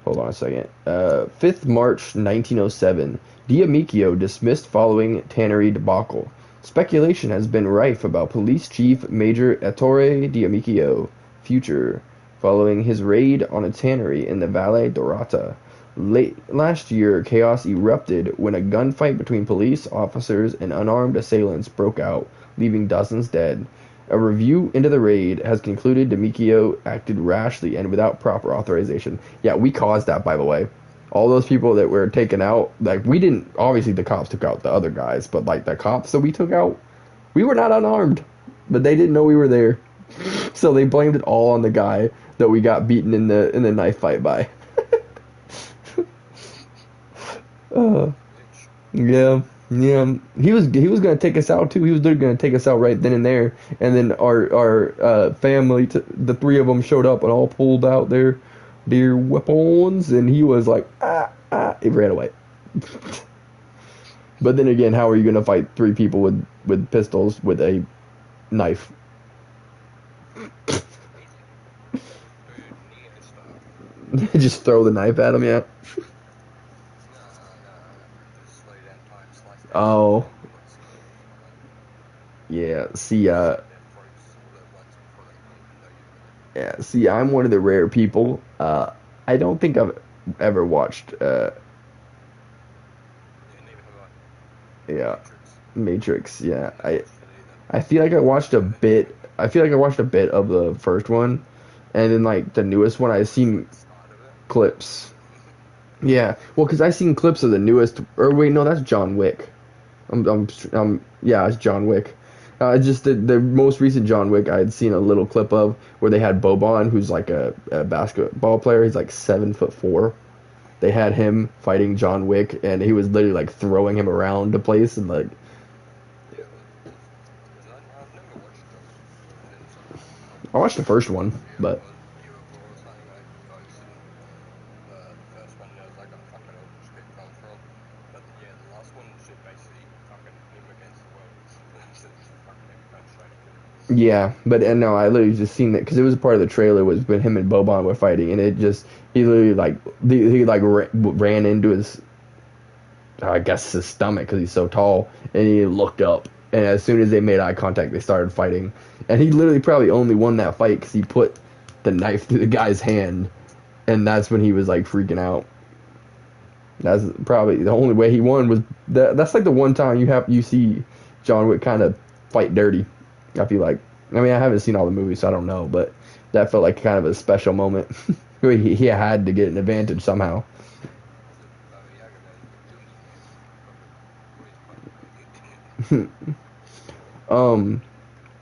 Hold on a second. 5th March 1907. D'Amico dismissed following tannery debacle. Speculation has been rife about Police Chief Major Ettore D'Amico future following his raid on a tannery in the Valle d'Orata. Late last year, chaos erupted when a gunfight between police officers and unarmed assailants broke out, leaving dozens dead. A review into the raid has concluded D'Amico acted rashly and without proper authorization. Yeah, we caused that, by the way. All those people that were taken out, like, we didn't, obviously the cops took out the other guys, but, like, the cops that we took out, we were not unarmed, but they didn't know we were there. So they blamed it all on the guy that we got beaten in the knife fight by. Yeah. Yeah, he was gonna take us out too. He was gonna take us out right then and there, and then our family, the three of them showed up and all pulled out their weapons, and he was like, he ran away. But then again, how are you gonna fight three people with pistols with a knife? Just throw the knife at him, yeah. Oh. Yeah, see, I'm one of the rare people. I don't think I've ever watched, Matrix. Yeah, I feel like I watched a bit. I feel like I watched a bit of the first one, and then like the newest one, I've seen clips. Yeah, well, because I've seen clips of the newest. Or wait, no, that's John Wick. Yeah, it's John Wick. Just the most recent John Wick, I had seen a little clip of where they had Boban, who's like a basketball player. He's like 7'4". They had him fighting John Wick, and he was literally like throwing him around the place and like. I watched the first one, but. Yeah, but no, I literally just seen that because it was a part of the trailer was when him and Boban were fighting, and it just he literally like ran into his, I guess his stomach because he's so tall, and he looked up, and as soon as they made eye contact, they started fighting, and he literally probably only won that fight because he put the knife through the guy's hand, and that's when he was like freaking out. That's probably the only way he won was that. That's like the one time you see John Wick kind of fight dirty. I feel like, I mean, I haven't seen all the movies, so I don't know, but that felt like kind of a special moment. he had to get an advantage somehow.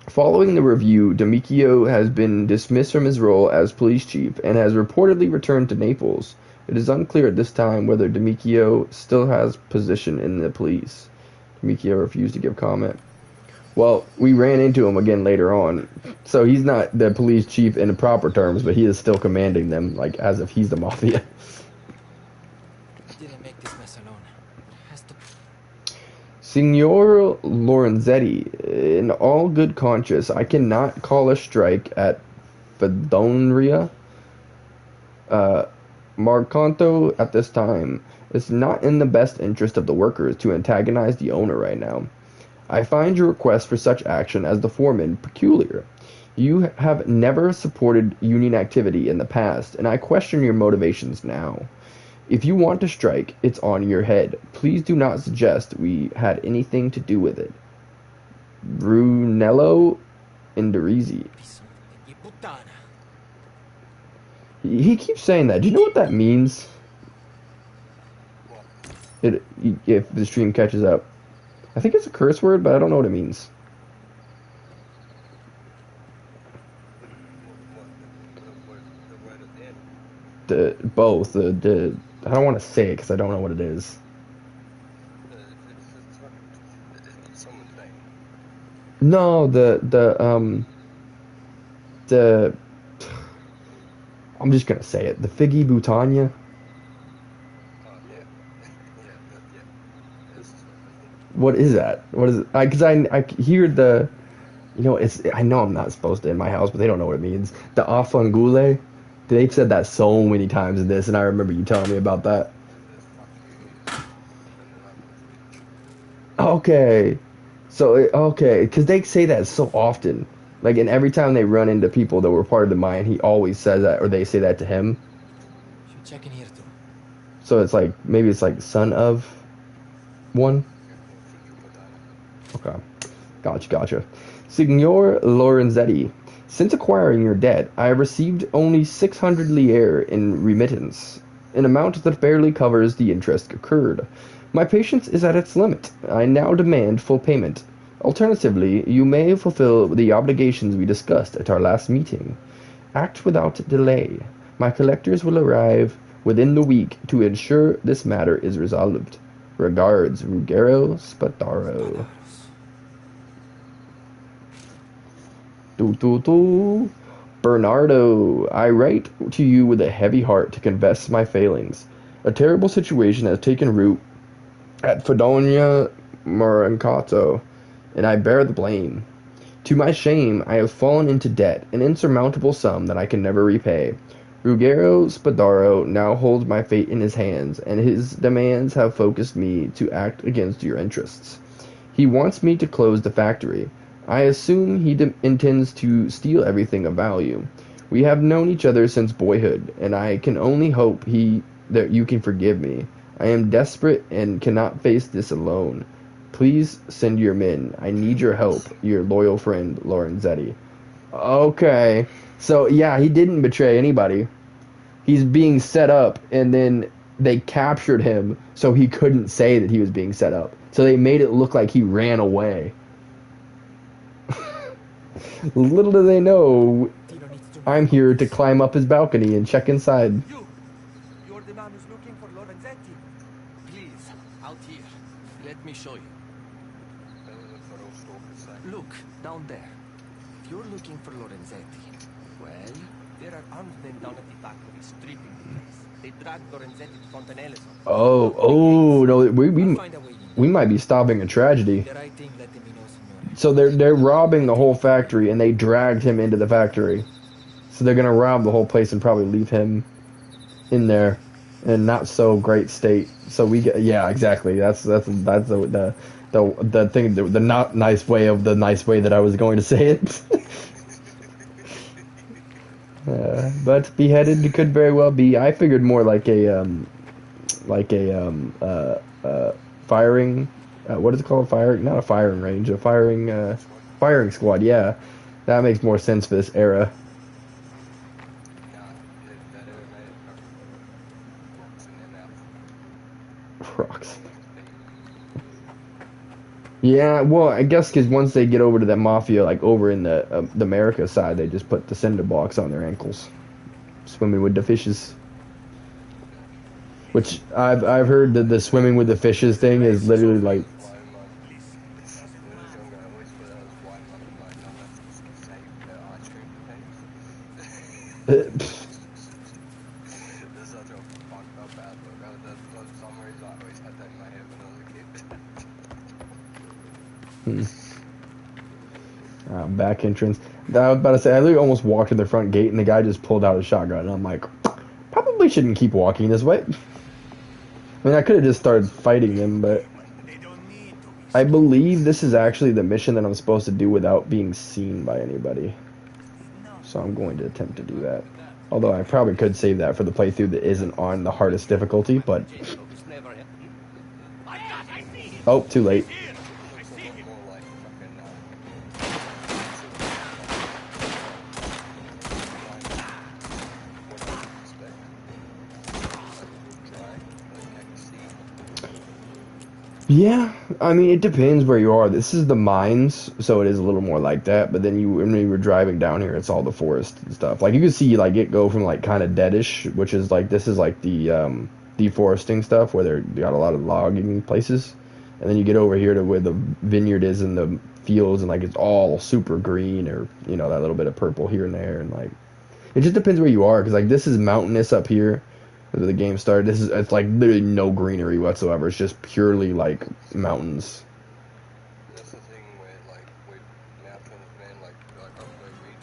Following the review, D'Amico has been dismissed from his role as police chief and has reportedly returned to Naples. It is unclear at this time whether D'Amico still has position in the police. Mikio refused to give comment. Well, we ran into him again later on. So he's not the police chief in proper terms, but he is still commanding them, like, as if he's the Mafia. I didn't make this mess alone. It has to... Signor Lorenzetti, in all good conscience, I cannot call a strike at Fedonria. Marcanto at this time. It's not in the best interest of the workers to antagonize the owner right now. I find your request for such action as the foreman peculiar. You have never supported union activity in the past, and I question your motivations now. If you want to strike, it's on your head. Please do not suggest we had anything to do with it. Brunello Indirizi. He keeps saying that. Do you know what that means? If the stream catches up. I think it's a curse word, but I don't know what it means. Both. I don't want to say it because I don't know what it is. No, I'm just gonna say it. The Figgy Butania. What is that? What is it? Because I hear the, you know, I know I'm not supposed to in my house, but they don't know what it means. The Afangule. They've said that so many times in this, and I remember you telling me about that. Okay. So, okay, because they say that so often. Like, and every time they run into people that were part of the mine, he always says that, or they say that to him. Should check in here too. So it's like, maybe it's like son of one? Okay. Gotcha. Signor Lorenzetti, since acquiring your debt, I have received only 600 lire in remittance, an amount that barely covers the interest incurred. My patience is at its limit. I now demand full payment. Alternatively, you may fulfill the obligations we discussed at our last meeting. Act without delay. My collectors will arrive within the week to ensure this matter is resolved. Regards, Ruggero Spadaro. Bernardo, I write to you with a heavy heart to confess my failings. A terrible situation has taken root at Fedonia Marancato, and I bear the blame. To my shame, I have fallen into debt, an insurmountable sum that I can never repay. Ruggero Spadaro now holds my fate in his hands, and his demands have focused me to act against your interests. He wants me to close the factory. I assume he intends to steal everything of value. We have known each other since boyhood, and I can only hope that you can forgive me. I am desperate and cannot face this alone. Please send your men. I need your help. Your loyal friend, Lorenzetti. Okay. So, yeah, he didn't betray anybody. He's being set up, and then they captured him so he couldn't say that he was being set up. So they made it look like he ran away. Little do they know, I'm here to climb up his balcony and check inside. You're the man who's looking for Lorenzetti. Please, out here. Let me show you. Look, down there. If you're looking for Lorenzetti, well, there are armed men down at the factory stripping the place. They dragged Lorenzetti to Fontanella's. Oh, no, we might be stopping a tragedy. So they're robbing the whole factory, and they dragged him into the factory. So they're gonna rob the whole place and probably leave him in there in not so great state. So yeah, exactly. That's the thing, the not nice way of the nice way that I was going to say it. But beheaded could very well be. I figured more like a firing. What is it called? Not a firing range. A firing squad. Yeah, that makes more sense for this era. Rocks. Yeah, well, I guess because once they get over to that Mafia, like over in the America side, they just put the cinder blocks on their ankles, swimming with the fishes. Which I've heard that the swimming with the fishes thing is literally like This is such a fucked up outlook. For some reason, I always had that in my head when I was a kid. Back entrance. I was about to say, I literally almost walked to the front gate, and the guy just pulled out a shotgun, and I'm like, probably shouldn't keep walking this way. I mean, I could have just started fighting them, but I believe this is actually the mission that I'm supposed to do without being seen by anybody. So I'm going to attempt to do that. Although I probably could save that for the playthrough that isn't on the hardest difficulty, but... Oh, too late. Yeah, I mean, it depends where you are. This is the mines, so it is a little more like that. But then when you were driving down here, it's all the forest and stuff. Like, you can see, like, it go from, like, kind of deadish, which is, like, this is, like, the deforesting stuff, where they got a lot of logging places. And then you get over here to where the vineyard is and the fields, and, like, it's all super green, or, you know, that little bit of purple here and there. And, like, it just depends where you are, because, like, this is mountainous up here. Where the game started, it's like literally no greenery whatsoever. It's just purely like mountains. That's the thing where, like, with mountains, man, like up where we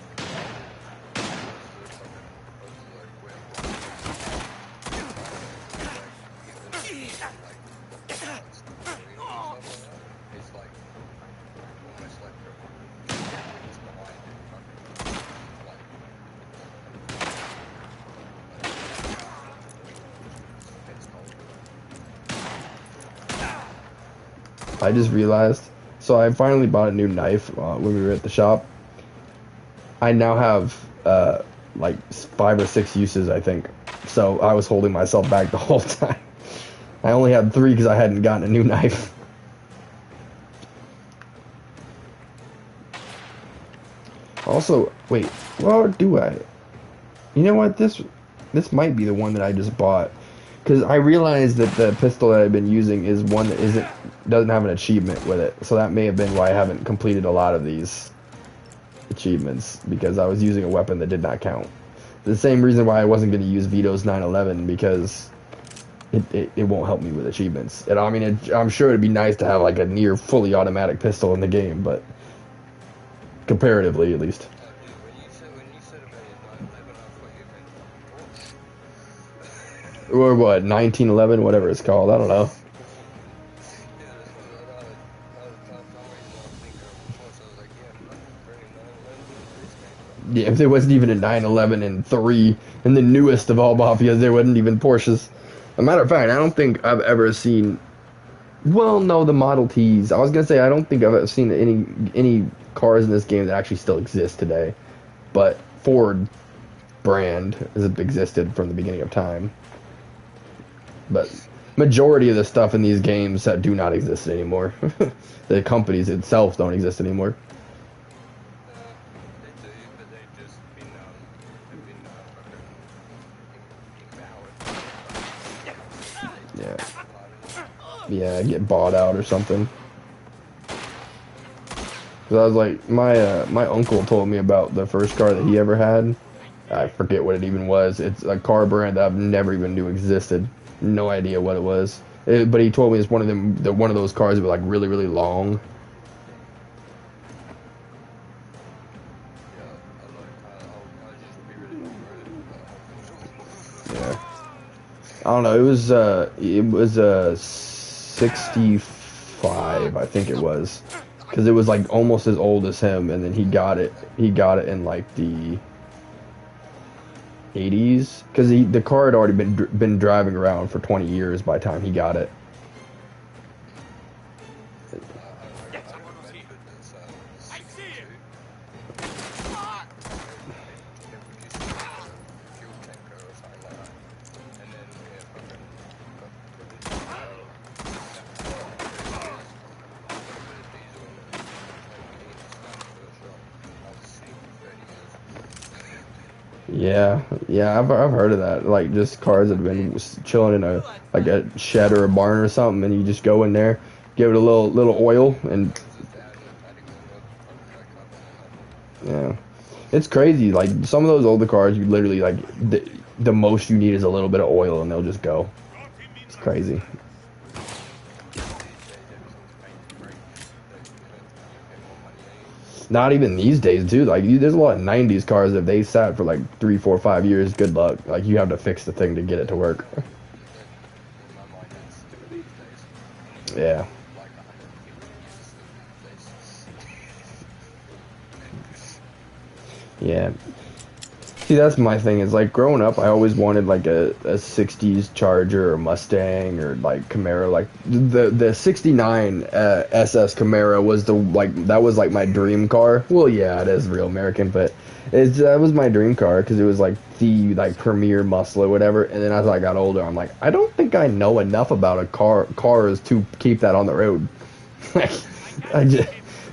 it's like almost like it's behind it. I just realized, so I finally bought a new knife when we were at the shop. I now have like 5 or 6 uses, I think. So I was holding myself back the whole time. I only had 3 because I hadn't gotten a new knife. Also, wait, well, do I? You know what? This might be the one that I just bought. Because I realized that the pistol that I've been using is one that doesn't have an achievement with it. So that may have been why I haven't completed a lot of these achievements. Because I was using a weapon that did not count. The same reason why I wasn't going to use Vito's 911, because it won't help me with achievements. And I mean, I'm sure it'd be nice to have like a near fully automatic pistol in the game, but comparatively at least. Or what, 1911, whatever it's called, I don't know. Yeah, if there wasn't even a 911 and 3, and the newest of all Mafias, there wasn't even Porsches. As a matter of fact, I don't think I've ever seen... Well, no, the Model Ts. I was going to say, I don't think I've ever seen any cars in this game that actually still exist today. But Ford brand has existed from the beginning of time. But majority of the stuff in these games that do not exist anymore. The companies itself don't exist anymore. Yeah, get bought out or something. Cause I was like, my uncle told me about the first car that he ever had. I forget what it even was. It's a car brand that I've never even knew existed. No idea what it was. But he told me it's one of those cars that was like really, really long. Yeah. I don't know. It was a 65, I think it was, because it was like almost as old as him, and then he got it in like the 80s, because the car had already been driving around for 20 years by the time he got it. Yeah, I've heard of that. Like, just cars that have been chilling in a shed or a barn or something, and you just go in there, give it a little oil, and yeah. It's crazy. Like some of those older cars, you literally like the most you need is a little bit of oil, and they'll just go. It's crazy. Not even these days, too. Like there's a lot of '90s cars if they sat for like 3, 4, 5 years. Good luck. Like you have to fix the thing to get it to work. Yeah. Yeah. See, that's my thing. Is like growing up, I always wanted like a '60s Charger or Mustang or like Camaro. Like the '69 SS Camaro was that was like my dream car. Well, yeah, it is real American, but that was my dream car because it was like the premier muscle or whatever. And then as I got older, I'm like, I don't think I know enough about cars to keep that on the road. Like,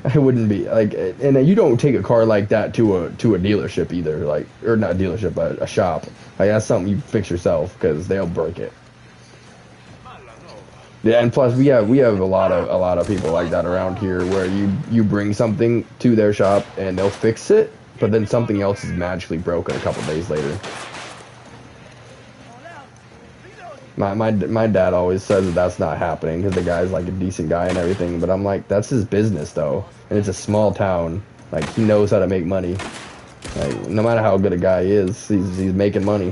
I wouldn't be like, and you don't take a car like that to a dealership either, like, or not a dealership, but a shop. Like that's something you fix yourself because they'll break it. Yeah, and plus we have a lot of people like that around here where you bring something to their shop and they'll fix it, but then something else is magically broken a couple days later. My dad always says that that's not happening because the guy's like a decent guy and everything, but I'm like, that's his business though, and it's a small town. Like he knows how to make money. Like no matter how good a guy is, he's making money.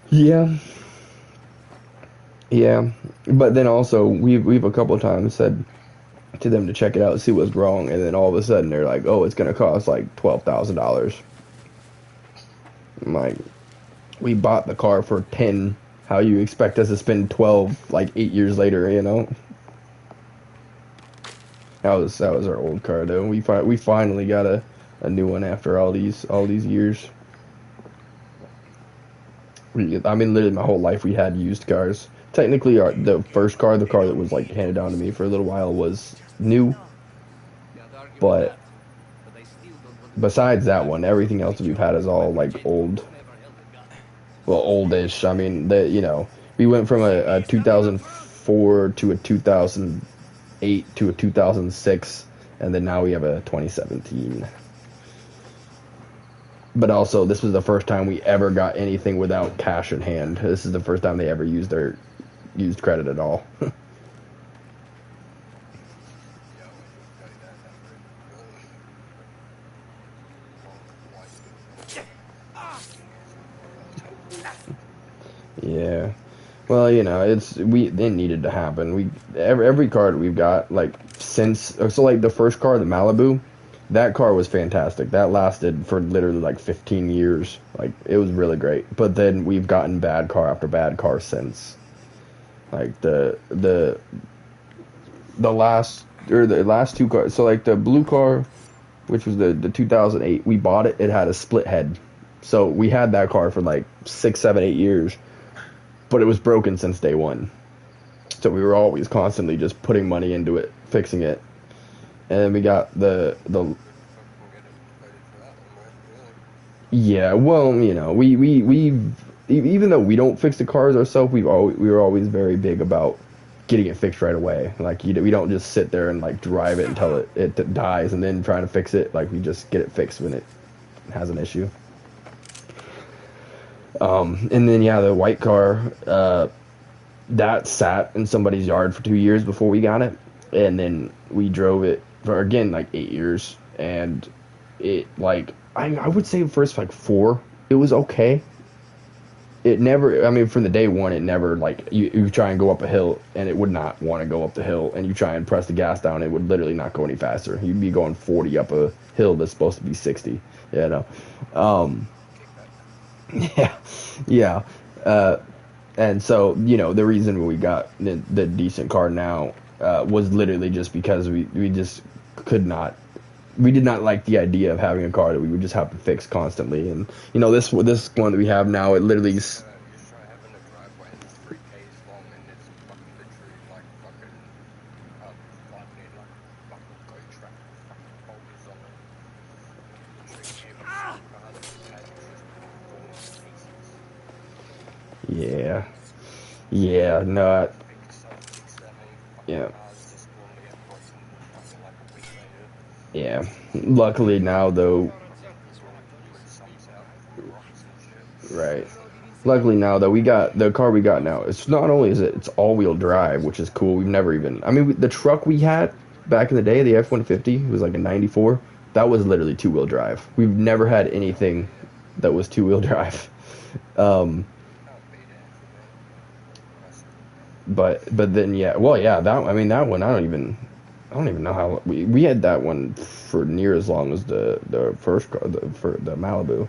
Yeah. Yeah. But then also we've a couple of times said to them to check it out, see what's wrong, and then all of a sudden they're like, "Oh, it's gonna cost like $12,000." I'm like, we bought the car for 10. How you expect us to spend 12 like 8 years later? You know. That was our old car though. We finally got a new one after all these years. I mean, literally my whole life we had used cars. Technically, the first car, the car that was like handed down to me for a little while, was new. But besides that one, everything else we've had is all like old. Well, oldish. I mean, we went from a 2004 to a 2008 to a 2006, and then now we have a 2017. But also, this was the first time we ever got anything without cash in hand. This is the first time they ever used credit at all. Yeah. Well, it needed to happen. Every car that we've got, like, like the first car, the Malibu, that car was fantastic. That lasted for literally like 15 years. Like, it was really great. But then we've gotten bad car after bad car since. Like the last two cars. So like the blue car, which was the 2008, we bought it. It had a split head. So we had that car for like 6, 7, 8 years. But it was broken since day one. So we were always constantly just putting money into it, fixing it. And then we got the yeah, well, we even though we don't fix the cars ourselves, we were always very big about getting it fixed right away. Like we don't just sit there and like drive it until it dies and then trying to fix it. Like we just get it fixed when it has an issue. And then the white car that sat in somebody's yard for 2 years before we got it, and then we drove it for again like 8 years, and it like I would say first like 4 it was okay. It never, I mean, from the day one, it never, like, you try and go up a hill, and it would not want to go up the hill, and you try and press the gas down, it would literally not go any faster. You'd be going 40 up a hill that's supposed to be 60, Yeah, yeah. And so, you know, the reason we got the decent car now was literally just because we just could not, we did not like the idea of having a car that we would just have to fix constantly. And you know, this one that we have now, it literally yeah, yeah, no, yeah, yeah. Luckily now, though, right. Luckily now, though, we got the car we got now. It's not only is it's all-wheel drive, which is cool. We've never even. I mean, the truck we had back in the day, the F-150, was like a '94. That was literally two-wheel drive. We've never had anything that was two-wheel drive. Um, but then yeah, well yeah, that I mean that one I don't even know how we had that one for near as long as the first car, for the Malibu.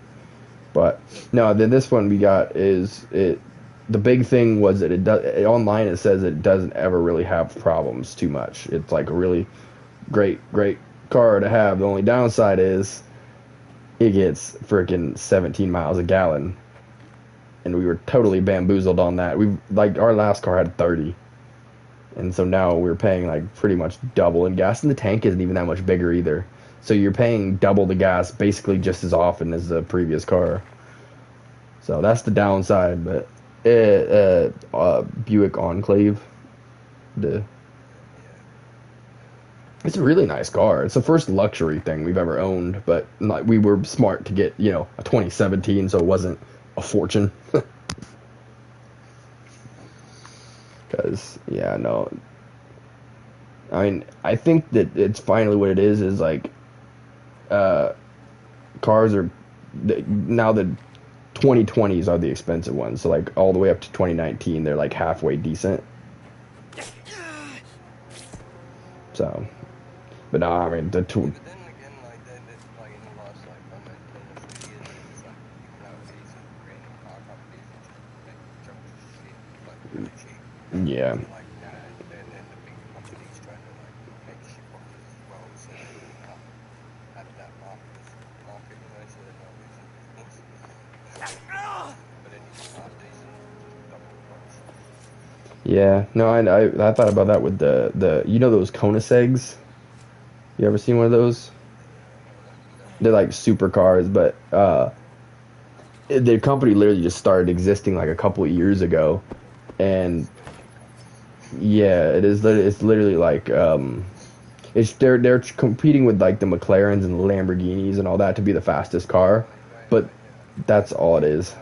But no, then this one we got is it. The big thing was that it does online. It says it doesn't ever really have problems too much. It's like a really great car to have. The only downside is it gets freaking 17 miles a gallon, and we were totally bamboozled on that. We like our last car had 30, and so now we're paying like pretty much double in gas, and the tank isn't even that much bigger either. So you're paying double the gas basically just as often as the previous car. So that's the downside, but Buick Enclave, it's a really nice car. It's the first luxury thing we've ever owned, but we were smart to get, you know, a 2017, so it wasn't a fortune. Because, yeah, no. I mean, I think that it's finally what it is like, cars are, now the 2020s are the expensive ones, so like all the way up to 2019, they're like halfway decent. So, but no, I mean, yeah. Yeah, no, I thought about that with the you know those Koenigseggs? You ever seen one of those? They're like supercars, but the company literally just started existing like a couple of years ago, and yeah, it is. It's literally like it's they're competing with like the McLarens and the Lamborghinis and all that to be the fastest car, but that's all it is.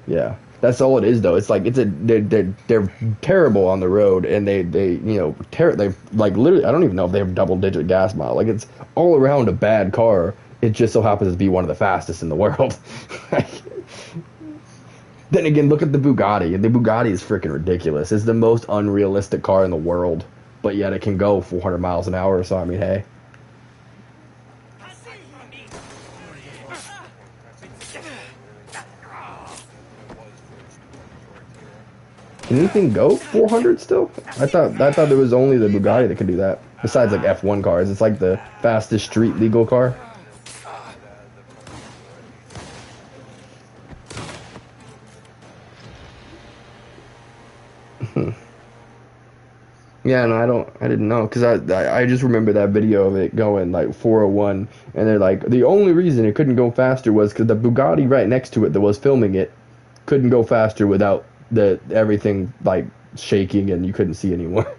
Yeah, that's all it is though. It's like they're terrible on the road, and they you know they like literally I don't even know if they have double digit gas mile. Like it's all around a bad car. It just so happens to be one of the fastest in the world. Then again, look at the Bugatti. The Bugatti is freaking ridiculous. It's the most unrealistic car in the world, but yet it can go 400 miles an hour. So I mean, hey. Can anything go 400 still? I thought there was only the Bugatti that could do that. Besides like F1 cars, it's like the fastest street legal car. Yeah, no, I didn't know because I just remember that video of it going like 401, and they're like the only reason it couldn't go faster was because the Bugatti right next to it that was filming it couldn't go faster without the everything like shaking and you couldn't see anymore.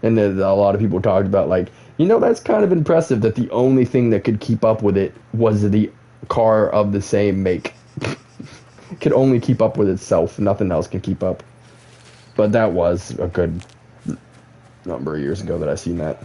And then a lot of people talked about like, you know, that's kind of impressive that the only thing that could keep up with it was the car of the same make. Could only keep up with itself. Nothing else can keep up. But that was a good number of years ago that I seen that.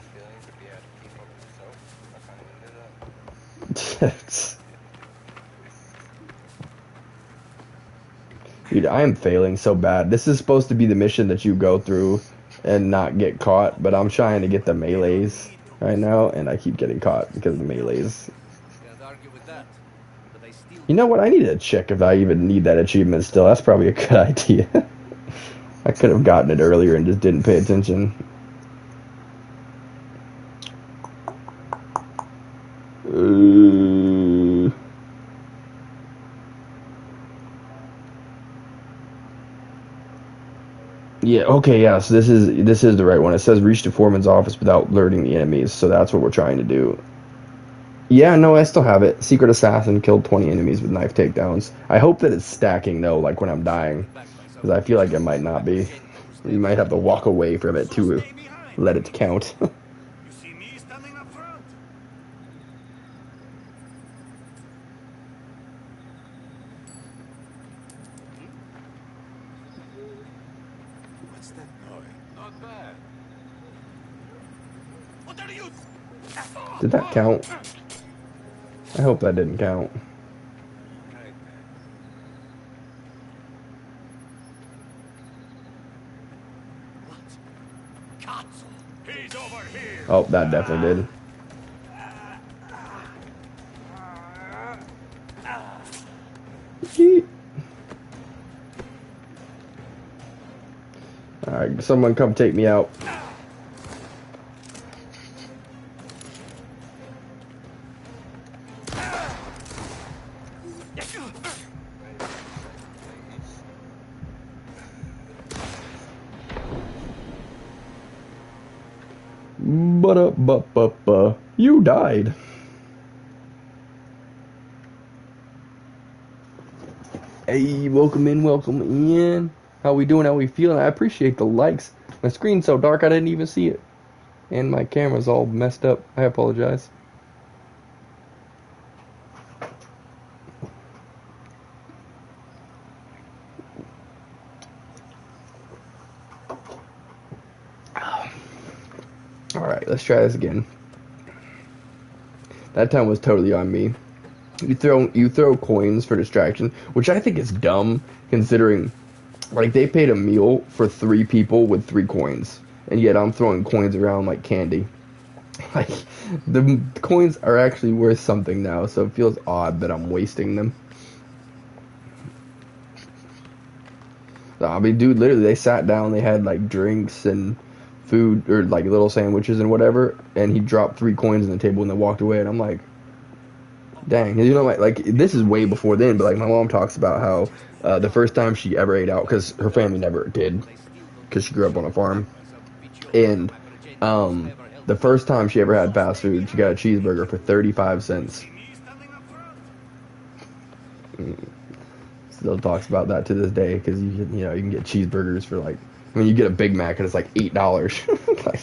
Dude, I am failing so bad. This is supposed to be the mission that you go through and not get caught, but I'm trying to get the melees right now, and I keep getting caught because of the melees. Can't argue with that, but I still You know what? I need to check if I even need that achievement still. That's probably a good idea. I could have gotten it earlier and just didn't pay attention. Yeah, okay, yeah, so this is the right one. It says reach the foreman's office without alerting the enemies, so that's what we're trying to do. Yeah, no, I still have it. Secret assassin killed 20 enemies with knife takedowns. I hope that it's stacking though, like when I'm dying, because I feel like it might not be. You might have to walk away from it to let it count. You see me standing up front? What's that noise? Not bad. What are you? Did that count? I hope that didn't count. He's over here. Oh, that definitely did. Alright, someone come take me out. You died. Hey, welcome in. How we doing? How we feeling? I appreciate the likes. My screen's so dark I didn't even see it. And my camera's all messed up. I apologize. Alright, let's try this again. That time was totally on me. You throw coins for distraction, which I think is dumb considering like they paid a meal for 3 people with 3 coins, and yet I'm throwing coins around like candy. Like the coins are actually worth something now, so it feels odd that I'm wasting them. I mean, dude, literally they sat down, they had like drinks and food or like little sandwiches and whatever, and he dropped 3 coins on the table and then walked away, and I'm like, dang, you know, like this is way before then, but like my mom talks about how the first time she ever ate out, because her family never did, because she grew up on a farm, and the first time she ever had fast food, she got a cheeseburger for 35 cents. Still talks about that to this day, because you can get cheeseburgers for like, I mean, you get a Big Mac and it's like $8. Like,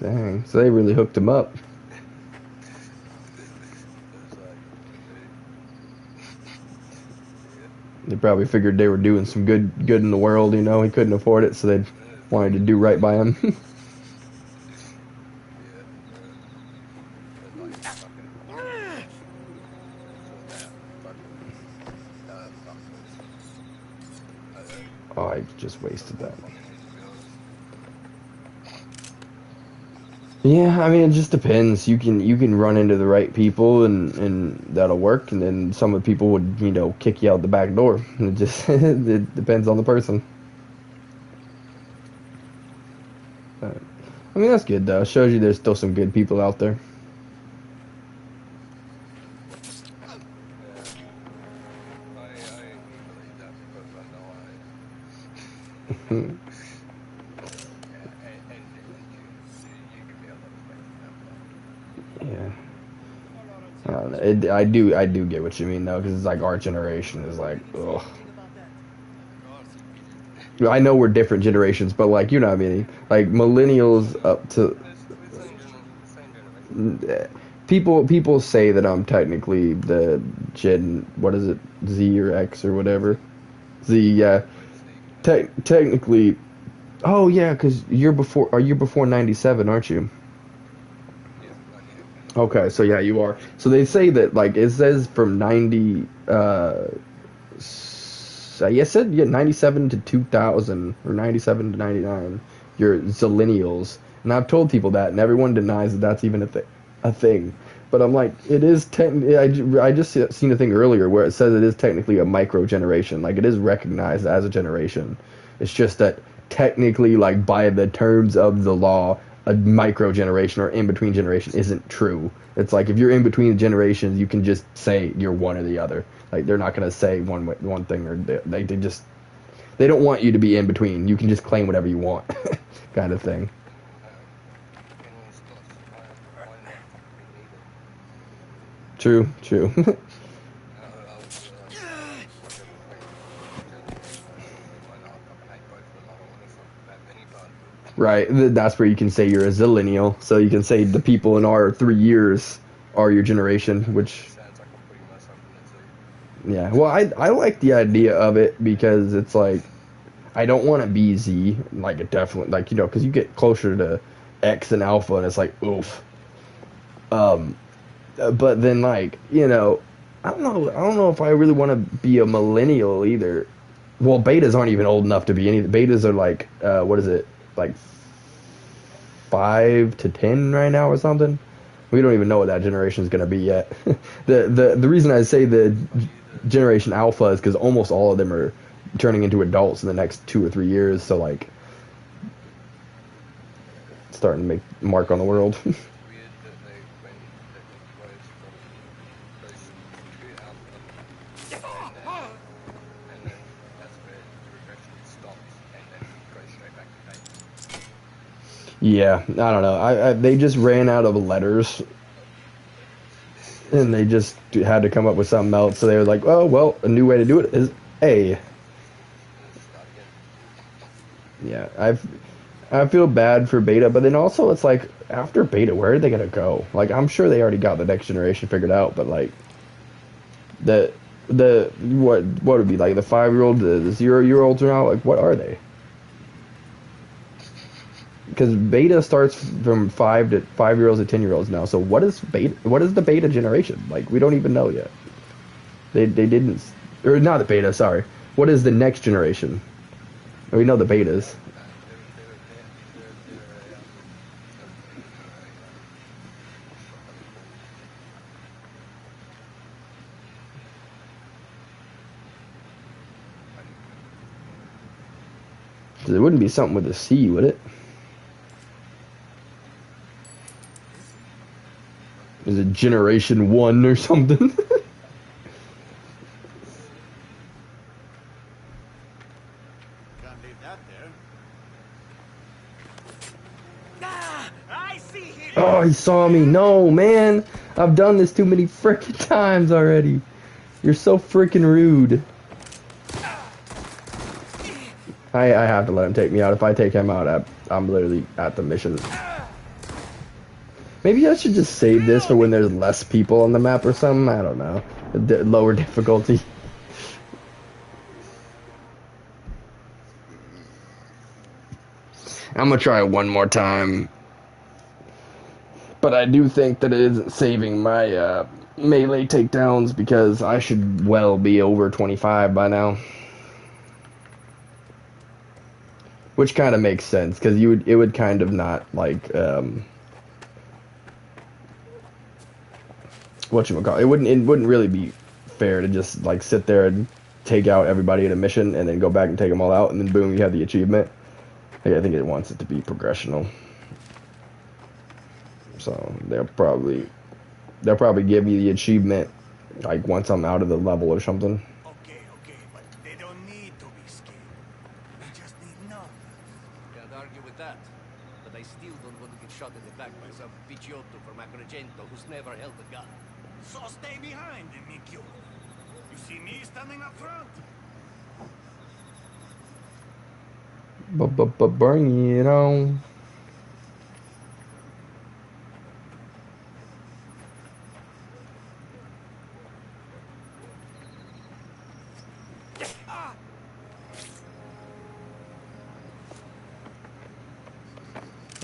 dang, so they really hooked him up. They probably figured they were doing some good in the world, you know. He couldn't afford it, so they wanted to do right by him. Oh, I just wasted that. Yeah, I mean, it just depends. You can run into the right people and that'll work, and then some of the people would, kick you out the back door. It just it depends on the person. I mean, that's good though. It shows you there's still some good people out there. I do get what you mean though, because it's like our generation is like, ugh. I know we're different generations, but like, you know what I mean? Like millennials up to people say that I'm technically the Gen, what is it, Z or X or whatever. Z, yeah. Technically, oh yeah, because you're before 97, aren't you? Okay, so yeah, you are. So they say that, like, it says from 90, I said, yeah, 97 to 2000, or 97 to 99, you're zillennials. And I've told people that, and everyone denies that that's even a thing. But I'm like, it is I just seen a thing earlier where it says it is technically a micro generation. Like, it is recognized as a generation. It's just that technically, like, by the terms of the law, a micro generation or in between generation isn't true. It's like, if you're in between generations, you can just say you're one or the other. Like, they're not gonna say one thing, or they don't want you to be in between. You can just claim whatever you want, kind of thing. True. Right, that's where you can say you're a zillennial. So you can say the people in our 3 years are your generation, which, yeah. Well, I like the idea of it because it's like, I don't want to be Z, like, it definitely, like, because you get closer to X and Alpha, and it's like, oof. But then, like, I don't know if I really want to be a millennial either. Well, betas aren't even old enough to be any. Betas are like, what is it, like 5 to 10 right now or something. We don't even know what that generation is going to be yet. The reason I say the generation Alpha is because almost all of them are turning into adults in the next 2 or 3 years. So, like, starting to make mark on the world. Yeah, I don't know. They just ran out of letters, and they just had to come up with something else. So they were like, "Oh well, a new way to do it is A." Yeah, I feel bad for Beta, but then also it's like, after Beta, where are they gonna go? Like, I'm sure they already got the next generation figured out, but like the what would it be, like the 5-year-old, the 0-year-olds are now, like, what are they? Because Beta starts from 5-year-olds to 10-year-olds now. So what is Beta? What is the Beta generation? Like, we don't even know yet. They didn't, or not the Beta. Sorry. What is the next generation? We know the Betas. It wouldn't be something with a C, would it? Is it Generation 1 or something? Can't leave that there. I see him. Oh, he saw me. No, man. I've done this too many frickin' times already. You're so frickin' rude. I have to let him take me out. If I take him out, I'm literally at the mission. Maybe I should just save this for when there's less people on the map or something. I don't know. Lower difficulty. I'm gonna try it one more time. But I do think that it isn't saving my melee takedowns, because I should well be over 25 by now. Which kind of makes sense, because it would kind of not, like, whatchamacallit, it wouldn't really be fair to just, like, sit there and take out everybody in a mission and then go back and take them all out, and then boom, you have the achievement. Like, I think it wants it to be progressional. So they'll probably give me the achievement, like, once I'm out of the level or something. Okay, but they don't need to be scared. They just need numbers. Can't argue with that. But I still don't want to get shot in the back by some picciotto from Agrigento who's never held a gun. So stay behind them, Mikio. You see me standing up front? Bring it on.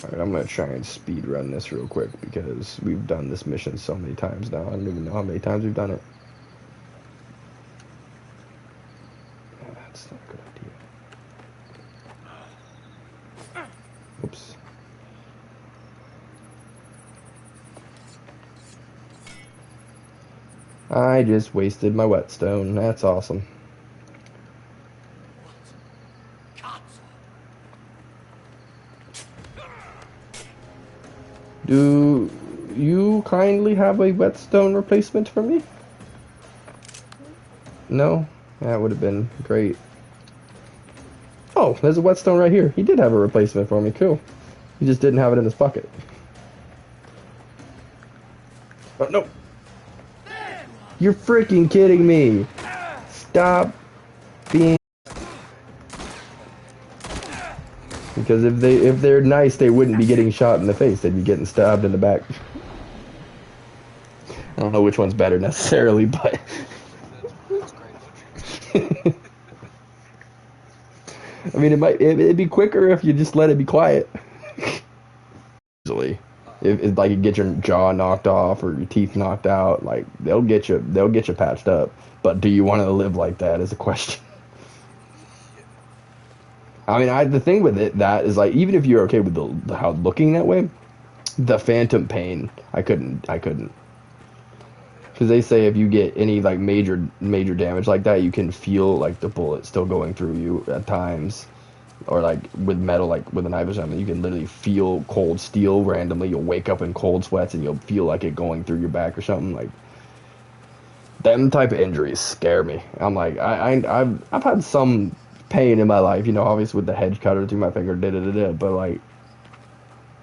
Alright, I'm gonna try and speed run this real quick because we've done this mission so many times now. I don't even know how many times we've done it. That's not a good idea. Oops. I just wasted my whetstone. That's awesome. Do you kindly have a whetstone replacement for me? No? That would have been great. Oh, there's a whetstone right here. He did have a replacement for me. Cool. He just didn't have it in his pocket. Oh, no. You're freaking kidding me. Stop being... Because if they're nice, they wouldn't be getting shot in the face. They'd be getting stabbed in the back. I don't know which one's better necessarily, but... I mean, it'd be quicker if you just let it be quiet. Easily. If like you get your jaw knocked off or your teeth knocked out, like they'll get you patched up. But do you want to live like that is a question. I mean, the thing with that is like even if you're okay with the how looking that way, the phantom pain, I couldn't. Because they say if you get any like major damage like that, you can feel like the bullet still going through you at times, or like with metal, like with a knife or something, you can literally feel cold steel randomly. You'll wake up in cold sweats and you'll feel like it going through your back or something. Like them type of injuries scare me. I'm like I've had some pain in my life, you know, obviously with the hedge cutter through my finger, but like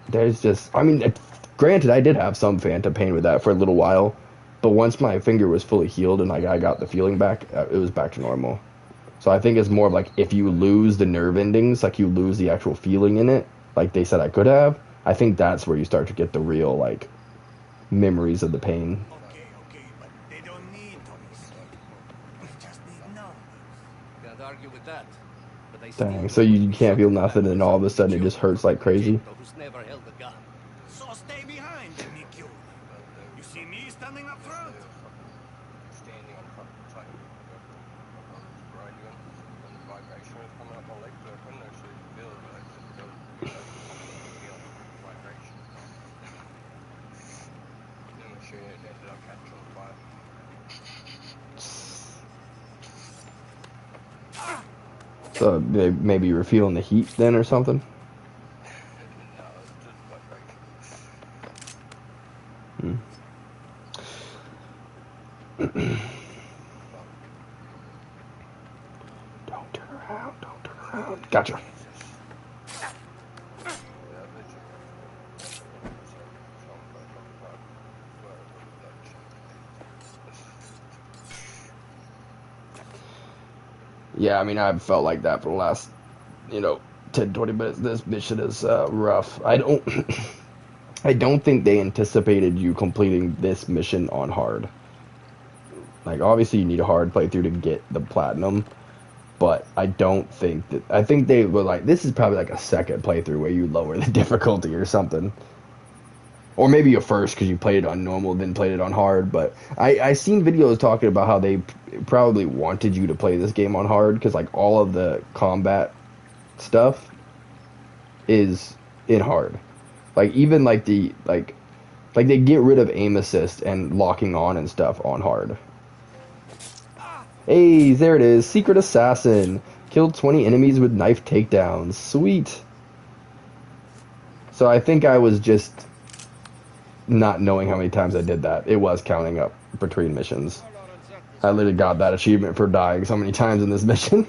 there's just, I mean, granted, I did have some phantom pain with that for a little while, but once my finger was fully healed and like I got the feeling back, it was back to normal. So I think it's more of like if you lose the nerve endings, like you lose the actual feeling in it, like they said I could have, I think that's where you start to get the real like memories of the pain. Okay, but they don't need Tommy's. They just need numbers. Can't argue with that. But I Dang, so you can't feel nothing and all of a sudden it just hurts like crazy? who's never held a gun. So stay behind, Mikyo. You see me standing up front? Standing on front, like, right, when the vibration is coming up my leg, so I couldn't actually feel it, but I just feel vibration. The machine ended up catching fire. So maybe you were feeling the heat then or something? Don't turn around. Gotcha. Yeah, I mean, I've felt like that for the last, 10, 20 minutes. This mission is rough. I don't think they anticipated you completing this mission on hard. Like, obviously you need a hard playthrough to get the platinum, but I think they were like, this is probably like a second playthrough where you lower the difficulty or something. Or maybe a first because you played it on normal, then played it on hard. But I seen videos talking about how they probably wanted you to play this game on hard because like all of the combat stuff is in hard. Like even like they get rid of aim assist and locking on and stuff on hard. Hey, there it is. Secret Assassin. Killed 20 enemies with knife takedowns. Sweet. So I think I was just not knowing how many times I did that. It was counting up between missions. I literally got that achievement for dying so many times in this mission.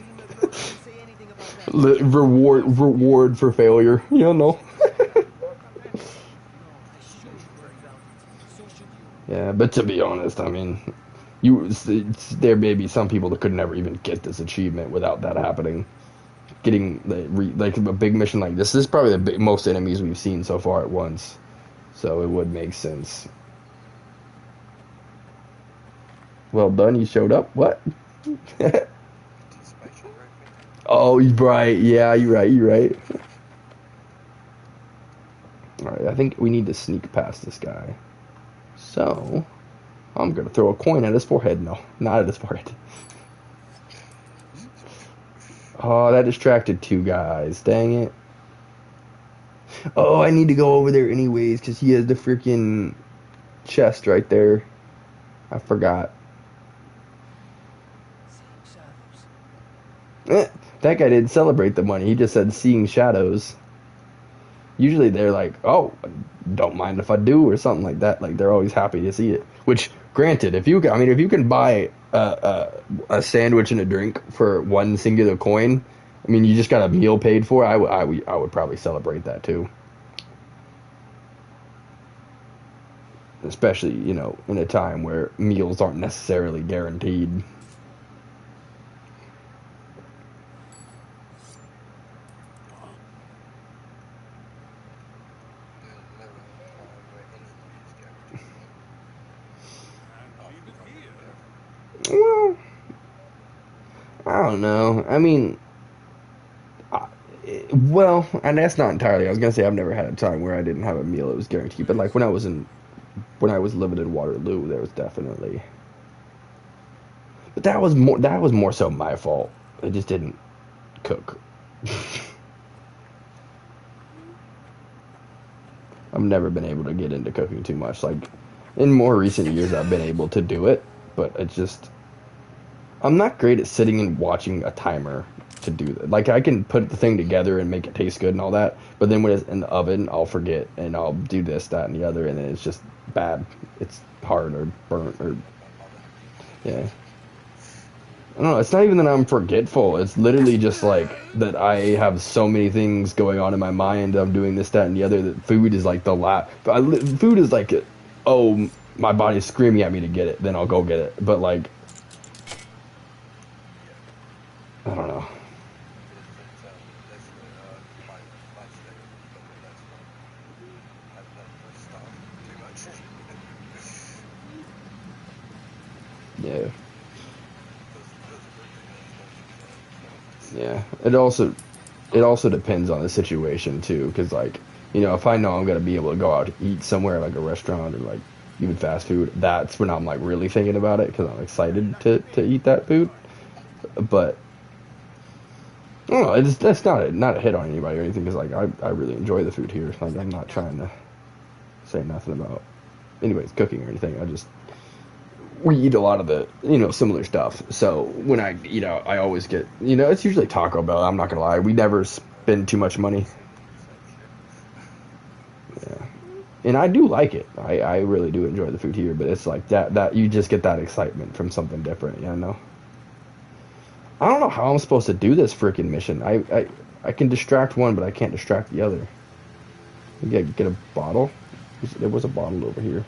Reward for failure. You know. Yeah, but to be honest, I mean, there may be some people that could never even get this achievement without that happening. Getting like a big mission like this is probably the most enemies we've seen so far at once. So it would make sense. Well done, you showed up. What? Oh, you're right. Yeah, you're right. I think we need to sneak past this guy. So, I'm going to throw a coin at his forehead. No, not at his forehead. Oh, that distracted two guys. Dang it. Oh, I need to go over there anyways, because he has the freaking chest right there. I forgot. That guy didn't celebrate the money. He just said seeing shadows. Usually they're like, oh, don't mind if I do, or something like that. Like, they're always happy to see it. Which, granted, if you can buy a sandwich and a drink for one singular coin, I mean, you just got a meal paid for, I would probably celebrate that too. Especially, in a time where meals aren't necessarily guaranteed. Well, I don't know. I mean, well, and that's not entirely. I was gonna say I've never had a time where I didn't have a meal that was guaranteed. But like when I was living in Waterloo, there was definitely. But that was more so my fault. I just didn't cook. I've never been able to get into cooking too much. Like in more recent years, I've been able to do it, but it's just. I'm not great at sitting and watching a timer to do that. Like, I can put the thing together and make it taste good and all that, but then when it's in the oven, I'll forget, and I'll do this, that, and the other, and then it's just bad. It's hard or burnt or... Yeah. I don't know, it's not even that I'm forgetful. It's literally just, like, that I have so many things going on in my mind. I'm doing this, that, and the other, that food is, like, the last... Food is, like, oh, my body's screaming at me to get it, then I'll go get it. But, like... I don't know. Yeah. Yeah. It also depends on the situation too, because like, if I know I'm gonna be able to go out to eat somewhere like a restaurant or like even fast food, that's when I'm like really thinking about it because I'm excited to eat that food. But I don't know, that's not a hit on anybody or anything, because like I really enjoy the food here. Like, I'm not trying to say nothing about anybody's cooking or anything. We eat a lot of the similar stuff. So when I eat out, I always get it's usually Taco Bell. I'm not gonna lie, we never spend too much money. Yeah, and I do like it. I really do enjoy the food here, but it's like that you just get that excitement from something different. I don't know how I'm supposed to do this freaking mission. I can distract one, but I can't distract the other. Get a bottle. There was a bottle over here.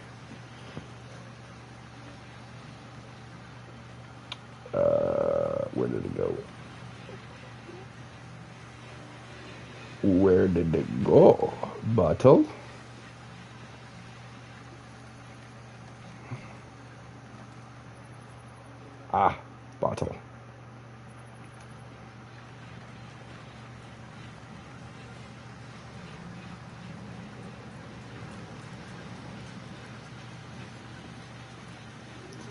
Where did it go? Where did it go? Bottle. Ah, bottle.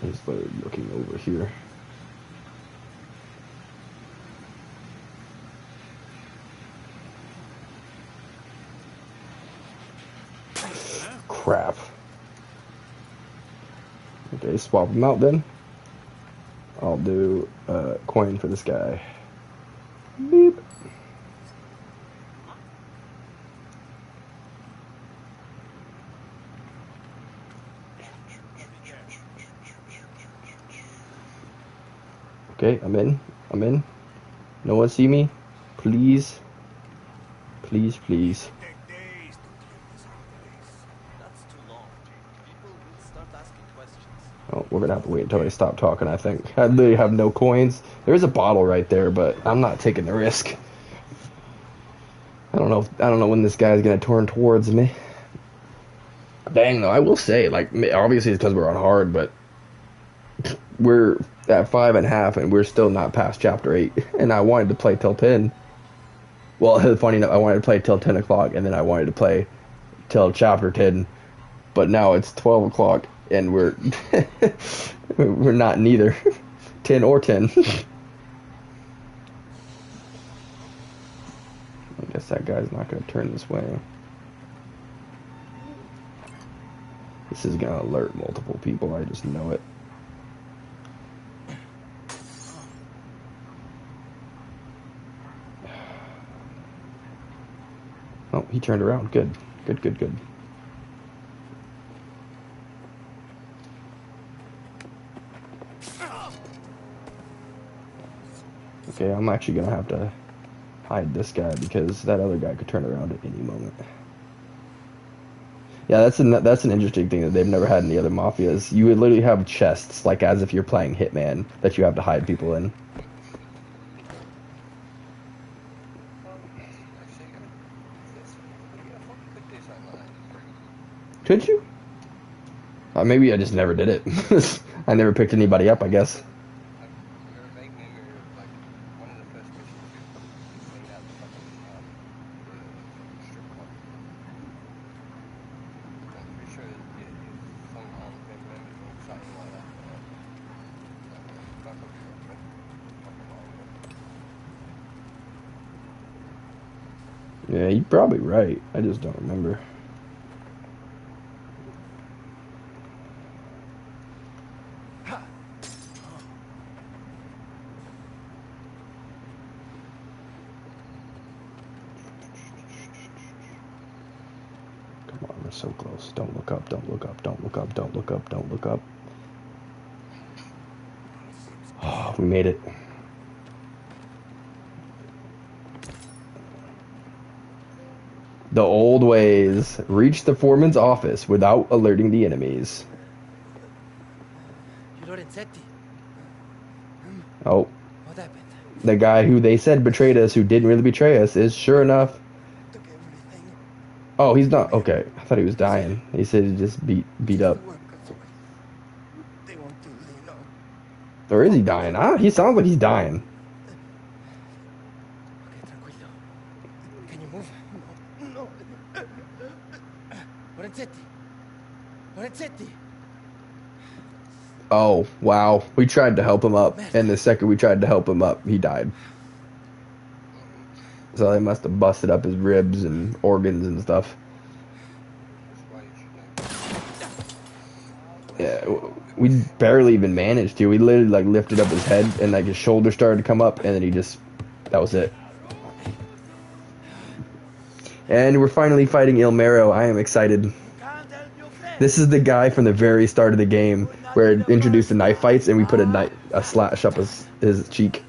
He's looking over here. Crap. Okay, swap them out then. I'll do a coin for this guy. Beep. Okay, I'm in. No one see me? Please. Please, please. Oh, we're gonna have to wait until they stop talking, I think. I literally have no coins. There's a bottle right there, but I'm not taking the risk. I don't know when this guy's gonna turn towards me. Dang, though, I will say, like, obviously it's because we're on hard, but we're at 5.5 and we're still not past chapter 8, and I wanted to play till 10. Well, funny enough, I wanted to play till 10 o'clock, and then I wanted to play till chapter 10, but now it's 12 o'clock and we're we're not neither 10 or 10. I guess that guy's not going to turn this way. This is going to alert multiple people, I just know it. Oh, he turned around. Good. Good, good, good. Okay, I'm actually going to have to hide this guy because that other guy could turn around at any moment. Yeah, that's an interesting thing that they've never had in the other Mafias. You would literally have chests, like as if you're playing Hitman, that you have to hide people in. Could you? Maybe I just never did it. I never picked anybody up, I guess. Yeah, you're probably right. I just don't remember. Come on, we're so close. Don't look up, don't look up, don't look up, don't look up, don't look up. Oh, we made it. The old ways. Reach the foreman's office without alerting the enemies. Oh. What happened? The guy who they said betrayed us, who didn't really betray us, is sure enough. Oh, he's not. Okay. I thought he was dying. He said he just beat up. Or is he dying? He sounds like he's dying. Can you move? No. Lorenzetti! Lorenzetti! Oh, wow. We tried to help him up, and the second we tried to help him up, he died. So they must have busted up his ribs and organs and stuff. Yeah, we barely even managed to. We literally like lifted up his head and like his shoulder started to come up, and then that was it. And we're finally fighting Il Mero. I am excited. This is the guy from the very start of the game where it introduced the knife fights, and we put a slash up his cheek.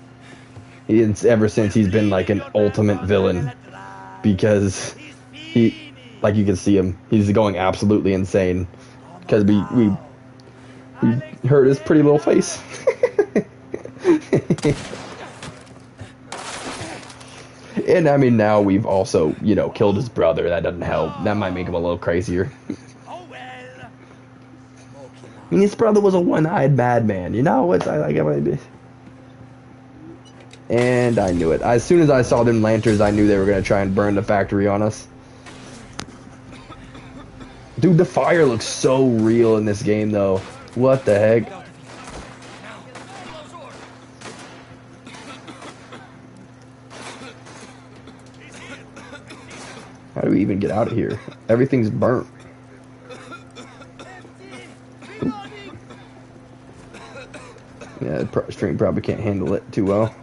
Ever since he's been like an ultimate villain, because he, like you can see him, he's going absolutely insane because we hurt his pretty little face. And I mean, now we've also, killed his brother. That doesn't help. That might make him a little crazier. I mean, his brother was a one-eyed madman. And I knew it. As soon as I saw them lanterns, I knew they were going to try and burn the factory on us. Dude, the fire looks so real in this game, though. What the heck? How do we even get out of here? Everything's burnt. Yeah, the stream probably can't handle it too well.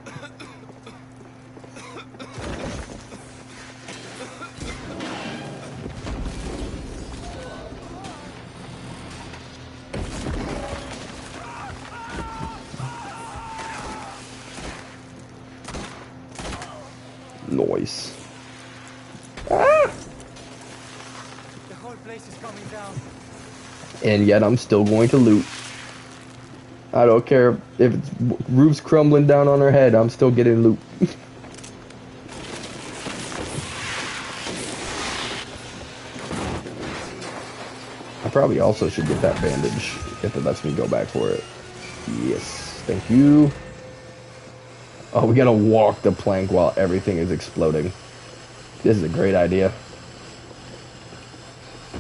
Noise. Ah! The whole place is coming down. And yet I'm still going to loot. I don't care if it's roof's crumbling down on our head, I'm still getting loot. I probably also should get that bandage if it lets me go back for it. Yes, thank you. Oh, we gotta walk the plank while everything is exploding. This is a great idea.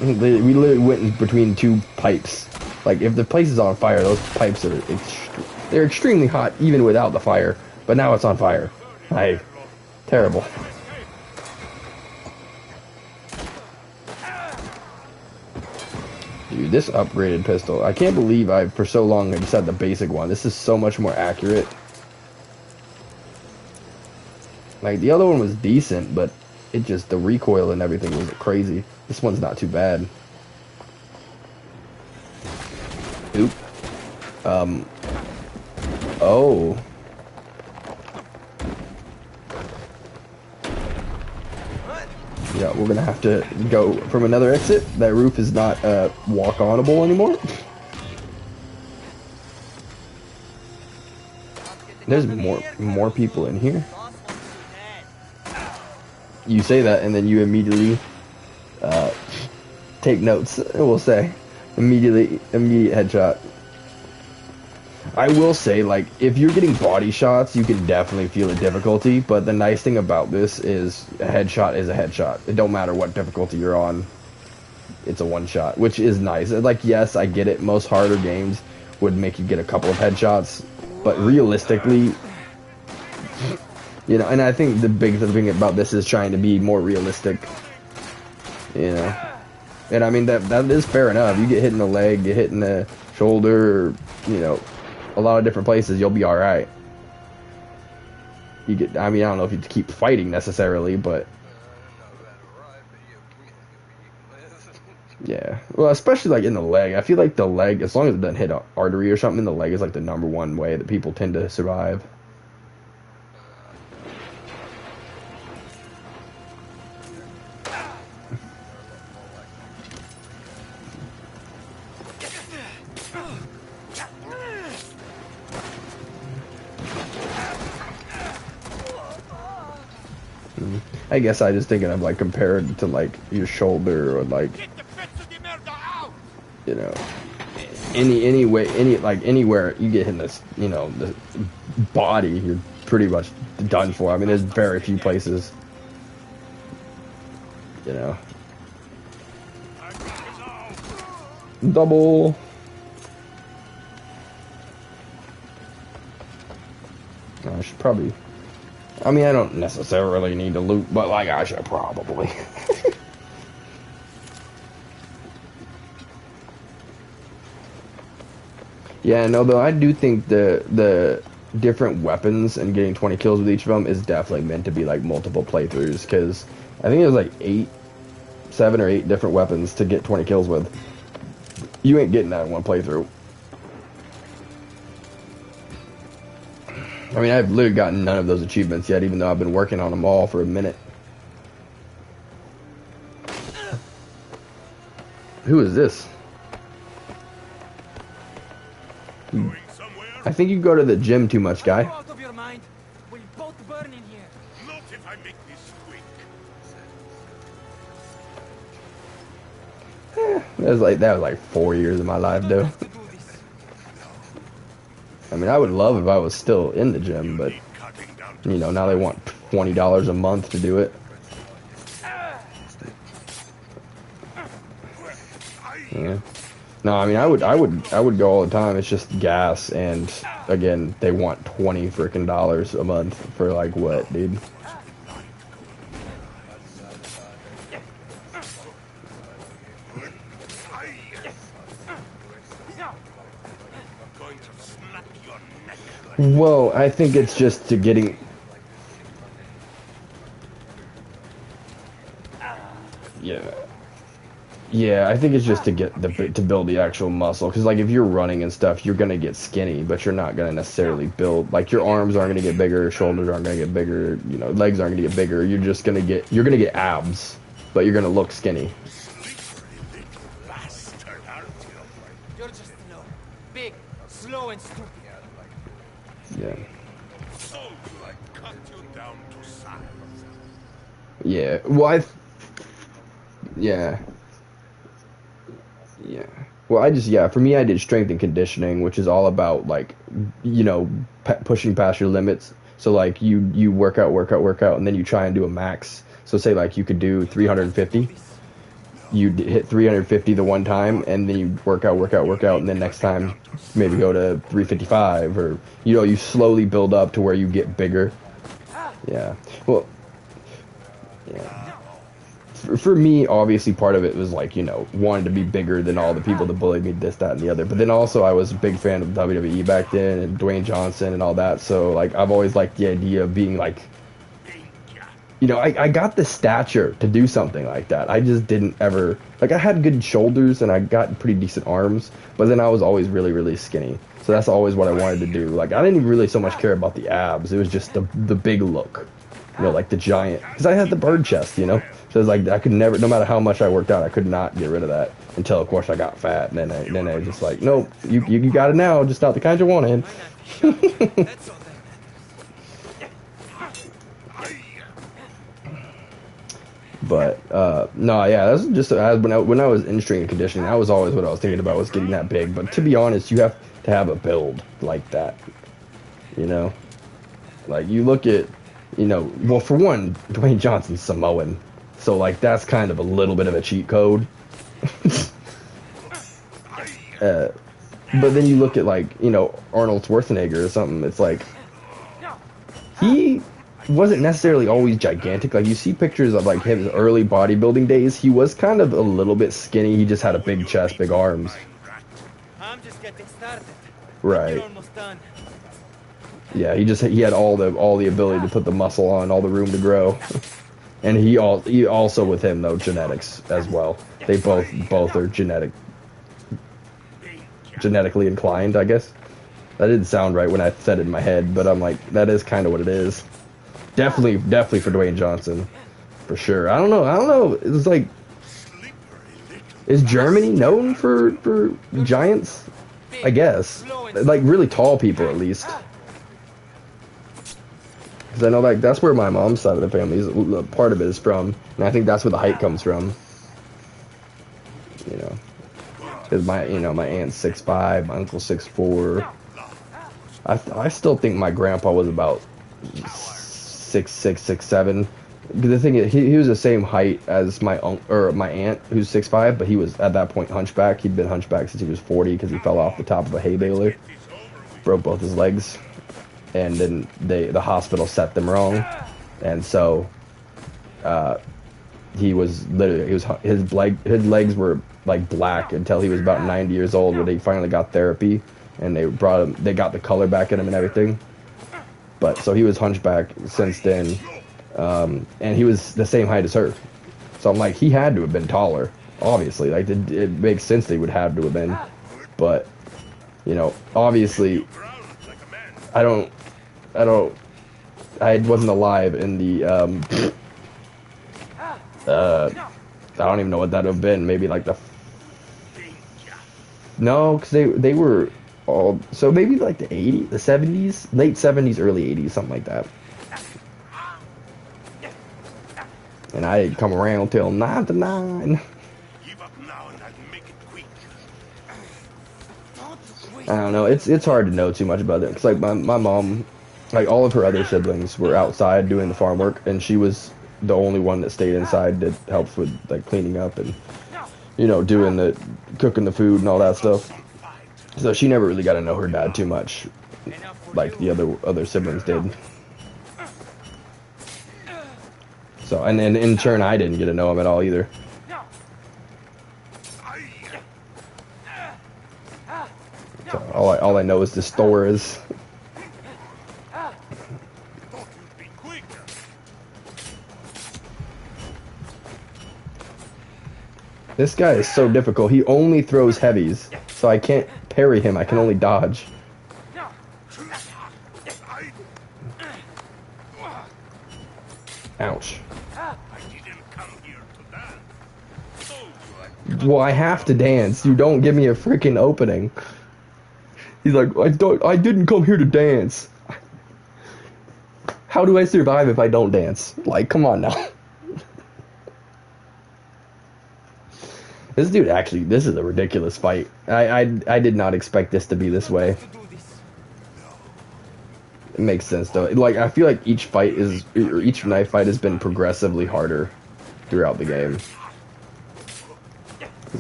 We literally went in between two pipes. Like, if the place is on fire, those pipes are they're extremely hot even without the fire. But now it's on fire. Terrible. Dude, this upgraded pistol. I can't believe I, for so long, I just had the basic one. This is so much more accurate. Like, the other one was decent, but it just, the recoil and everything was crazy. This one's not too bad. Oop. Oh. Yeah, we're gonna have to go from another exit. That roof is not walk-onable anymore. There's more people in here. You say that, and then you immediately take notes. We'll say immediate headshot. I will say, like, if you're getting body shots, you can definitely feel the difficulty, but the nice thing about this is a headshot is a headshot. It don't matter what difficulty you're on. It's a one shot, which is nice. Like, yes, I get it. Most harder games would make you get a couple of headshots, but realistically, you know, and I think the big thing about this is trying to be more realistic, you know. And I mean, that is fair enough. You get hit in the leg, get hit in the shoulder, or, you know, a lot of different places, you'll be alright. You get, I mean, I don't know if you keep fighting necessarily, but yeah. Well, especially like in the leg. I feel like the leg, as long as it doesn't hit an artery or something, the leg is like the #1 way that people tend to survive. I guess I just thinking of like compared to like your shoulder or like, you know, any way, anywhere you get hit in this, you know, the body, you're pretty much done for. I mean, there's very few places, you know. Double. I should probably. I mean, I don't necessarily need to loot, but like I should probably. Yeah, no, though I do think the different weapons and getting 20 kills with each of them is definitely meant to be like multiple playthroughs, because I think there's like 7 or 8 different weapons to get 20 kills with. You ain't getting that in one playthrough. I mean, I've literally gotten none of those achievements yet, even though I've been working on them all for a minute. Who is this? I think you go to the gym too much, guy. Out of your mind. We'll both burn in here. Not if I make this quick. That was like 4 years of my life, though. I mean, I would love if I was still in the gym, but, you know, now they want $20 a month to do it. Yeah. No, I mean, I would go all the time. It's just gas, and again, they want $20 frickin' a month for like what, dude? Well, I think it's just to getting. Yeah, I think it's just to get to build the actual muscle. Because like if you're running and stuff, you're gonna get skinny, but you're not gonna necessarily build. Like your arms aren't gonna get bigger, shoulders aren't gonna get bigger, you know, legs aren't gonna get bigger. You're gonna get abs, but you're gonna look skinny. You're just big, slow, and stupid. Yeah. So I cut you down to size. Yeah. Well, Yeah. Well, for me, I did strength and conditioning, which is all about, like, you know, pushing past your limits. So, like, you work out, and then you try and do a max. So, say, like, you could do 350. you hit 350 the one time, and then you work out, and then next time maybe go to 355, or you slowly build up to where you get bigger. Yeah. Well, yeah. For me, obviously, part of it was like, wanting to be bigger than all the people that bullied me, this, that, and the other. But then also, I was a big fan of WWE back then, and Dwayne Johnson and all that. So, like, I've always liked the idea of being like, I got the stature to do something like that. I just didn't ever, like, I had good shoulders and I got pretty decent arms, but then I was always really, really skinny. So that's always what I wanted to do. Like, I didn't even really so much care about the abs. It was just the big look, like the giant, because I had the bird chest, So it's like, I could never, no matter how much I worked out, I could not get rid of that until, of course, I got fat. And then I was just like, nope, you got it now, just not the kind you wanted. But no, yeah, that's just when I was in strength and conditioning, that was always what I was thinking about, was getting that big. But to be honest, you have to have a build like that, like you look at, well, for one, Dwayne Johnson's Samoan, so like that's kind of a little bit of a cheat code. But then you look at, like, Arnold Schwarzenegger or something. It's like he wasn't necessarily always gigantic. Like, you see pictures of, like, his early bodybuilding days, he was kind of a little bit skinny. He just had a big chest, big arms. I'm just getting started. Right. You're almost done. Yeah, he had all the ability to put the muscle on, all the room to grow. And he also, with him though, genetics as well. They both are genetically inclined, I guess. That didn't sound right when I said it in my head, but I'm like, that is kind of what it is. Definitely for Dwayne Johnson, for sure. I don't know. It's like, is Germany known for giants? I guess, like really tall people at least. Because I know, like, that's where my mom's side of the family is. Part of it is from, and I think that's where the height comes from. Because my aunt's 6'5", my uncle's 6'4". I still think my grandpa was about 6'6", 6'7". The thing is, he was the same height as my aunt, who's 6'5", but he was at that point hunchback. He'd been hunchback since he was 40 because he fell off the top of a hay baler, broke both his legs, and then the hospital set them wrong, and so his legs were like black until he was about 90 years old, when they finally got therapy and they got the color back in him and everything. But so he was hunchback since then, and he was the same height as her. So I'm like, he had to have been taller, obviously. Like, it makes sense that he would have to have been, but obviously, I wasn't alive in the I don't even know what that would have been. Maybe like no, because they were all, so maybe like the 80s, the 70s, late 70s, early 80s, something like that. And I didn't come around till 99. I don't know. It's hard to know too much about it. Cause like my mom, like all of her other siblings were outside doing the farm work, and she was the only one that stayed inside that helps with like cleaning up and doing cooking the food and all that stuff. So she never really got to know her dad too much, like the other siblings did. So and in turn, I didn't get to know him at all either. So all I know is the stores. This guy is so difficult. He only throws heavies, so I can't parry him. I can only dodge. Ouch. Well, I have to dance. You don't give me a freaking opening. He's like, I didn't come here to dance. How do I survive if I don't dance? Like, come on now. This dude, actually, this is a ridiculous fight. I did not expect this to be this way. It makes sense though. Like, I feel like each knife fight has been progressively harder throughout the game.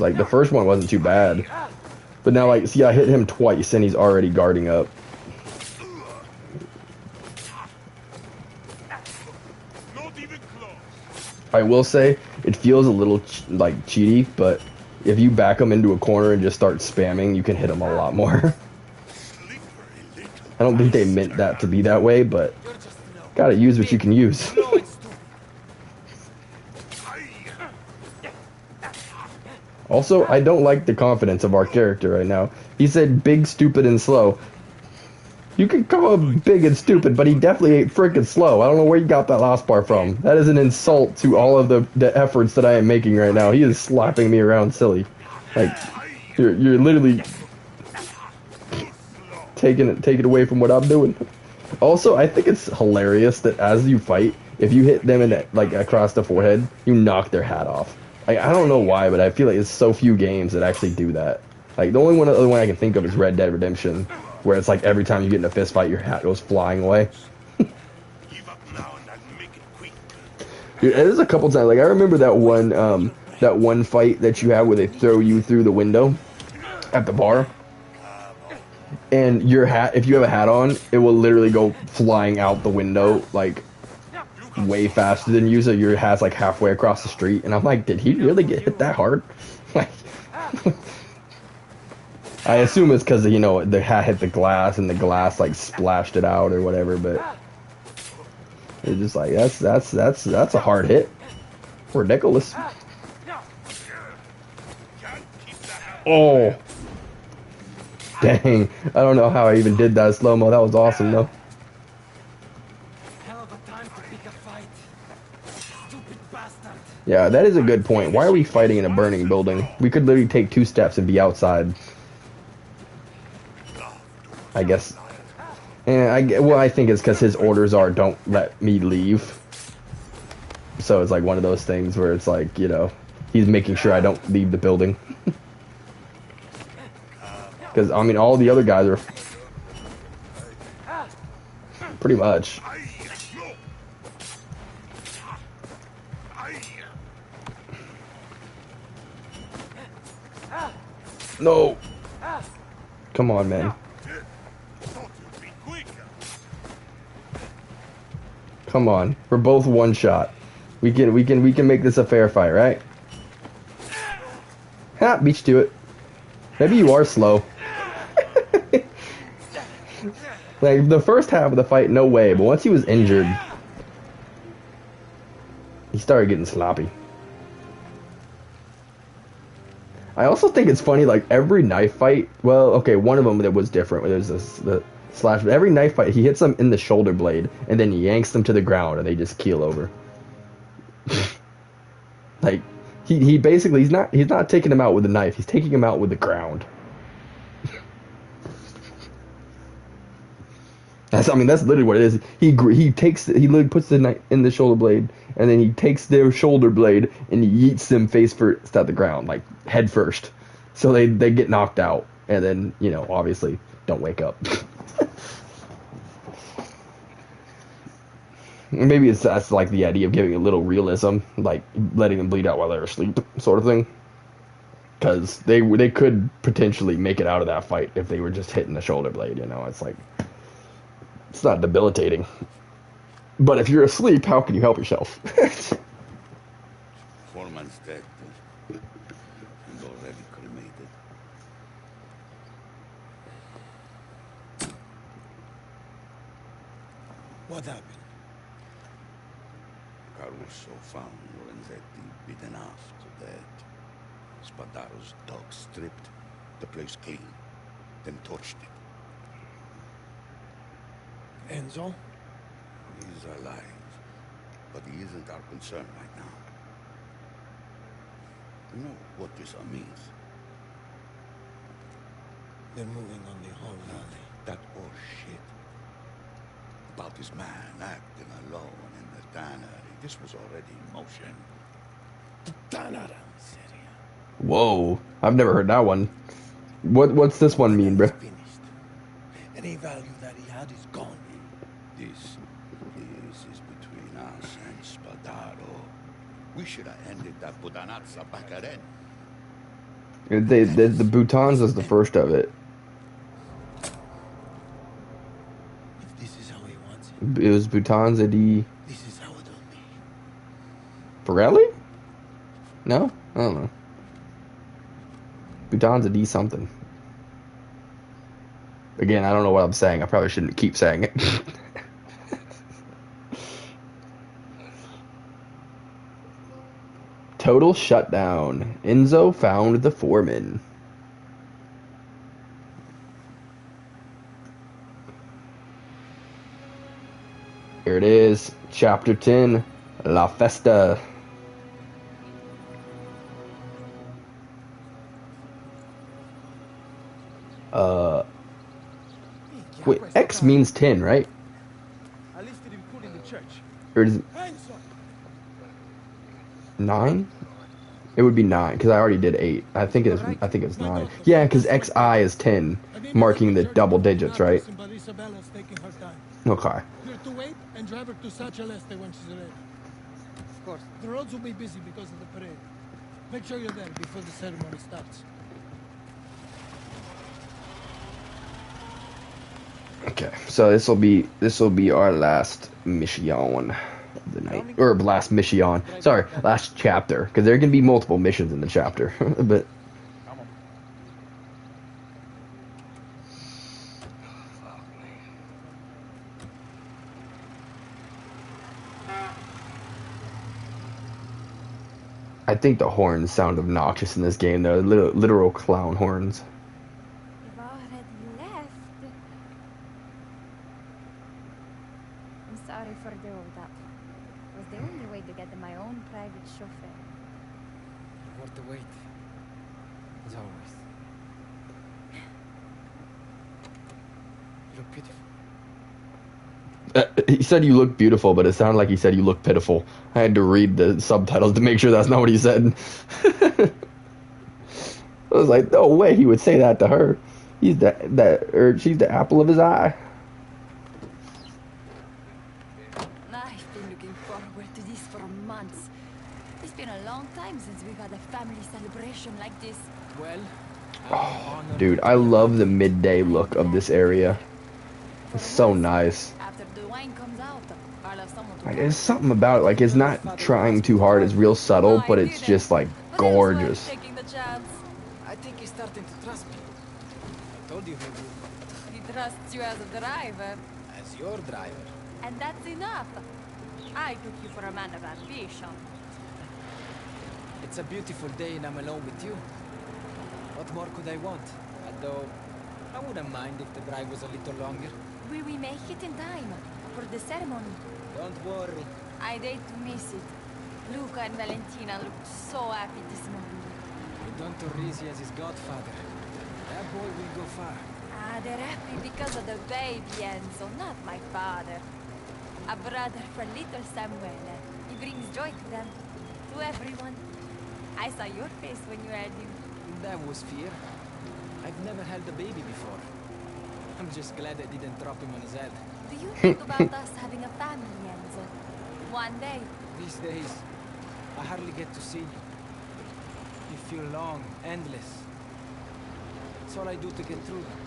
Like, the first one wasn't too bad. But now, like, see, I hit him twice, and he's already guarding up. I will say, it feels a little, like, cheaty, but if you back him into a corner and just start spamming, you can hit him a lot more. I don't think they meant that to be that way, but gotta use what you can use. Also, I don't like the confidence of our character right now. He said big, stupid, and slow. You could call him big and stupid, but he definitely ain't freaking slow. I don't know where you got that last part from. That is an insult to all of the efforts that I am making right now. He is slapping me around silly. Like, you're literally taking it away from what I'm doing. Also, I think it's hilarious that as you fight, if you hit them in the, like across the forehead, you knock their hat off. Like, I don't know why, but I feel like it's so few games that actually do that. Like, the only other one I can think of is Red Dead Redemption, where it's like every time you get in a fist fight, your hat goes flying away. Dude, there's a couple times, like I remember that one fight that you have where they throw you through the window at the bar, and your hat, if you have a hat on, it will literally go flying out the window like way faster than you, so your hat's like halfway across the street, and I'm like, did he really get hit that hard? Like, I assume it's because, you know, the hat hit the glass and the glass like splashed it out or whatever, but it's just like that's a hard hit. Ridiculous. Oh, dang! I don't know how I even did that slow-mo. That was awesome though. Yeah, that is a good point. Why are we fighting in a burning building? We could literally take 2 steps and be outside. I guess. And I think it's because his orders are don't let me leave. So it's like one of those things where it's like, you know, he's making sure I don't leave the building. Because, I mean, all the other guys are pretty much. No. Come on, man. Come on. We're both one shot. We can make this a fair fight, right? Ha, beat you to it. Maybe you are slow. Like, the first half of the fight, no way. But once he was injured, he started getting sloppy. I also think it's funny, like, every knife fight, well, okay, one of them that was different, there's the slash, but every knife fight, he hits them in the shoulder blade, and then he yanks them to the ground, and they just keel over. Like, he basically, he's not taking them out with a knife, he's taking them out with the ground. That's literally what it is. He literally puts the knife in the shoulder blade, and then he takes their shoulder blade and he yeets them face first at the ground, like head first. So they get knocked out, and then, you know, obviously don't wake up. Maybe that's like the idea of giving a little realism, like letting them bleed out while they're asleep, sort of thing. Because they could potentially make it out of that fight if they were just hitting the shoulder blade. You know, it's like, it's not debilitating. But if you're asleep, how can you help yourself? Foreman's dead and already cremated. What happened? Caruso found Lorenzetti beaten half to death. Spadaro's dog stripped the place clean, then torched it. Enzo? He's alive, but he isn't our concern right now. You know what this all means? They're moving on the whole valley. That shit. About this man acting alone in the tannery. This was already in motion. The tannery. Whoa, I've never heard that one. What's this one mean, bro? Any value that he had is gone. This is between us and Spadaro. We should have ended that putanazza back then. The Boutons was the first of it. If this is how he wants It was Boutons a D. this is how it will be. Pirelli? No? I don't know. Boutons a D something. Again, I don't know what I'm saying. I probably shouldn't keep saying it. Total shutdown. Enzo found the foreman. Here it is. Chapter 10. La Festa. Wait, X means 10, right? I listed him cool in the church. Or is it 9? It would be 9 because I already did 8. I think it's 9. Yeah, because XI is 10, marking the double digits, right? But Isabella's taking her time. Okay. You're to wait and drive her to San Celeste when she's ready. Of course. The roads will be busy because of the parade. Make sure you're there before the ceremony starts. Okay, so this will be our last mission of the night, or last mission. Sorry, last chapter, because there can be multiple missions in the chapter, but. I think the horns sound obnoxious in this game. They're literal clown horns. You've already left. I'm sorry for the hold up. It was the only way to get my own private chauffeur. Worth the wait. As always. You look beautiful. He said you look beautiful, but it sounded like he said you look pitiful. I had to read the subtitles to make sure that's not what he said. I was like, no way he would say that to her. She's the apple of his eye. I've been looking forward to this for months. It's been a long time since we've had a family celebration like this. Well, Oh, dude, I love the midday look of this area. It's so nice. After the wine comes out, I'll have someone to Like, there's something about it. Like, it's not trying too hard. It's real subtle, but it's just like gorgeous. taking the chance. I think he's starting to trust me. I told you he would. He trusts you as a driver. As your driver. And that's enough. I took you for a man of ambition. It's a beautiful day and I'm alone with you. What more could I want? Although, I wouldn't mind if the drive was a little longer. Will we make it in time for the ceremony? Don't worry. I'd hate to miss it. Luca and Valentina looked so happy this morning. With Don Torrisi as his godfather. That boy will go far. Ah, they're happy because of the baby, Enzo, not my father. A brother for little Samuele. He brings joy to them, to everyone. I saw your face when you had him. That was fear. I've never held a baby before. I'm just glad I didn't drop him on his head. Do you think about us having a family, Enzo? One day? These days, I hardly get to see you. You feel long, endless. It's all I do to get through them.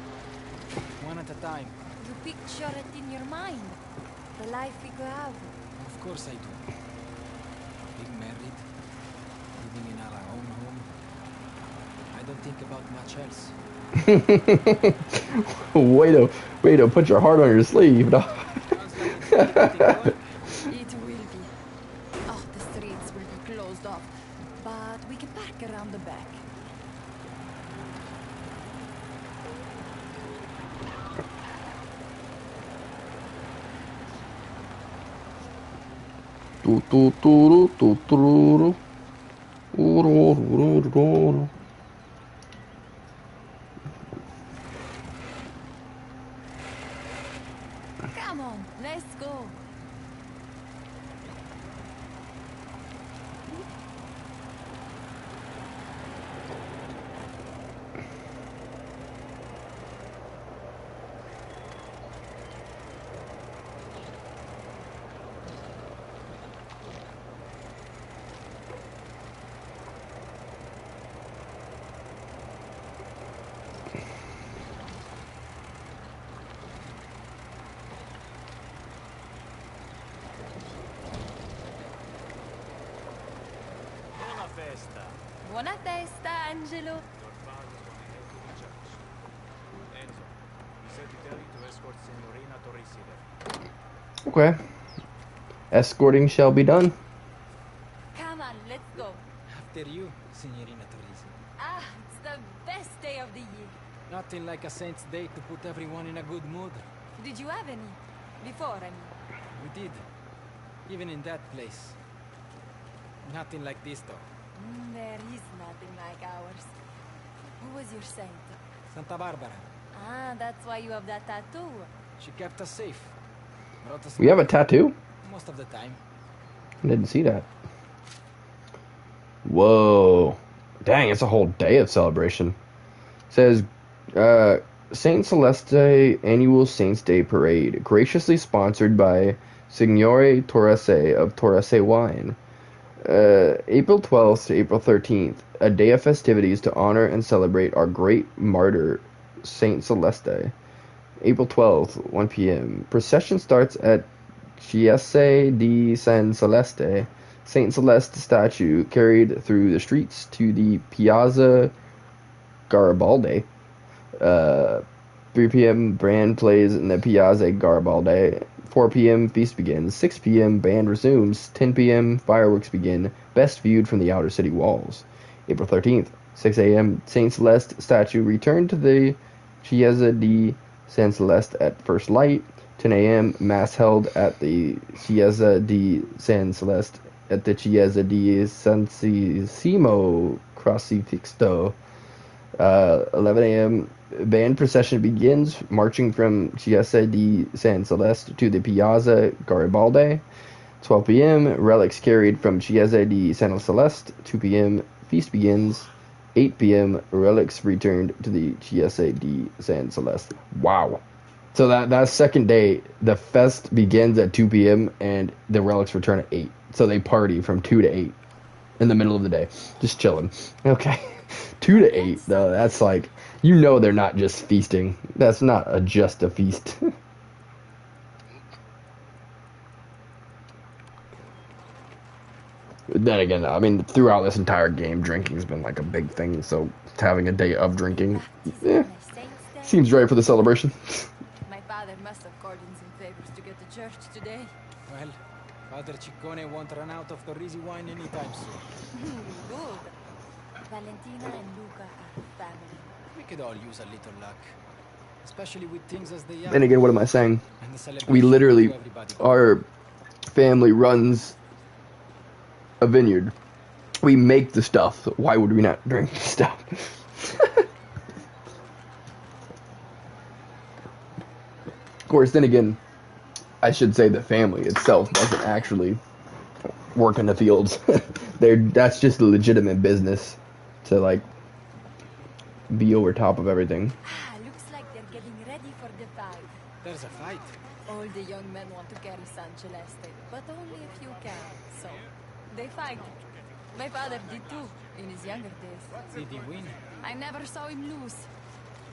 One at a time. You picture it in your mind? The life we could have? Of course I do. Being married, living in our own home. I don't think about much else. way to put your heart on your sleeve. No. It will be. Oh, the streets will be closed off. But we can park around the back. Come on, let's go. Buona festa. Buona festa, Angelo. Your father's gonna head to the church. Enzo, he said to tell you to escort Signorina Torrisi there. Okay. Escorting shall be done. Come on, let's go. After you, Signorina Torrisi. Ah, it's the best day of the year. Nothing like a saint's day to put everyone in a good mood. Did you have any? Before, I mean. We did. Even in that place. Nothing like this, though. There is nothing like ours. Who was your saint? Santa Barbara. Ah, that's why you have that tattoo. She kept us safe. Brought us We have a tattoo? most of the time. I didn't see that. Whoa. Dang, it's a whole day of celebration. It says, Saint Celeste Annual Saints Day Parade, graciously sponsored by Signore Torrese of Torrese Wine. April 12th to April 13th, a day of festivities to honor and celebrate our great martyr, Saint Celeste. April 12th, 1 p.m. Procession starts at Chiesa di San Celeste. Saint Celeste statue carried through the streets to the Piazza Garibaldi. 3 p.m. band plays in the Piazza Garibaldi. 4 p.m. feast begins. 6 p.m. band resumes. 10 p.m. fireworks begin, best viewed from the outer city walls. April 13th, 6 a.m. Saint Celeste statue returned to the Chiesa di San Celeste at first light. 10 a.m. mass held at the Chiesa di San Celeste at the Chiesa di Santissimo Crocifixo. 11 a.m. band procession begins, marching from Chiesa di San Celeste to the Piazza Garibaldi. 12 p.m. relics carried from Chiesa di San Celeste. 2 p.m. feast begins. 8 p.m. relics returned to the Chiesa di San Celeste. Wow. So that second day, the fest begins at 2 p.m. and the relics return at 8. So they party from 2 to 8 in the middle of the day. Just chilling. Okay. 2 to 8, though, that's like, you know they're not just feasting. That's not just a feast. Then again, I mean, throughout this entire game, drinking has been like a big thing, so having a day of drinking, seems right for the celebration. My father must have cordons and favors to get to church today. Well, Father Ciccone won't run out of Torrisi wine anytime soon. Good. Valentina and Luca are family. We could all use a little luck. Especially with things as they are. And again, what am I saying? And the celebration We literally, to everybody. our family runs a vineyard. We make the stuff. So why would we not drink the stuff? Of course, then again, I should say the family itself doesn't actually work in the fields. That's just a legitimate business to like be over top of everything. Ah, looks like they're getting ready for the fight. There's a fight. All the young men want to carry San Celeste, but only a few can, so they fight. My father did too, in his younger days. Did he win? I never saw him lose.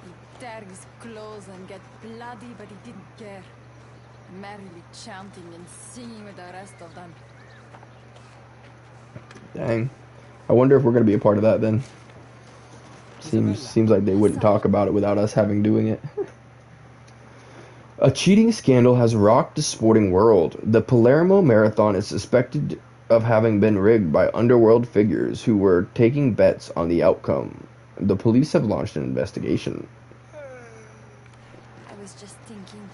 He'd tear his clothes and get bloody, but he didn't care. Merrily chanting and singing with the rest of them. Dang. I wonder if we're going to be a part of that then. Seems like they wouldn't talk about it without us having doing it. A cheating scandal has rocked the sporting world. The Palermo Marathon is suspected of having been rigged by underworld figures who were taking bets on the outcome. The police have launched an investigation. I was just thinking,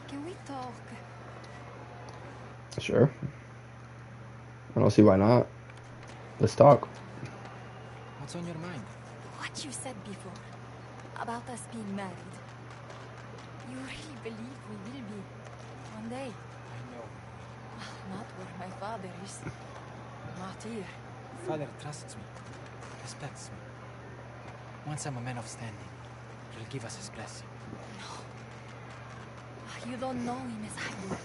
can we talk? Sure. I don't see why not. Let's talk. What's on your mind? What you said before, about us being married. You really believe we will be, one day? I know. Not where my father is. Not here. Father trusts me, respects me. Once I'm a man of standing, he'll give us his blessing. No. You don't know him as I do.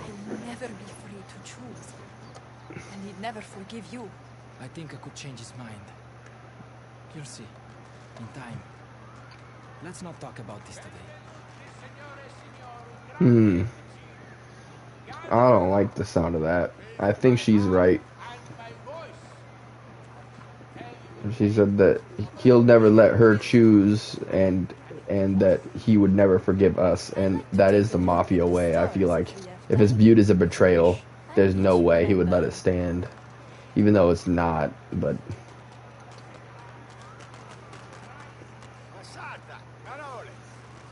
He'll never be free to choose. And he'd never forgive you. I think I could change his mind. You'll see. In time. Let's not talk about this today. I don't like the sound of that. I think she's right. She said that he'll never let her choose, and that he would never forgive us, and that is the Mafia way. I feel like if it's viewed as a betrayal, there's no way he would let it stand, even though it's not. But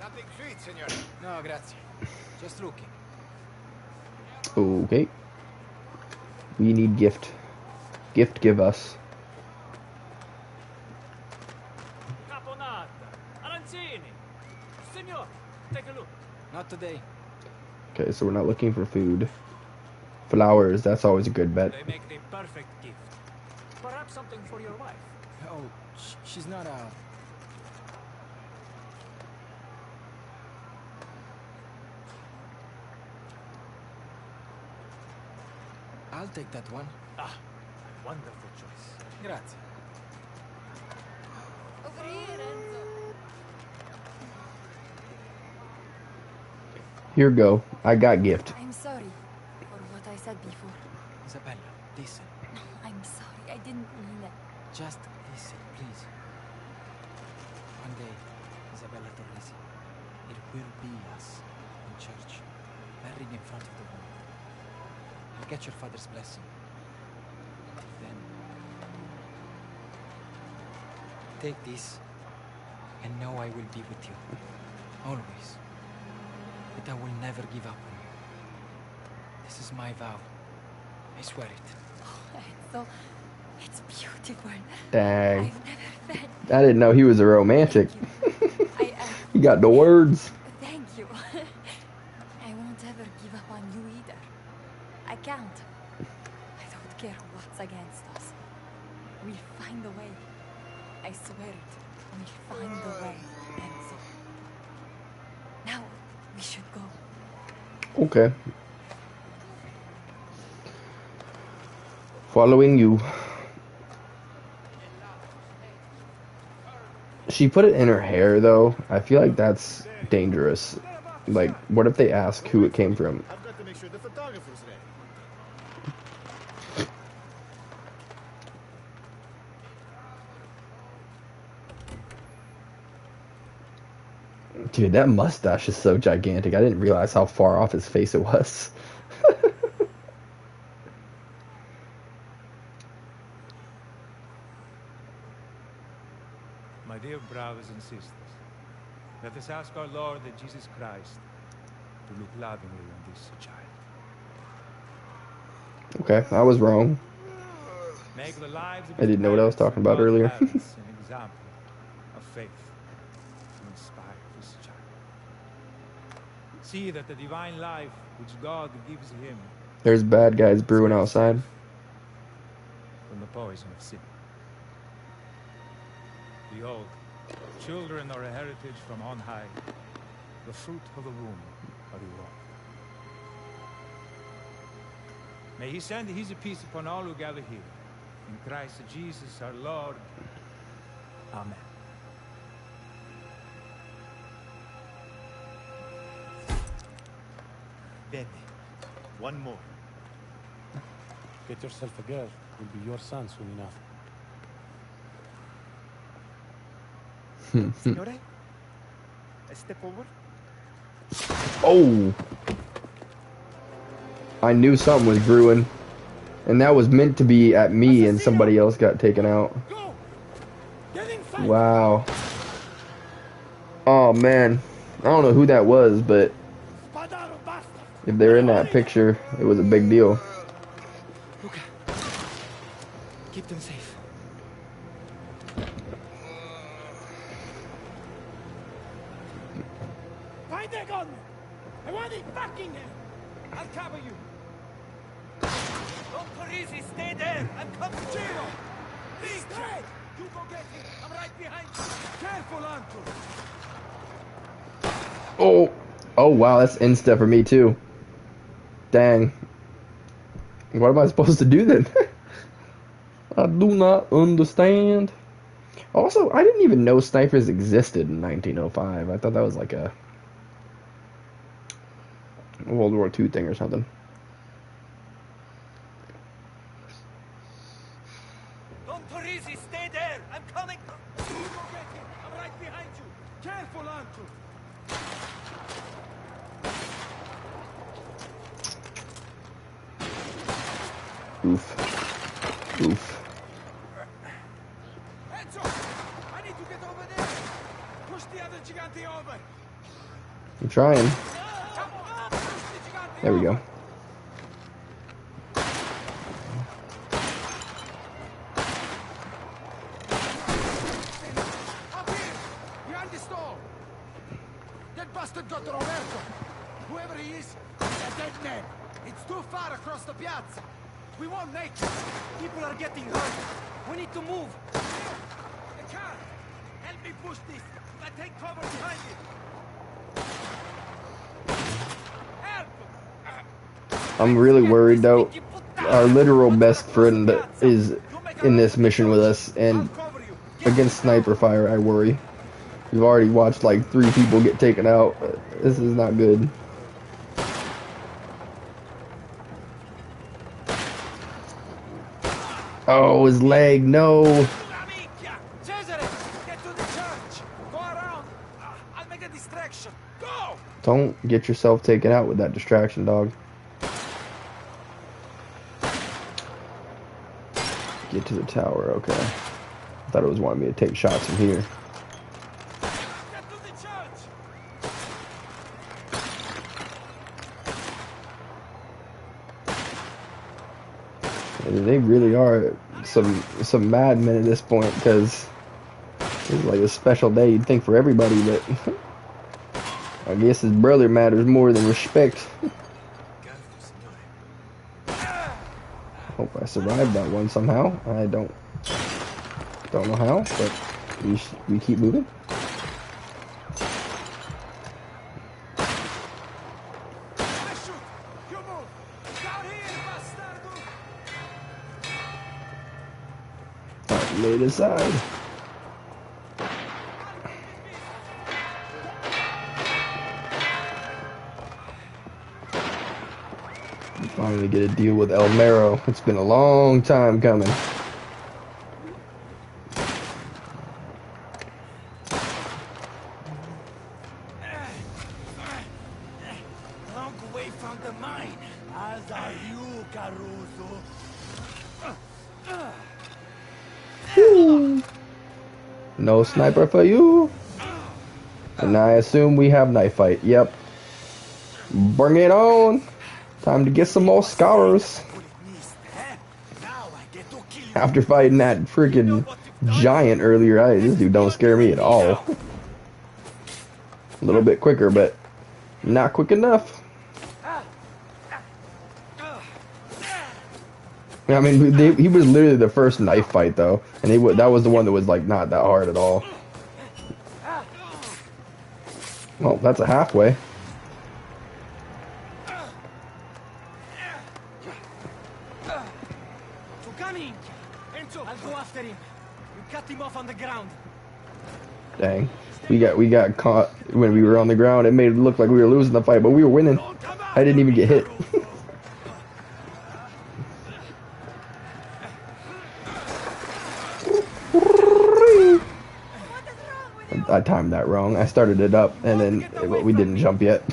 Something sweet, signor. No, grazie. Just looking. okay, we need gift. Gift, give us. Caponata, arancini. Signor, take a look. Not today. Okay, so we're not looking for food. Flowers, that's always a good bet. They make the perfect gift. Perhaps something for your wife. Oh, she's not a... I'll take that one. Ah, wonderful choice. Grazie. Over here, Enzo. Here go. I got gift. I'm sorry for what I said before. Isabella, listen. No, I'm sorry. I didn't mean it. Just listen, please. One day, Isabella Torresi, it will be us in church, married in front of the woman. I'll get your father's blessing. Until then, take this, and know I will be with you, always. But I will never give up on you. This is my vow. I swear it. Oh, Enzo, it's beautiful. Dang. I've never felt... I didn't know he was a romantic. He got the words. Thank you. I won't ever give up on you either. I can't. I don't care what's against us. We'll find a way. I swear it. We'll find a way, Enzo. Now, we should go. Okay. Following you. She put it in her hair, though. I feel like that's dangerous. Like, what if they ask who it came from? I've got to make sure the photographer's ready. Dude, that mustache is so gigantic. I didn't realize how far off his face it was. My dear brothers and sisters, let us ask our Lord and Jesus Christ to look lovingly on this child. Okay, I was wrong. Make the lives of I didn't know what I was talking about earlier. an example of faith to inspire this child. See that the divine life which God gives him There's bad guys brewing outside. from the poison of sin. Behold, children are a heritage from on high. The fruit of the womb are reward. May he send his peace upon all who gather here. In Christ Jesus our Lord. Amen. Bene. One more. Get yourself a girl. Will be your son soon enough. Signore? A step over? Oh! I knew something was brewing. And that was meant to be at me and somebody else got taken out. Wow. Oh man. I don't know who that was, but if they're in that picture, it was a big deal. Luca, keep them safe. Find their gun! I want it back in there! I'll cover you! Don't go easy, stay there! I'm coming! Giro! Please, straight! You go get him! I'm right behind you! Careful, Anto! Oh! Oh wow, that's insta for me too. Dang. What am I supposed to do then? I do not understand. Also, I didn't even know snipers existed in 1905. I thought that was like a World War II thing or something. Don't Parisi, stay there! I'm coming! You go get him! I'm right behind you! Careful, Uncle! Oof. Oof. Enzo! I need to get over there! Push the other Gigante over! I'm trying. There we go. Up here! Behind the store! That bastard got Roberto! Whoever he is, he's a dead man! It's too far across the piazza! We won't make it! People are getting hurt! We need to move! The car! Help me push this! I take cover behind it! Help! I'm really worried though. Our literal best friend is in this mission with us, and against sniper fire, I worry. We've already watched like 3 people get taken out. This is not good. Oh, his leg, no. Don't get yourself taken out with that distraction, dog. Get to the tower, okay. I thought it was wanting me to take shots from here. They really are some madmen at this point, because it's like a special day you'd think for everybody, but I guess his brother matters more than respect. Hope I survived that one somehow. I don't know how, but we keep moving. Alright, laid aside. Finally get a deal with El Mero. It's been a long time coming. Long way from the mine. As are you, Caruso. No sniper for you. And I assume we have knife fight. Yep. Bring it on. Time to get some more scars. After fighting that freaking giant earlier, this dude don't scare me at all. A little bit quicker, but not quick enough. I mean, he was literally the first knife fight, though, and that was the one that was like not that hard at all. Well, that's a halfway. I'll go after him. You cut him off on the ground. Dang, we got caught when we were on the ground. It made it look like we were losing the fight, but we were winning. I didn't even get hit. I timed that wrong. I started it up, and then we didn't jump yet.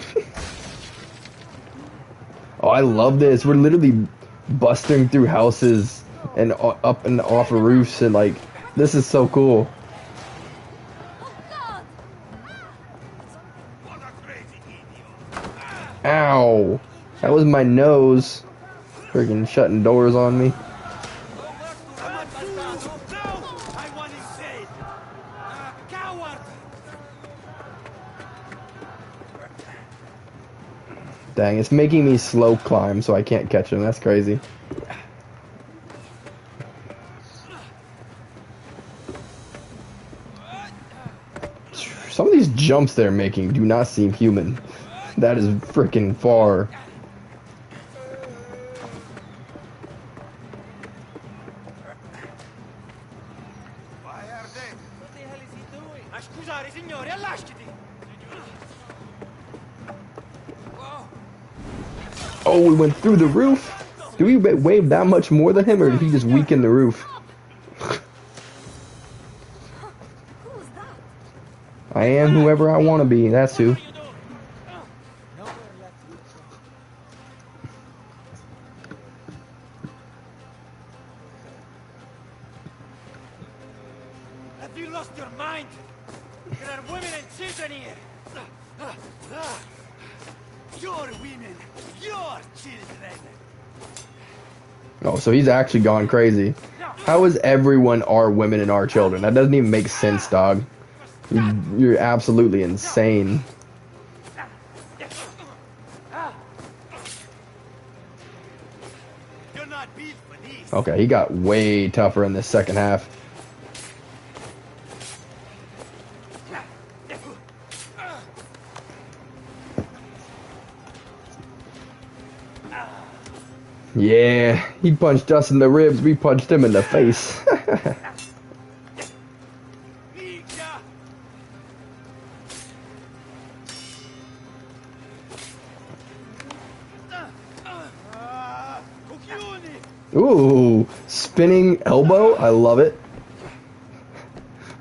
Oh, I love this. We're literally busting through houses and up and off of roofs, and like, this is so cool. Ow! That was my nose. Freaking shutting doors on me. Dang, it's making me slow climb so I can't catch him. That's crazy. Some of these jumps they're making do not seem human. That is freaking far. Why are they? scusare, signore, allasciti! Oh, we went through the roof. Did we wave that much more than him, or did he just weaken the roof? I am whoever I want to be. That's who. Have you lost your mind? There are women and children here. Your women, your children. Oh, so he's actually gone crazy. How is everyone our women and our children? That doesn't even make sense, dog. You're absolutely insane. Okay, he got way tougher in the second half. Yeah, he punched us in the ribs, we punched him in the face. Ooh, spinning elbow, I love it.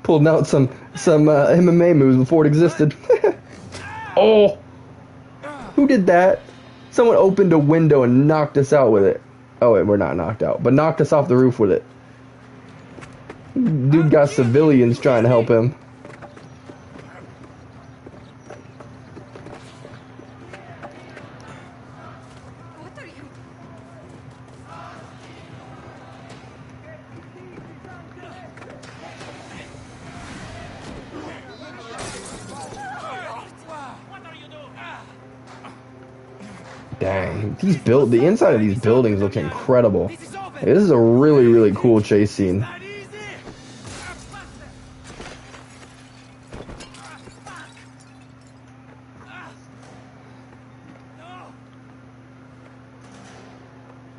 Pulled out some MMA moves before it existed. Oh, who did that? Someone opened a window and knocked us out with it. Oh wait, we're not knocked out, but knocked us off the roof with it. Dude got civilians trying to help him. Dang, the inside of these buildings looks incredible. This is a really, really cool chase scene.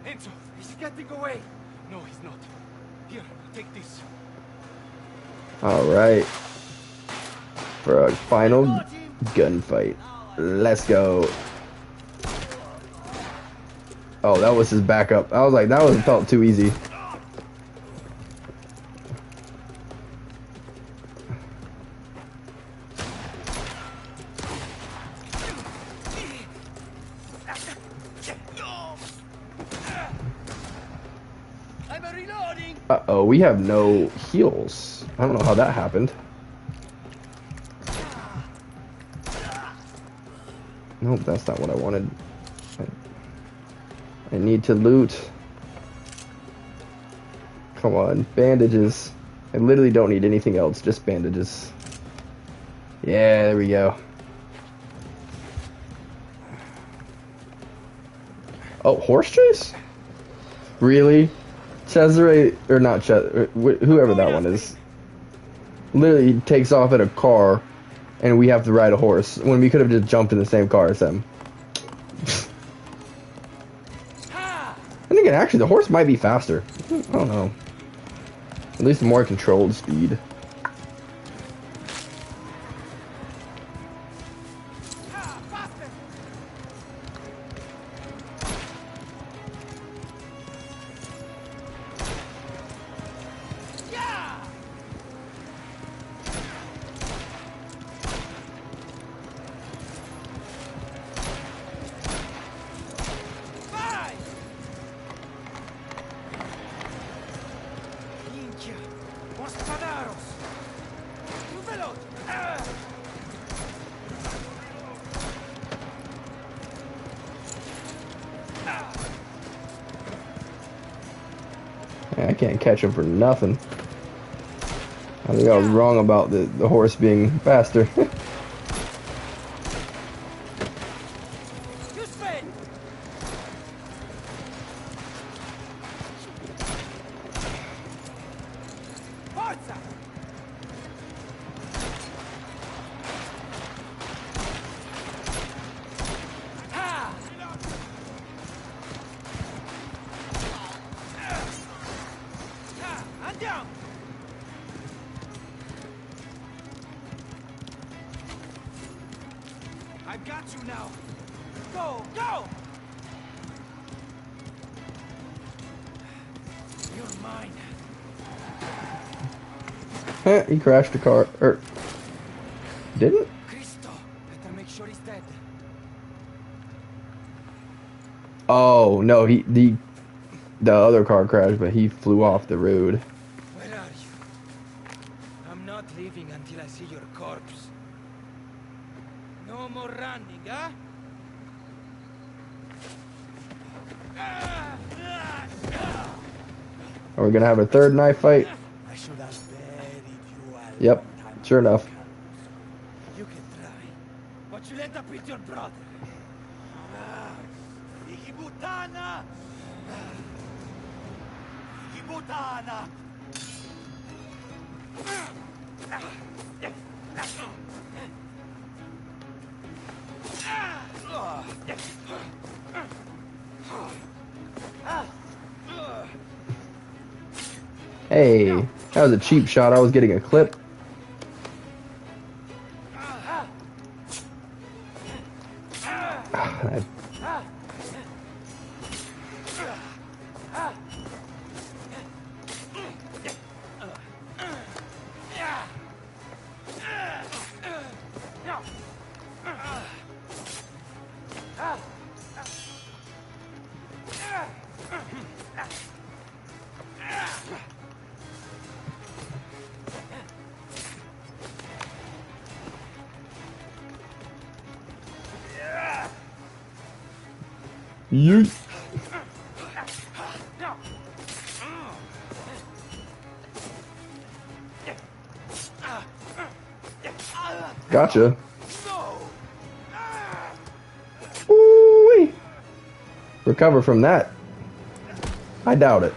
Enzo, he's getting away. No, he's not. Here, take this. Alright. For a final gunfight. Let's go. Oh, that was his backup. I was like, that felt too easy. Uh-oh, we have no heals. I don't know how that happened. Nope, that's not what I wanted. I need to loot. Come on, bandages. I literally don't need anything else, just bandages. Yeah, there we go. Oh, horse chase? Really? Cesare, or not Cesare, whoever that one is, literally takes off in a car, and we have to ride a horse, when we could have just jumped in the same car as him. And again, actually, the horse might be faster. I don't know. At least more controlled speed. I can't catch him for nothing. I think I was wrong about the horse being faster. I've got you now. Go, go! You're mine. He crashed the car. Or didn't? Cristo, better make sure he's dead. Oh no, the other car crashed, but he flew off the road. Where are you? I'm not leaving until I see your corpse. No more running, huh? Are we gonna have a third knife fight? I should have buried you a Yep, long time sure enough. You can try, but you'll end up with your brother. Ikibutana! Ikibutana! Hey, that was a cheap shot. I was getting a clip. Yeet. Gotcha. Ooh-wee. Recover from that? I doubt it.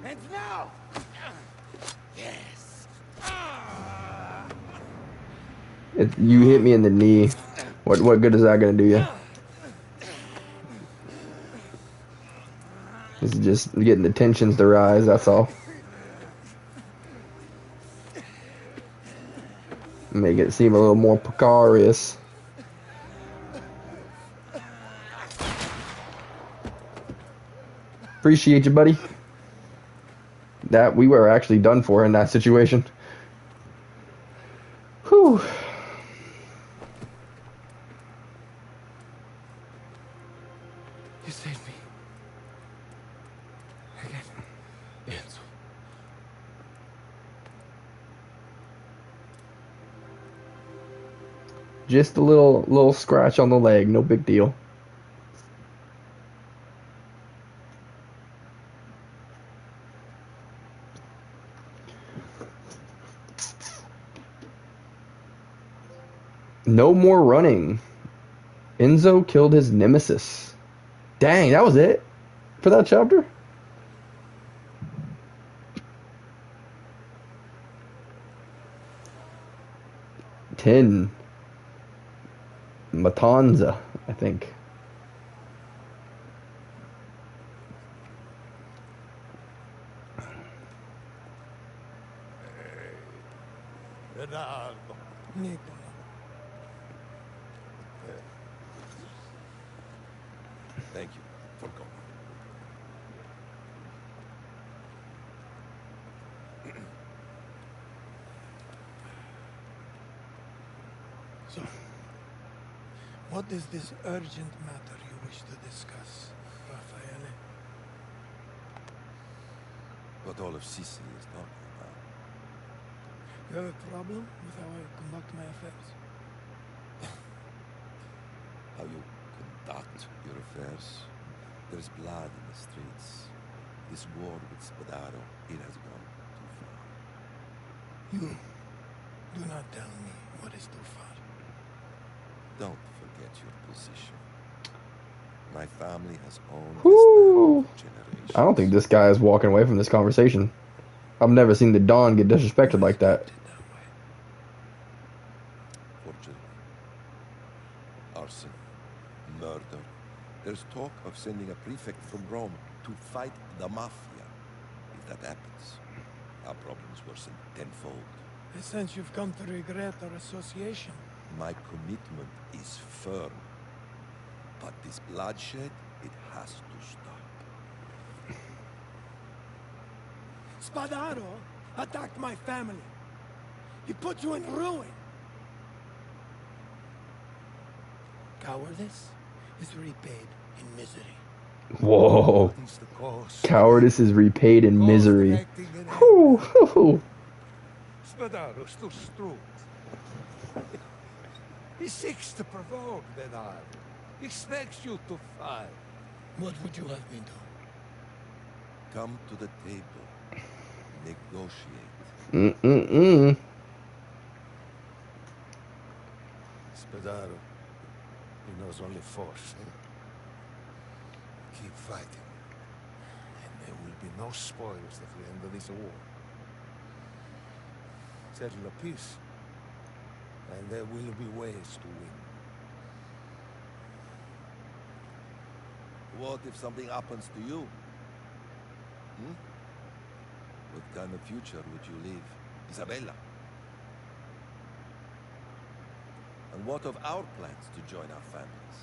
And now! Yes! You hit me in the knee. What good is that gonna do you? This is just getting the tensions to rise, that's all. Make it seem a little more precarious. Appreciate you, buddy. That we were actually done for in that situation. Whew. You saved me. Again. Enzo. Just a little scratch on the leg, no big deal. No more running. Enzo killed his nemesis. Dang, that was it for that chapter? Ten. Matanza, I think. Ronaldo. Nicola. Thank you for coming. So, what is this urgent matter you wish to discuss, Raffaele? What all of Sicily is talking about. You have a problem with how I conduct my affairs? How you conduct your affairs. There's blood in the streets. This war with Spadaro, it has gone too far. You do not tell me what is too far. Don't forget your position. My family has owned Whew. this land for generations. I don't think this guy is walking away from this conversation. I've never seen the Don get disrespected like that. Fortunately, sending a prefect from Rome to fight the Mafia. If that happens, our problems worsen tenfold. I sense you've come to regret our association. My commitment is firm. But this bloodshed, it has to stop. Spadaro attacked my family. He put you in ruin. Cowardice is repaid in misery. Whoa. What is the cause? Cowardice is repaid in misery. Whew, whew. Spadaro's too strong. He seeks to provoke Benard. He expects you to fight. What would you have me do? Come to the table. Negotiate. Mm-mm-mm. Spadaro, he knows only force. Keep fighting. And there will be no spoils at the end of this war. Settle a peace. And there will be ways to win. What if something happens to you? What kind of future would you leave, Isabella? And what of our plans to join our families?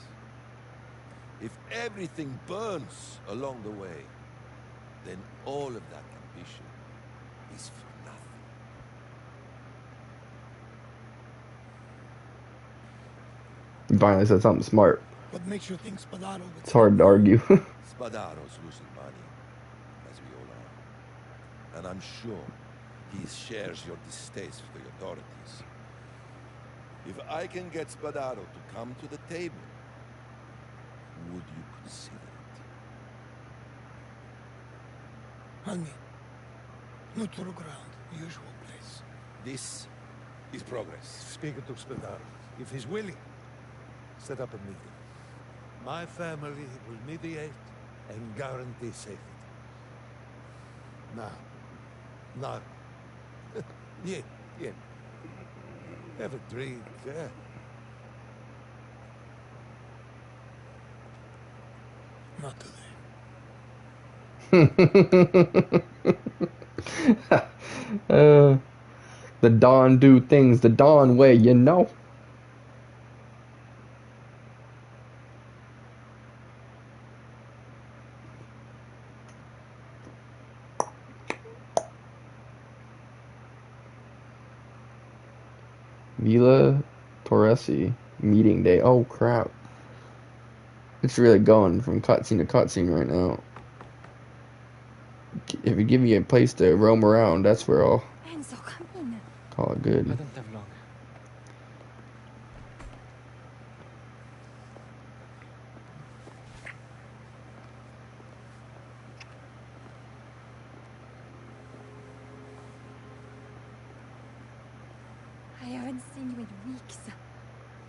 If everything burns along the way, then all of that ambition is for nothing. You finally said something smart. What makes you think Spadaro would... It's hard to argue. Spadaro's losing money, as we all are. And I'm sure he shares your distaste for the authorities. If I can get Spadaro to come to the table, would you consider it? Hangi. Neutral ground, usual place. This is progress. Speak to Spadaro. If he's willing, set up a meeting. My family will mediate and guarantee safety. Now, yeah. Have a drink, eh? Not today. The Don do things the Don way, you know. Villa Torresi meeting day. Oh crap. It's really going from cutscene to cutscene right now. If you give me a place to roam around, that's where I'll call it good. I don't have long. I haven't seen you in weeks.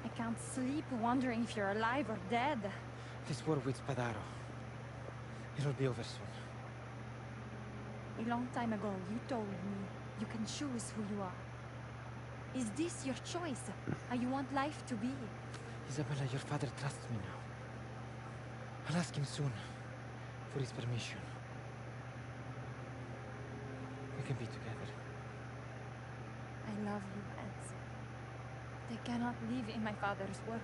I can't sleep wondering if you're alive or dead. This war with Spadaro. It'll be over soon. A long time ago, you told me you can choose who you are. Is this your choice? How you want life to be? Isabella, your father trusts me now. I'll ask him soon for his permission. We can be together. I love you, Enzo. They cannot live in my father's world.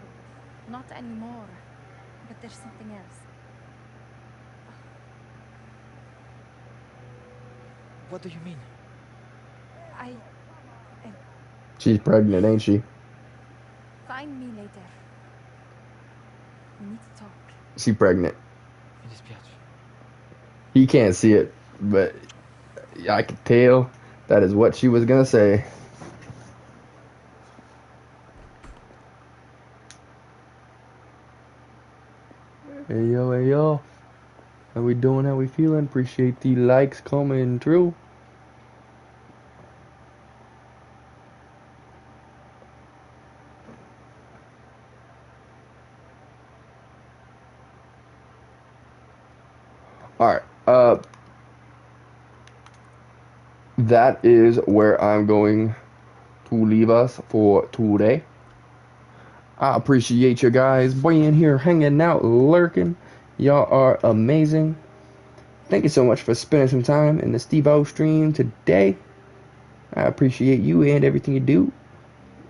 Not anymore. But there's something else. What do you mean? She's pregnant, ain't she? Find me later. We need to talk. She pregnant. Mi dispiace. He can't see it, but I could tell that is what she was gonna say. Hey yo. How we doing? How we feeling? Appreciate the likes coming through. Alright, that is where I'm going to leave us for today. I appreciate you guys being here, hanging out, lurking, Y'all are amazing. Thank you so much for spending some time in the Steve-O stream today. I appreciate you and everything you do.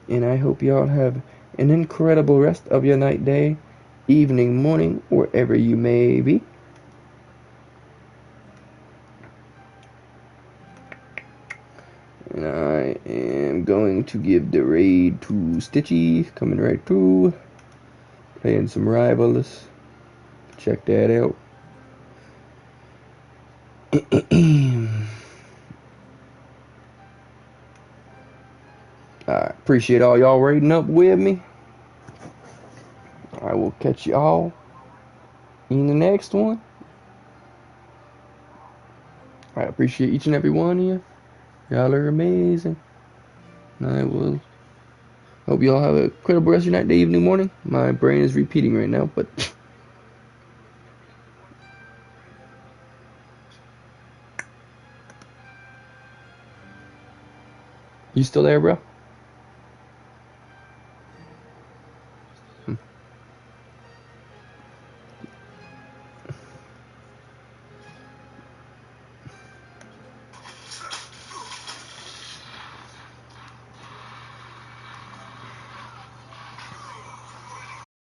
And I hope y'all have an incredible rest of your night, day, evening, morning, wherever you may be. And I am going to give the raid to Stitchy, coming right through. Playing some Rivals. Check that out. I appreciate all y'all raiding up with me. I will catch y'all in the next one. I appreciate each and every one of you. Y'all are amazing. And I will hope y'all have a incredible rest of your night, day, evening, morning. My brain is repeating right now, but you still there, bro?